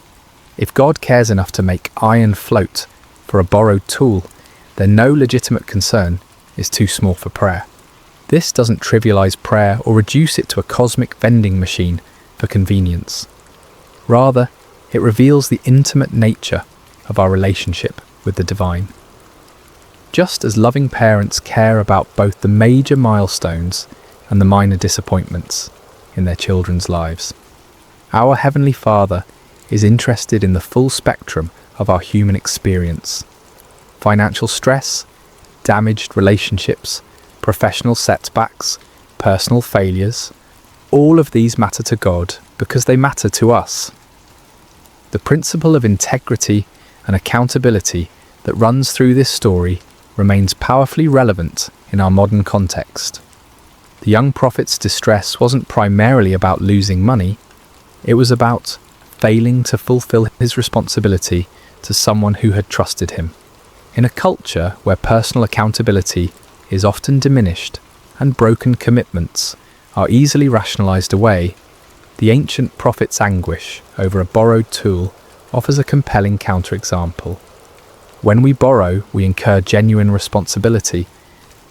Speaker 1: If God cares enough to make iron float for a borrowed tool, then no legitimate concern is too small for prayer. This doesn't trivialize prayer or reduce it to a cosmic vending machine for convenience. Rather, it reveals the intimate nature of our relationship with the divine. Just as loving parents care about both the major milestones and the minor disappointments in their children's lives, our Heavenly Father is interested in the full spectrum of our human experience. Financial stress, damaged relationships, professional setbacks, personal failures, all of these matter to God because they matter to us. The principle of integrity and accountability that runs through this story remains powerfully relevant in our modern context. The young prophet's distress wasn't primarily about losing money, it was about failing to fulfill his responsibility to someone who had trusted him. In a culture where personal accountability is often diminished and broken commitments are easily rationalized away, the ancient prophet's anguish over a borrowed tool offers a compelling counterexample. When we borrow, we incur genuine responsibility.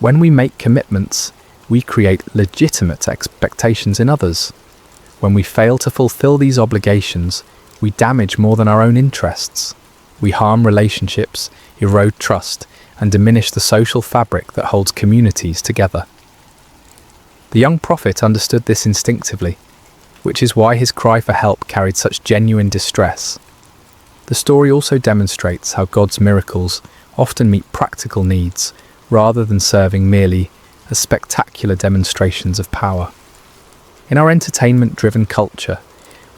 Speaker 1: When we make commitments, we create legitimate expectations in others. When we fail to fulfill these obligations, we damage more than our own interests. We harm relationships, erode trust, and diminish the social fabric that holds communities together. The young prophet understood this instinctively, which is why his cry for help carried such genuine distress. The story also demonstrates how God's miracles often meet practical needs rather than serving merely as spectacular demonstrations of power. In our entertainment-driven culture,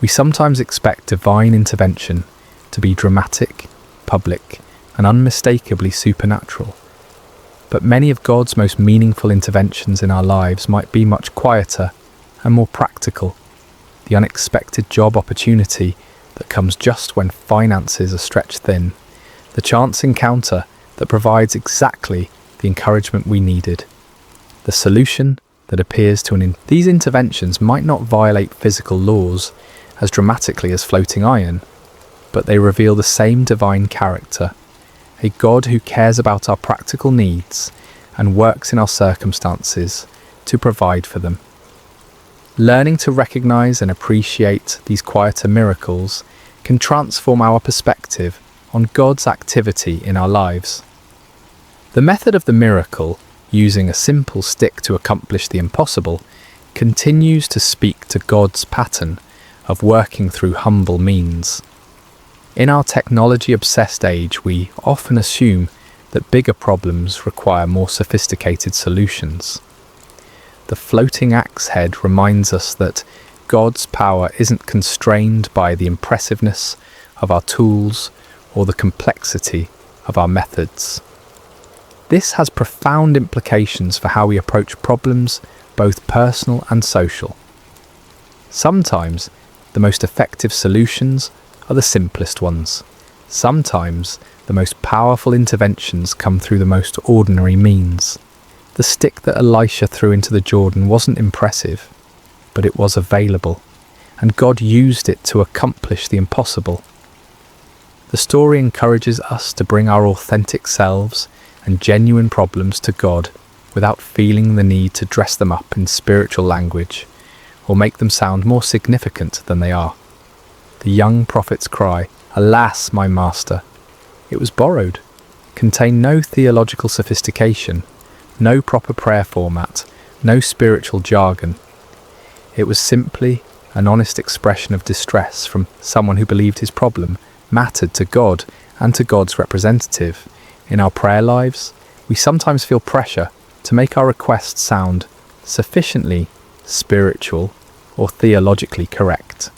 Speaker 1: we sometimes expect divine intervention to be dramatic, public, and unmistakably supernatural. But many of God's most meaningful interventions in our lives might be much quieter and more practical. The unexpected job opportunity that comes just when finances are stretched thin. The chance encounter that provides exactly the encouragement we needed. The solution that appears to These interventions might not violate physical laws as dramatically as floating iron, but they reveal the same divine character, a God who cares about our practical needs and works in our circumstances to provide for them. Learning to recognize and appreciate these quieter miracles can transform our perspective on God's activity in our lives. The method of the miracle, using a simple stick to accomplish the impossible, continues to speak to God's pattern of working through humble means. In our technology-obsessed age, we often assume that bigger problems require more sophisticated solutions. The floating axe head reminds us that God's power isn't constrained by the impressiveness of our tools or the complexity of our methods. This has profound implications for how we approach problems, both personal and social. Sometimes, the most effective solutions are the simplest ones. Sometimes, the most powerful interventions come through the most ordinary means. The stick that Elisha threw into the Jordan wasn't impressive, but it was available, and God used it to accomplish the impossible. The story encourages us to bring our authentic selves and genuine problems to God without feeling the need to dress them up in spiritual language or make them sound more significant than they are. The young prophet's cry, "Alas, my master!" It was borrowed, contained no theological sophistication, no proper prayer format, no spiritual jargon. It was simply an honest expression of distress from someone who believed his problem mattered to God and to God's representative. In our prayer lives, we sometimes feel pressure to make our requests sound sufficiently spiritual or theologically correct.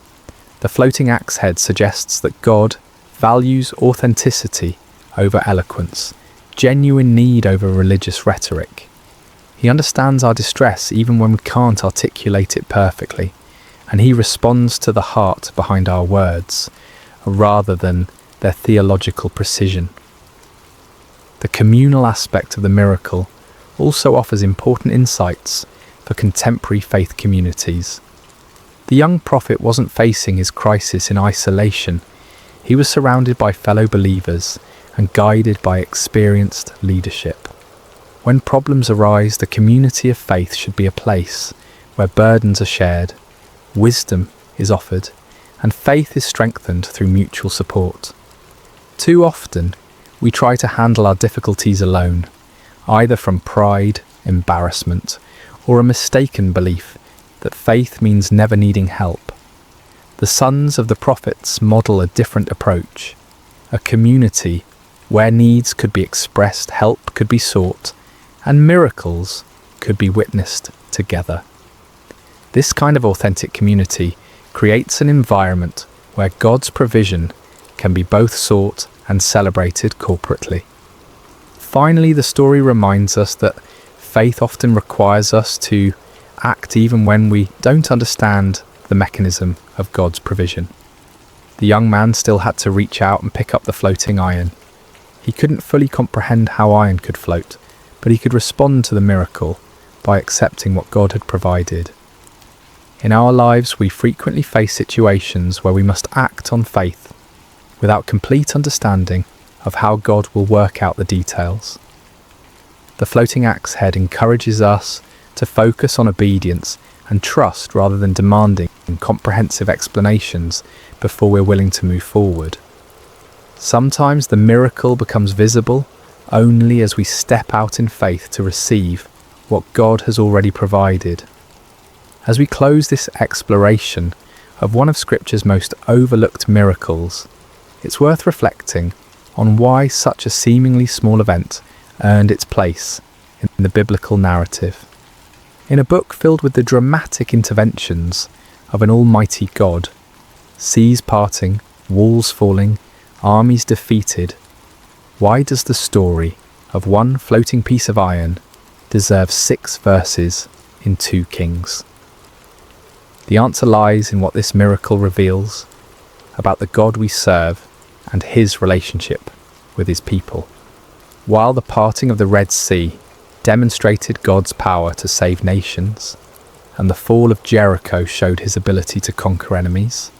Speaker 1: The floating axe head suggests that God values authenticity over eloquence, genuine need over religious rhetoric. He understands our distress even when we can't articulate it perfectly, and he responds to the heart behind our words, rather than their theological precision. The communal aspect of the miracle also offers important insights for contemporary faith communities. The young prophet wasn't facing his crisis in isolation. He was surrounded by fellow believers and guided by experienced leadership. When problems arise, the community of faith should be a place where burdens are shared, wisdom is offered, and faith is strengthened through mutual support. Too often, we try to handle our difficulties alone, either from pride, embarrassment, or a mistaken belief that faith means never needing help. The sons of the prophets model a different approach, a community where needs could be expressed, help could be sought, and miracles could be witnessed together. This kind of authentic community creates an environment where God's provision can be both sought and celebrated corporately. Finally, the story reminds us that faith often requires us to act even when we don't understand the mechanism of God's provision. The young man still had to reach out and pick up the floating iron. He couldn't fully comprehend how iron could float, but he could respond to the miracle by accepting what God had provided. In our lives, we frequently face situations where we must act on faith without complete understanding of how God will work out the details. The floating axe head encourages us to focus on obedience and trust rather than demanding comprehensive explanations before we're willing to move forward. Sometimes the miracle becomes visible only as we step out in faith to receive what God has already provided. As we close this exploration of one of Scripture's most overlooked miracles, it's worth reflecting on why such a seemingly small event earned its place in the biblical narrative. In a book filled with the dramatic interventions of an almighty God, seas parting, walls falling, armies defeated, why does the story of one floating piece of iron deserve 6 verses in 2 Kings? The answer lies in what this miracle reveals about the God we serve and his relationship with his people. While the parting of the Red Sea demonstrated God's power to save nations, and the fall of Jericho showed his ability to conquer enemies,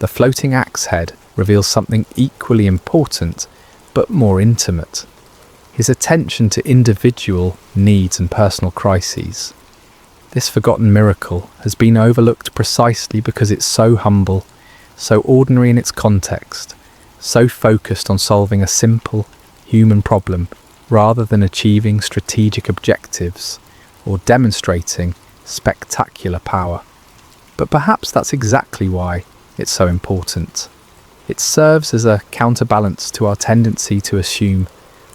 Speaker 1: the floating axe head reveals something equally important but more intimate: his attention to individual needs and personal crises. This forgotten miracle has been overlooked precisely because it's so humble, so ordinary in its context, so focused on solving a simple human problem rather than achieving strategic objectives or demonstrating spectacular power. But perhaps that's exactly why it's so important. It serves as a counterbalance to our tendency to assume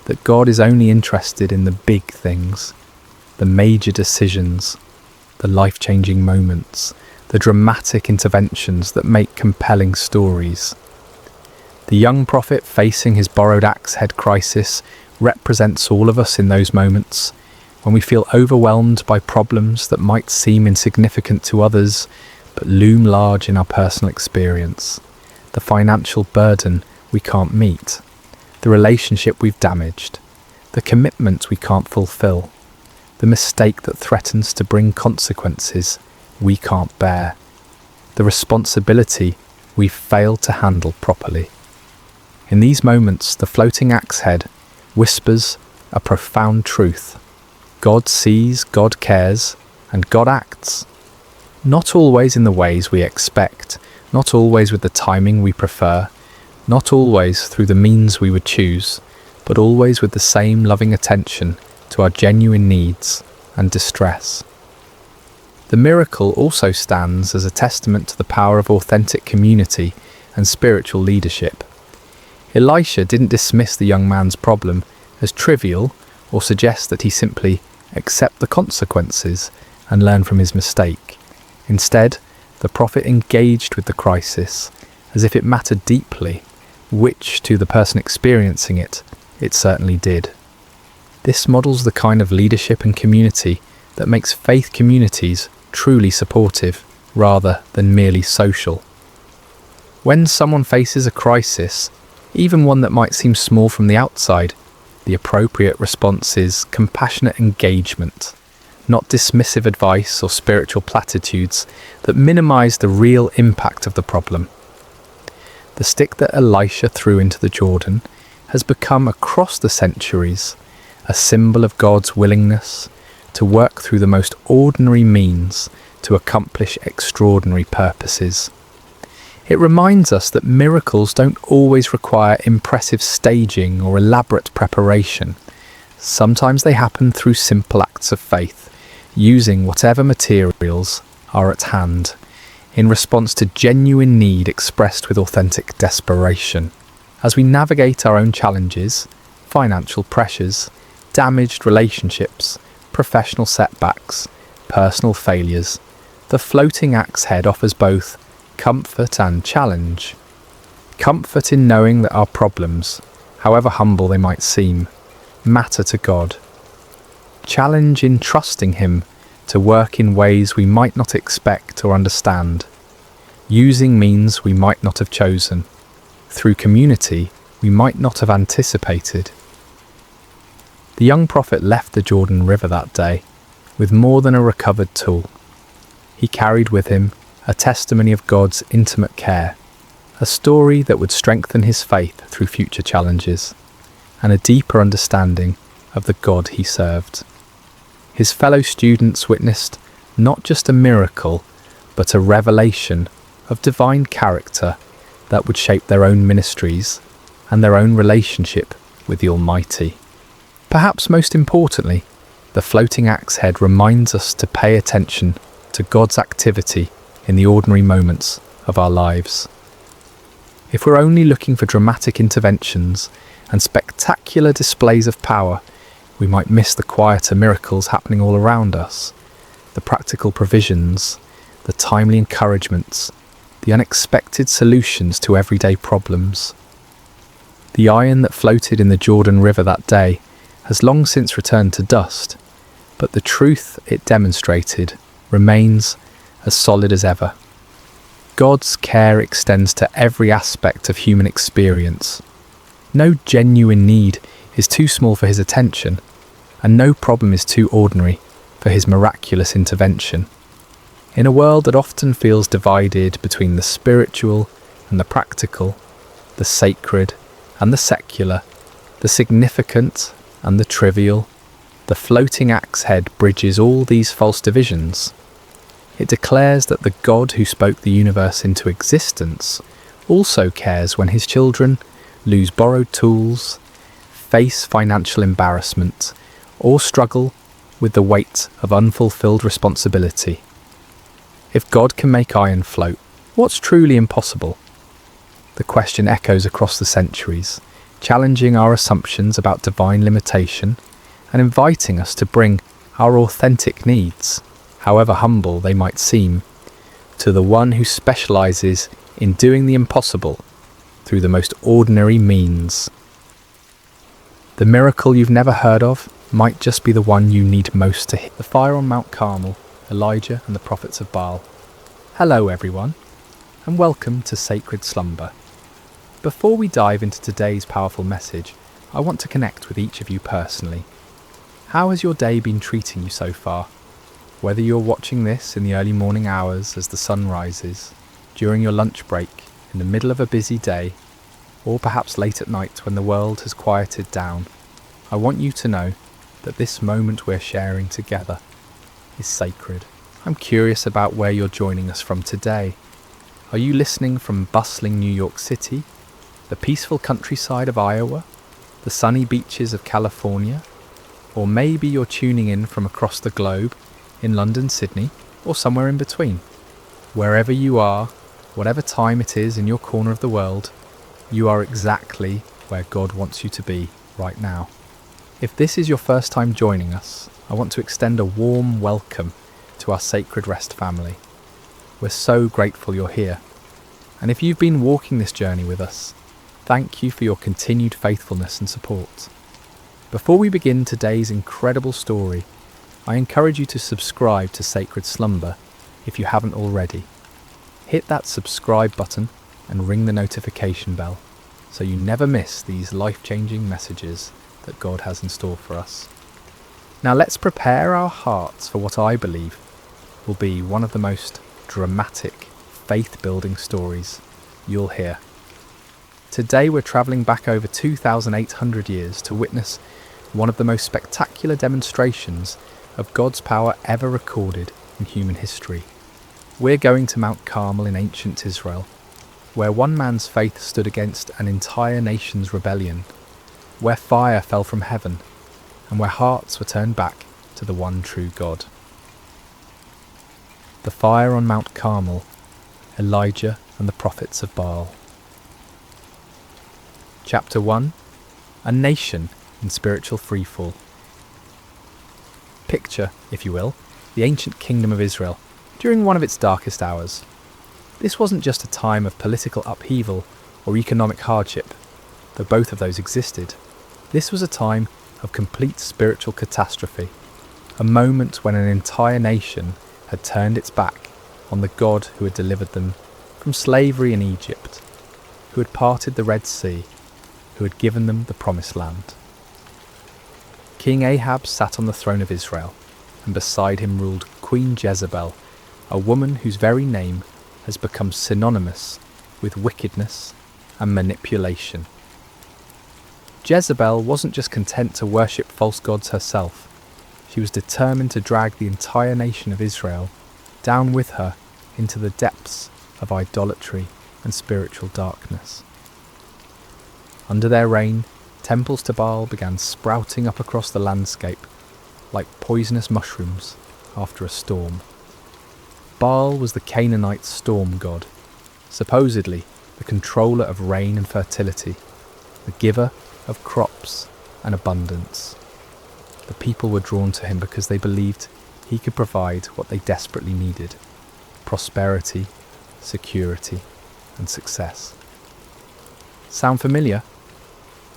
Speaker 1: that God is only interested in the big things, the major decisions, the life-changing moments, the dramatic interventions that make compelling stories. The young prophet facing his borrowed axe head crisis represents all of us in those moments when we feel overwhelmed by problems that might seem insignificant to others but loom large in our personal experience. The financial burden we can't meet, the relationship we've damaged, the commitment we can't fulfill, the mistake that threatens to bring consequences we can't bear, the responsibility we've failed to handle properly. In these moments, the floating axe head whispers a profound truth. God sees, God cares, and God acts. Not always in the ways we expect, not always with the timing we prefer, not always through the means we would choose, but always with the same loving attention to our genuine needs and distress. The miracle also stands as a testament to the power of authentic community and spiritual leadership. Elisha didn't dismiss the young man's problem as trivial or suggest that he simply accept the consequences and learn from his mistake. Instead, the prophet engaged with the crisis as if it mattered deeply, which, to the person experiencing it certainly did. This models the kind of leadership and community that makes faith communities truly supportive rather than merely social. When someone faces a crisis, even one that might seem small from the outside, the appropriate response is compassionate engagement, not dismissive advice or spiritual platitudes that minimize the real impact of the problem. The stick that Elisha threw into the Jordan has become across the centuries a symbol of God's willingness to work through the most ordinary means to accomplish extraordinary purposes. It reminds us that miracles don't always require impressive staging or elaborate preparation. Sometimes they happen through simple acts of faith, using whatever materials are at hand, in response to genuine need expressed with authentic desperation. As we navigate our own challenges, financial pressures, damaged relationships, professional setbacks, personal failures, the floating axe head offers both comfort and challenge. Comfort in knowing that our problems, however humble they might seem, matter to God. Challenge in trusting Him to work in ways we might not expect or understand, using means we might not have chosen, through community we might not have anticipated. The young prophet left the Jordan River that day with more than a recovered tool. He carried with him a testimony of God's intimate care, a story that would strengthen his faith through future challenges, and a deeper understanding of the God he served. His fellow students witnessed not just a miracle, but a revelation of divine character that would shape their own ministries and their own relationship with the Almighty. Perhaps most importantly, the floating axe head reminds us to pay attention to God's activity in the ordinary moments of our lives. If we're only looking for dramatic interventions and spectacular displays of power, we might miss the quieter miracles happening all around us, the practical provisions, the timely encouragements, the unexpected solutions to everyday problems. The iron that floated in the Jordan River that day has long since returned to dust, but the truth it demonstrated remains as solid as ever. God's care extends to every aspect of human experience. No genuine need is too small for His attention, and no problem is too ordinary for His miraculous intervention. In a world that often feels divided between the spiritual and the practical, the sacred and the secular, the significant and the trivial, the floating axe head bridges all these false divisions. It declares that the God who spoke the universe into existence also cares when His children lose borrowed tools, face financial embarrassment, or struggle with the weight of unfulfilled responsibility. If God can make iron float, what's truly impossible? The question echoes across the centuries, challenging our assumptions about divine limitation and inviting us to bring our authentic needs, however humble they might seem, to the one who specializes in doing the impossible through the most ordinary means. The miracle you've never heard of might just be the one you need most to hit. The fire on Mount Carmel, Elijah and the prophets of Baal. Hello everyone, and welcome to Sacred Slumber. Before we dive into today's powerful message, I want to connect with each of you personally. How has your day been treating you so far? Whether you're watching this in the early morning hours as the sun rises, during your lunch break, in the middle of a busy day, or perhaps late at night when the world has quieted down, I want you to know that this moment we're sharing together is sacred. I'm curious about where you're joining us from today. Are you listening from bustling New York City, the peaceful countryside of Iowa, the sunny beaches of California, or maybe you're tuning in from across the globe in London, Sydney, or somewhere in between? Wherever you are, whatever time it is in your corner of the world, you are exactly where God wants you to be right now. If this is your first time joining us, I want to extend a warm welcome to our Sacred Rest family. We're so grateful you're here. And if you've been walking this journey with us, thank you for your continued faithfulness and support. Before we begin today's incredible story, I encourage you to subscribe to Sacred Slumber if you haven't already. Hit that subscribe button and ring the notification bell so you never miss these life-changing messages that God has in store for us. Now let's prepare our hearts for what I believe will be one of the most dramatic, faith-building stories you'll hear. Today we're travelling back over 2,800 years to witness one of the most spectacular demonstrations of God's power ever recorded in human history. We're going to Mount Carmel in ancient Israel, where one man's faith stood against an entire nation's rebellion, where fire fell from heaven, and where hearts were turned back to the one true God. The fire on Mount Carmel, Elijah and the prophets of Baal. Chapter 1. A nation in spiritual freefall. Picture, if you will, the ancient kingdom of Israel during one of its darkest hours. This wasn't just a time of political upheaval or economic hardship, though both of those existed. This was a time of complete spiritual catastrophe, a moment when an entire nation had turned its back on the God who had delivered them from slavery in Egypt, who had parted the Red Sea, who had given them the Promised Land. King Ahab sat on the throne of Israel, and beside him ruled Queen Jezebel, a woman whose very name has become synonymous with wickedness and manipulation. Jezebel wasn't just content to worship false gods herself. She was determined to drag the entire nation of Israel down with her into the depths of idolatry and spiritual darkness. Under their reign, temples to Baal began sprouting up across the landscape like poisonous mushrooms after a storm. Baal was the Canaanite storm god, supposedly the controller of rain and fertility, the giver of crops and abundance. The people were drawn to him because they believed he could provide what they desperately needed: prosperity, security, and success. Sound familiar?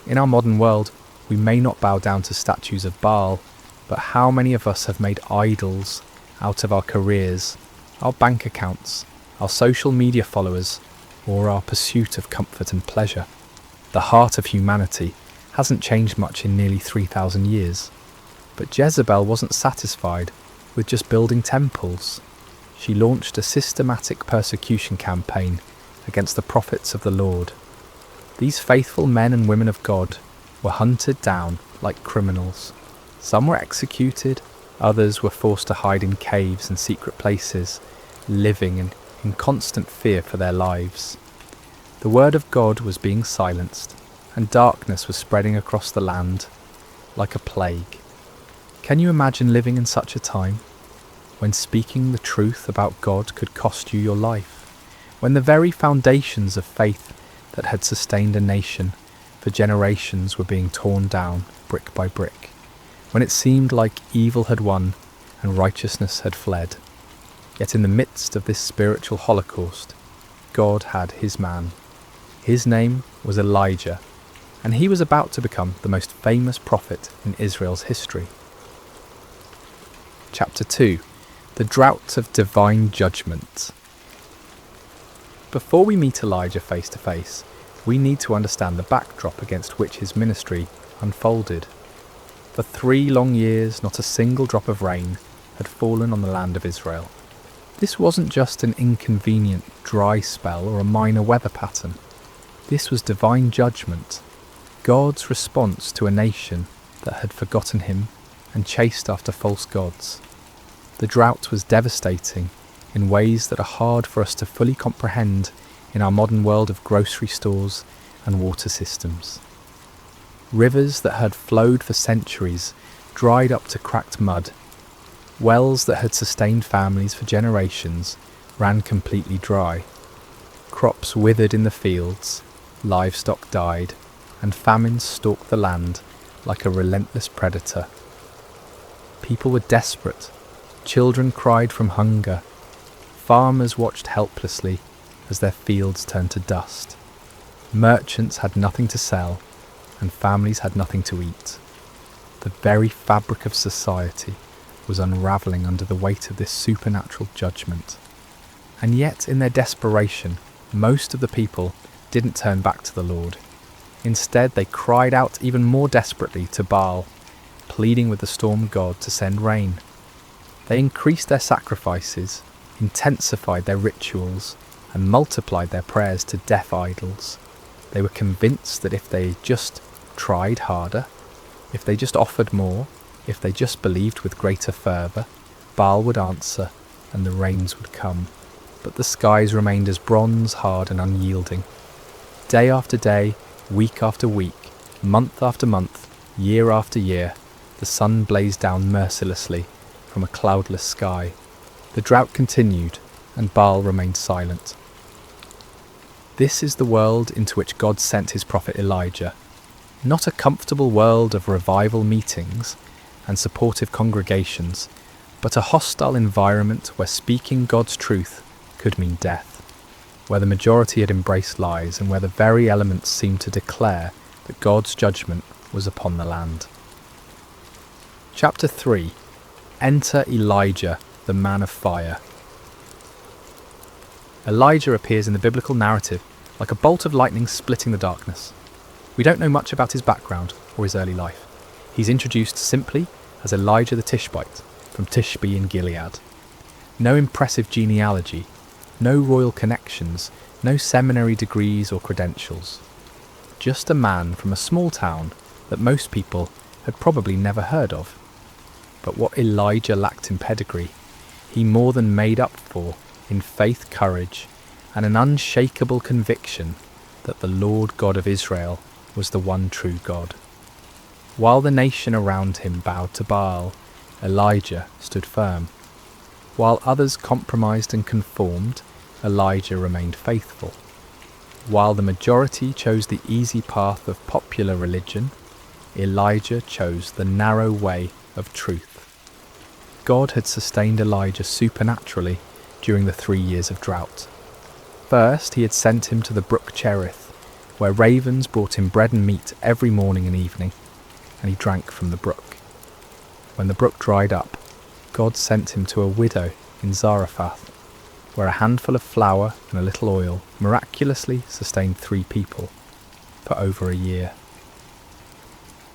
Speaker 1: In our modern world, we may not bow down to statues of Baal, but how many of us have made idols out of our careers, our bank accounts, our social media followers, or our pursuit of comfort and pleasure? The heart of humanity hasn't changed much in nearly 3,000 years. But Jezebel wasn't satisfied with just building temples. She launched a systematic persecution campaign against the prophets of the Lord. These faithful men and women of God were hunted down like criminals. Some were executed, others were forced to hide in caves and secret places, living in constant fear for their lives. The word of God was being silenced, and darkness was spreading across the land like a plague. Can you imagine living in such a time, when speaking the truth about God could cost you your life, when the very foundations of faith that had sustained a nation for generations were being torn down brick by brick, when it seemed like evil had won and righteousness had fled? Yet in the midst of this spiritual holocaust, God had his man, His name was Elijah, and he was about to become the most famous prophet in Israel's history. Chapter 2. The Drought of Divine Judgment. Before we meet Elijah face to face, we need to understand the backdrop against which his ministry unfolded. For 3 long years, not a single drop of rain had fallen on the land of Israel. This wasn't just an inconvenient dry spell or a minor weather pattern. This was divine judgment, God's response to a nation that had forgotten him and chased after false gods. The drought was devastating in ways that are hard for us to fully comprehend in our modern world of grocery stores and water systems. Rivers that had flowed for centuries dried up to cracked mud. Wells that had sustained families for generations ran completely dry. Crops withered in the fields, livestock died, and famine stalked the land like a relentless predator. People were desperate. Children cried from hunger. Farmers watched helplessly as their fields turned to dust. Merchants had nothing to sell, and families had nothing to eat. The very fabric of society was unravelling under the weight of this supernatural judgment. And yet, in their desperation, most of the people didn't turn back to the Lord. Instead, they cried out even more desperately to Baal, pleading with the storm god to send rain. They increased their sacrifices, intensified their rituals, and multiplied their prayers to deaf idols. They were convinced that if they just tried harder, if they just offered more, if they just believed with greater fervour, Baal would answer and the rains would come. But the skies remained as bronze hard and unyielding. Day after day, week after week, month after month, year after year, the sun blazed down mercilessly from a cloudless sky. The drought continued, and Baal remained silent. This is the world into which God sent his prophet Elijah. Not a comfortable world of revival meetings and supportive congregations, but a hostile environment where speaking God's truth could mean death, where the majority had embraced lies and where the very elements seemed to declare that God's judgment was upon the land. Chapter 3. Enter Elijah, the man of fire. Elijah appears in the biblical narrative like a bolt of lightning splitting the darkness. We don't know much about his background or his early life. He's introduced simply as Elijah the Tishbite from Tishbe in Gilead. No impressive genealogy, no royal connections, no seminary degrees or credentials. Just a man from a small town that most people had probably never heard of. But what Elijah lacked in pedigree, he more than made up for in faith, courage, and an unshakable conviction that the Lord God of Israel was the one true God. While the nation around him bowed to Baal, Elijah stood firm. While others compromised and conformed, Elijah remained faithful. While the majority chose the easy path of popular religion, Elijah chose the narrow way of truth. God had sustained Elijah supernaturally during the 3 years of drought. First, he had sent him to the brook Cherith, where ravens brought him bread and meat every morning and evening, and he drank from the brook. When the brook dried up, God sent him to a widow in Zarephath, where a handful of flour and a little oil miraculously sustained 3 people for over a year.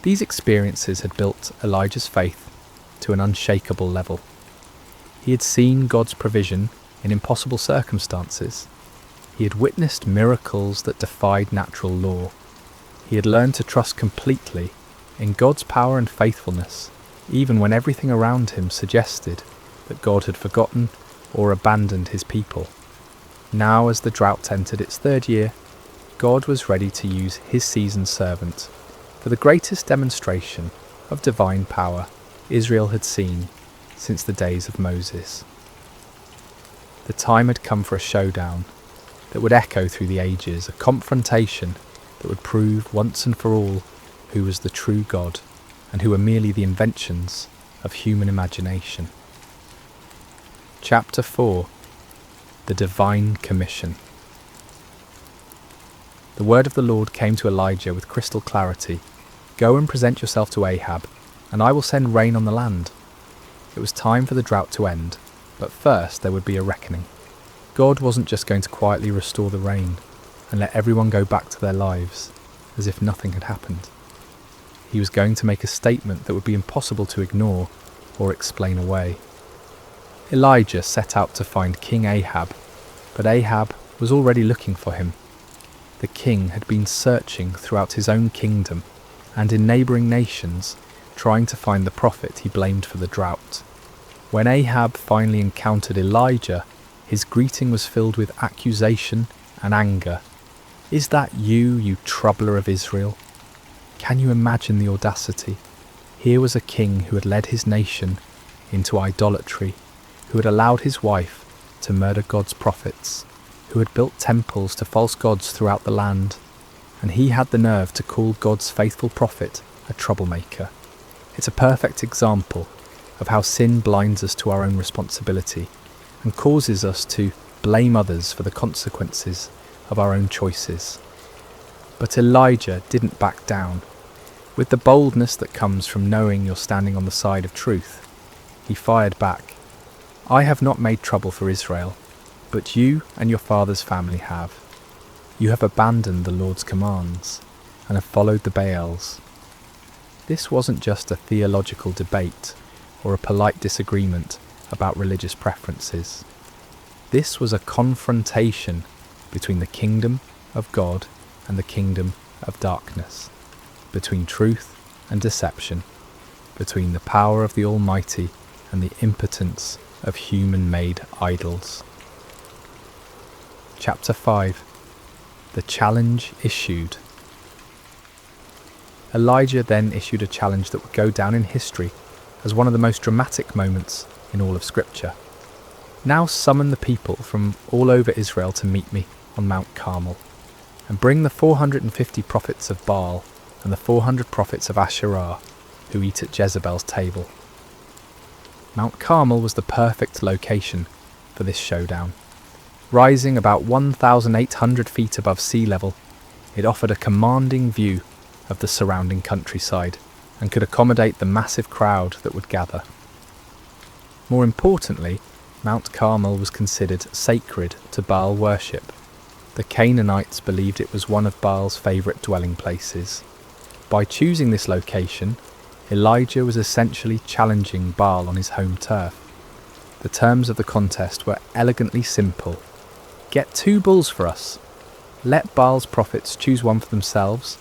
Speaker 1: These experiences had built Elijah's faith to an unshakable level. He had seen God's provision in impossible circumstances. He had witnessed miracles that defied natural law. He had learned to trust completely in God's power and faithfulness, even when everything around him suggested that God had forgotten or abandoned his people. Now, as the drought entered its 3rd year, God was ready to use his seasoned servant for the greatest demonstration of divine power Israel had seen since the days of Moses. The time had come for a showdown that would echo through the ages, a confrontation that would prove once and for all who was the true God and who were merely the inventions of human imagination. Chapter 4. The Divine Commission. the word of the Lord came to Elijah with crystal clarity. Go and present yourself to Ahab, and I will send rain on the land. It was time for the drought to end, but first there would be a reckoning. God wasn't just going to quietly restore the rain and let everyone go back to their lives as if nothing had happened. He was going to make a statement that would be impossible to ignore or explain away. Elijah set out to find King Ahab, but Ahab was already looking for him. The king had been searching throughout his own kingdom and in neighbouring nations, trying to find the prophet he blamed for the drought. When Ahab finally encountered Elijah, his greeting was filled with accusation and anger. Is that you troubler of Israel? Can you imagine the audacity? Here was a king who had led his nation into idolatry, who had allowed his wife to murder God's prophets, who had built temples to false gods throughout the land, and he had the nerve to call God's faithful prophet a troublemaker. It's a perfect example of how sin blinds us to our own responsibility and causes us to blame others for the consequences of our own choices. But Elijah didn't back down. With the boldness that comes from knowing you're standing on the side of truth, he fired back. I have not made trouble for Israel, but you and your father's family have. You have abandoned the Lord's commands and have followed the Baals. This wasn't just a theological debate or a polite disagreement about religious preferences. This was a confrontation between the kingdom of God and the kingdom of darkness, between truth and deception, between the power of the Almighty and the impotence of human-made idols. Chapter 5. The challenge issued. Elijah then issued a challenge that would go down in history as one of the most dramatic moments in all of Scripture. Now summon the people from all over Israel to meet me on Mount Carmel, and bring the 450 prophets of Baal and the 400 prophets of Asherah who eat at Jezebel's table. Mount Carmel was the perfect location for this showdown. Rising about 1,800 feet above sea level, it offered a commanding view of the surrounding countryside and could accommodate the massive crowd that would gather. More importantly, Mount Carmel was considered sacred to Baal worship. The Canaanites believed it was one of Baal's favourite dwelling places. By choosing this location, Elijah was essentially challenging Baal on his home turf. The terms of the contest were elegantly simple. Get 2 bulls for us. Let Baal's prophets choose one for themselves,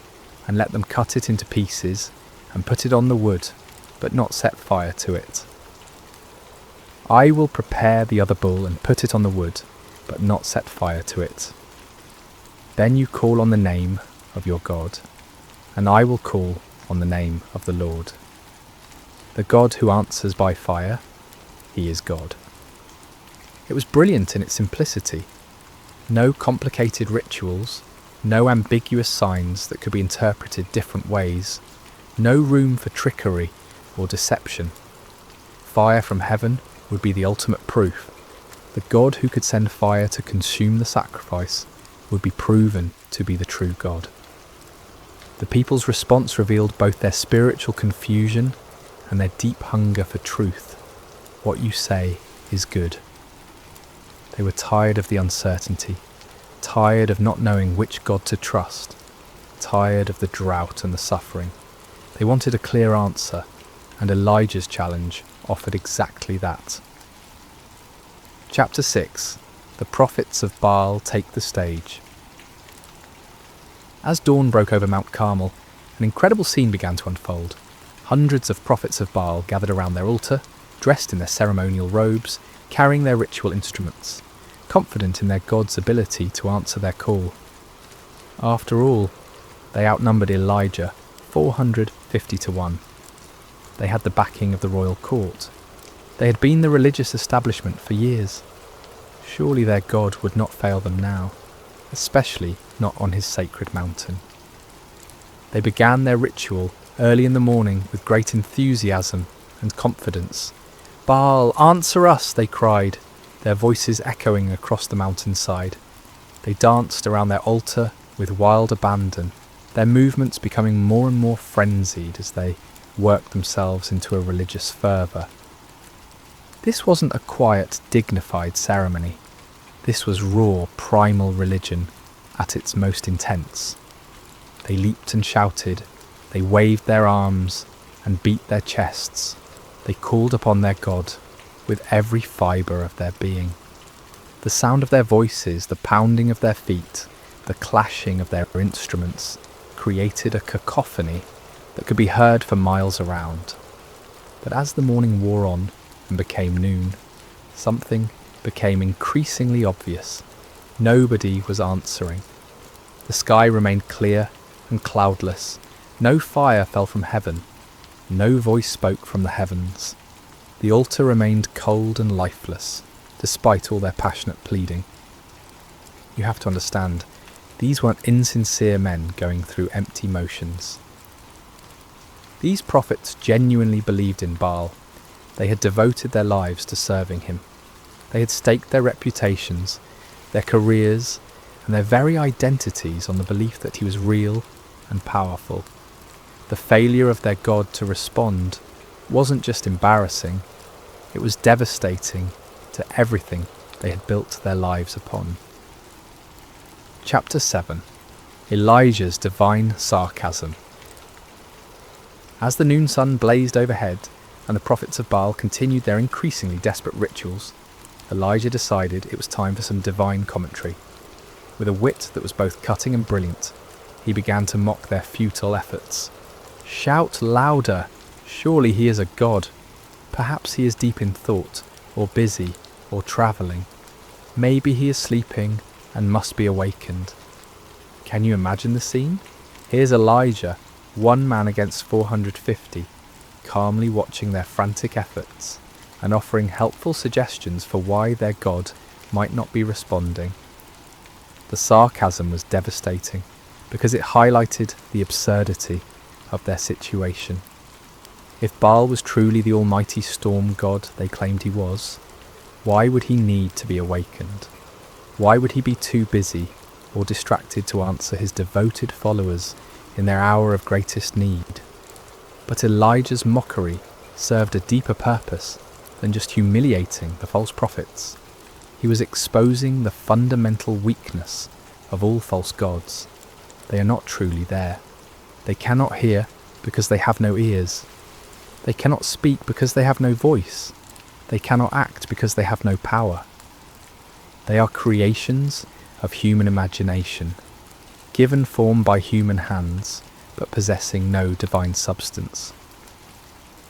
Speaker 1: and let them cut it into pieces and put it on the wood, but not set fire to it. I will prepare the other bull and put it on the wood, but not set fire to it. Then you call on the name of your God, and I will call on the name of the Lord. The God who answers by fire, he is God. It was brilliant in its simplicity. No complicated rituals, no ambiguous signs that could be interpreted different ways, no room for trickery or deception. Fire from heaven would be the ultimate proof. The God who could send fire to consume the sacrifice would be proven to be the true God. The people's response revealed both their spiritual confusion and their deep hunger for truth. What you say is good. They were tired of the uncertainty, tired of not knowing which God to trust, tired of the drought and the suffering. They wanted a clear answer, and Elijah's challenge offered exactly that. Chapter 6. The prophets of Baal take the stage. As dawn broke over Mount Carmel, an incredible scene began to unfold. Hundreds of prophets of Baal gathered around their altar, dressed in their ceremonial robes, carrying their ritual instruments, confident in their God's ability to answer their call. After all, they outnumbered Elijah 450 to 1. They had the backing of the royal court. They had been the religious establishment for years. Surely their God would not fail them now, especially not on his sacred mountain. They began their ritual early in the morning with great enthusiasm and confidence. "Baal, answer us," they cried, their voices echoing across the mountainside. They danced around their altar with wild abandon, their movements becoming more and more frenzied as they worked themselves into a religious fervour. This wasn't a quiet, dignified ceremony. This was raw, primal religion at its most intense. They leaped and shouted, they waved their arms and beat their chests. They called upon their God with every fibre of their being. The sound of their voices, the pounding of their feet, the clashing of their instruments created a cacophony that could be heard for miles around. But as the morning wore on and became noon, something became increasingly obvious. Nobody was answering. The sky remained clear and cloudless. No fire fell from heaven. No voice spoke from the heavens. The altar remained cold and lifeless, despite all their passionate pleading. You have to understand, these weren't insincere men going through empty motions. These prophets genuinely believed in Baal. They had devoted their lives to serving him. They had staked their reputations, their careers, and their very identities on the belief that he was real and powerful. The failure of their God to respond wasn't just embarrassing, it was devastating to everything they had built their lives upon. Chapter 7. Elijah's Divine Sarcasm. As the noon sun blazed overhead and the prophets of Baal continued their increasingly desperate rituals, Elijah decided it was time for some divine commentary. With a wit that was both cutting and brilliant, he began to mock their futile efforts. "Shout louder! Surely he is a god. Perhaps he is deep in thought, or busy, or travelling. Maybe he is sleeping and must be awakened." Can you imagine the scene? Here's Elijah, one man against 450, calmly watching their frantic efforts and offering helpful suggestions for why their God might not be responding. The sarcasm was devastating because it highlighted the absurdity of their situation. If Baal was truly the almighty storm god they claimed he was, why would he need to be awakened? Why would he be too busy or distracted to answer his devoted followers in their hour of greatest need? But Elijah's mockery served a deeper purpose than just humiliating the false prophets. He was exposing the fundamental weakness of all false gods. They are not truly there. They cannot hear because they have no ears. They cannot speak because they have no voice. They cannot act because they have no power. They are creations of human imagination, given form by human hands, but possessing no divine substance.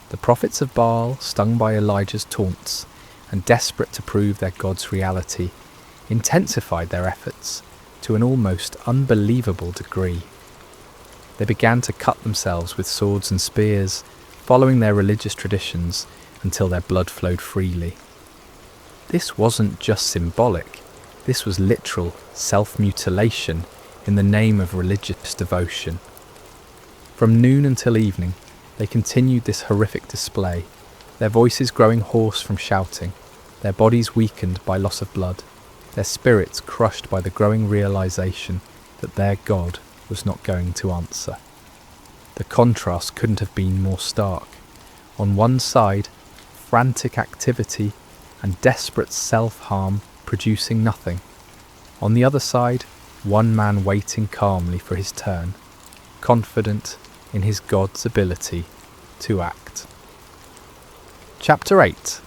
Speaker 1: The prophets of Baal, stung by Elijah's taunts and desperate to prove their God's reality, intensified their efforts to an almost unbelievable degree. They began to cut themselves with swords and spears, following their religious traditions until their blood flowed freely. This wasn't just symbolic, this was literal self-mutilation in the name of religious devotion. From noon until evening, they continued this horrific display, their voices growing hoarse from shouting, their bodies weakened by loss of blood, their spirits crushed by the growing realization that their God was not going to answer. The contrast couldn't have been more stark. On one side, frantic activity and desperate self-harm producing nothing. On the other side, one man waiting calmly for his turn, confident in his God's ability to act. Chapter 8.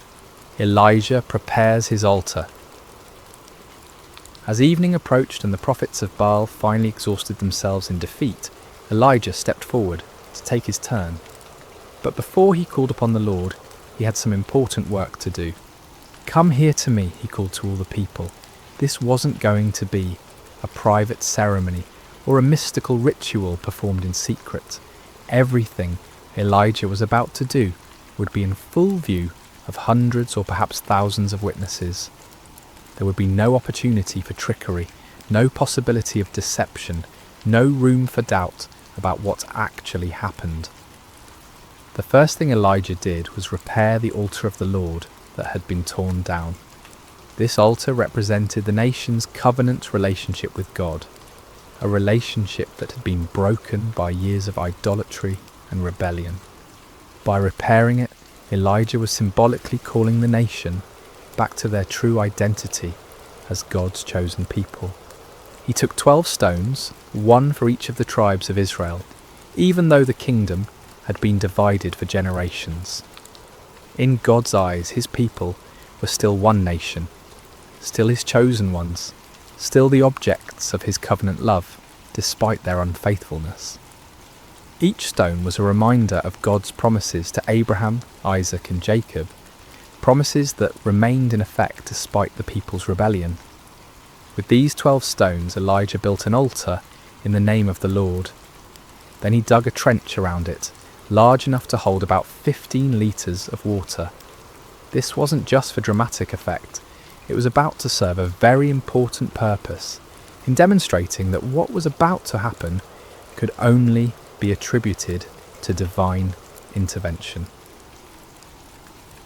Speaker 1: Elijah prepares his altar. As evening approached and the prophets of Baal finally exhausted themselves in defeat, Elijah stepped forward to take his turn. But before he called upon the Lord, he had some important work to do. "Come here to me," he called to all the people. This wasn't going to be a private ceremony or a mystical ritual performed in secret. Everything Elijah was about to do would be in full view of hundreds or perhaps thousands of witnesses. There would be no opportunity for trickery, no possibility of deception, no room for doubt about what actually happened. The first thing Elijah did was repair the altar of the Lord that had been torn down. This altar represented the nation's covenant relationship with God. a relationship that had been broken by years of idolatry and rebellion. By repairing it, Elijah was symbolically calling the nation back to their true identity as God's chosen people. He took 12 stones, one for each of the tribes of Israel, even though the kingdom had been divided for generations. In God's eyes, his people were still one nation, still his chosen ones, still the objects of his covenant love, despite their unfaithfulness. Each stone was a reminder of God's promises to Abraham, Isaac and Jacob, promises that remained in effect despite the people's rebellion. With these 12 stones, Elijah built an altar in the name of the Lord. Then he dug a trench around it, large enough to hold about 15 litres of water. This wasn't just for dramatic effect, it was about to serve a very important purpose in demonstrating that what was about to happen could only be attributed to divine intervention.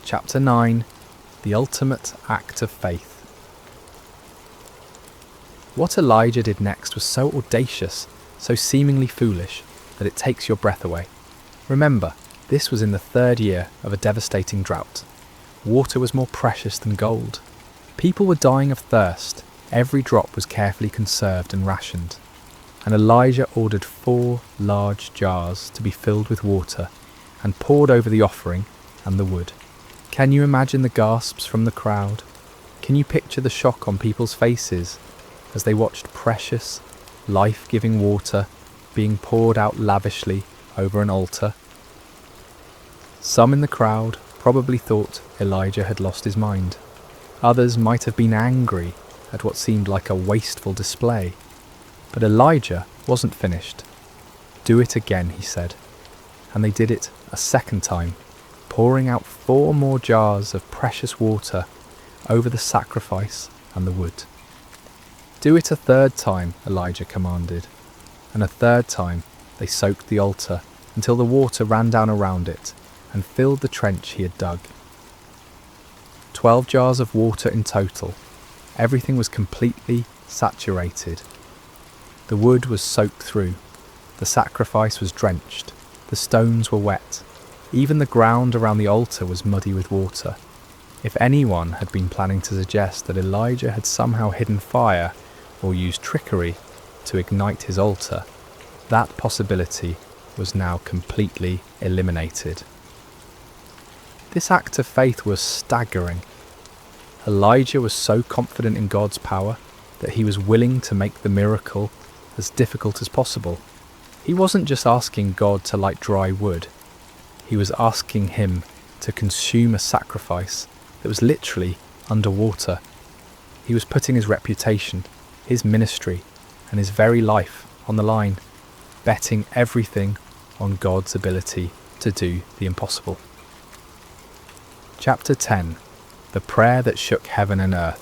Speaker 1: Chapter 9. The Ultimate Act of Faith. What Elijah did next was so audacious, so seemingly foolish, that it takes your breath away. Remember, this was in the 3rd year of a devastating drought. Water was more precious than gold. People were dying of thirst. Every drop was carefully conserved and rationed. And Elijah ordered 4 large jars to be filled with water and poured over the offering and the wood. Can you imagine the gasps from the crowd? Can you picture the shock on people's faces as they watched precious, life-giving water being poured out lavishly over an altar? Some in the crowd probably thought Elijah had lost his mind. Others might have been angry at what seemed like a wasteful display. But Elijah wasn't finished. "Do it again," he said. And they did it a second time, pouring out 4 more jars of precious water over the sacrifice and the wood. "Do it a 3rd time," Elijah commanded. And a 3rd time they soaked the altar until the water ran down around it and filled the trench he had dug. 12 jars of water in total. Everything was completely saturated. The wood was soaked through. The sacrifice was drenched. The stones were wet. Even the ground around the altar was muddy with water. If anyone had been planning to suggest that Elijah had somehow hidden fire or used trickery to ignite his altar, that possibility was now completely eliminated. This act of faith was staggering. Elijah was so confident in God's power that he was willing to make the miracle as difficult as possible. He wasn't just asking God to light dry wood. He was asking him to consume a sacrifice that was literally underwater. He was putting his reputation, his ministry, and his very life on the line, betting everything on God's ability to do the impossible. Chapter 10. The Prayer that Shook Heaven and Earth.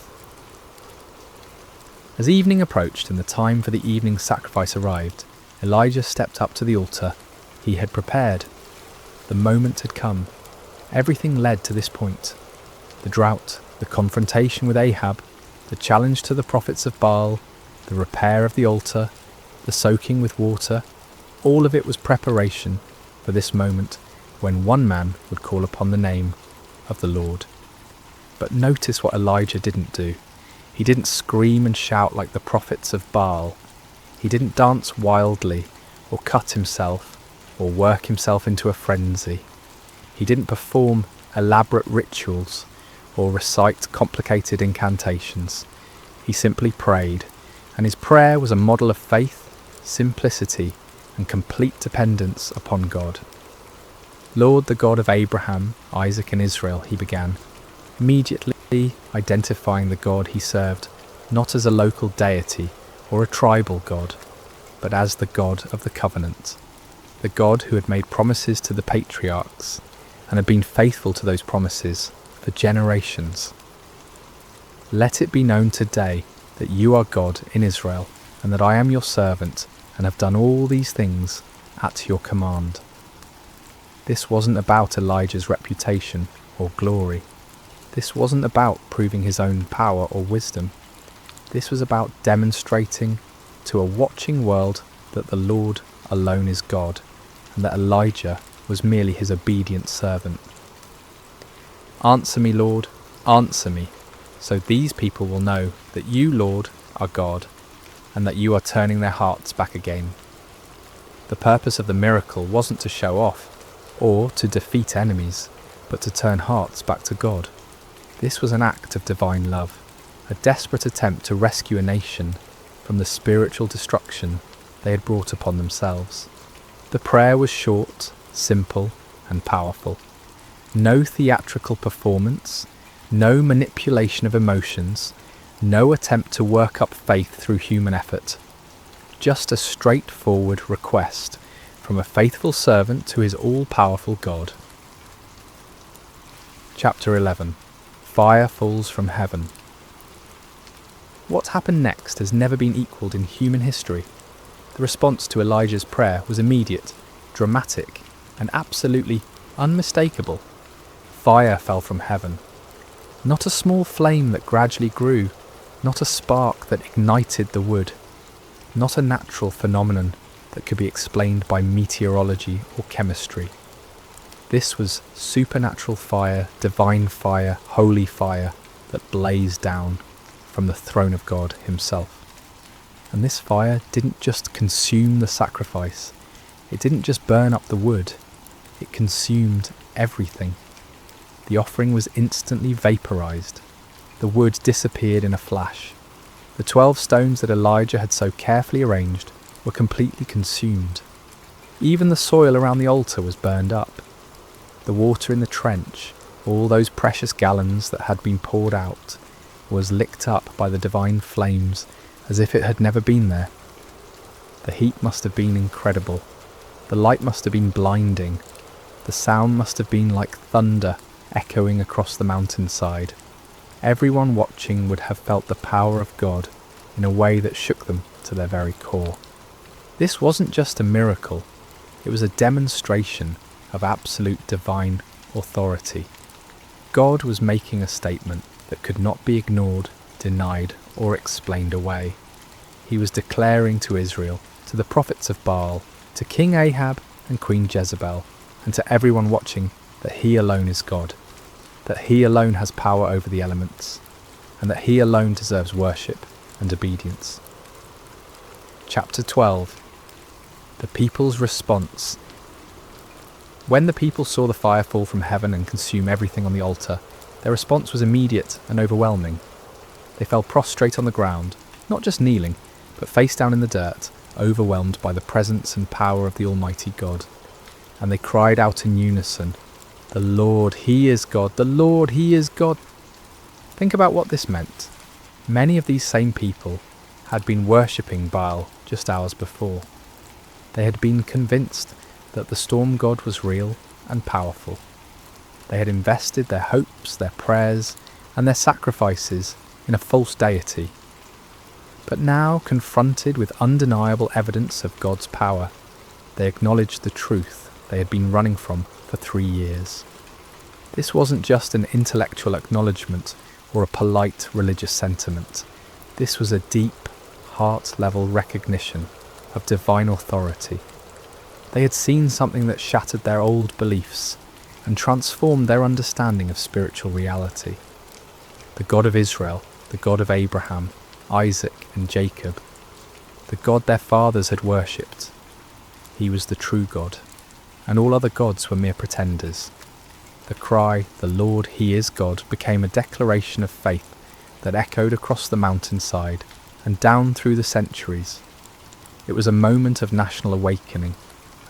Speaker 1: As evening approached and the time for the evening sacrifice arrived, Elijah stepped up to the altar he had prepared. The moment had come. Everything led to this point. The drought, the confrontation with Ahab, the challenge to the prophets of Baal, the repair of the altar, the soaking with water, all of it was preparation for this moment when one man would call upon the name of the Lord. But notice what Elijah didn't do. He didn't scream and shout like the prophets of Baal. He didn't dance wildly, or cut himself, or work himself into a frenzy. He didn't perform elaborate rituals, or recite complicated incantations. He simply prayed, and his prayer was a model of faith, simplicity, and complete dependence upon God. "Lord, the God of Abraham, Isaac, and Israel," he began, immediately identifying the God he served not as a local deity or a tribal God, but as the God of the covenant, the God who had made promises to the patriarchs and had been faithful to those promises for generations. "Let it be known today that you are God in Israel, and that I am your servant and have done all these things at your command." This wasn't about Elijah's reputation or glory. This wasn't about proving his own power or wisdom. This was about demonstrating to a watching world that the Lord alone is God, and that Elijah was merely his obedient servant. Answer me, Lord, answer me, so these people will know that you, Lord, are God, and that you are turning their hearts back again. The purpose of the miracle wasn't to show off, or to defeat enemies, but to turn hearts back to God. This was an act of divine love, a desperate attempt to rescue a nation from the spiritual destruction they had brought upon themselves. The prayer was short, simple, and powerful. No theatrical performance, no manipulation of emotions, no attempt to work up faith through human effort. Just a straightforward request from a faithful servant to his all-powerful God. Chapter 11. Fire falls from heaven. What happened next has never been equalled in human history. The response to Elijah's prayer was immediate, dramatic, and absolutely unmistakable. Fire fell from heaven. Not a small flame that gradually grew, not a spark that ignited the wood, not a natural phenomenon that could be explained by meteorology or chemistry. This was supernatural fire, divine fire, holy fire that blazed down from the throne of God himself. And this fire didn't just consume the sacrifice, it didn't just burn up the wood, it consumed everything. The offering was instantly vaporized. The wood disappeared in a flash. The 12 stones that Elijah had so carefully arranged were completely consumed. Even the soil around the altar was burned up. The water in the trench, all those precious gallons that had been poured out, was licked up by the divine flames as if it had never been there. The heat must have been incredible. The light must have been blinding. The sound must have been like thunder echoing across the mountainside. Everyone watching would have felt the power of God in a way that shook them to their very core. This wasn't just a miracle, it was a demonstration of absolute divine authority. God was making a statement that could not be ignored, denied, or explained away. He was declaring to Israel, to the prophets of Baal, to King Ahab and Queen Jezebel, and to everyone watching, that he alone is God, that he alone has power over the elements, and that he alone deserves worship and obedience. Chapter 12. The people's response. When the people saw the fire fall from heaven and consume everything on the altar, their response was immediate and overwhelming. They fell prostrate on the ground, not just kneeling, but face down in the dirt, overwhelmed by the presence and power of the Almighty God. And they cried out in unison, "The Lord, He is God! The Lord, He is God!" Think about what this meant. Many of these same people had been worshipping Baal just hours before. They had been convinced that the storm god was real and powerful. They had invested their hopes, their prayers, and their sacrifices in a false deity. But now, confronted with undeniable evidence of God's power, they acknowledged the truth they had been running from for 3 years. This wasn't just an intellectual acknowledgement or a polite religious sentiment. This was a deep, heart-level recognition of divine authority. They had seen something that shattered their old beliefs and transformed their understanding of spiritual reality. The God of Israel, the God of Abraham, Isaac and Jacob, the God their fathers had worshipped. He was the true God, and all other gods were mere pretenders. The cry, "The Lord, He is God," became a declaration of faith that echoed across the mountainside and down through the centuries. It was a moment of national awakening,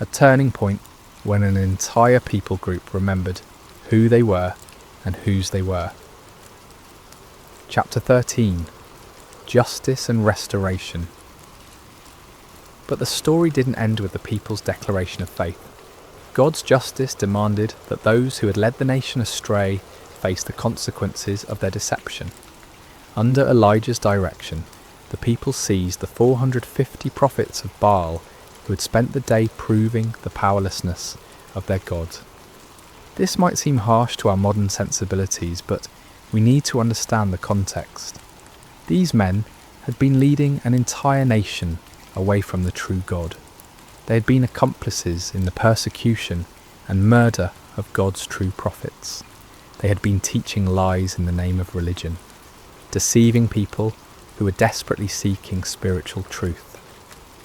Speaker 1: a turning point when an entire people group remembered who they were and whose they were. Chapter 13. Justice and Restoration. But the story didn't end with the people's declaration of faith. God's justice demanded that those who had led the nation astray face the consequences of their deception. Under Elijah's direction, the people seized the 450 prophets of Baal who had spent the day proving the powerlessness of their God. This might seem harsh to our modern sensibilities, but we need to understand the context. These men, had been leading an entire nation away from the true God. They had been accomplices in the persecution and murder of God's true prophets. They had been teaching lies in the name of religion, deceiving people who were desperately seeking spiritual truth.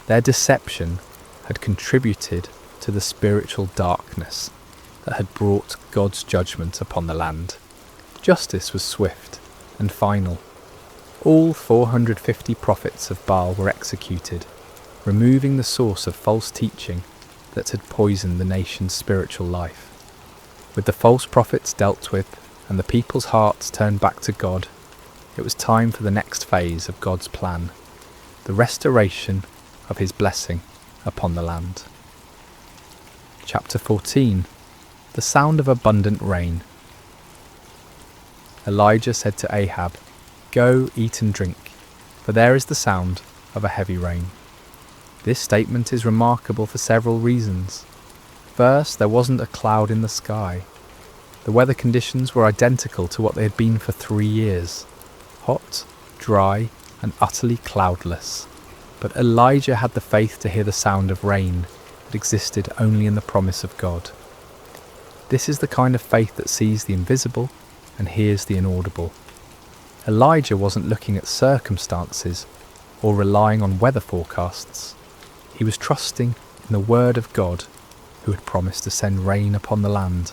Speaker 1: Their deception had contributed to the spiritual darkness that had brought God's judgment upon the land. Justice was swift and final. All 450 prophets of Baal were executed, removing the source of false teaching that had poisoned the nation's spiritual life. With the false prophets dealt with and the people's hearts turned back to God, it was time for the next phase of God's plan, the restoration of his blessing upon the land. Chapter 14. The sound of abundant rain. Elijah said to Ahab, "Go, eat and drink, for there is the sound of a heavy rain." This statement is remarkable for several reasons. First, there wasn't a cloud in the sky. The weather conditions were identical to what they had been for 3 years. Hot, dry, and utterly cloudless. But Elijah had the faith to hear the sound of rain that existed only in the promise of God. This is the kind of faith that sees the invisible and hears the inaudible. Elijah wasn't looking at circumstances or relying on weather forecasts. He was trusting in the word of God, who had promised to send rain upon the land.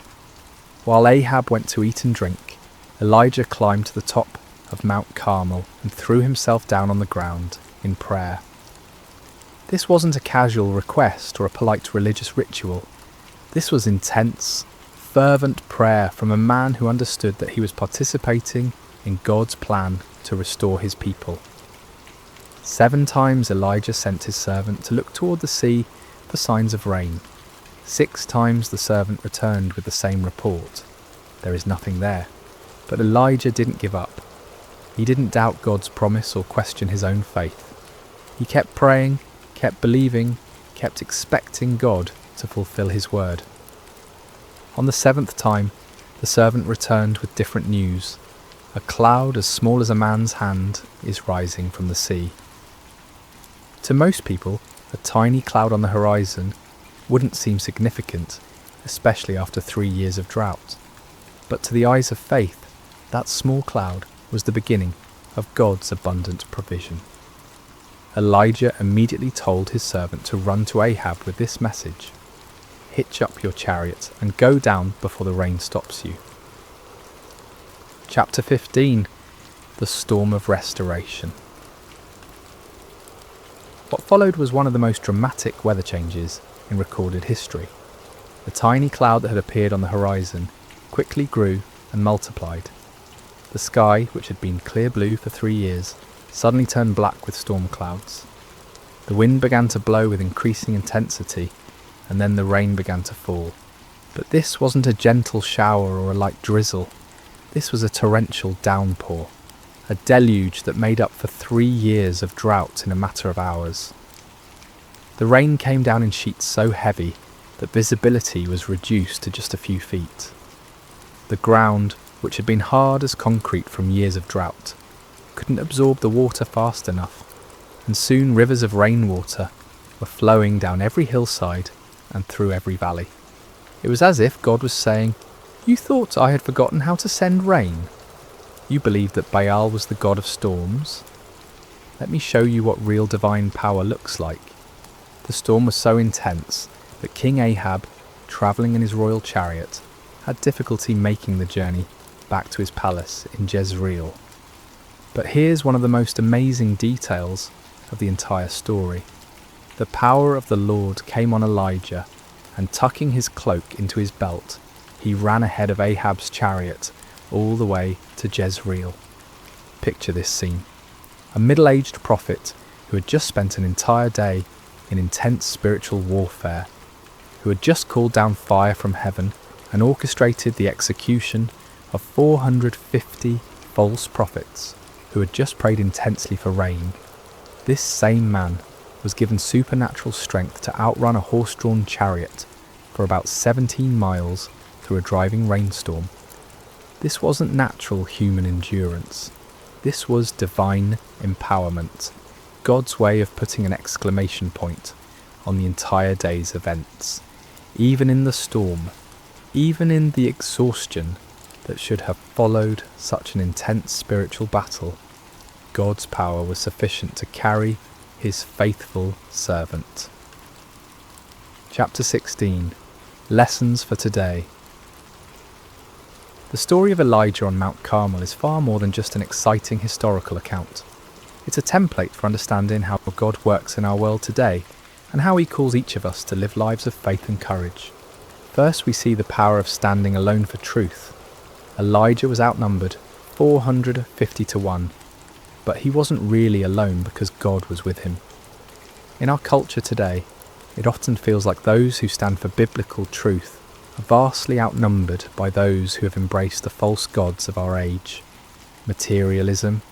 Speaker 1: While Ahab went to eat and drink, Elijah climbed to the top of Mount Carmel and threw himself down on the ground in prayer. This wasn't a casual request or a polite religious ritual. This was intense, fervent prayer from a man who understood that he was participating in God's plan to restore his people. 7 times Elijah sent his servant to look toward the sea for signs of rain. 6 times the servant returned with the same report. There is nothing there. But Elijah didn't give up. He didn't doubt God's promise or question his own faith. He kept praying, kept believing, kept expecting God to fulfill his word. On the 7th time, the servant returned with different news. A cloud as small as a man's hand is rising from the sea. To most people, a tiny cloud on the horizon wouldn't seem significant, especially after 3 years of drought. But to the eyes of faith, that small cloud was the beginning of God's abundant provision. Elijah immediately told his servant to run to Ahab with this message: "Hitch up your chariot and go down before the rain stops you." Chapter 15. The Storm of Restoration. What followed was one of the most dramatic weather changes in recorded history. The tiny cloud that had appeared on the horizon quickly grew and multiplied. The sky, which had been clear blue for 3 years, suddenly turned black with storm clouds. The wind began to blow with increasing intensity, and then the rain began to fall. But this wasn't a gentle shower or a light drizzle. This was a torrential downpour, a deluge that made up for 3 years of drought in a matter of hours. The rain came down in sheets so heavy that visibility was reduced to just a few feet. The ground, which had been hard as concrete from years of drought, couldn't absorb the water fast enough, and soon rivers of rainwater were flowing down every hillside and through every valley. It was as if God was saying, "You thought I had forgotten how to send rain? You believed that Baal was the god of storms? Let me show you what real divine power looks like." The storm was so intense that King Ahab, travelling in his royal chariot, had difficulty making the journey back to his palace in Jezreel. But here's one of the most amazing details of the entire story. The power of the Lord came on Elijah, and tucking his cloak into his belt, he ran ahead of Ahab's chariot all the way to Jezreel. Picture this scene. A middle-aged prophet who had just spent an entire day in intense spiritual warfare, who had just called down fire from heaven and orchestrated the execution of 450 false prophets who had just prayed intensely for rain. This same man was given supernatural strength to outrun a horse-drawn chariot for about 17 miles through a driving rainstorm. This wasn't natural human endurance. This was divine empowerment, God's way of putting an exclamation point on the entire day's events. Even in the storm, even in the exhaustion that should have followed such an intense spiritual battle, God's power was sufficient to carry his faithful servant. Chapter 16. Lessons for today. The story of Elijah on Mount Carmel is far more than just an exciting historical account. It's a template for understanding how God works in our world today and how he calls each of us to live lives of faith and courage. First, we see the power of standing alone for truth. Elijah was outnumbered 450 to 1, but he wasn't really alone because God was with him. In our culture today, it often feels like those who stand for biblical truth are vastly outnumbered by those who have embraced the false gods of our age. Materialism,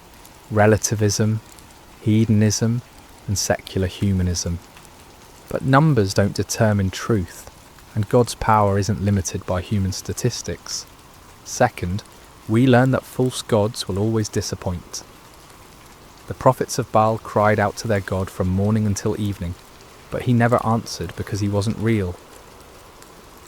Speaker 1: relativism, hedonism, and secular humanism. But numbers don't determine truth, and God's power isn't limited by human statistics. Second, we learn that false gods will always disappoint. The prophets of Baal cried out to their God from morning until evening, but he never answered because he wasn't real.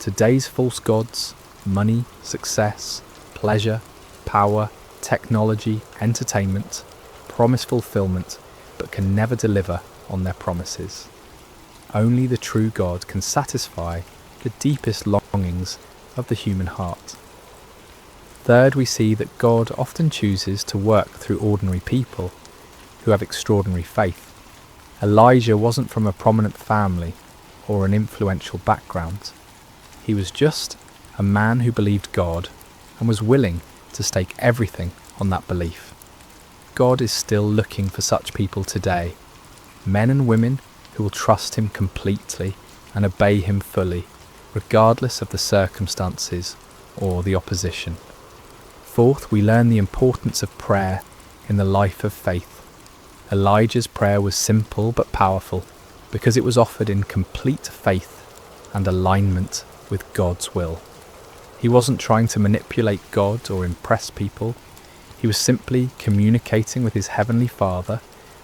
Speaker 1: Today's false gods, money, success, pleasure, power, technology, entertainment, promise fulfillment, but can never deliver on their promises. Only the true God can satisfy the deepest longings of the human heart. Third, we see that God often chooses to work through ordinary people who have extraordinary faith. Elijah wasn't from a prominent family or an influential background. He was just a man who believed God and was willing to stake everything on that belief. God is still looking for such people today, men and women who will trust him completely and obey him fully, regardless of the circumstances or the opposition. Fourth, we learn the importance of prayer in the life of faith. Elijah's prayer was simple but powerful because it was offered in complete faith and alignment with God's will. He wasn't trying to manipulate God or impress people. He was simply communicating with his heavenly Father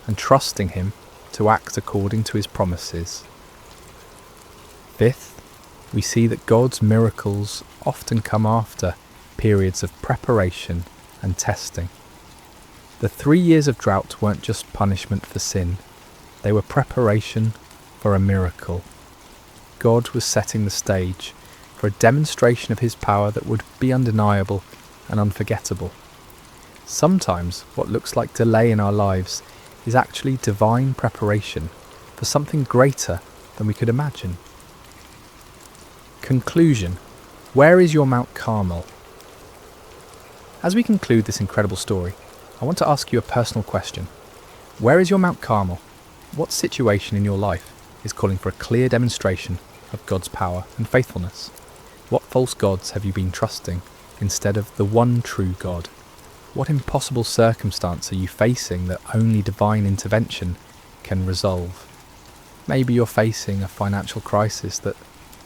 Speaker 1: and trusting him to act according to his promises. Fifth, we see that God's miracles often come after periods of preparation and testing. The 3 years of drought weren't just punishment for sin, they were preparation for a miracle. God was setting the stage for a demonstration of his power that would be undeniable and unforgettable. Sometimes what looks like delay in our lives is actually divine preparation for something greater than we could imagine. Conclusion. Where is your Mount Carmel? As we conclude this incredible story, I want to ask you a personal question. Where is your Mount Carmel? What situation in your life is calling for a clear demonstration of God's power and faithfulness? What false gods have you been trusting instead of the one true God? What impossible circumstance are you facing that only divine intervention can resolve? Maybe you're facing a financial crisis that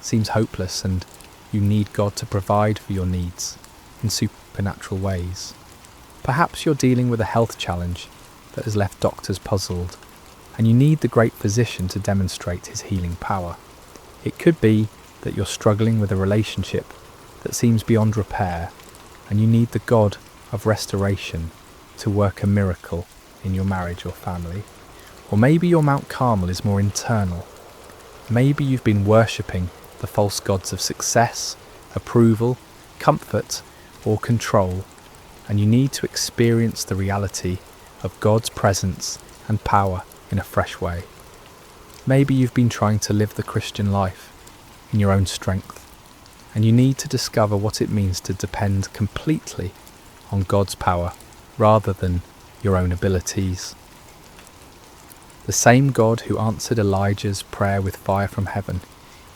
Speaker 1: seems hopeless and you need God to provide for your needs in supernatural ways. Perhaps you're dealing with a health challenge that has left doctors puzzled, and you need the great physician to demonstrate his healing power. It could be that you're struggling with a relationship that seems beyond repair, and you need the God of restoration to work a miracle in your marriage or family. Or maybe your Mount Carmel is more internal. Maybe you've been worshipping the false gods of success, approval, comfort, or control, and you need to experience the reality of God's presence and power in a fresh way. Maybe you've been trying to live the Christian life in your own strength, and you need to discover what it means to depend completely on God's power rather than your own abilities. The same God who answered Elijah's prayer with fire from heaven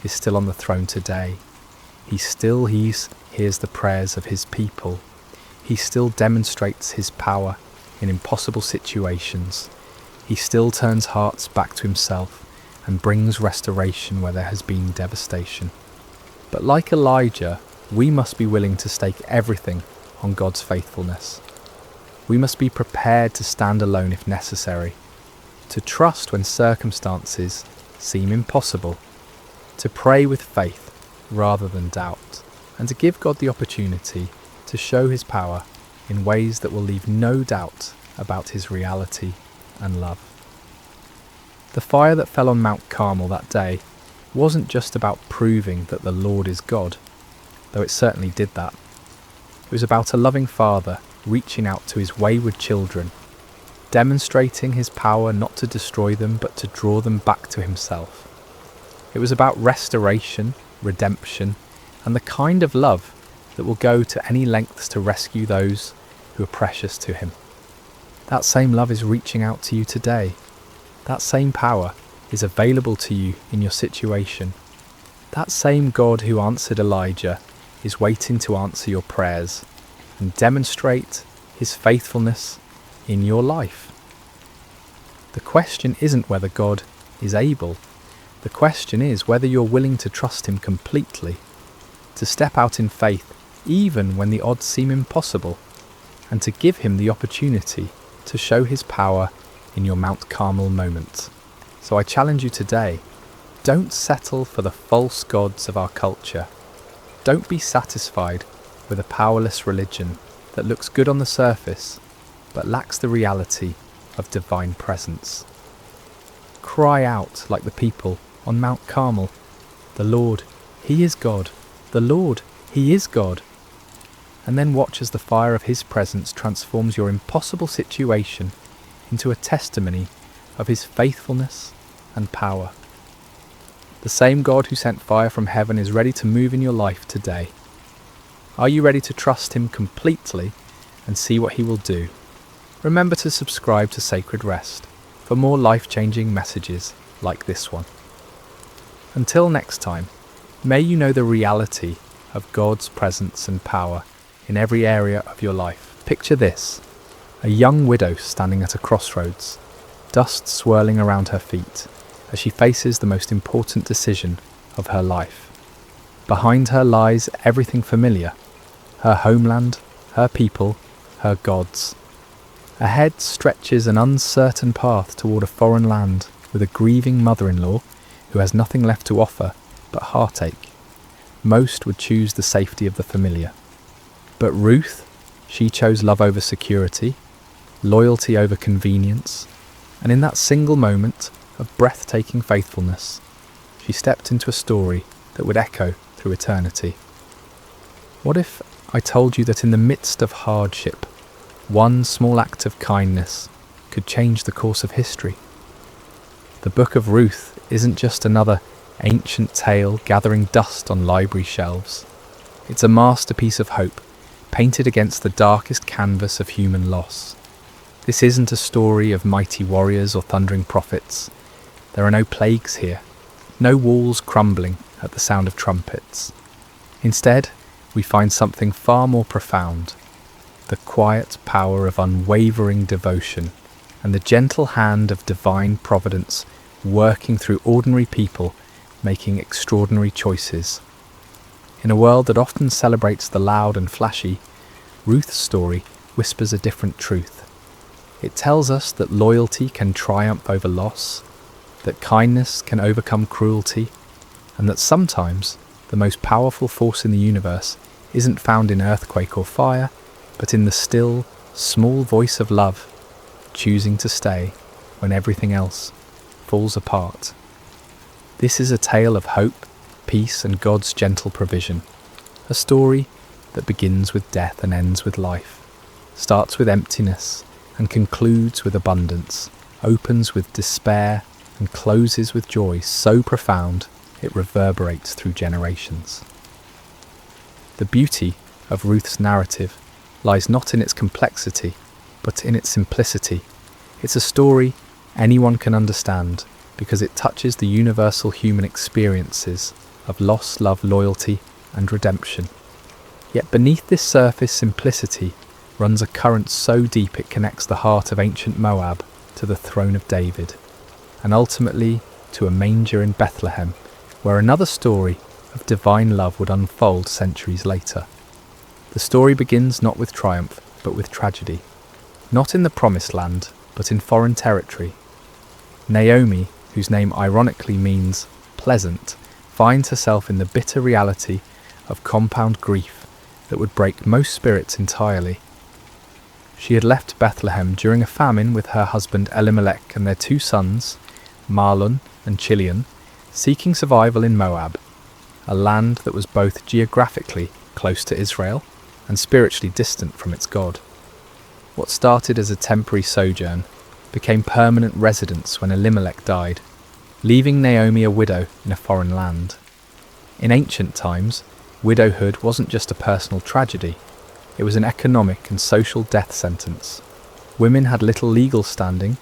Speaker 1: is still on the throne today. He still hears the prayers of his people. He still demonstrates his power in impossible situations. He still turns hearts back to himself and brings restoration where there has been devastation. But like Elijah, we must be willing to stake everything on God's faithfulness. We must be prepared to stand alone if necessary, to trust when circumstances seem impossible, to pray with faith rather than doubt, and to give God the opportunity to show his power in ways that will leave no doubt about his reality and love. The fire that fell on Mount Carmel that day wasn't just about proving that the Lord is God, though it certainly did that. It was about a loving father reaching out to his wayward children, demonstrating his power not to destroy them but to draw them back to himself. It was about restoration, redemption, and the kind of love that will go to any lengths to rescue those who are precious to him. That same love is reaching out to you today. That same power is available to you in your situation. That same God who answered Elijah is waiting to answer your prayers and demonstrate his faithfulness in your life. The question isn't whether God is able. The question is whether you're willing to trust him completely, to step out in faith even when the odds seem impossible, and to give him the opportunity to show his power in your Mount Carmel moment. So I challenge you today, don't settle for the false gods of our culture. Don't be satisfied with a powerless religion that looks good on the surface but lacks the reality of divine presence. Cry out like the people on Mount Carmel, "The Lord, he is God. The Lord, he is God." And then watch as the fire of his presence transforms your impossible situation into a testimony of his faithfulness and power. The same God who sent fire from heaven is ready to move in your life today. Are you ready to trust him completely and see what he will do? Remember to subscribe to Sacred Rest for more life-changing messages like this one. Until next time, may you know the reality of God's presence and power in every area of your life. Picture this: a young widow standing at a crossroads, dust swirling around her feet as she faces the most important decision of her life. Behind her lies everything familiar: her homeland, her people, her gods. Ahead stretches an uncertain path toward a foreign land with a grieving mother-in-law who has nothing left to offer but heartache. Most would choose the safety of the familiar. But Ruth, she chose love over security, loyalty over convenience, and in that single moment of breathtaking faithfulness, she stepped into a story that would echo through eternity. What if I told you that in the midst of hardship, one small act of kindness could change the course of history? The book of Ruth isn't just another ancient tale gathering dust on library shelves. It's a masterpiece of hope, painted against the darkest canvas of human loss. This isn't a story of mighty warriors or thundering prophets. There are no plagues here, no walls crumbling at the sound of trumpets. Instead, we find something far more profound: the quiet power of unwavering devotion and the gentle hand of divine providence working through ordinary people making extraordinary choices. In a world that often celebrates the loud and flashy, Ruth's story whispers a different truth. It tells us that loyalty can triumph over loss, that kindness can overcome cruelty, and that sometimes the most powerful force in the universe isn't found in earthquake or fire, but in the still, small voice of love, choosing to stay when everything else falls apart. This is a tale of hope, peace, and God's gentle provision. A story that begins with death and ends with life, starts with emptiness and concludes with abundance, opens with despair and closes with joy so profound it reverberates through generations. The beauty of Ruth's narrative lies not in its complexity, but in its simplicity. It's a story anyone can understand because it touches the universal human experiences of loss, love, loyalty, and redemption. Yet beneath this surface simplicity runs a current so deep it connects the heart of ancient Moab to the throne of David, and ultimately to a manger in Bethlehem, where another story of divine love would unfold centuries later. The story begins not with triumph, but with tragedy. not in the promised land, but in foreign territory. Naomi, whose name ironically means pleasant, finds herself in the bitter reality of compound grief that would break most spirits entirely. She had left Bethlehem during a famine with her husband Elimelech and their 2 sons, Mahlon and Chilion, seeking survival in Moab, a land that was both geographically close to Israel and spiritually distant from its God. What started as a temporary sojourn became permanent residence when Elimelech died, leaving Naomi a widow in a foreign land. In ancient times, widowhood wasn't just a personal tragedy, it was an economic and social death sentence. Women had little legal standing,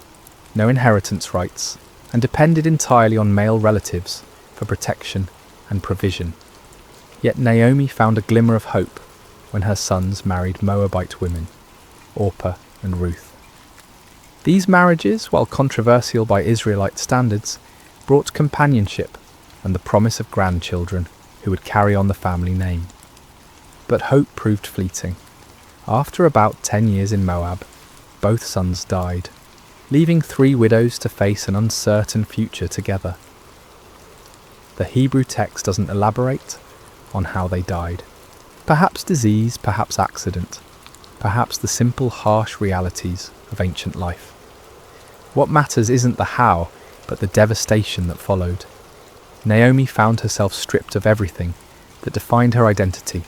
Speaker 1: no inheritance rights, and depended entirely on male relatives for protection and provision. Yet Naomi found a glimmer of hope when her sons married Moabite women, Orpah and Ruth. These marriages, while controversial by Israelite standards, brought companionship and the promise of grandchildren who would carry on the family name. But hope proved fleeting. After about 10 years in Moab, both sons died, leaving 3 widows to face an uncertain future together. The Hebrew text doesn't elaborate on how they died. Perhaps disease, perhaps accident, perhaps the simple harsh realities of ancient life. What matters isn't the how, but the devastation that followed. Naomi found herself stripped of everything that defined her identity: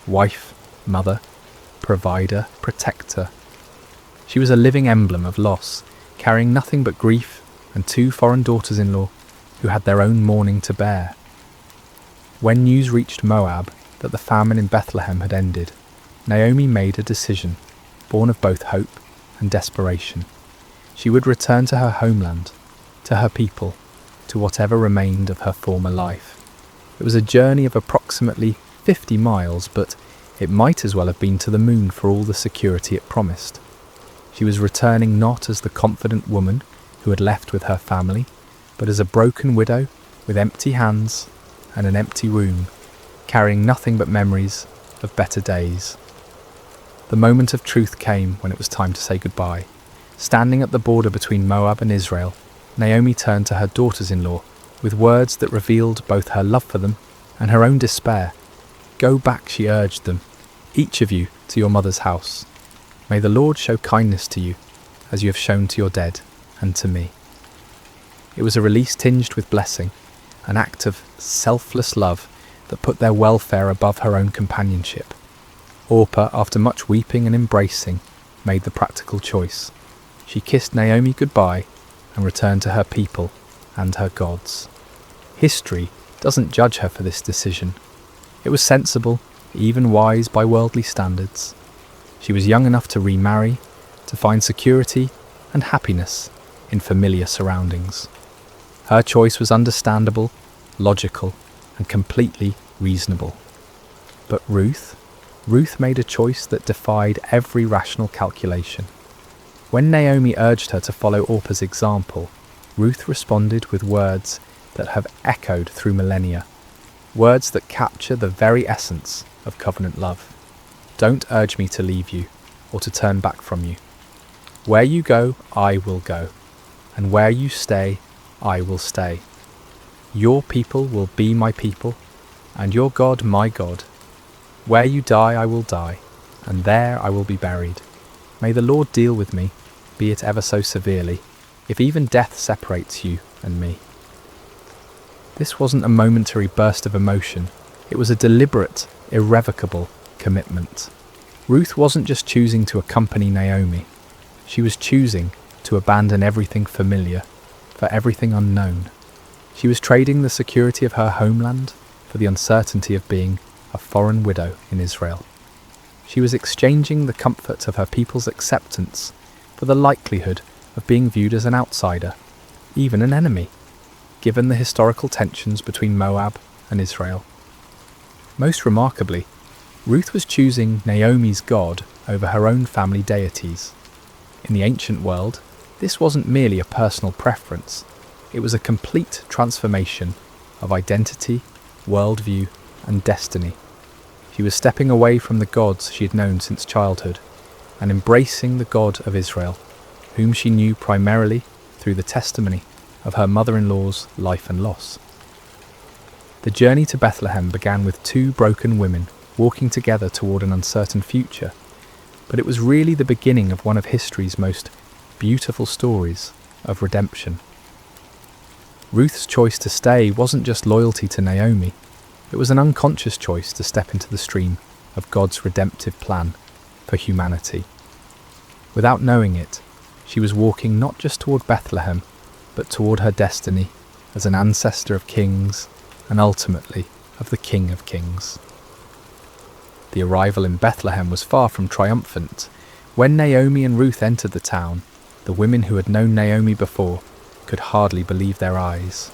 Speaker 1: wife, mother, provider, protector. She was a living emblem of loss, carrying nothing but grief and 2 foreign daughters-in-law who had their own mourning to bear. When news reached Moab that the famine in Bethlehem had ended, Naomi made a decision, born of both hope and desperation. She would return to her homeland, to her people, to whatever remained of her former life. It was a journey of approximately 50 miles, but it might as well have been to the moon for all the security it promised. She was returning not as the confident woman who had left with her family, but as a broken widow with empty hands and an empty room, carrying nothing but memories of better days. The moment of truth came when it was time to say goodbye. Standing at the border between Moab and Israel, Naomi turned to her daughters-in-law with words that revealed both her love for them and her own despair. "Go back," she urged them, "each of you to your mother's house. May the Lord show kindness to you, as you have shown to your dead and to me." It was a release tinged with blessing, an act of selfless love that put their welfare above her own companionship. Orpah, after much weeping and embracing, made the practical choice. She kissed Naomi goodbye and returned to her people and her gods. History doesn't judge her for this decision. It was sensible, even wise by worldly standards. She was young enough to remarry, to find security and happiness in familiar surroundings. Her choice was understandable, logical, and completely reasonable. But Ruth made a choice that defied every rational calculation. When Naomi urged her to follow Orpah's example, Ruth responded with words that have echoed through millennia, words that capture the very essence of covenant love. "Don't urge me to leave you or to turn back from you. Where you go, I will go, and where you stay, I will stay. Your people will be my people, and your God my God. Where you die, I will die, and there I will be buried. May the Lord deal with me, be it ever so severely, if even death separates you and me." This wasn't a momentary burst of emotion. It was a deliberate, irrevocable commitment. Ruth wasn't just choosing to accompany Naomi. She was choosing to abandon everything familiar for everything unknown. She was trading the security of her homeland for the uncertainty of being a foreign widow in Israel. She was exchanging the comfort of her people's acceptance for the likelihood of being viewed as an outsider, even an enemy, given the historical tensions between Moab and Israel. Most remarkably, Ruth was choosing Naomi's God over her own family deities. In the ancient world, this wasn't merely a personal preference, it was a complete transformation of identity, worldview, and destiny. She was stepping away from the gods she had known since childhood, and embracing the God of Israel, whom she knew primarily through the testimony of her mother-in-law's life and loss. The journey to Bethlehem began with two broken women walking together toward an uncertain future, but it was really the beginning of one of history's most beautiful stories of redemption. Ruth's choice to stay wasn't just loyalty to Naomi, it was an unconscious choice to step into the stream of God's redemptive plan for humanity. Without knowing it, she was walking not just toward Bethlehem, but toward her destiny as an ancestor of kings and ultimately of the King of Kings. The arrival in Bethlehem was far from triumphant. When Naomi and Ruth entered the town, the women who had known Naomi before could hardly believe their eyes.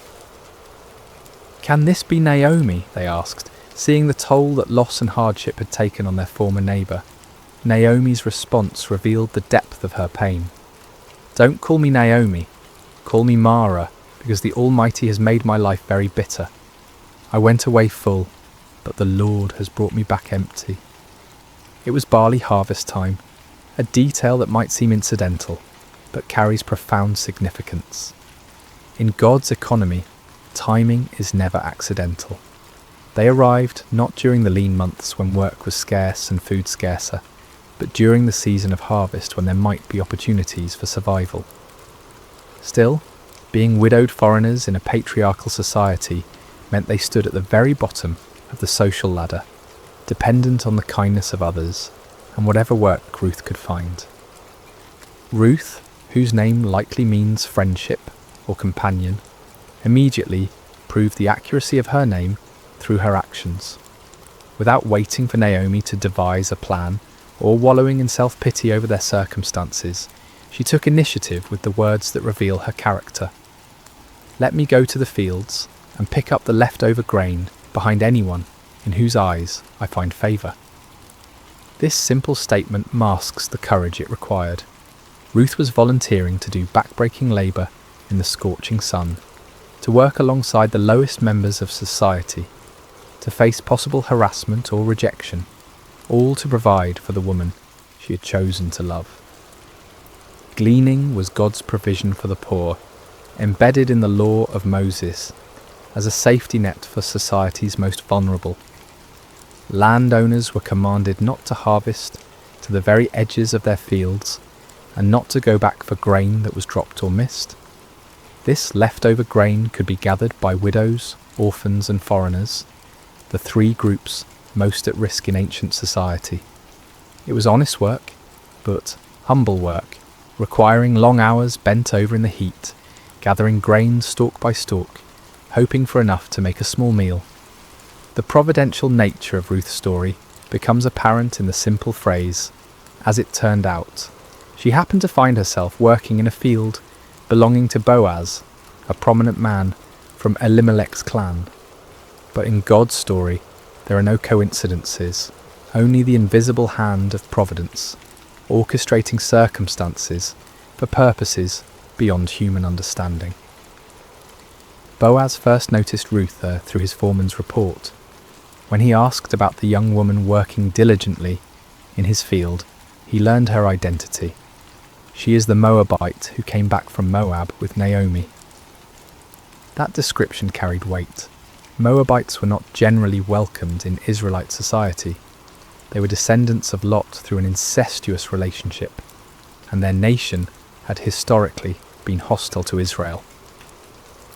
Speaker 1: "Can this be Naomi?" they asked, seeing the toll that loss and hardship had taken on their former neighbour. Naomi's response revealed the depth of her pain. "Don't call me Naomi, call me Mara, because the Almighty has made my life very bitter. I went away full, but the Lord has brought me back empty." It was barley harvest time, a detail that might seem incidental, but carries profound significance. In God's economy, timing is never accidental. They arrived not during the lean months when work was scarce and food scarcer, but during the season of harvest when there might be opportunities for survival. Still, being widowed foreigners in a patriarchal society meant they stood at the very bottom of the social ladder, dependent on the kindness of others and whatever work Ruth could find. Ruth, whose name likely means friendship or companion, immediately proved the accuracy of her name through her actions. Without waiting for Naomi to devise a plan or wallowing in self-pity over their circumstances, she took initiative with the words that reveal her character. "Let me go to the fields and pick up the leftover grain behind anyone in whose eyes I find favour." This simple statement masks the courage it required. Ruth was volunteering to do backbreaking labour in the scorching sun, to work alongside the lowest members of society, to face possible harassment or rejection, all to provide for the woman she had chosen to love. Gleaning was God's provision for the poor, embedded in the law of Moses as a safety net for society's most vulnerable. Landowners were commanded not to harvest to the very edges of their fields and not to go back for grain that was dropped or missed. This leftover grain could be gathered by widows, orphans and foreigners, the three groups most at risk in ancient society. It was honest work, but humble work, requiring long hours bent over in the heat, gathering grain stalk by stalk, hoping for enough to make a small meal. The providential nature of Ruth's story becomes apparent in the simple phrase, "as it turned out." She happened to find herself working in a field belonging to Boaz, a prominent man from Elimelech's clan. But in God's story, there are no coincidences, only the invisible hand of providence, orchestrating circumstances for purposes beyond human understanding. Boaz first noticed Ruth there through his foreman's report. When he asked about the young woman working diligently in his field, he learned her identity. She is the Moabite who came back from Moab with Naomi. That description carried weight. Moabites were not generally welcomed in Israelite society. They were descendants of Lot through an incestuous relationship, and their nation had historically been hostile to Israel.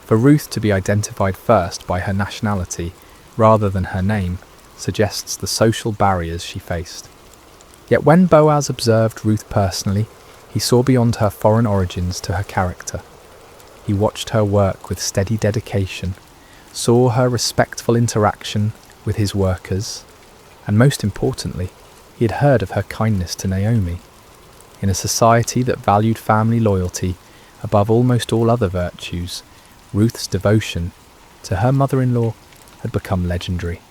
Speaker 1: For Ruth to be identified first by her nationality rather than her name suggests the social barriers she faced. Yet when Boaz observed Ruth personally, he saw beyond her foreign origins to her character. He watched her work with steady dedication, saw her respectful interaction with his workers, and most importantly, he had heard of her kindness to Naomi. In a society that valued family loyalty above almost all other virtues, Ruth's devotion to her mother-in-law had become legendary.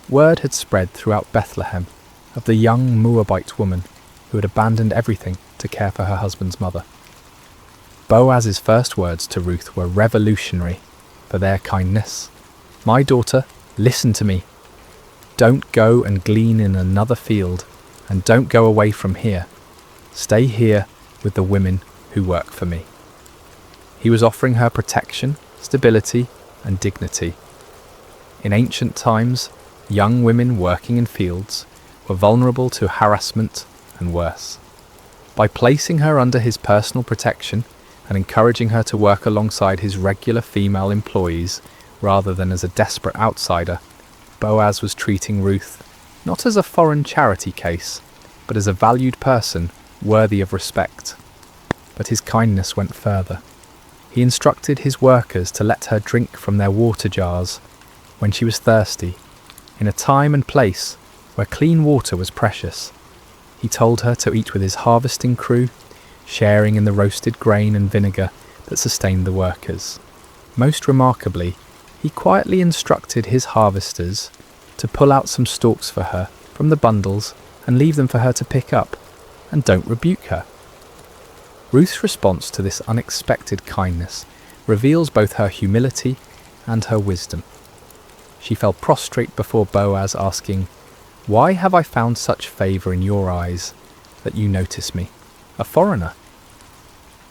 Speaker 1: Word had spread throughout Bethlehem of the young Moabite woman who had abandoned everything to care for her husband's mother. Boaz's first words to Ruth were revolutionary for their kindness. "My daughter, listen to me. Don't go and glean in another field and don't go away from here. Stay here with the women who work for me." He was offering her protection, stability, and dignity. In ancient times, young women working in fields were vulnerable to harassment and worse. By placing her under his personal protection and encouraging her to work alongside his regular female employees rather than as a desperate outsider, Boaz was treating Ruth not as a foreign charity case, but as a valued person worthy of respect. But his kindness went further. He instructed his workers to let her drink from their water jars when she was thirsty, in a time and place where clean water was precious. He told her to eat with his harvesting crew, sharing in the roasted grain and vinegar that sustained the workers. Most remarkably, he quietly instructed his harvesters to pull out some stalks for her from the bundles and leave them for her to pick up, and don't rebuke her. Ruth's response to this unexpected kindness reveals both her humility and her wisdom. She fell prostrate before Boaz, asking, "Why have I found such favour in your eyes that you notice me, a foreigner?"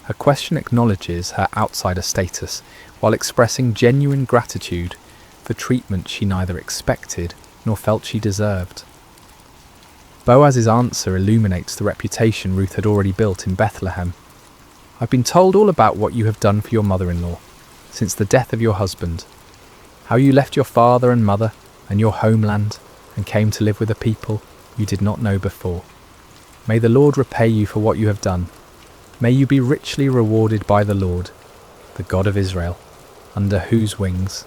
Speaker 1: Her question acknowledges her outsider status while expressing genuine gratitude for treatment she neither expected nor felt she deserved. Boaz's answer illuminates the reputation Ruth had already built in Bethlehem. "I've been told all about what you have done for your mother-in-law since the death of your husband, how you left your father and mother and your homeland and came to live with a people you did not know before. May the Lord repay you for what you have done. May you be richly rewarded by the Lord, the God of Israel, under whose wings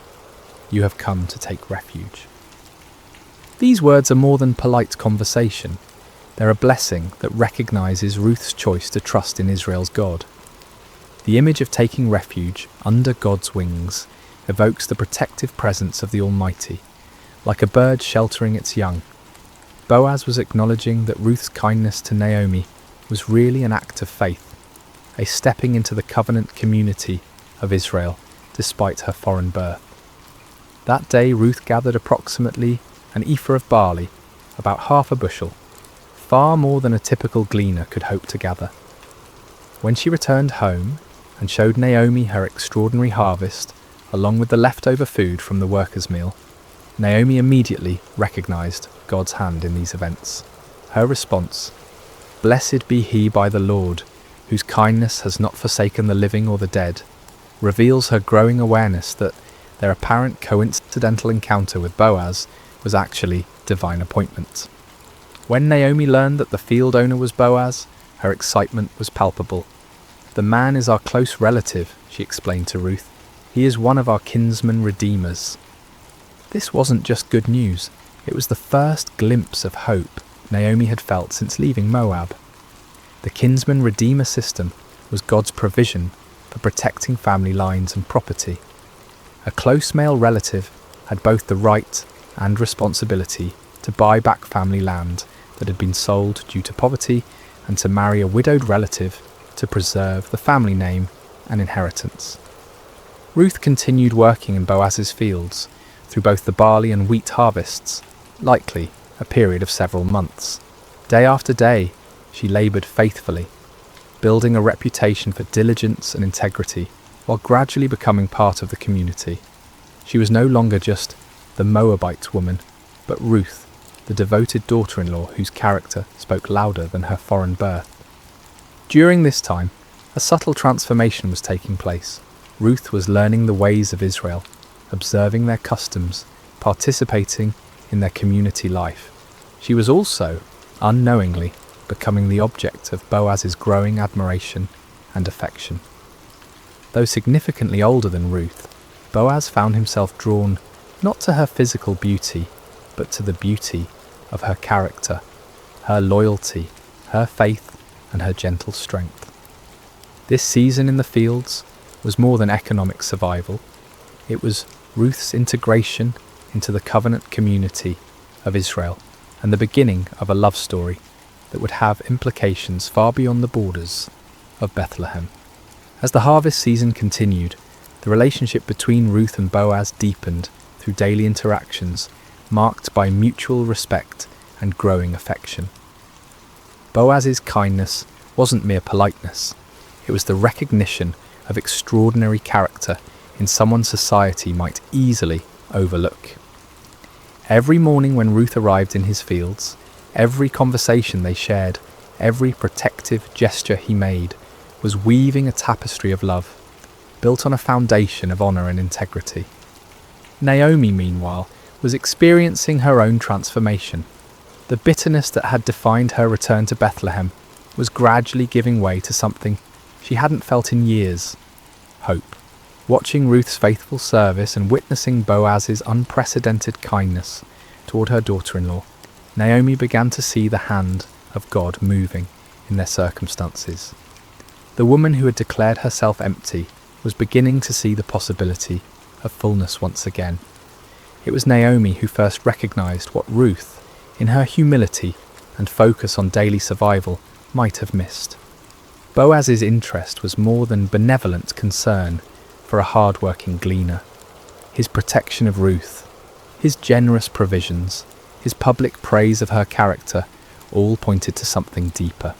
Speaker 1: you have come to take refuge." These words are more than polite conversation. They're a blessing that recognizes Ruth's choice to trust in Israel's God. The image of taking refuge under God's wings evokes the protective presence of the Almighty, like a bird sheltering its young. Boaz was acknowledging that Ruth's kindness to Naomi was really an act of faith, a stepping into the covenant community of Israel despite her foreign birth. That day Ruth gathered approximately an ephah of barley, about half a bushel, far more than a typical gleaner could hope to gather. When she returned home and showed Naomi her extraordinary harvest, along with the leftover food from the workers' meal, Naomi immediately recognized God's hand in these events. Her response, "Blessed be he by the Lord, whose kindness has not forsaken the living or the dead," reveals her growing awareness that their apparent coincidental encounter with Boaz was actually divine appointment. When Naomi learned that the field owner was Boaz, her excitement was palpable. "The man is our close relative," she explained to Ruth. "He is one of our kinsman redeemers." This wasn't just good news, it was the first glimpse of hope Naomi had felt since leaving Moab. The kinsman redeemer system was God's provision for protecting family lines and property. A close male relative had both the right and responsibility to buy back family land that had been sold due to poverty and to marry a widowed relative to preserve the family name and inheritance. Ruth continued working in Boaz's fields through both the barley and wheat harvests, likely a period of several months. Day after day, she laboured faithfully, building a reputation for diligence and integrity while gradually becoming part of the community. She was no longer just the Moabite woman, but Ruth, the devoted daughter-in-law whose character spoke louder than her foreign birth. During this time, a subtle transformation was taking place. Ruth was learning the ways of Israel, observing their customs, participating in their community life. She was also, unknowingly, becoming the object of Boaz's growing admiration and affection. Though significantly older than Ruth, Boaz found himself drawn not to her physical beauty, but to the beauty of her character, her loyalty, her faith, and her gentle strength. This season in the fields was more than economic survival. It was Ruth's integration into the covenant community of Israel and the beginning of a love story that would have implications far beyond the borders of Bethlehem. As the harvest season continued, the relationship between Ruth and Boaz deepened through daily interactions marked by mutual respect and growing affection. Boaz's kindness wasn't mere politeness. It was the recognition of extraordinary character in someone society might easily overlook. Every morning when Ruth arrived in his fields, every conversation they shared, every protective gesture he made, was weaving a tapestry of love, built on a foundation of honour and integrity. Naomi, meanwhile, was experiencing her own transformation. The bitterness that had defined her return to Bethlehem was gradually giving way to something she hadn't felt in years: hope. Watching Ruth's faithful service and witnessing Boaz's unprecedented kindness toward her daughter-in-law, Naomi began to see the hand of God moving in their circumstances. The woman who had declared herself empty was beginning to see the possibility of fullness once again. It was Naomi who first recognized what Ruth, in her humility and focus on daily survival, might have missed. Boaz's interest was more than benevolent concern for a hard-working gleaner. His protection of Ruth, his generous provisions, his public praise of her character, all pointed to something deeper.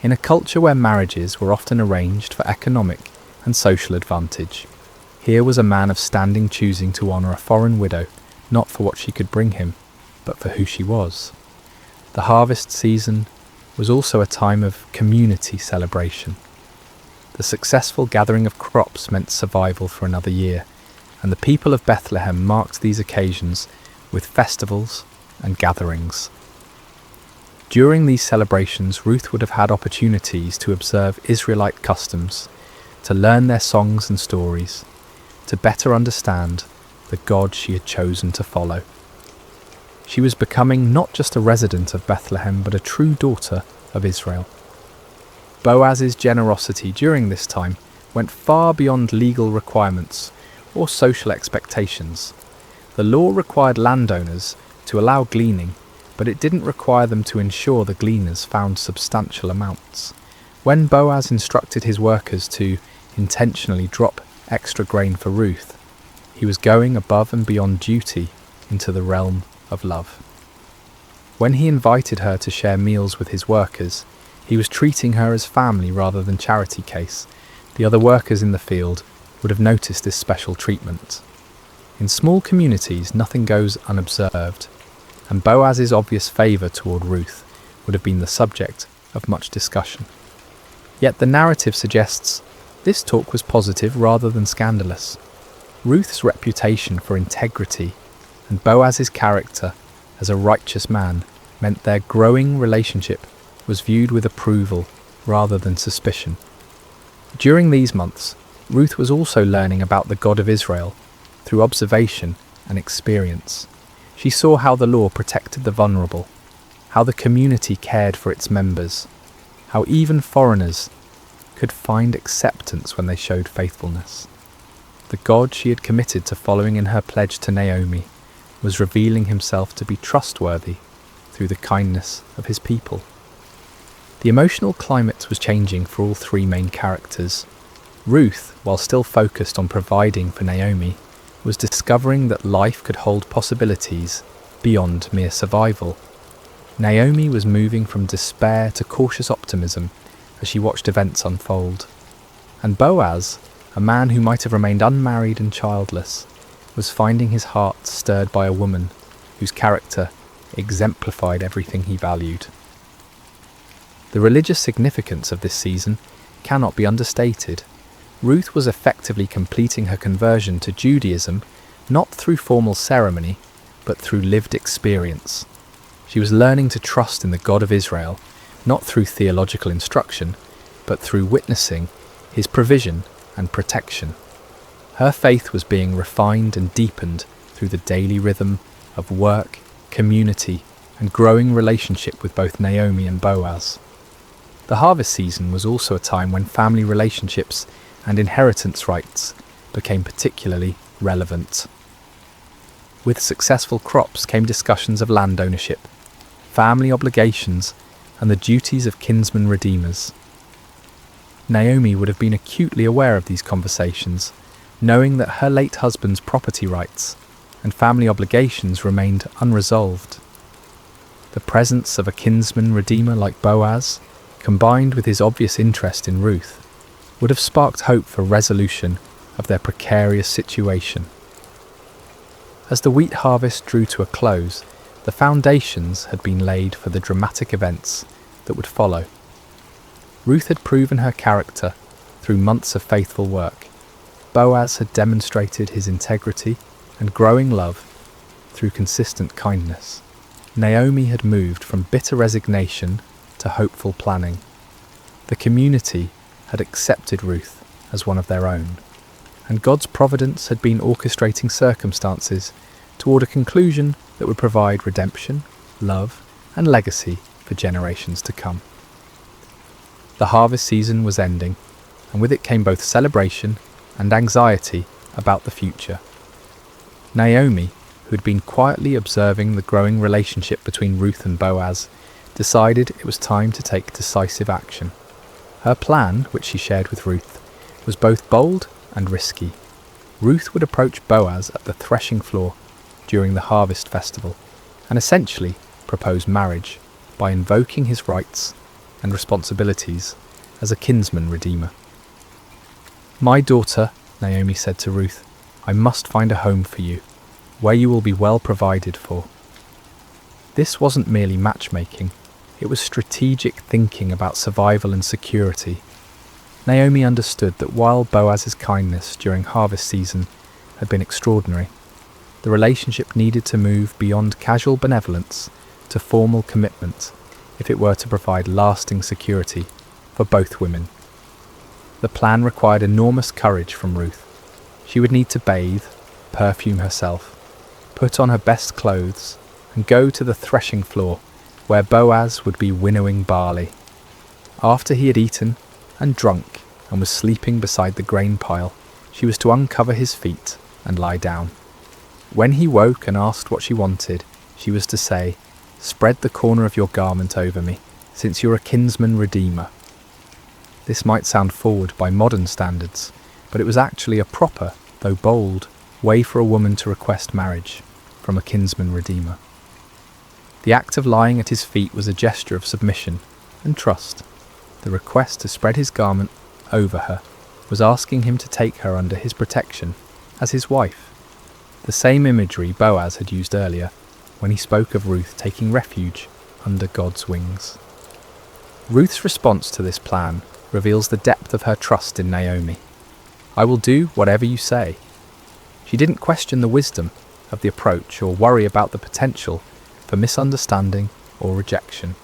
Speaker 1: In a culture where marriages were often arranged for economic and social advantage, here was a man of standing choosing to honour a foreign widow, not for what she could bring him, but for who she was. The harvest season was also a time of community celebration. The successful gathering of crops meant survival for another year, and the people of Bethlehem marked these occasions with festivals and gatherings. During these celebrations, Ruth would have had opportunities to observe Israelite customs, to learn their songs and stories, to better understand the God she had chosen to follow. She was becoming not just a resident of Bethlehem, but a true daughter of Israel. Boaz's generosity during this time went far beyond legal requirements or social expectations. The law required landowners to allow gleaning, but it didn't require them to ensure the gleaners found substantial amounts. When Boaz instructed his workers to intentionally drop extra grain for Ruth, he was going above and beyond duty into the realm of love. When he invited her to share meals with his workers, he was treating her as family rather than charity case. The other workers in the field would have noticed this special treatment. In small communities, nothing goes unobserved, and Boaz's obvious favour toward Ruth would have been the subject of much discussion. Yet the narrative suggests this talk was positive rather than scandalous. Ruth's reputation for integrity and Boaz's character as a righteous man meant their growing relationship was viewed with approval rather than suspicion. During these months, Ruth was also learning about the God of Israel through observation and experience. She saw how the law protected the vulnerable, how the community cared for its members, how even foreigners could find acceptance when they showed faithfulness. The God she had committed to following in her pledge to Naomi was revealing himself to be trustworthy through the kindness of his people. The emotional climate was changing for all three main characters. Ruth, while still focused on providing for Naomi, was discovering that life could hold possibilities beyond mere survival. Naomi was moving from despair to cautious optimism as she watched events unfold. And Boaz, a man who might have remained unmarried and childless, was finding his heart stirred by a woman whose character exemplified everything he valued. The religious significance of this season cannot be understated. Ruth was effectively completing her conversion to Judaism not through formal ceremony, but through lived experience. She was learning to trust in the God of Israel, not through theological instruction, but through witnessing his provision and protection. Her faith was being refined and deepened through the daily rhythm of work, community, and growing relationship with both Naomi and Boaz. The harvest season was also a time when family relationships and inheritance rights became particularly relevant. With successful crops came discussions of land ownership, family obligations, and the duties of kinsman redeemers. Naomi would have been acutely aware of these conversations, knowing that her late husband's property rights and family obligations remained unresolved. The presence of a kinsman redeemer like Boaz, combined with his obvious interest in Ruth, would have sparked hope for resolution of their precarious situation. As the wheat harvest drew to a close, the foundations had been laid for the dramatic events that would follow. Ruth had proven her character through months of faithful work. Boaz had demonstrated his integrity and growing love through consistent kindness. Naomi had moved from bitter resignation to hopeful planning. The community had accepted Ruth as one of their own, and God's providence had been orchestrating circumstances toward a conclusion that would provide redemption, love, and legacy for generations to come. The harvest season was ending, and with it came both celebration and anxiety about the future. Naomi, who had been quietly observing the growing relationship between Ruth and Boaz, decided it was time to take decisive action. Her plan, which she shared with Ruth, was both bold and risky. Ruth would approach Boaz at the threshing floor during the harvest festival and essentially propose marriage by invoking his rights and responsibilities as a kinsman redeemer. "My daughter," Naomi said to Ruth, "I must find a home for you, where you will be well provided for." This wasn't merely matchmaking, it was strategic thinking about survival and security. Naomi understood that while Boaz's kindness during harvest season had been extraordinary, the relationship needed to move beyond casual benevolence to formal commitment if it were to provide lasting security for both women. The plan required enormous courage from Ruth. She would need to bathe, perfume herself, put on her best clothes, and go to the threshing floor where Boaz would be winnowing barley. After he had eaten and drunk and was sleeping beside the grain pile, she was to uncover his feet and lie down. When he woke and asked what she wanted, she was to say, "Spread the corner of your garment over me, since you're a kinsman redeemer." This might sound forward by modern standards, but it was actually a proper, though bold, way for a woman to request marriage from a kinsman redeemer. The act of lying at his feet was a gesture of submission and trust. The request to spread his garment over her was asking him to take her under his protection as his wife. The same imagery Boaz had used earlier when he spoke of Ruth taking refuge under God's wings. Ruth's response to this plan reveals the depth of her trust in Naomi. "I will do whatever you say." She didn't question the wisdom of the approach or worry about the potential for misunderstanding or rejection.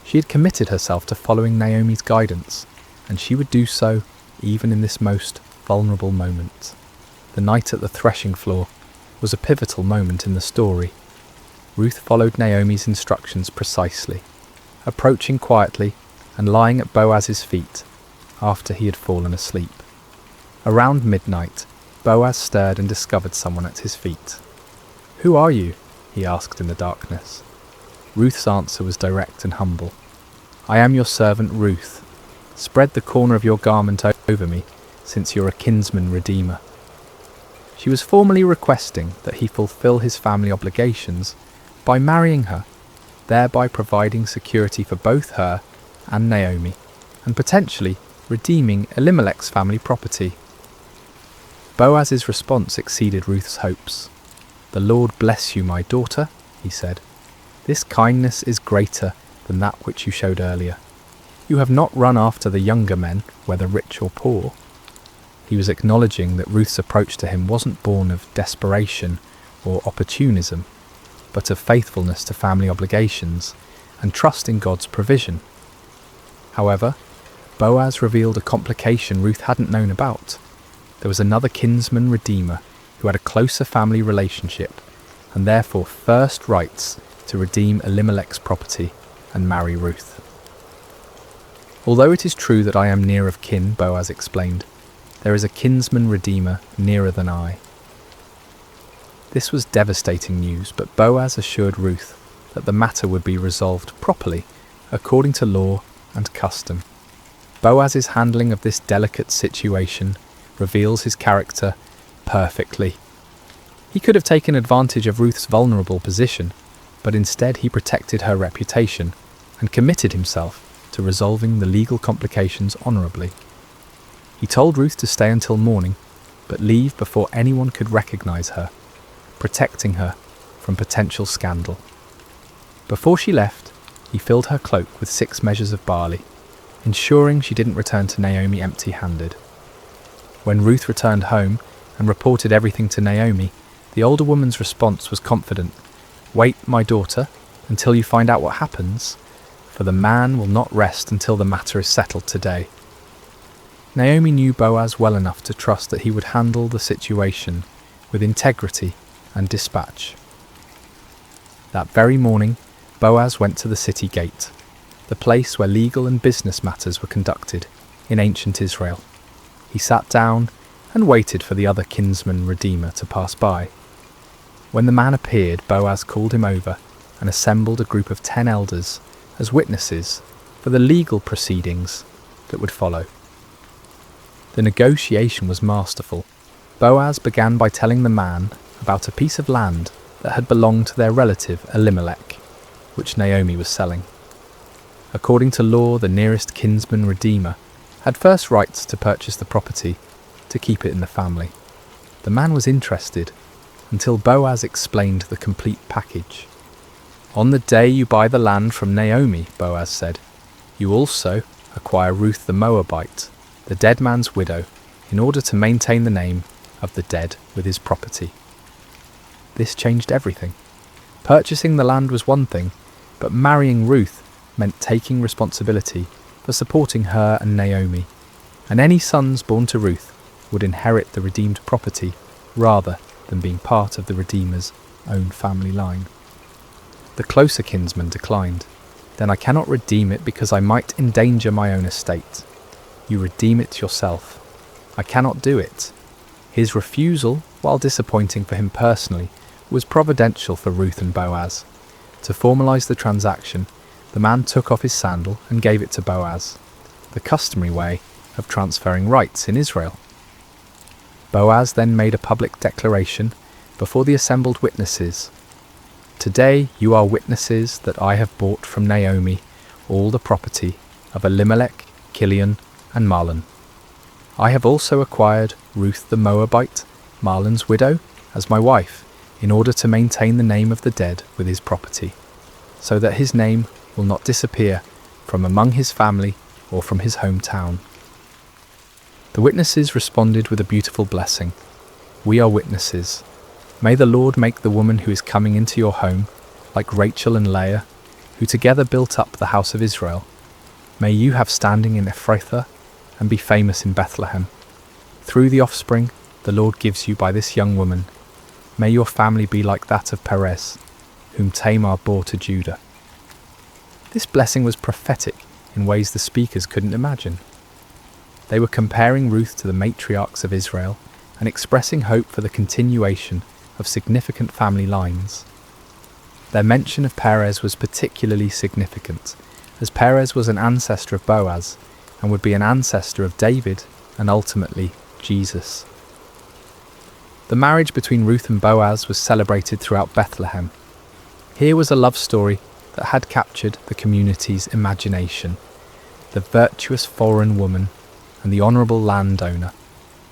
Speaker 1: She had committed herself to following Naomi's guidance, and she would do so even in this most vulnerable moment. The night at the threshing floor was a pivotal moment in the story. Ruth followed Naomi's instructions precisely, approaching quietly and lying at Boaz's feet after he had fallen asleep. Around midnight, Boaz stirred and discovered someone at his feet. "Who are you?" he asked in the darkness. Ruth's answer was direct and humble. "I am your servant Ruth. Spread the corner of your garment over me, since you're a kinsman redeemer." She was formally requesting that he fulfill his family obligations by marrying her, thereby providing security for both her and Naomi, and potentially redeeming Elimelech's family property. Boaz's response exceeded Ruth's hopes. "The Lord bless you, my daughter," he said. "This kindness is greater than that which you showed earlier. You have not run after the younger men, whether rich or poor." He was acknowledging that Ruth's approach to him wasn't born of desperation or opportunism, but of faithfulness to family obligations and trust in God's provision. However, Boaz revealed a complication Ruth hadn't known about. There was another kinsman redeemer who had a closer family relationship and therefore first rights to redeem Elimelech's property and marry Ruth. "Although it is true that I am near of kin," Boaz explained, "there is a kinsman redeemer nearer than I." This was devastating news, but Boaz assured Ruth that the matter would be resolved properly according to law and custom. Boaz's handling of this delicate situation reveals his character perfectly. He could have taken advantage of Ruth's vulnerable position, but instead he protected her reputation and committed himself to resolving the legal complications honourably. He told Ruth to stay until morning, but leave before anyone could recognise her, protecting her from potential scandal. Before she left, he filled her cloak with 6 measures of barley, ensuring she didn't return to Naomi empty-handed. When Ruth returned home and reported everything to Naomi, the older woman's response was confident. "Wait, my daughter, until you find out what happens, for the man will not rest until the matter is settled today." Naomi knew Boaz well enough to trust that he would handle the situation with integrity and dispatch. That very morning, Boaz went to the city gate, the place where legal and business matters were conducted in ancient Israel. He sat down and waited for the other kinsman redeemer to pass by. When the man appeared, Boaz called him over and assembled a group of 10 elders as witnesses for the legal proceedings that would follow. The negotiation was masterful. Boaz began by telling the man about a piece of land that had belonged to their relative Elimelech, which Naomi was selling. According to law, the nearest kinsman redeemer had first rights to purchase the property, to keep it in the family. The man was interested until Boaz explained the complete package. "On the day you buy the land from Naomi," Boaz said, "you also acquire Ruth the Moabite, the dead man's widow, in order to maintain the name of the dead with his property." This changed everything. Purchasing the land was one thing, but marrying Ruth meant taking responsibility for supporting her and Naomi, and any sons born to Ruth would inherit the redeemed property rather than being part of the Redeemer's own family line. The closer kinsman declined. "Then I cannot redeem it because I might endanger my own estate. You redeem it yourself. I cannot do it." His refusal, while disappointing for him personally, was providential for Ruth and Boaz. To formalise the transaction, the man took off his sandal and gave it to Boaz, the customary way of transferring rights in Israel. Boaz then made a public declaration before the assembled witnesses. "Today you are witnesses that I have bought from Naomi all the property of Elimelech, Kilion, and Mahlon. I have also acquired Ruth the Moabite, Mahlon's widow, as my wife, in order to maintain the name of the dead with his property, so that his name will not disappear from among his family or from his hometown." The witnesses responded with a beautiful blessing. "We are witnesses. May the Lord make the woman who is coming into your home like Rachel and Leah, who together built up the house of Israel. May you have standing in Ephrathah and be famous in Bethlehem. Through the offspring the Lord gives you by this young woman, may your family be like that of Perez, whom Tamar bore to Judah." This blessing was prophetic in ways the speakers couldn't imagine. They were comparing Ruth to the matriarchs of Israel and expressing hope for the continuation of significant family lines. Their mention of Perez was particularly significant, as Perez was an ancestor of Boaz and would be an ancestor of David and ultimately Jesus. The marriage between Ruth and Boaz was celebrated throughout Bethlehem. Here was a love story that had captured the community's imagination. The virtuous foreign woman and the honourable landowner,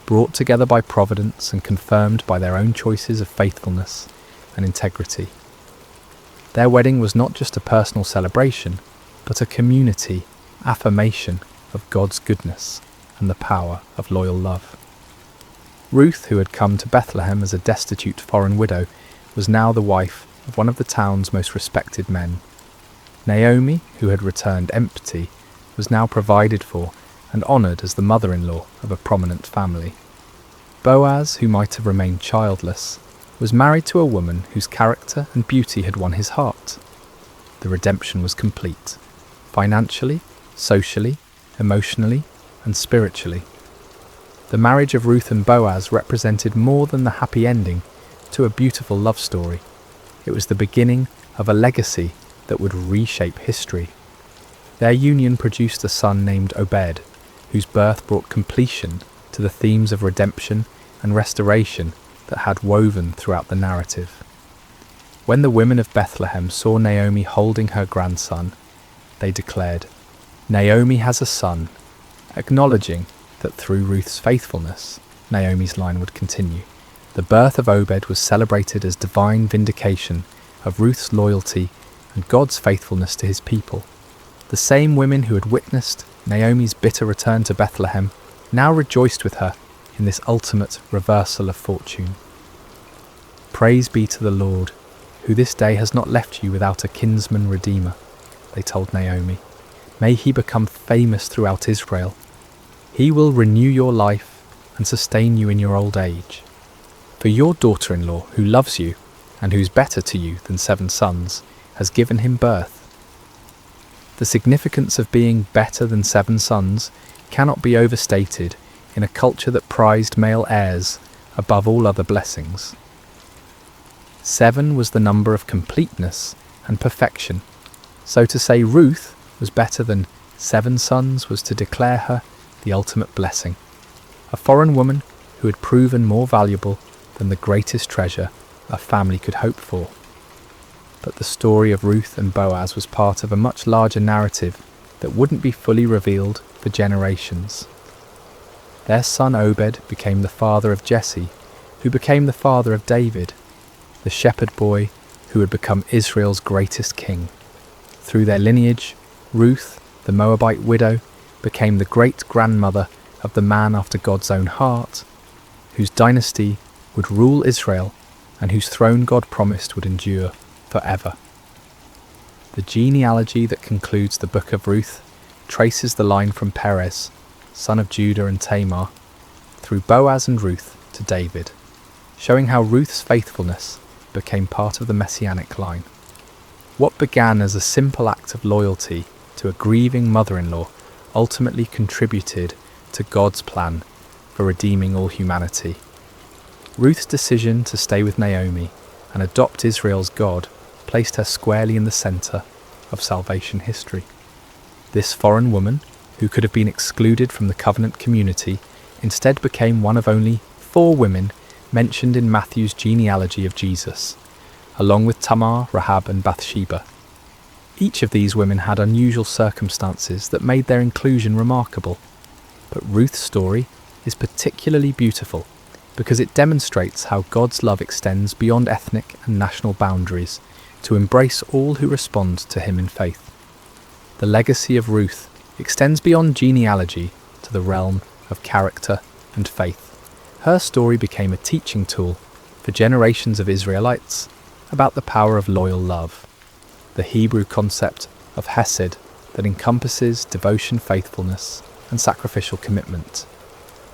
Speaker 1: brought together by providence and confirmed by their own choices of faithfulness and integrity. Their wedding was not just a personal celebration, but a community affirmation of God's goodness and the power of loyal love. Ruth, who had come to Bethlehem as a destitute foreign widow, was now the wife of one of the town's most respected men. Naomi, who had returned empty, was now provided for and honoured as the mother-in-law of a prominent family. Boaz, who might have remained childless, was married to a woman whose character and beauty had won his heart. The redemption was complete, financially, socially, emotionally, and spiritually. The marriage of Ruth and Boaz represented more than the happy ending to a beautiful love story. It was the beginning of a legacy that would reshape history. Their union produced a son named Obed, whose birth brought completion to the themes of redemption and restoration that had woven throughout the narrative. When the women of Bethlehem saw Naomi holding her grandson, they declared, "Naomi has a son," acknowledging that through Ruth's faithfulness, Naomi's line would continue. The birth of Obed was celebrated as divine vindication of Ruth's loyalty and God's faithfulness to his people. The same women who had witnessed Naomi's bitter return to Bethlehem now rejoiced with her in this ultimate reversal of fortune. "Praise be to the Lord, who this day has not left you without a kinsman redeemer," they told Naomi. "May he become famous throughout Israel. He will renew your life and sustain you in your old age. For your daughter-in-law, who loves you, and who's better to you than 7 sons, has given him birth." The significance of being better than 7 sons cannot be overstated in a culture that prized male heirs above all other blessings. 7 was the number of completeness and perfection, so to say Ruth was better than 7 sons was to declare her the ultimate blessing, a foreign woman who had proven more valuable than the greatest treasure a family could hope for. But the story of Ruth and Boaz was part of a much larger narrative that wouldn't be fully revealed for generations. Their son Obed became the father of Jesse, who became the father of David, the shepherd boy who would become Israel's greatest king. Through their lineage, Ruth, the Moabite widow, became the great-grandmother of the man after God's own heart, whose dynasty would rule Israel and whose throne God promised would endure forever. The genealogy that concludes the book of Ruth traces the line from Perez, son of Judah and Tamar, through Boaz and Ruth to David, showing how Ruth's faithfulness became part of the messianic line. What began as a simple act of loyalty to a grieving mother-in-law ultimately contributed to God's plan for redeeming all humanity. Ruth's decision to stay with Naomi and adopt Israel's God placed her squarely in the centre of salvation history. This foreign woman, who could have been excluded from the covenant community, instead became one of only 4 women mentioned in Matthew's genealogy of Jesus, along with Tamar, Rahab and Bathsheba. Each of these women had unusual circumstances that made their inclusion remarkable, but Ruth's story is particularly beautiful because it demonstrates how God's love extends beyond ethnic and national boundaries to embrace all who respond to him in faith. The legacy of Ruth extends beyond genealogy to the realm of character and faith. Her story became a teaching tool for generations of Israelites about the power of loyal love, the Hebrew concept of hesed that encompasses devotion, faithfulness, and sacrificial commitment.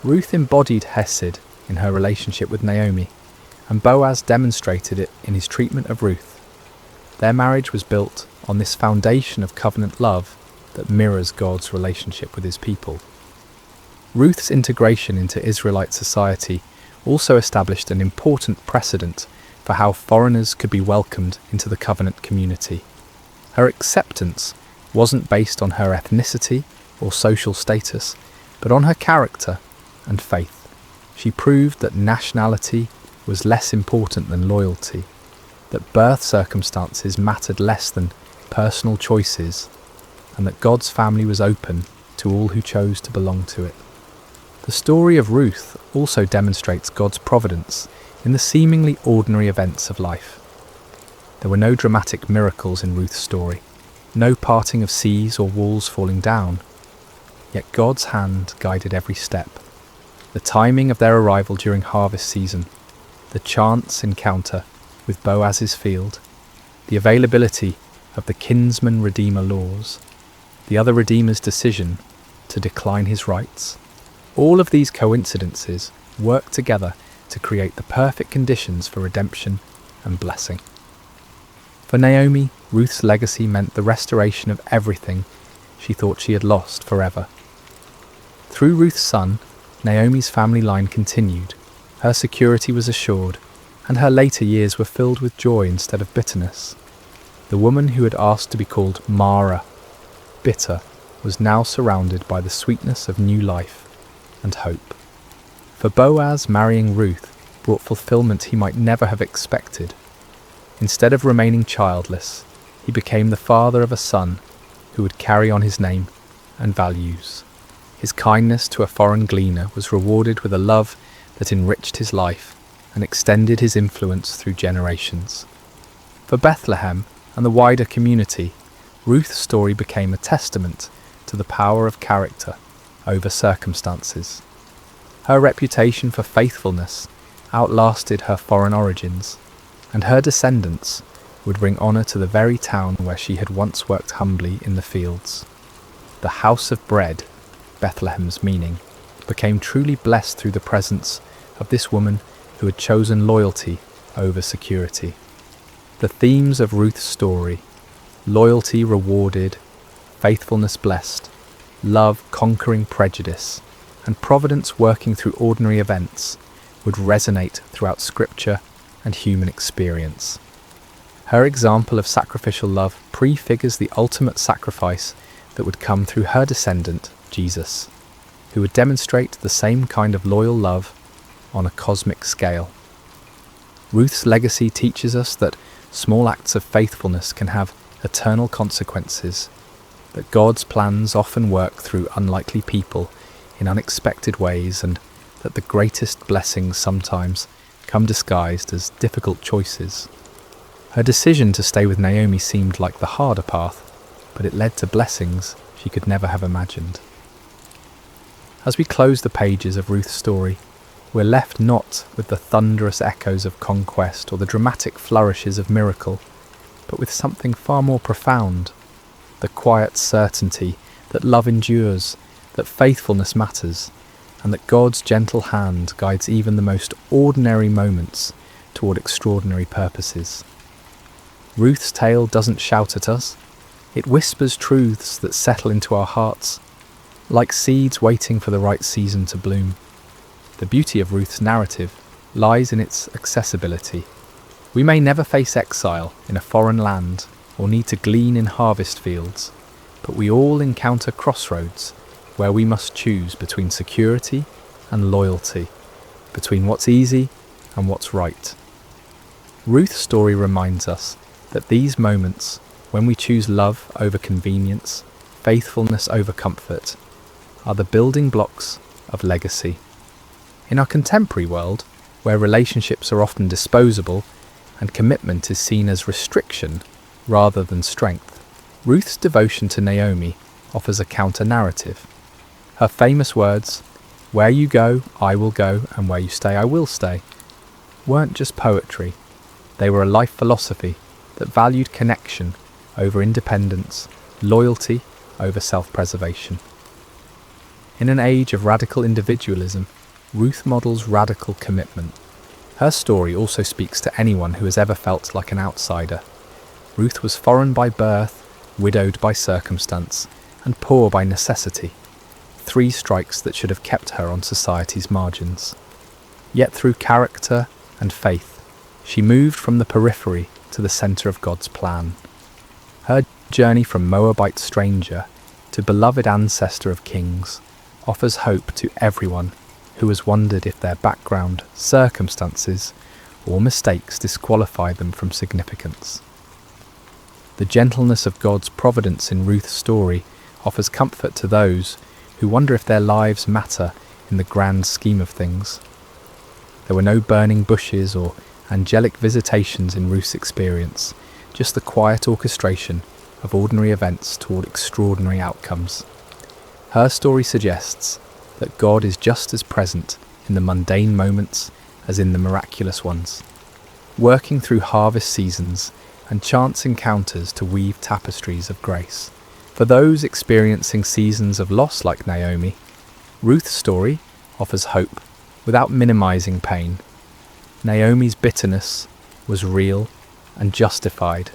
Speaker 1: Ruth embodied hesed in her relationship with Naomi, and Boaz demonstrated it in his treatment of Ruth. Their marriage was built on this foundation of covenant love that mirrors God's relationship with his people. Ruth's integration into Israelite society also established an important precedent for how foreigners could be welcomed into the covenant community. Her acceptance wasn't based on her ethnicity or social status, but on her character and faith. She proved that nationality was less important than loyalty, that birth circumstances mattered less than personal choices, and that God's family was open to all who chose to belong to it. The story of Ruth also demonstrates God's providence in the seemingly ordinary events of life. There were no dramatic miracles in Ruth's story, no parting of seas or walls falling down, yet God's hand guided every step. The timing of their arrival during harvest season, the chance encounter with Boaz's field, the availability of the kinsman redeemer laws, the other redeemer's decision to decline his rights. All of these coincidences work together to create the perfect conditions for redemption and blessing. For Naomi, Ruth's legacy meant the restoration of everything she thought she had lost forever. Through Ruth's son, Naomi's family line continued, her security was assured, and her later years were filled with joy instead of bitterness. The woman who had asked to be called Mara, bitter, was now surrounded by the sweetness of new life and hope. For Boaz, marrying Ruth brought fulfillment he might never have expected. Instead of remaining childless, he became the father of a son who would carry on his name and values. His kindness to a foreign gleaner was rewarded with a love that enriched his life and extended his influence through generations. For Bethlehem and the wider community, Ruth's story became a testament to the power of character over circumstances. Her reputation for faithfulness outlasted her foreign origins, and her descendants would bring honour to the very town where she had once worked humbly in the fields. The house of bread, Bethlehem's meaning, became truly blessed through the presence of this woman who had chosen loyalty over security. The themes of Ruth's story, loyalty rewarded, faithfulness blessed, love conquering prejudice, and providence working through ordinary events, would resonate throughout scripture and human experience. Her example of sacrificial love prefigures the ultimate sacrifice that would come through her descendant, Jesus, who would demonstrate the same kind of loyal love on a cosmic scale. Ruth's legacy teaches us that small acts of faithfulness can have eternal consequences, that God's plans often work through unlikely people in unexpected ways, and that the greatest blessings sometimes come disguised as difficult choices. Her decision to stay with Naomi seemed like the harder path, but it led to blessings she could never have imagined. As we close the pages of Ruth's story, we're left not with the thunderous echoes of conquest or the dramatic flourishes of miracle, but with something far more profound, the quiet certainty that love endures, that faithfulness matters, and that God's gentle hand guides even the most ordinary moments toward extraordinary purposes. Ruth's tale doesn't shout at us, it whispers truths that settle into our hearts, like seeds waiting for the right season to bloom. The beauty of Ruth's narrative lies in its accessibility. We may never face exile in a foreign land or need to glean in harvest fields, but we all encounter crossroads where we must choose between security and loyalty, between what's easy and what's right. Ruth's story reminds us that these moments, when we choose love over convenience, faithfulness over comfort, are the building blocks of legacy. In our contemporary world, where relationships are often disposable and commitment is seen as restriction rather than strength, Ruth's devotion to Naomi offers a counter-narrative. Her famous words, "Where you go, I will go, and where you stay, I will stay," weren't just poetry. They were a life philosophy that valued connection over independence, loyalty over self-preservation. In an age of radical individualism, Ruth models radical commitment. Her story also speaks to anyone who has ever felt like an outsider. Ruth was foreign by birth, widowed by circumstance, and poor by necessity. 3 strikes that should have kept her on society's margins. Yet through character and faith, she moved from the periphery to the centre of God's plan. Her journey from Moabite stranger to beloved ancestor of kings offers hope to everyone who has wondered if their background, circumstances, or mistakes disqualify them from significance. The gentleness of God's providence in Ruth's story offers comfort to those who wonder if their lives matter in the grand scheme of things. There were no burning bushes or angelic visitations in Ruth's experience, just the quiet orchestration of ordinary events toward extraordinary outcomes. Her story suggests that God is just as present in the mundane moments as in the miraculous ones, working through harvest seasons and chance encounters to weave tapestries of grace. For those experiencing seasons of loss like Naomi, Ruth's story offers hope without minimizing pain. Naomi's bitterness was real and justified.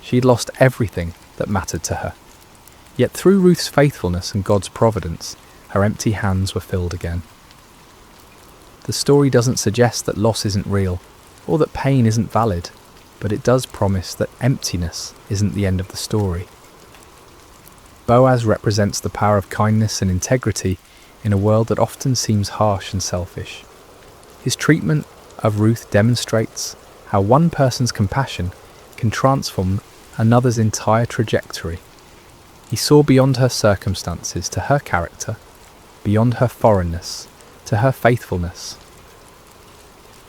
Speaker 1: She had lost everything that mattered to her. Yet through Ruth's faithfulness and God's providence, her empty hands were filled again. The story doesn't suggest that loss isn't real, or that pain isn't valid, but it does promise that emptiness isn't the end of the story. Boaz represents the power of kindness and integrity in a world that often seems harsh and selfish. His treatment of Ruth demonstrates how one person's compassion can transform another's entire trajectory. He saw beyond her circumstances to her character, beyond her foreignness to her faithfulness.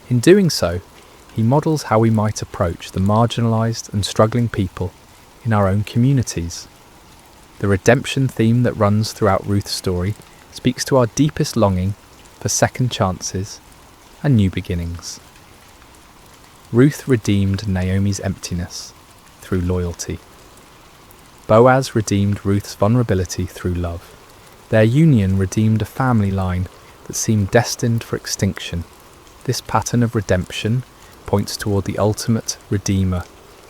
Speaker 1: In doing so, he models how we might approach the marginalised and struggling people in our own communities. The redemption theme that runs throughout Ruth's story speaks to our deepest longing for second chances and new beginnings. Ruth redeemed Naomi's emptiness through loyalty. Boaz redeemed Ruth's vulnerability through love. Their union redeemed a family line that seemed destined for extinction. This pattern of redemption points toward the ultimate Redeemer,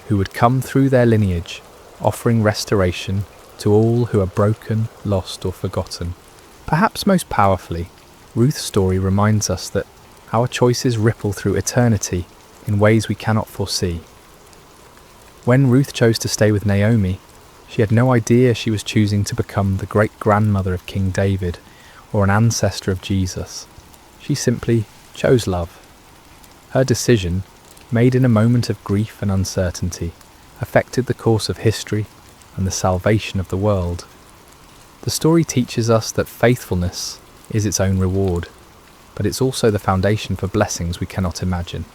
Speaker 1: who would come through their lineage, offering restoration to all who are broken, lost, or forgotten. Perhaps most powerfully, Ruth's story reminds us that our choices ripple through eternity in ways we cannot foresee. When Ruth chose to stay with Naomi, she had no idea she was choosing to become the great-grandmother of King David or an ancestor of Jesus. She simply chose love. Her decision, made in a moment of grief and uncertainty, affected the course of history and the salvation of the world. The story teaches us that faithfulness is its own reward, but it's also the foundation for blessings we cannot imagine.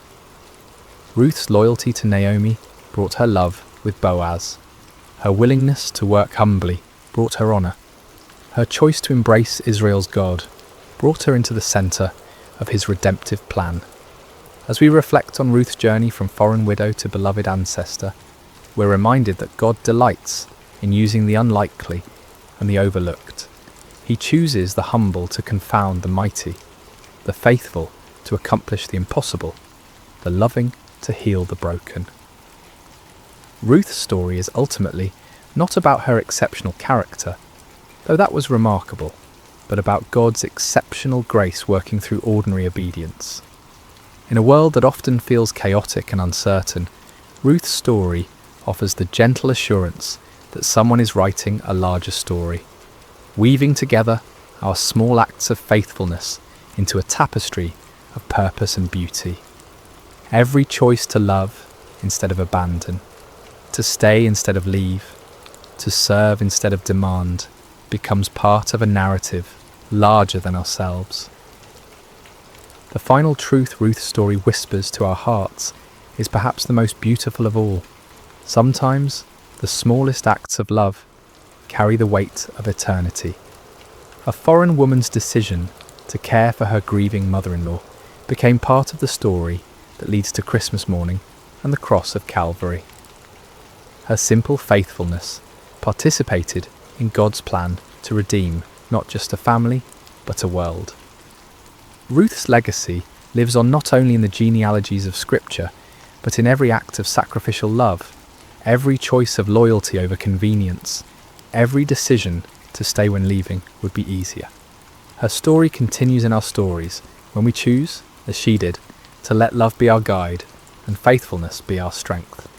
Speaker 1: Ruth's loyalty to Naomi brought her love with Boaz. Her willingness to work humbly brought her honour. Her choice to embrace Israel's God brought her into the centre of his redemptive plan. As we reflect on Ruth's journey from foreign widow to beloved ancestor, we're reminded that God delights in using the unlikely and the overlooked. He chooses the humble to confound the mighty, the faithful to accomplish the impossible, the loving to heal the broken. Ruth's story is ultimately not about her exceptional character, though that was remarkable, but about God's exceptional grace working through ordinary obedience. In a world that often feels chaotic and uncertain, Ruth's story offers the gentle assurance that someone is writing a larger story, weaving together our small acts of faithfulness into a tapestry of purpose and beauty. Every choice to love instead of abandon, to stay instead of leave, to serve instead of demand, becomes part of a narrative larger than ourselves. The final truth Ruth's story whispers to our hearts is perhaps the most beautiful of all. Sometimes the smallest acts of love carry the weight of eternity. A foreign woman's decision to care for her grieving mother-in-law became part of the story that leads to Christmas morning and the cross of Calvary. Her simple faithfulness participated in God's plan to redeem not just a family, but a world. Ruth's legacy lives on not only in the genealogies of Scripture, but in every act of sacrificial love, every choice of loyalty over convenience, every decision to stay when leaving would be easier. Her story continues in our stories when we choose, as she did, to let love be our guide and faithfulness be our strength.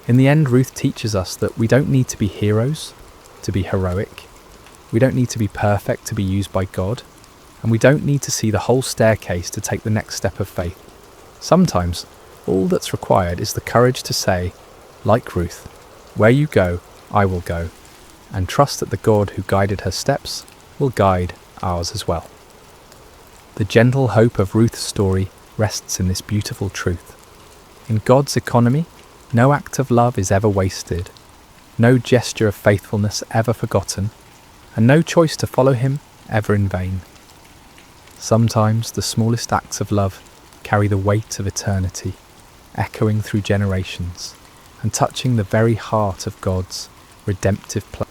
Speaker 1: In the end, Ruth teaches us that we don't need to be heroes to be heroic. We don't need to be perfect to be used by God. And we don't need to see the whole staircase to take the next step of faith. Sometimes, all that's required is the courage to say, like Ruth, "Where you go, I will go," and trust that the God who guided her steps will guide ours as well. The gentle hope of Ruth's story rests in this beautiful truth. In God's economy, no act of love is ever wasted, no gesture of faithfulness ever forgotten, and no choice to follow him ever in vain. Sometimes the smallest acts of love carry the weight of eternity, echoing through generations and touching the very heart of God's redemptive plan.